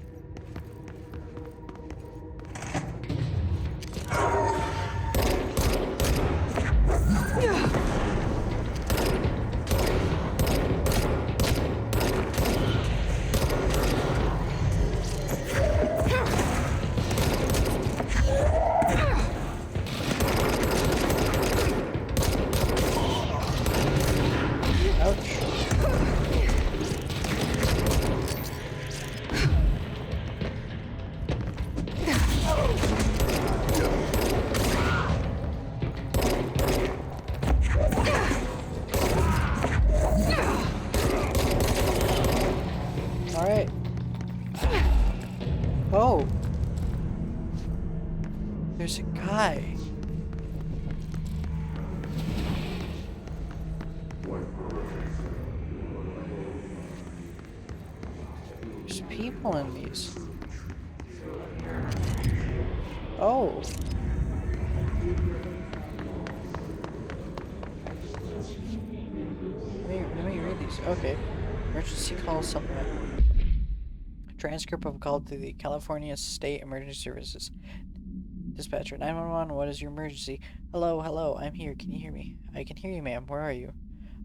Oh! There's a guy. There's people in these. Oh! Let me read these. Okay. Emergency call supplement. Transcript of a call to the California State Emergency Services. Dispatcher 911, what is your emergency? Hello, hello, I'm here. Can you hear me? I can hear you, ma'am. Where are you?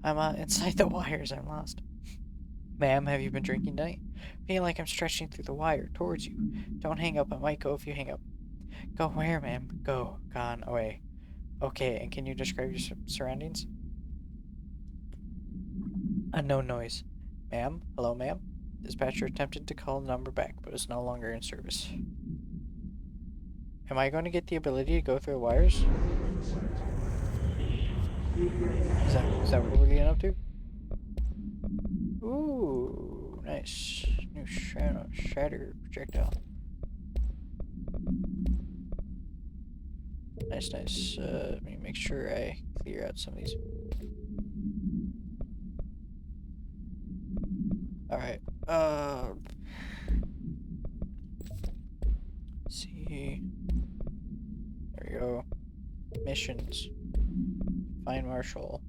I'm inside the wires. I'm lost. Ma'am, have you been drinking tonight? Feel like I'm stretching through the wire towards you. Don't hang up. I might go if you hang up. Go where, ma'am? Go. Gone. Away. Okay, and can you describe your surroundings? Unknown noise. Ma'am? Hello, ma'am? Dispatcher attempted to call the number back, but is no longer in service. Am I going to get the ability to go through the wires? Is that what we're getting up to? Ooh, nice. New shatter projectile. Nice, nice. Let me make sure I clear out some of these. Alright, see. There we go. Missions. Find Marshall.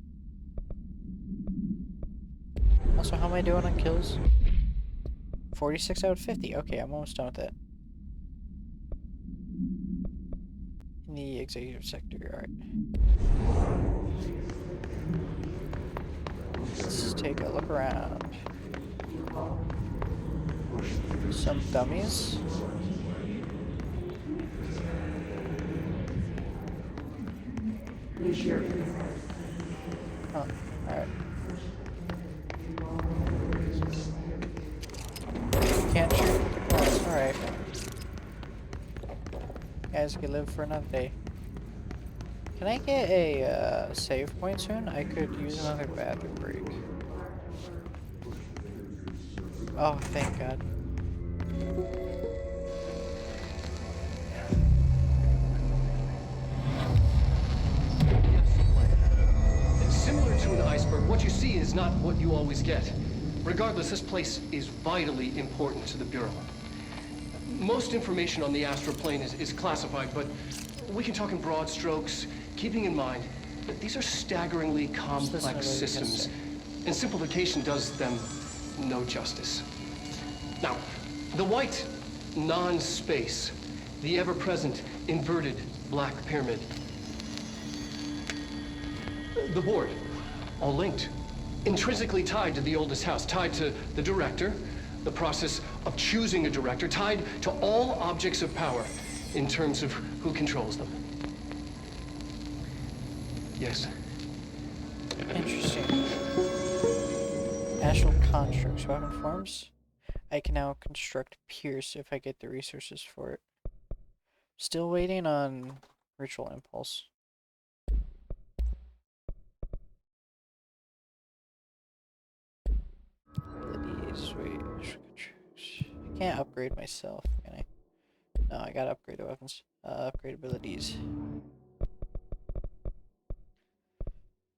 Also, how am I doing on kills? 46 out of 50. Okay, I'm almost done with that. the executive sector, alright. Let's take a look around. Some dummies. Oh, alright. Can't shoot with the glass, alright. Guys can live for another day. Can I get a save point soon? I could use another bathroom break. Oh, thank God. Similar to an iceberg, what you see is not what you always get. Regardless, this place is vitally important to the Bureau. Most information on the astral plane is classified, but we can talk in broad strokes, keeping in mind that these are staggeringly complex systems, and simplification does them no justice. Now, the white non-space, the ever-present inverted black pyramid, the board, all linked, intrinsically tied to the oldest house, tied to the director, the process of choosing a director, tied to all objects of power in terms of who controls them. Yes. Interesting. Astral constructs, weapon forms. I can now construct Pierce if I get the resources for it. Still waiting on Ritual Impulse. Abilities, wait. I can't upgrade myself, can I? No, I gotta upgrade the weapons. Upgrade abilities.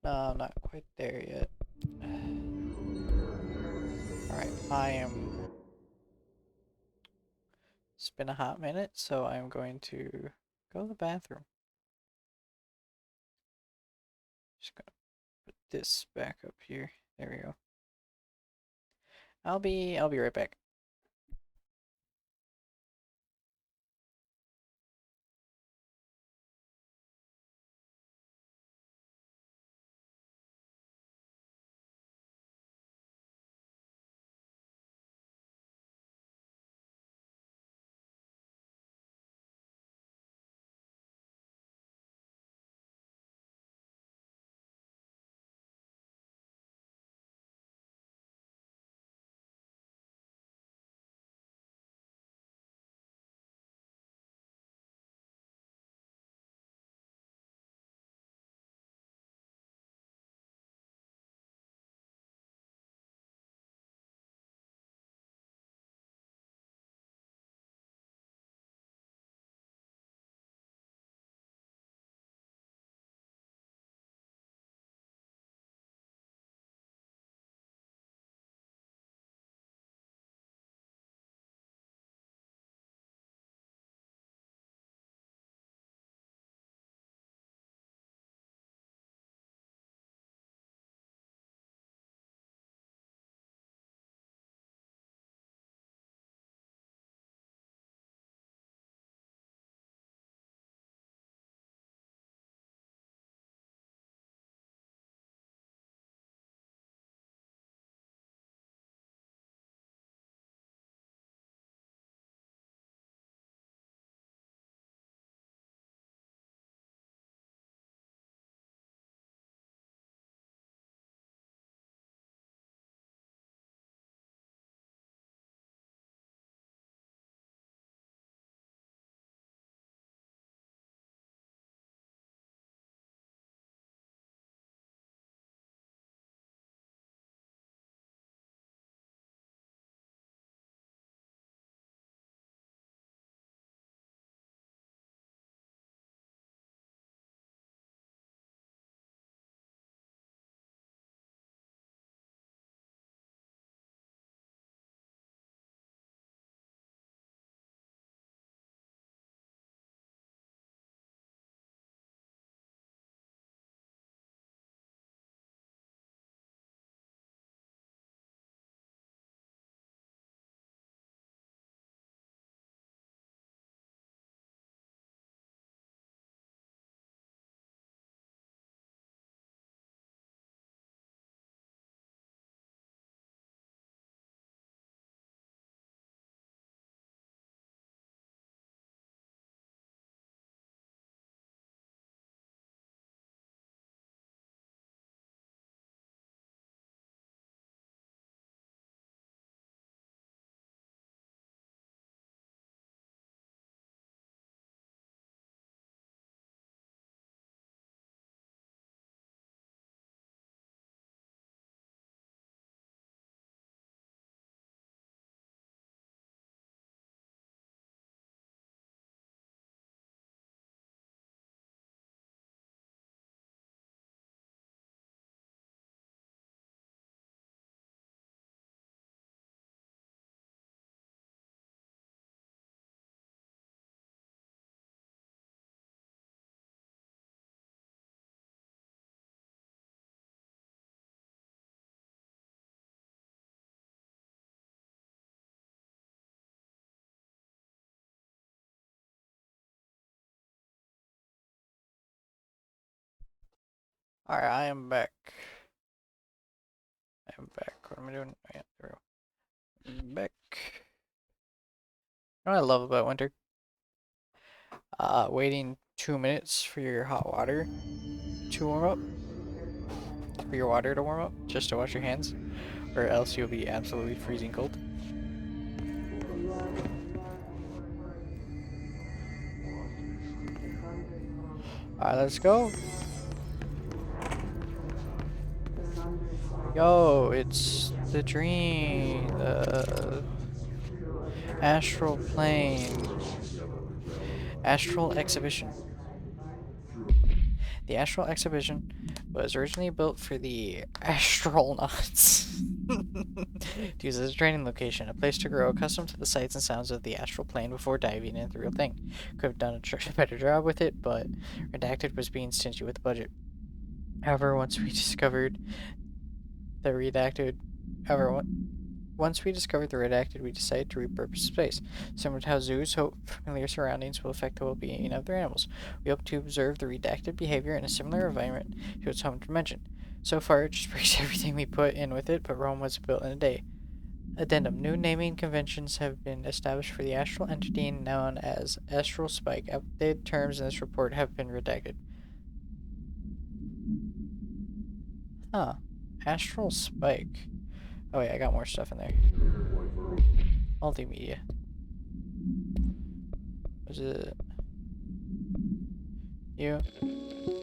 No, I'm not quite there yet. Alright, I am... It's been a hot minute, so I'm going to go to the bathroom. Just gonna put this back up here. There we go. I'll be right back. Alright, I am back. What am I doing? Oh, yeah, there we go. Back. You know what I love about winter? Waiting 2 minutes for your hot water to warm up. For your water to warm up, just to wash your hands. Or else you'll be absolutely freezing cold. Alright, let's go. Yo, it's the dream, the astral plane, astral exhibition. The astral exhibition was originally built for the astronauts to use as a training location, a place to grow accustomed to the sights and sounds of the astral plane before diving into the real thing. Could have done a better job with it, but Redacted was being stingy with the budget. However, once we discovered the Redacted, we decided to repurpose space. Similar to how zoos hope familiar surroundings will affect the well-being of their animals. We hope to observe the Redacted behavior in a similar environment to its home dimension. So far, it just breaks everything we put in with it, but Rome was built in a day. Addendum. New naming conventions have been established for the astral entity known as Astral Spike. Outdated terms in this report have been redacted. Huh. Astral Spike. Oh wait, I got more stuff in there. Multimedia. Was it you?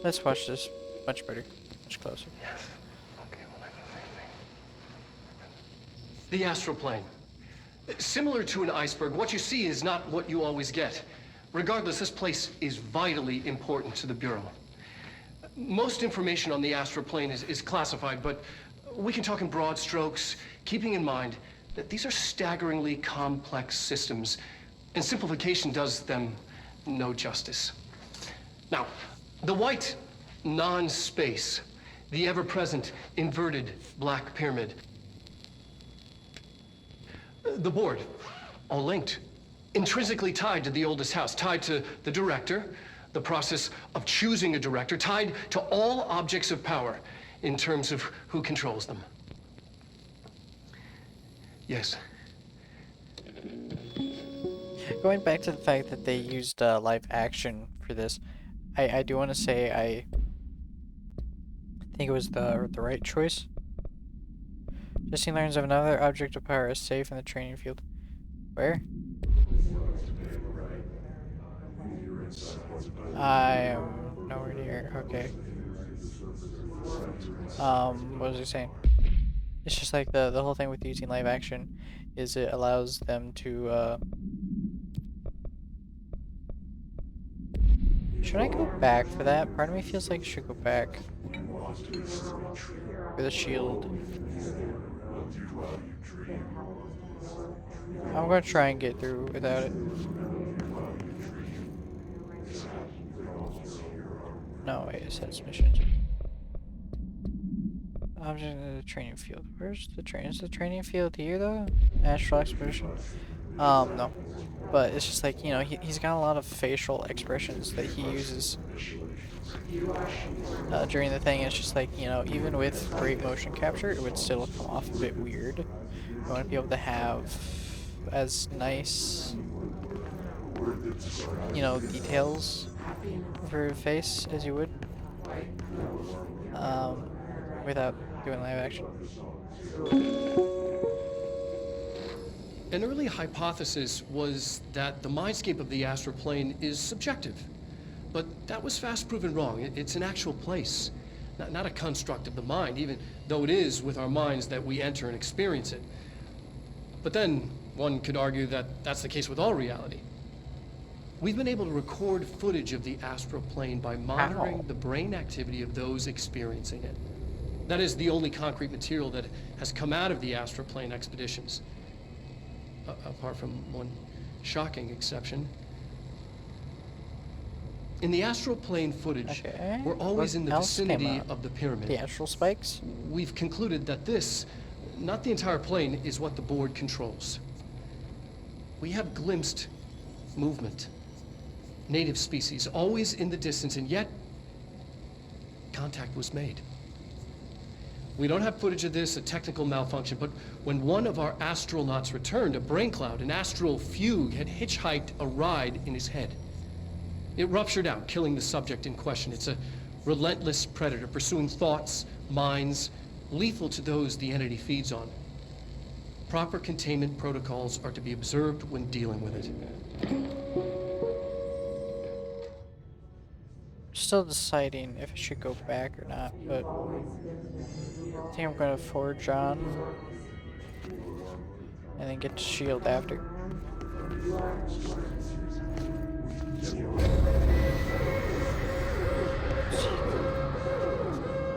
Let's watch this much better, much closer. Yes. Okay, well, that's the same thing. The astral plane. Similar to an iceberg, what you see is not what you always get. Regardless, this place is vitally important to the Bureau. Most information on the astral plane is classified, but we can talk in broad strokes, keeping in mind that these are staggeringly complex systems, and simplification does them no justice. Now, the white non-space, the ever-present inverted black pyramid, the board, all linked, intrinsically tied to the oldest house, tied to the director, the process of choosing a director, tied to all objects of power in terms of who controls them. Yes. Going back to the fact that they used live action for this, I do want to say I think it was the right choice. Jesse learns of another object of power is safe in the training field. Where? I am nowhere near. Okay. What was he saying? It's just like the whole thing with using live action is it allows them to should I go back for that? Part of me feels like I should go back for the shield. I'm gonna try and get through without it. No, wait, it says missions. Object in the training field. Where's the train? Is the training field here though? Astral expedition? No. But it's just like, you know, he's got a lot of facial expressions that he uses during the thing. It's just like, you know, even with great motion capture, it would still come off a bit weird. You want to be able to have as nice, you know, details for your face as you would without doing live action. An early hypothesis was that the mindscape of the astral plane is subjective. But that was fast proven wrong. It's an actual place, not a construct of the mind, even though it is with our minds that we enter and experience it. But then one could argue that that's the case with all reality. We've been able to record footage of the astral plane by monitoring the brain activity of those experiencing it. That is the only concrete material that has come out of the astral plane expeditions. Apart from one shocking exception. In the astral plane footage, we're always in the vicinity of the pyramid. The astral spikes? We've concluded that this, not the entire plane, is what the board controls. We have glimpsed movement, native species, always in the distance, and yet contact was made. We don't have footage of this, a technical malfunction, but when one of our astronauts returned, a brain cloud, an astral fugue, had hitchhiked a ride in his head. It ruptured out, killing the subject in question. It's a relentless predator, pursuing thoughts, minds, lethal to those the entity feeds on. Proper containment protocols are to be observed when dealing with it. Still deciding if I should go back or not, but I think I'm gonna forge on and then get to shield after.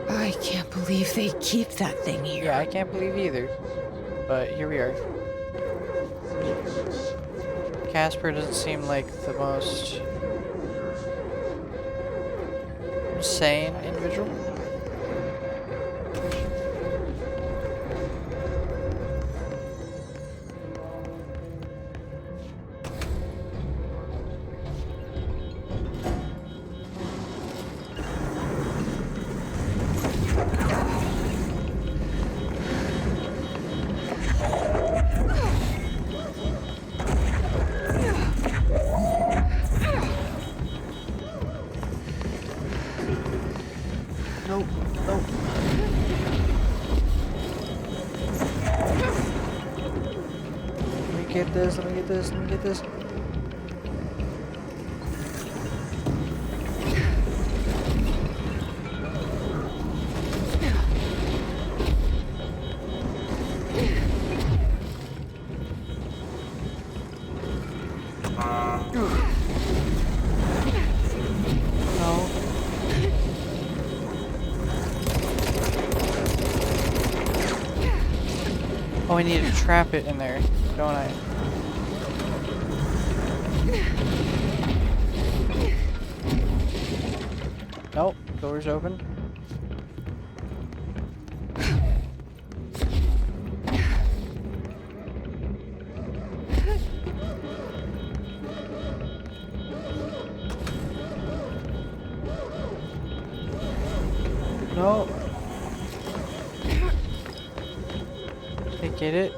I can't believe they keep that thing here. Yeah, I can't believe either. But here we are. Casper doesn't seem like the most sane individual. Nope, nope. Let me get this, let me get this, let me get this. Oh, I need to trap it in there, don't I? Nope, door's open. No. Get it?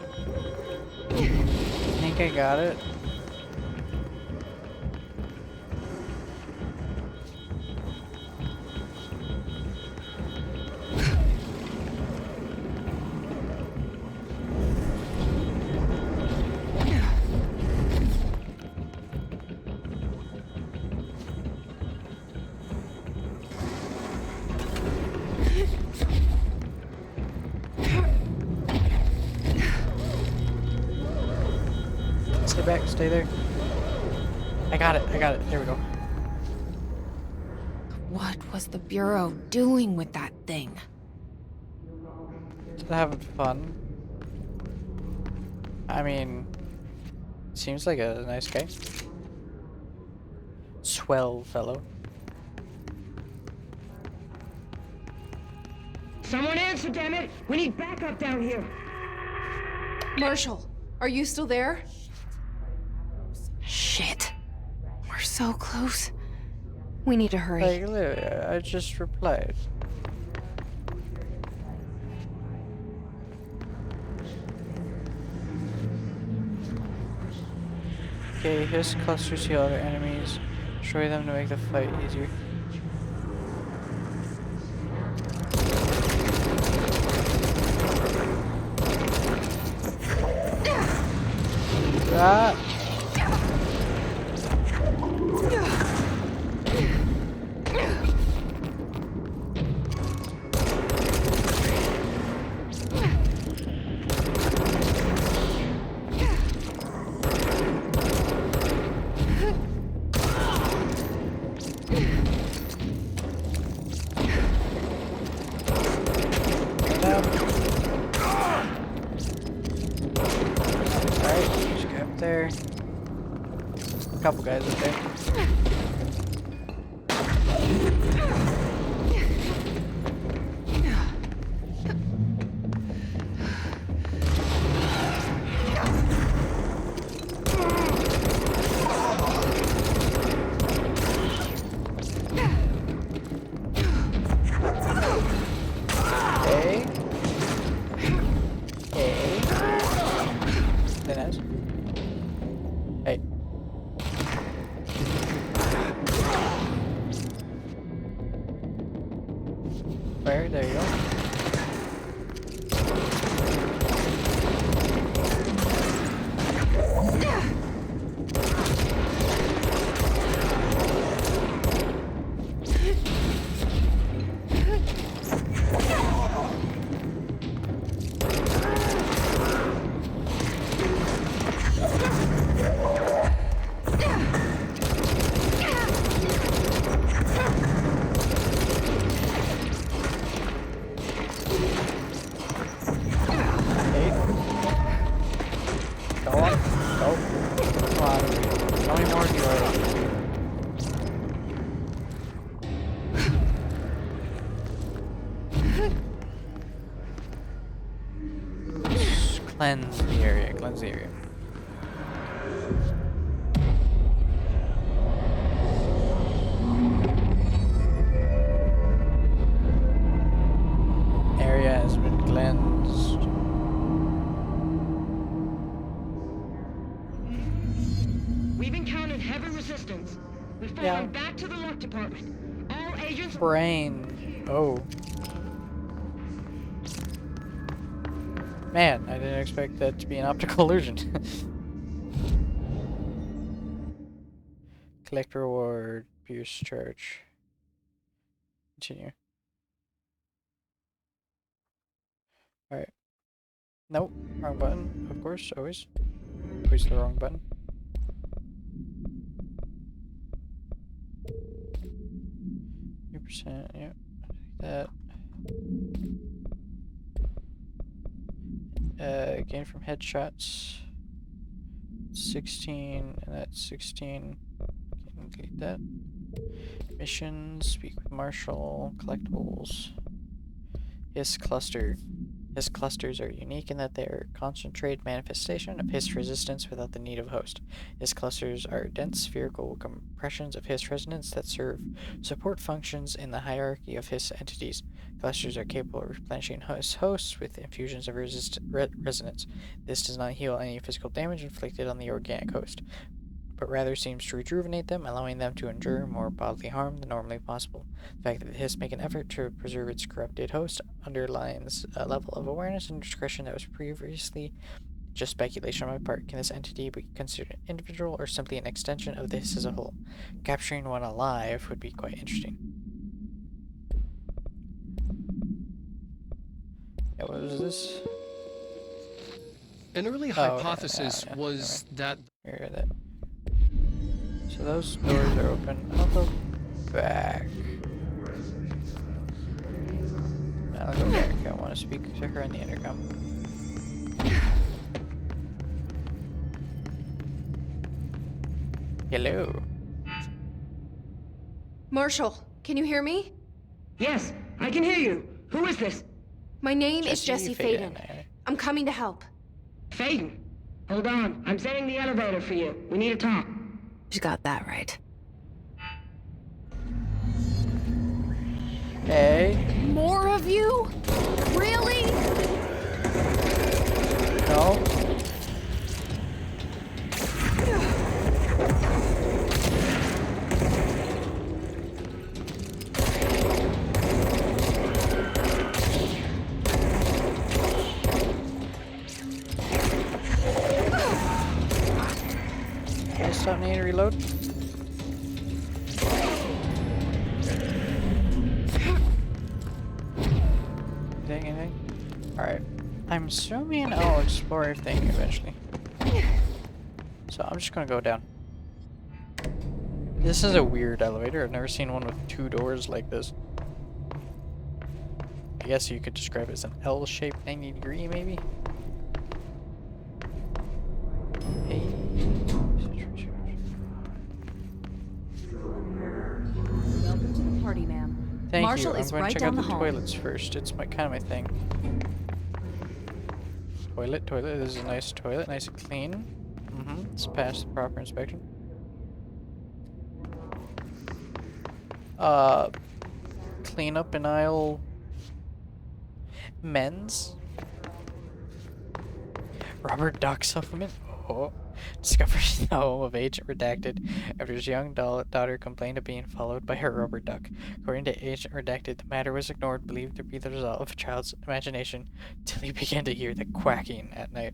I think I got it. Stay back, stay there. I got it, there we go. What was the Bureau doing with that thing? Just having fun. I mean, seems like a nice guy. Swell fellow. Someone answer, damn it! We need backup down here. Marshall, are you still there? Shit. We're so close. We need to hurry. Like, literally, I just replied. Okay, here's clusters to other enemies. Destroy them to make the fight easier. Ah! There. A couple guys up there. fire. There you go. Cleanse the area, cleanse the area. Area has been cleansed. We've encountered heavy resistance. We've fallen back to the lock department. All agents... Brain. Oh. Man, I didn't expect that to be an optical illusion. Collect reward, Pierce charge. Continue. Alright. Nope, wrong button, of course, always. Always the wrong button. %, yeah. That. Gain from headshots. 16, and that's 16. Can delete that. Missions, speak with Marshall, collectibles. Hiss cluster. Hiss clusters are unique in that they are a concentrated manifestation of Hiss resistance without the need of a host. Hiss clusters are dense spherical compressions of Hiss resonance that serve support functions in the hierarchy of Hiss entities. Clusters are capable of replenishing hosts with infusions of resonance. This does not heal any physical damage inflicted on the organic host, but rather seems to rejuvenate them, allowing them to endure more bodily harm than normally possible. The fact that the Hiss make an effort to preserve its corrupted host underlines a level of awareness and discretion that was previously just speculation on my part. Can this entity be considered an individual or simply an extension of the Hiss as a whole? Capturing one alive would be quite interesting. Yeah, what was this? An early hypothesis was that... So those doors are open. I'll go back. I'll go back. I want to speak to her on the intercom. Hello. Marshall, can you hear me? Yes, I can hear you. Who is this? My name is Jesse Faden. I'm coming to help. Faden? Hold on. I'm setting the elevator for you. We need to talk. You got that right. Hey. More of you? Really? No. Stop, need to reload. Anything? Alright. I'm assuming I'll explore everything eventually. So I'm just gonna go down. This is a weird elevator. I've never seen one with two doors like this. I guess you could describe it as an L-shaped 90-degree, maybe? Hey. Welcome to the party, ma'am. Thank Marshall you. I'm is going right to check down out the the hall. toilets first. It's my kind of my thing. Toilet. This is a nice toilet, nice and clean. Let's pass the proper inspection. Clean up in aisle. Men's. Rubber duck supplement. Oh. discovered the home of Agent Redacted after his young daughter complained of being followed by her rubber duck. According to Agent Redacted, the matter was ignored, believed to be the result of a child's imagination, till he began to hear the quacking at night.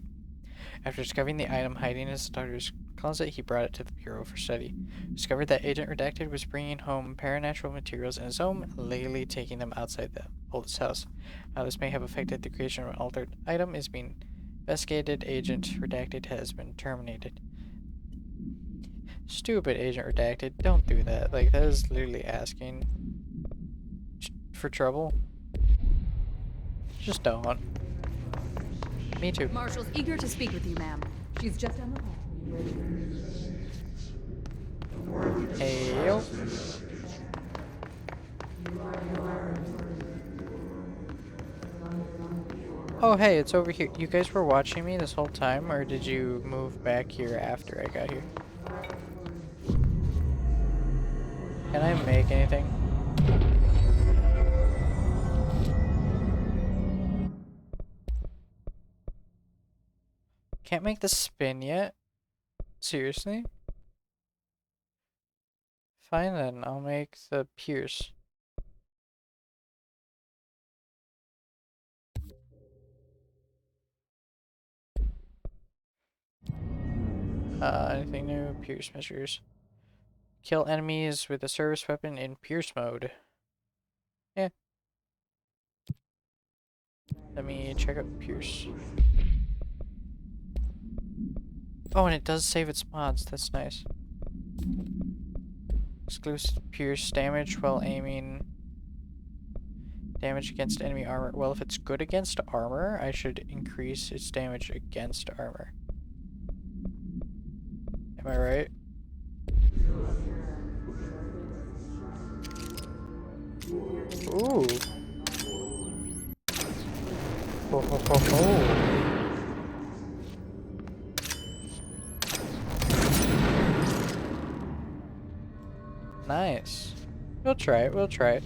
After discovering the item hiding in his daughter's closet, he brought it to the Bureau for study. Discovered that Agent Redacted was bringing home paranatural materials in his home, illegally taking them outside the oldest house. How this may have affected the creation of an altered item is being investigated. Agent Redacted has been terminated. Stupid Agent Redacted, don't do that. Like, that is literally asking for trouble. Just don't. Me too. Marshal's eager to speak with you, ma'am. She's just down the hall. Hey, yo. Oh, hey, it's over here. You guys were watching me this whole time, or did you move back here after I got here? Can I make anything? Can't make the spin yet? Seriously? Fine then, I'll make the pierce. Anything new? Pierce measures. Kill enemies with a service weapon in pierce mode. Yeah. Let me check out pierce. Oh, and it does save its mods. That's nice. Exclusive pierce damage while aiming. Damage against enemy armor. Well, if it's good against armor, I should increase its damage against armor. Am I right? Ooh. Ho, ho, ho, ho. Nice. We'll try it, we'll try it.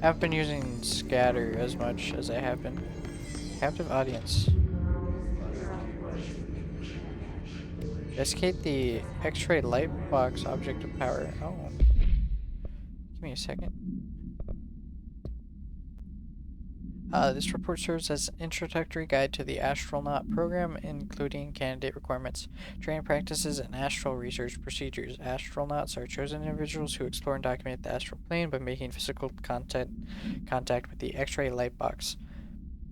I haven't been using scatter as much as I have been. Captive audience. Investigate the X-ray light box object of power. Oh. Give me a second. This report serves as an introductory guide to the astronaut program, including candidate requirements, training practices, and astral research procedures. Astronauts are chosen individuals who explore and document the astral plane by making physical contact with the X-ray light box.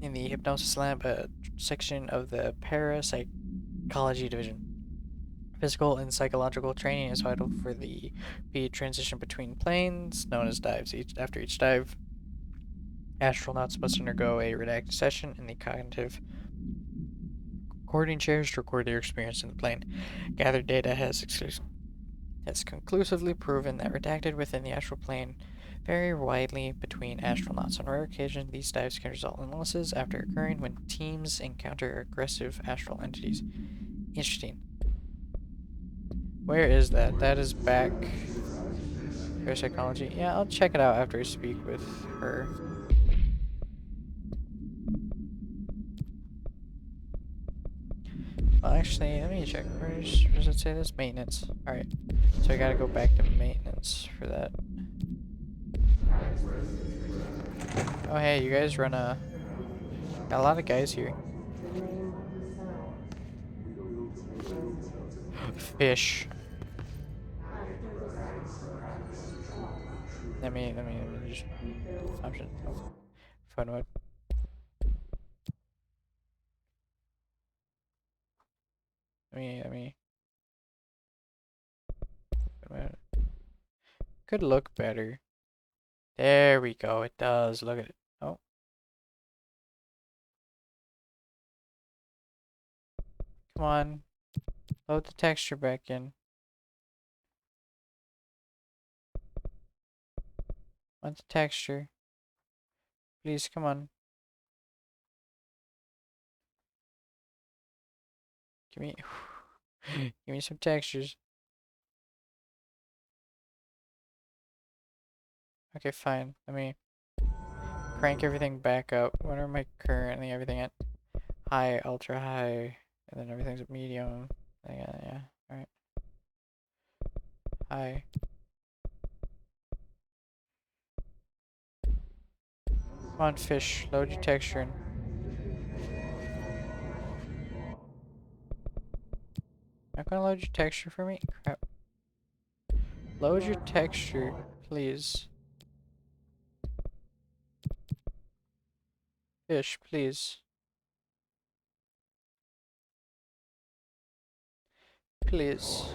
In the hypnosis lab, a section of the parapsychology division. Physical and psychological training is vital for the transition between planes, known as dives. After each dive, astronauts must undergo a redacted session in the cognitive recording chairs to record their experience in the plane. Gathered data has conclusively proven that redacted within the astral plane vary widely between astronauts. On rare occasions, these dives can result in losses after occurring when teams encounter aggressive astral entities. Interesting. Where is that? That is back. Parapsychology. Yeah, I'll check it out after I speak with her. Well, actually, let me check. Where does it say this? Maintenance. Alright. So I gotta go back to maintenance for that. Oh, hey, you guys run a... Got a lot of guys here. Fish. Let me just... Option. Phone mode. Let me... Could look better. There we go, it does. Look at it. Oh. Come on. Load the texture back in. Want the texture. Please, come on. Give me... Give me some textures. Okay, fine. Let me crank everything back up. What are my currently everything at? High, ultra high, And then everything's a medium. Yeah. Alright. Hi. Come on, fish. Load your texture in. Not gonna load your texture for me? Crap. Load your texture, please. Fish, please. Please.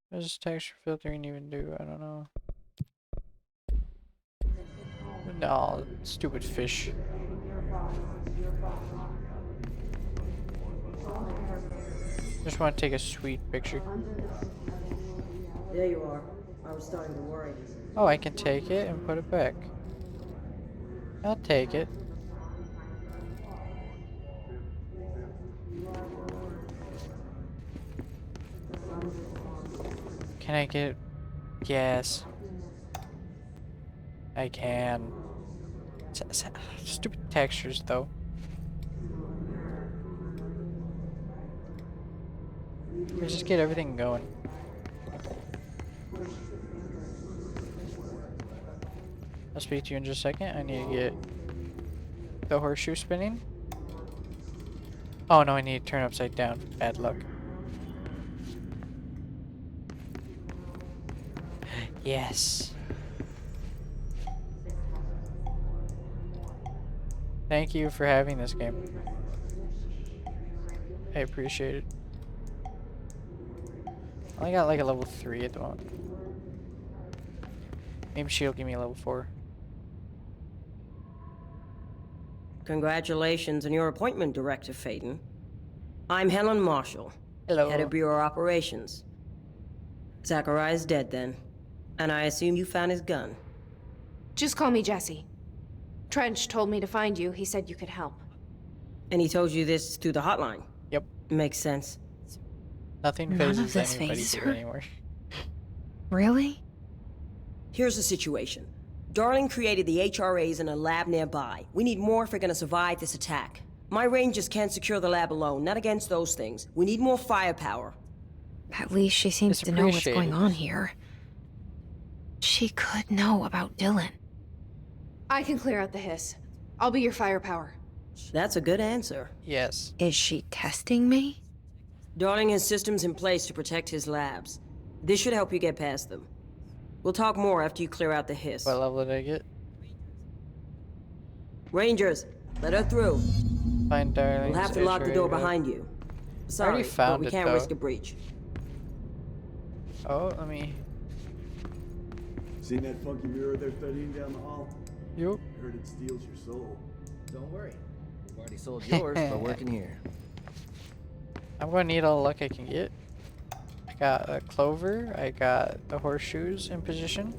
What does texture filtering even do? I don't know. No, stupid fish. Just want to take a sweet picture. There you are. I was starting to worry. Oh, I can take it and put it back. I'll take it. Can I get gas? I can. Stupid textures, though. Let's just get everything going. I'll speak to you in just a second. I need to get the horseshoe spinning. Oh no, I need to turn upside down. Bad luck. Yes. Thank you for having this game. I appreciate it. I only got like a level 3 at the moment. Maybe she'll give me a level 4. Congratulations on your appointment, Director Faden. I'm Helen Marshall. Hello. Head of Bureau Operations. Zachariah's dead then. And I assume you found his gun. Just call me Jesse. Trench told me to find you. He said you could help. And he told you this through the hotline? Yep. Makes sense. Nothing phases anybody here anymore. Really? Here's the situation. Darling created the HRAs in a lab nearby. We need more if we're gonna survive this attack. My rangers can't secure the lab alone, not against those things. We need more firepower. At least she seems to know what's going on here. She could know about Dylan. I can clear out the hiss. I'll be your firepower. That's a good answer. Yes. Is she testing me? Darling has systems in place to protect his labs. This should help you get past them. We'll talk more after you clear out the hiss. What level did I get? Rangers, let her through. Find Darling's We'll have to lock the door behind you. Sorry, I already found but we it, can't though. risk a breach. Oh, let me... Seen that funky mirror they're studying down the hall? Yup. Heard it steals your soul. Don't worry. We've already sold yours by working here. I'm gonna need all the luck I can get. I got a clover, I got the horseshoes in position.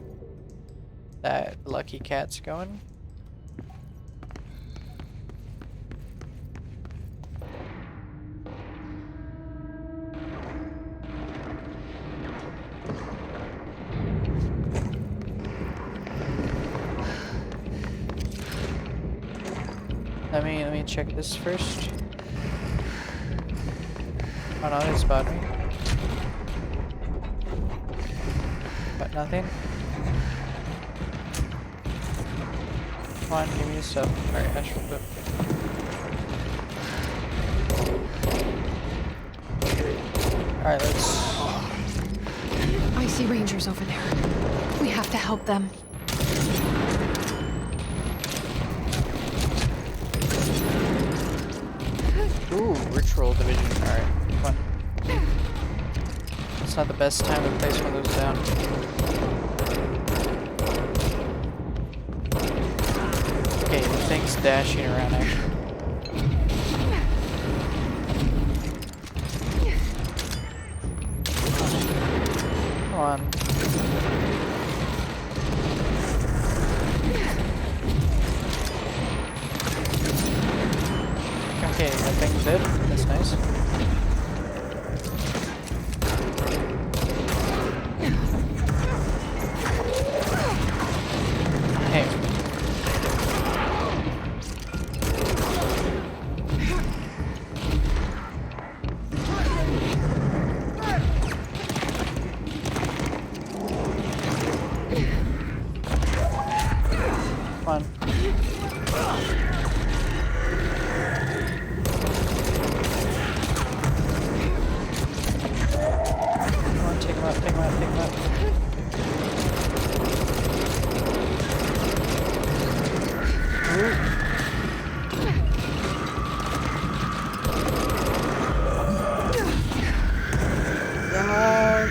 That lucky cat's going. Let me check this first. Oh no, they spot me. But nothing. Come on, give me stuff. Alright, astral whip. Alright, let's... I see rangers over there. We have to help them. Ooh, ritual division. Alright, come on. It's not the best time to place one of those down. Okay, the thing's dashing around actually. Come on. Okay, that thing's dead. That's nice. Come on, take him out, take him out, take him out.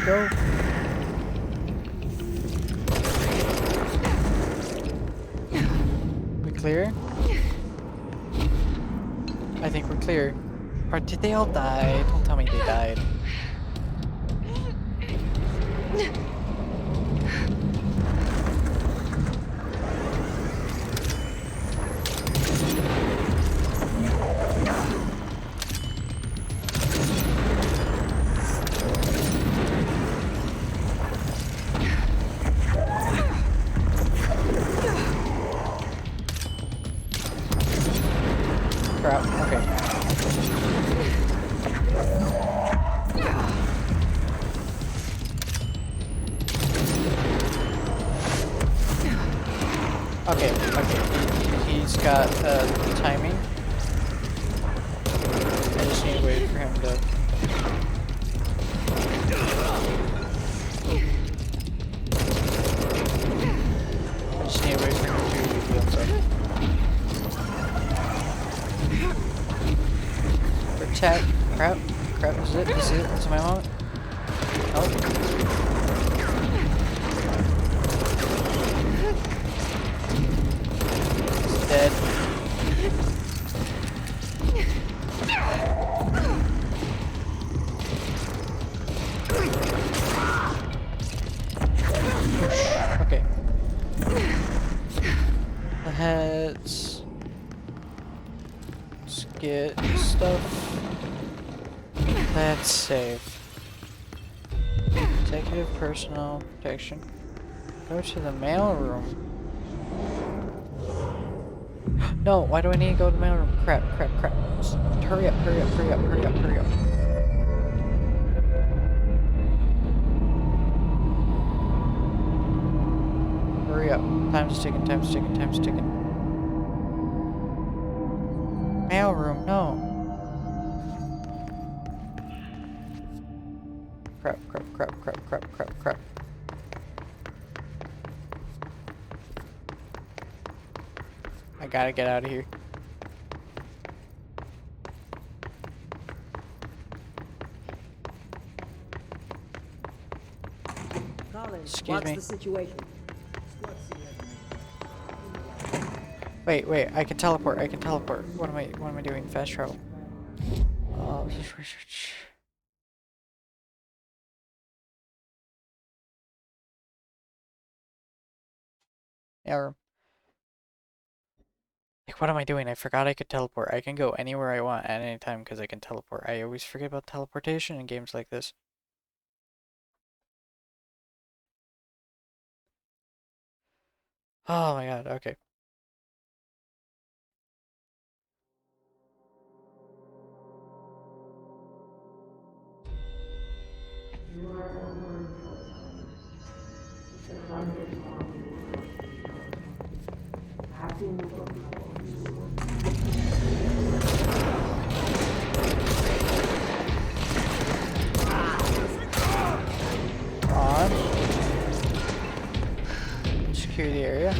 Go. We clear? I think we're clear. Or did they all die? Don't tell me they died. Crap, okay. Okay. He's got timing. I just need to wait for him to. I just need to wait for him to reveal himself. Protect. Crap. Crap, this is it. This is it. This is my moment. Nope. Dead. Okay. Let's get stuff. Let's save. Executive personnel protection. Go to the mail room. No, why do I need to go to the mail room? Crap, crap, crap. Just hurry up, hurry up, hurry up, hurry up, hurry up. Hurry up. Time's ticking, time's ticking, time's ticking. Mail room, no. Crap, crap, crap, crap, crap, crap, crap. I gotta get out of here. Excuse what's me. the situation? Wait, I can teleport, I can teleport. What am I doing? Fast travel. Oh, this is research. Yeah. Like, what am I doing? I forgot I could teleport. I can go anywhere I want at any time because I can teleport. I always forget about teleportation in games like this. Oh my god, okay. On. Secure the area.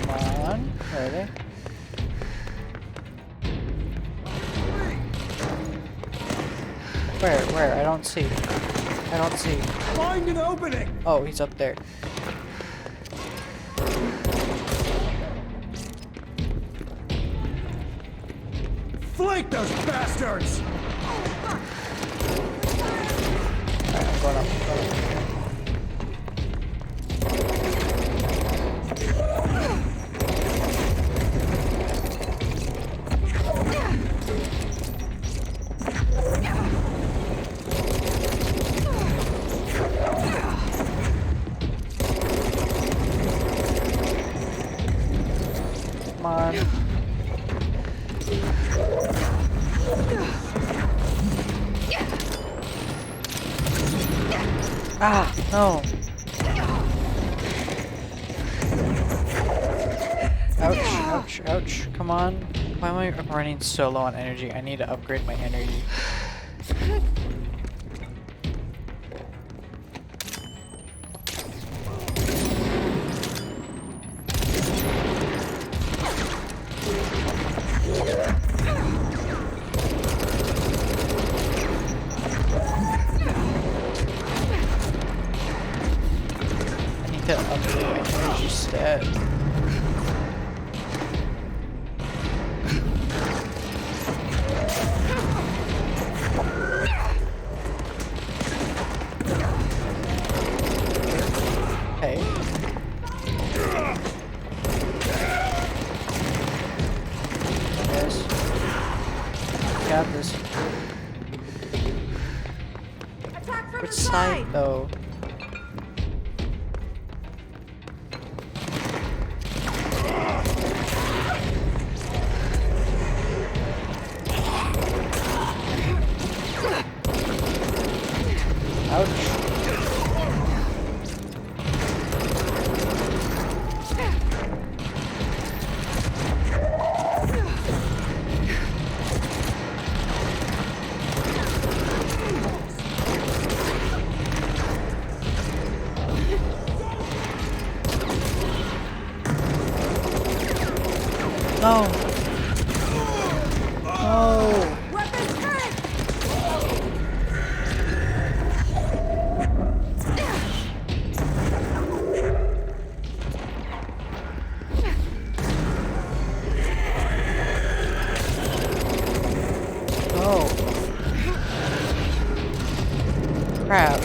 Come on. Where are they? Where? I don't see. I don't see. Find an opening! Oh, he's up there. Flank those bastards! Alright, I'm going up. I'm going up. Come on. Ah, no. Ouch, ouch, ouch. Come on. Why am I running so low on energy? I need to upgrade my energy. I need to upgrade my energy stat. Hey. Yes. Got this. Which side though? Ouch. No. No. Oh. Crap.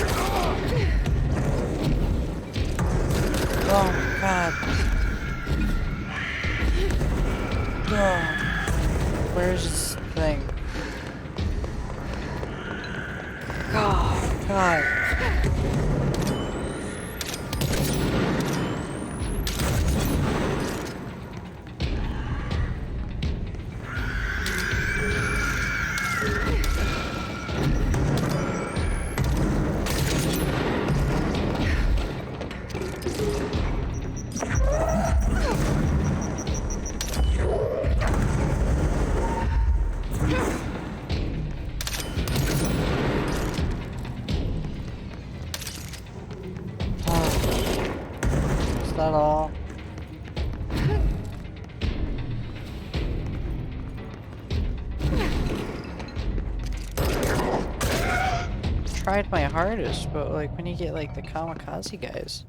Oh my god. Oh. Where's this thing? Oh god. Is that all? Tried my hardest, but like when you get like the kamikaze guys.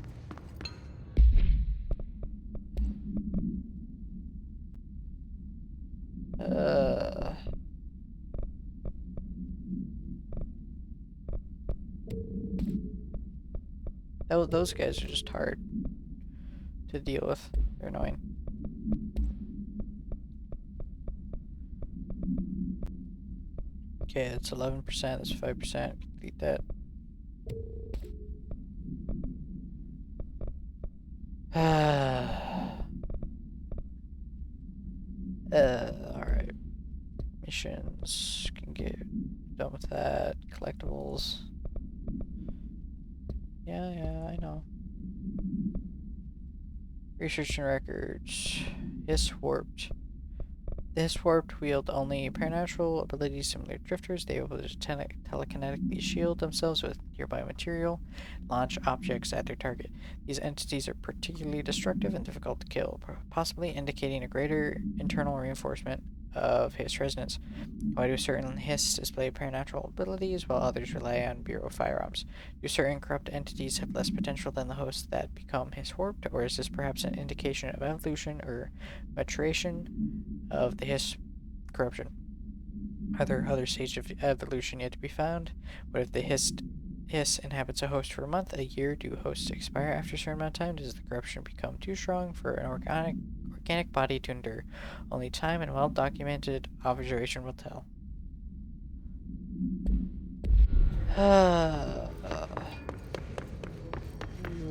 Those guys are just hard to deal with. They're annoying. Okay, that's 11%, that's 5%. Delete that. Alright. Missions. Can get done with that. Collectibles. Yeah, I know. Research and records. Hiss warped. The Hiss warped wield only supernatural abilities similar to drifters. They are able to telekinetically shield themselves with nearby material, launch objects at their target. These entities are particularly destructive and difficult to kill, possibly indicating a greater internal reinforcement of Hiss resonance. Why do certain Hiss display supernatural abilities while others rely on Bureau firearms? Do certain corrupt entities have less potential than the hosts that become Hiss warped, or is this perhaps an indication of evolution or maturation of the Hiss corruption? Are there other stages of evolution yet to be found? What if the Hiss inhabits a host for a month, a year? Do hosts expire after a certain amount of time? Does the corruption become too strong for an organic body to endure? Only time and well-documented observation will tell.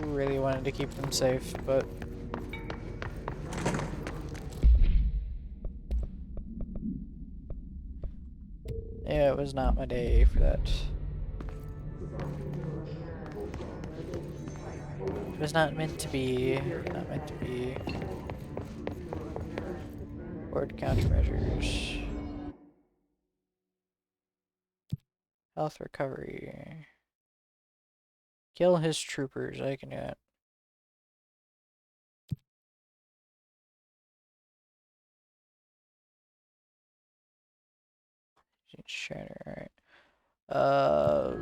Really wanted to keep them safe, but yeah, it was not my day for that. It was not meant to be. Not meant to be. Board countermeasures. Health recovery. Kill his troopers. I can do that. Shatter. Alright.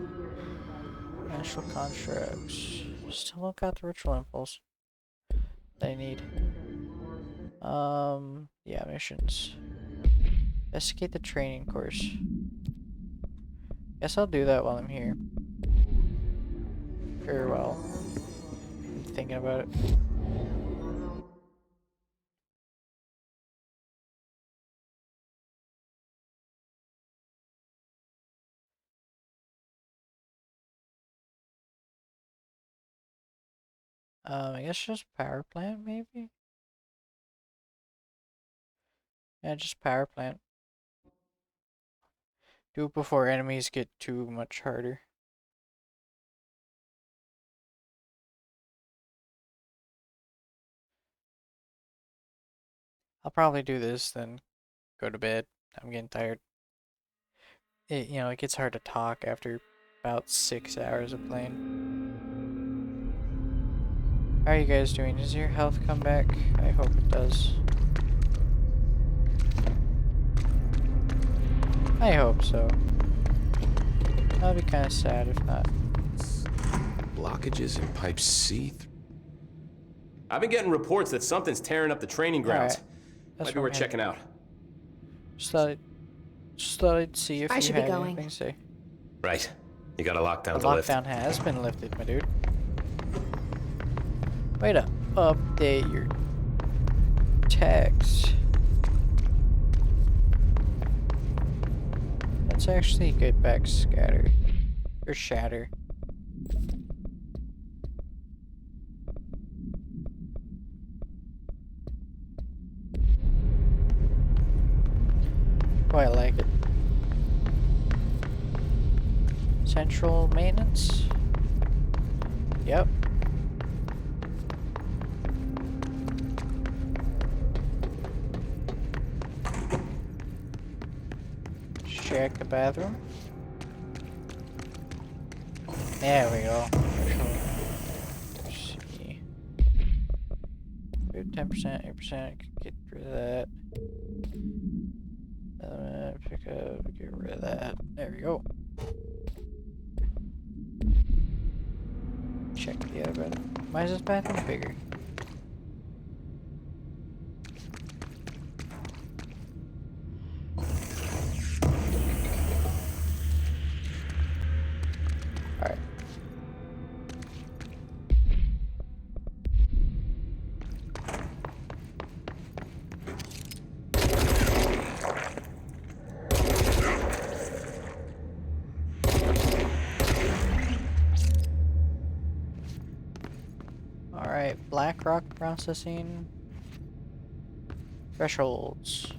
National constructs. Still don't got the ritual impulse they need. Yeah, missions. Investigate the training course. Guess I'll do that while I'm here. Very well. I'm thinking about it. I guess just power plant, maybe? Yeah, just power plant. Do it before enemies get too much harder. I'll probably do this, then go to bed. I'm getting tired. It gets hard to talk after about 6 hours of playing. How are you guys doing? Does your health come back? I hope it does. I hope so. That'll be kind of sad if not. Blockages in pipe C. I've been getting reports that something's tearing up the training grounds. Right. Might be worth checking out. Just thought I'd see if you had anything to say. Right. You got a lockdown to lift. The lockdown has been lifted, my dude. Way to update your text. Let's actually get back scatter. Or shatter. Oh, I like it. Central maintenance? Yep. Check the bathroom. There we go. Let's see. 10%, 8%, get rid of that. Pick up, get rid of that. There we go. Check the other bathroom. Why is this bathroom bigger? Alright. Black rock processing. Thresholds.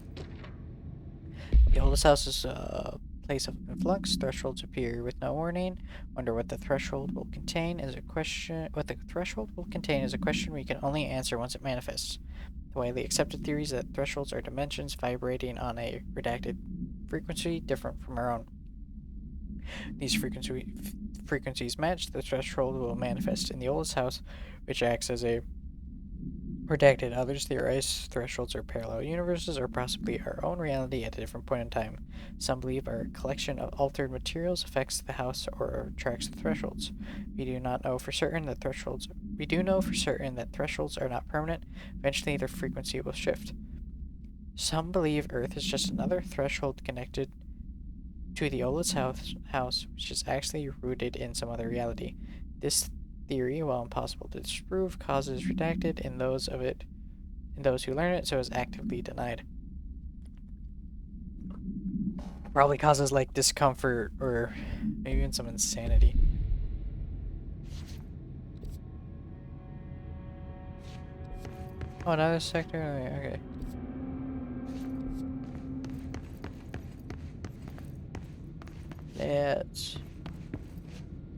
The oldest house is a place of influx. Thresholds appear with no warning. Wonder what the threshold will contain is a question. What the threshold will contain is a question we can only answer once it manifests. The widely accepted theory is that thresholds are dimensions vibrating on a redacted frequency different from our own. These frequencies match, the threshold will manifest in the oldest house, which acts as a redacted. Others theorize thresholds are parallel universes or possibly our own reality at a different point in time. Some believe our collection of altered materials affects the house or attracts the thresholds. We do know for certain that thresholds are not permanent. Eventually their frequency will shift. Some believe Earth is just another threshold connected to the oldest house, which is actually rooted in some other reality. This theory, while impossible to disprove, causes redacted in those who learn it, so is actively denied. Probably causes like discomfort or maybe even some insanity. Oh, another sector? Okay.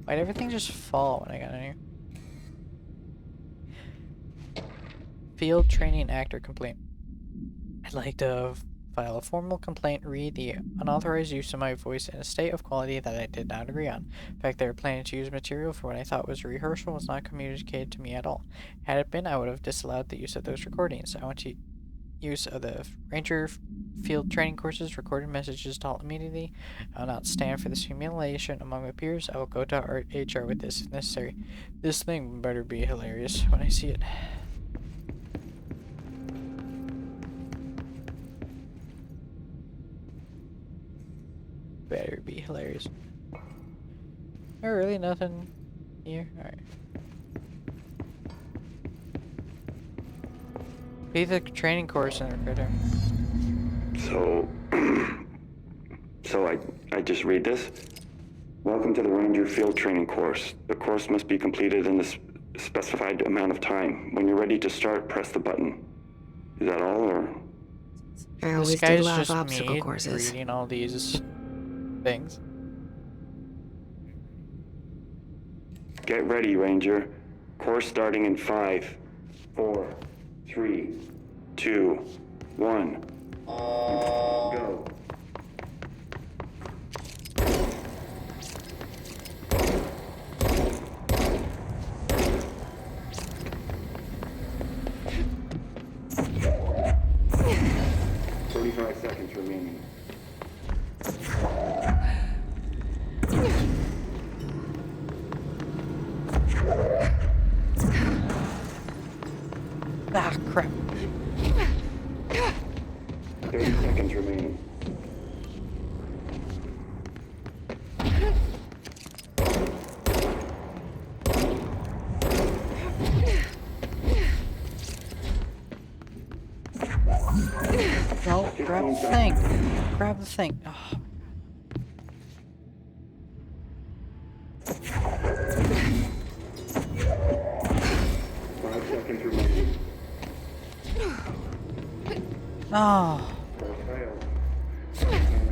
Why'd everything just fall when I got in here? Field Training Actor complaint. I'd like to file a formal complaint re the unauthorized use of my voice in a state of quality that I did not agree on. In fact, they were planning to use material for what I thought was a rehearsal was not communicated to me at all. Had it been, I would have disallowed the use of those recordings. I want to use of the Ranger Field Training courses, recorded messages to halt immediately. I will not stand for this humiliation among my peers. I will go to our HR with this if necessary. This thing better be hilarious when I see it. Better be hilarious. Oh, really? Nothing here? Alright. Be the training course in the recruiter. So I just read this? Welcome to the Ranger Field Training course. The course must be completed in the specified amount of time. When you're ready to start, press the button. Is that all, or? I always This guy's do love just obstacle me courses. reading all these things. Get ready, Ranger. Course starting in 5, 4, 3, 2, 1. Go. Seconds remaining. Ah, crap. 30 seconds remaining. No, grab the thing. Grab the thing. Oh. Oh.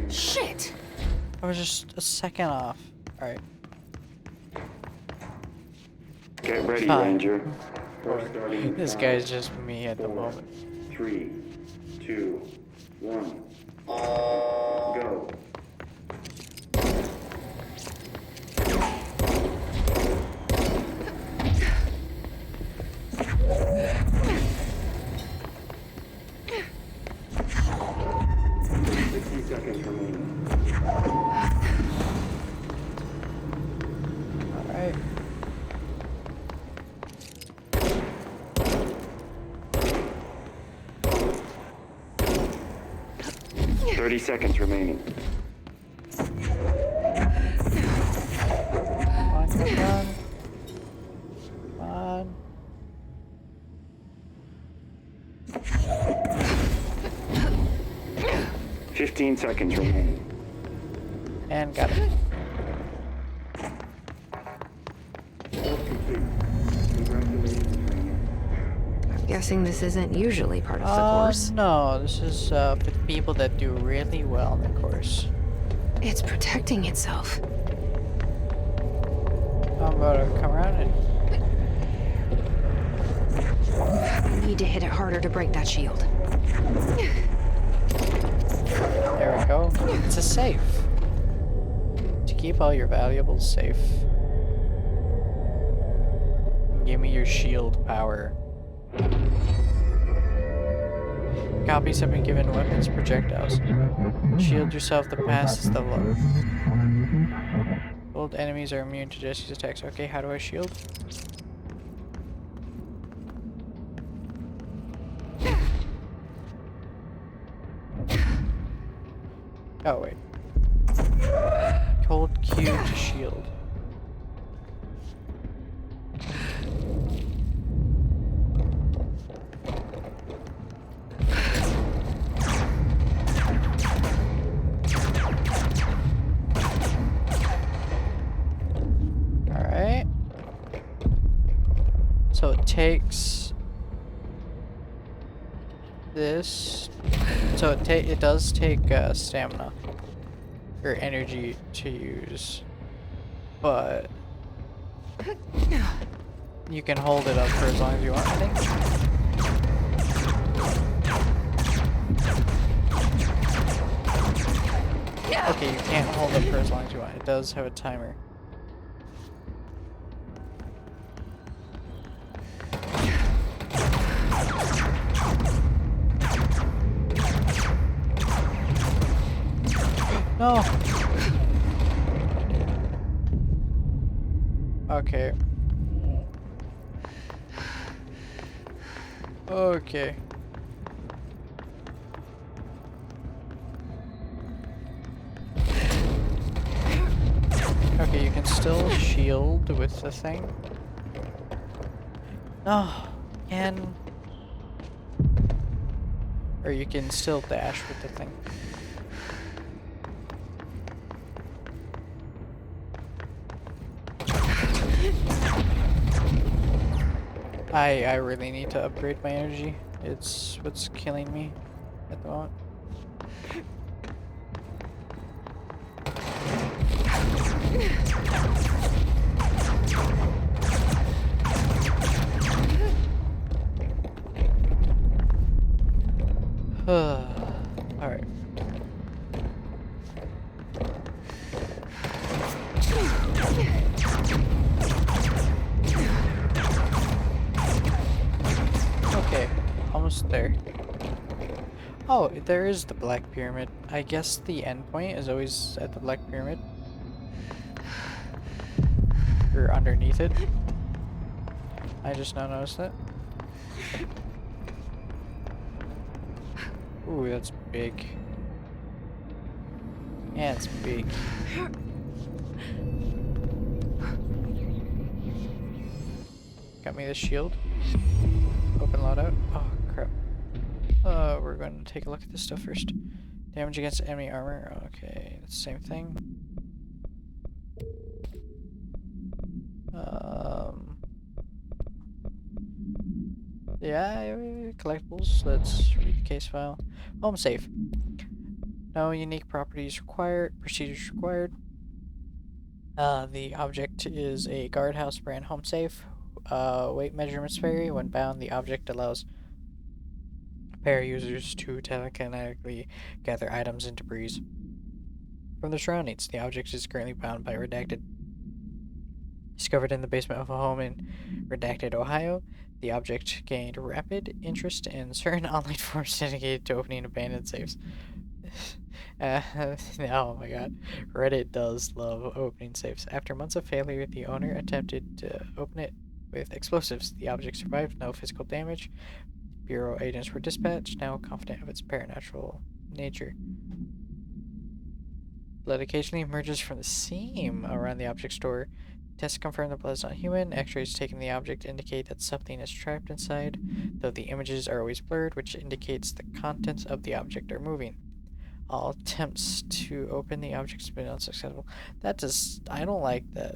Shit! I was just a second off. Alright. Get ready, Ranger. This guy's just me at the moment. 3, 2, 1. Go. Seconds remaining. Alright. Right. 30 seconds remaining. Come on, come on. Come on. 15 seconds remaining. And got it. I'm guessing this isn't usually part of the course. No, this is for the people that do really well in the course. It's protecting itself. I'm about to come around and... I need to hit it harder to break that shield. There we go. It's a safe. To keep all your valuables safe. Give me your shield power. Copies have been given weapons, projectiles. Shield yourself to pass the low. Old enemies are immune to Jesse's attacks. Okay, how do I shield? Oh, wait. Hold Q to shield. Alright. So it takes this. So it does take stamina or energy to use, but you can hold it up for as long as you want, I think. Okay, you can't hold it for as long as you want. It does have a timer. No! Okay. Okay. Okay, you can still shield with the thing. No, and or you can still dash with the thing. I really need to upgrade my energy. It's what's killing me at the moment. Alright. Okay, almost there. Oh, there is the Black Pyramid. I guess the endpoint is always at the Black Pyramid. Or underneath it. I just now noticed that. Ooh, that's big. Yeah, it's big. Got me the shield. Open loadout. Oh, crap. We're going to take a look at this stuff first. Damage against enemy armor. Okay, it's the same thing. Yeah, collectibles. Let's read the case file. Home safe. No unique properties required. Procedures required. The object is a guardhouse brand home safe. Weight measurements vary. When bound, the object allows player users to telekinetically gather items and debris from their surroundings. The object is currently bound by Redacted. Discovered in the basement of a home in Redacted, Ohio, the object gained rapid interest in certain online forums dedicated to opening abandoned safes. Oh my god. Reddit does love opening safes. After months of failure, the owner attempted to open it with explosives. The object survived, no physical damage. Bureau agents were dispatched, now confident of its supernatural nature. Blood occasionally emerges from the seam around the object's door. Tests confirm the blood is not human. X-rays taken the object indicate that something is trapped inside, though the images are always blurred, which indicates the contents of the object are moving. All attempts to open the object have been unsuccessful. That does... I don't like that.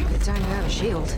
Good time to have a shield.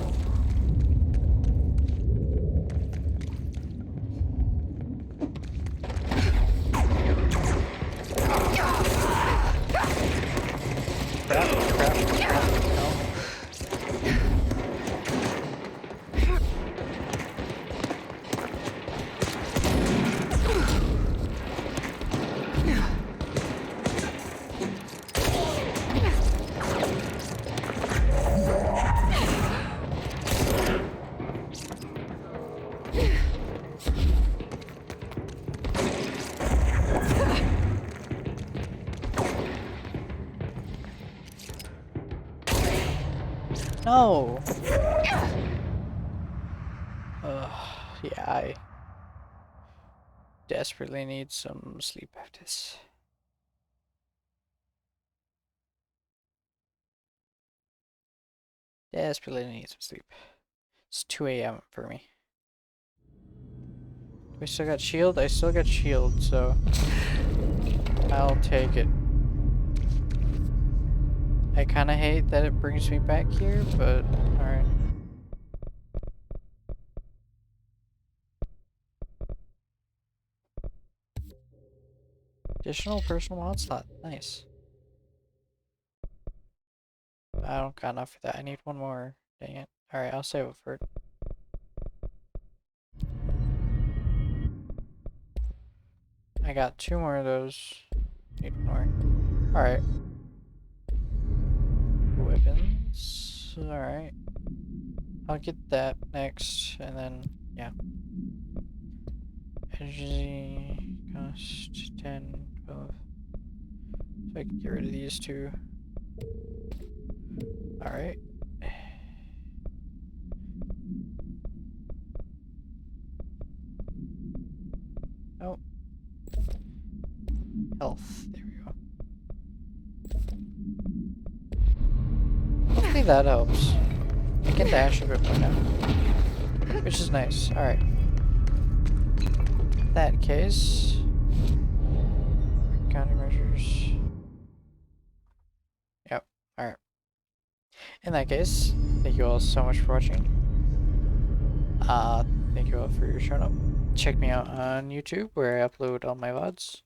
No! Yeah, I desperately need some sleep after this. Desperately need some sleep. It's 2 a.m. for me. We still got shield? I still got shield, so I'll take it. I kinda hate that it brings me back here, but alright. Additional personal mod slot. Nice. I don't got enough for that. I need one more. Dang it. Alright, I'll save it for it. I got 2 more of those. Need more. Alright. Weapons. Alright. I'll get that next, and then, yeah. Energy cost 10, 12. So I can get rid of these 2. Alright. Oh. Health. There we go. Hopefully that helps. I can dash a bit more now. Which is nice. Alright. In that case... countermeasures... Yep. Alright. In that case, thank you all so much for watching. Thank you all for showing up. Check me out on YouTube where I upload all my VODs.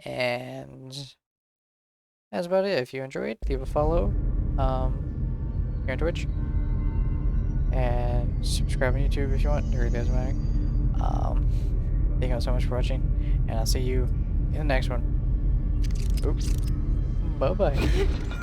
And that's about it. If you enjoyed, leave a follow here on Twitch. And subscribe on YouTube if you want. It really doesn't matter. Thank you all so much for watching. And I'll see you in the next one. Oops. Bye-bye.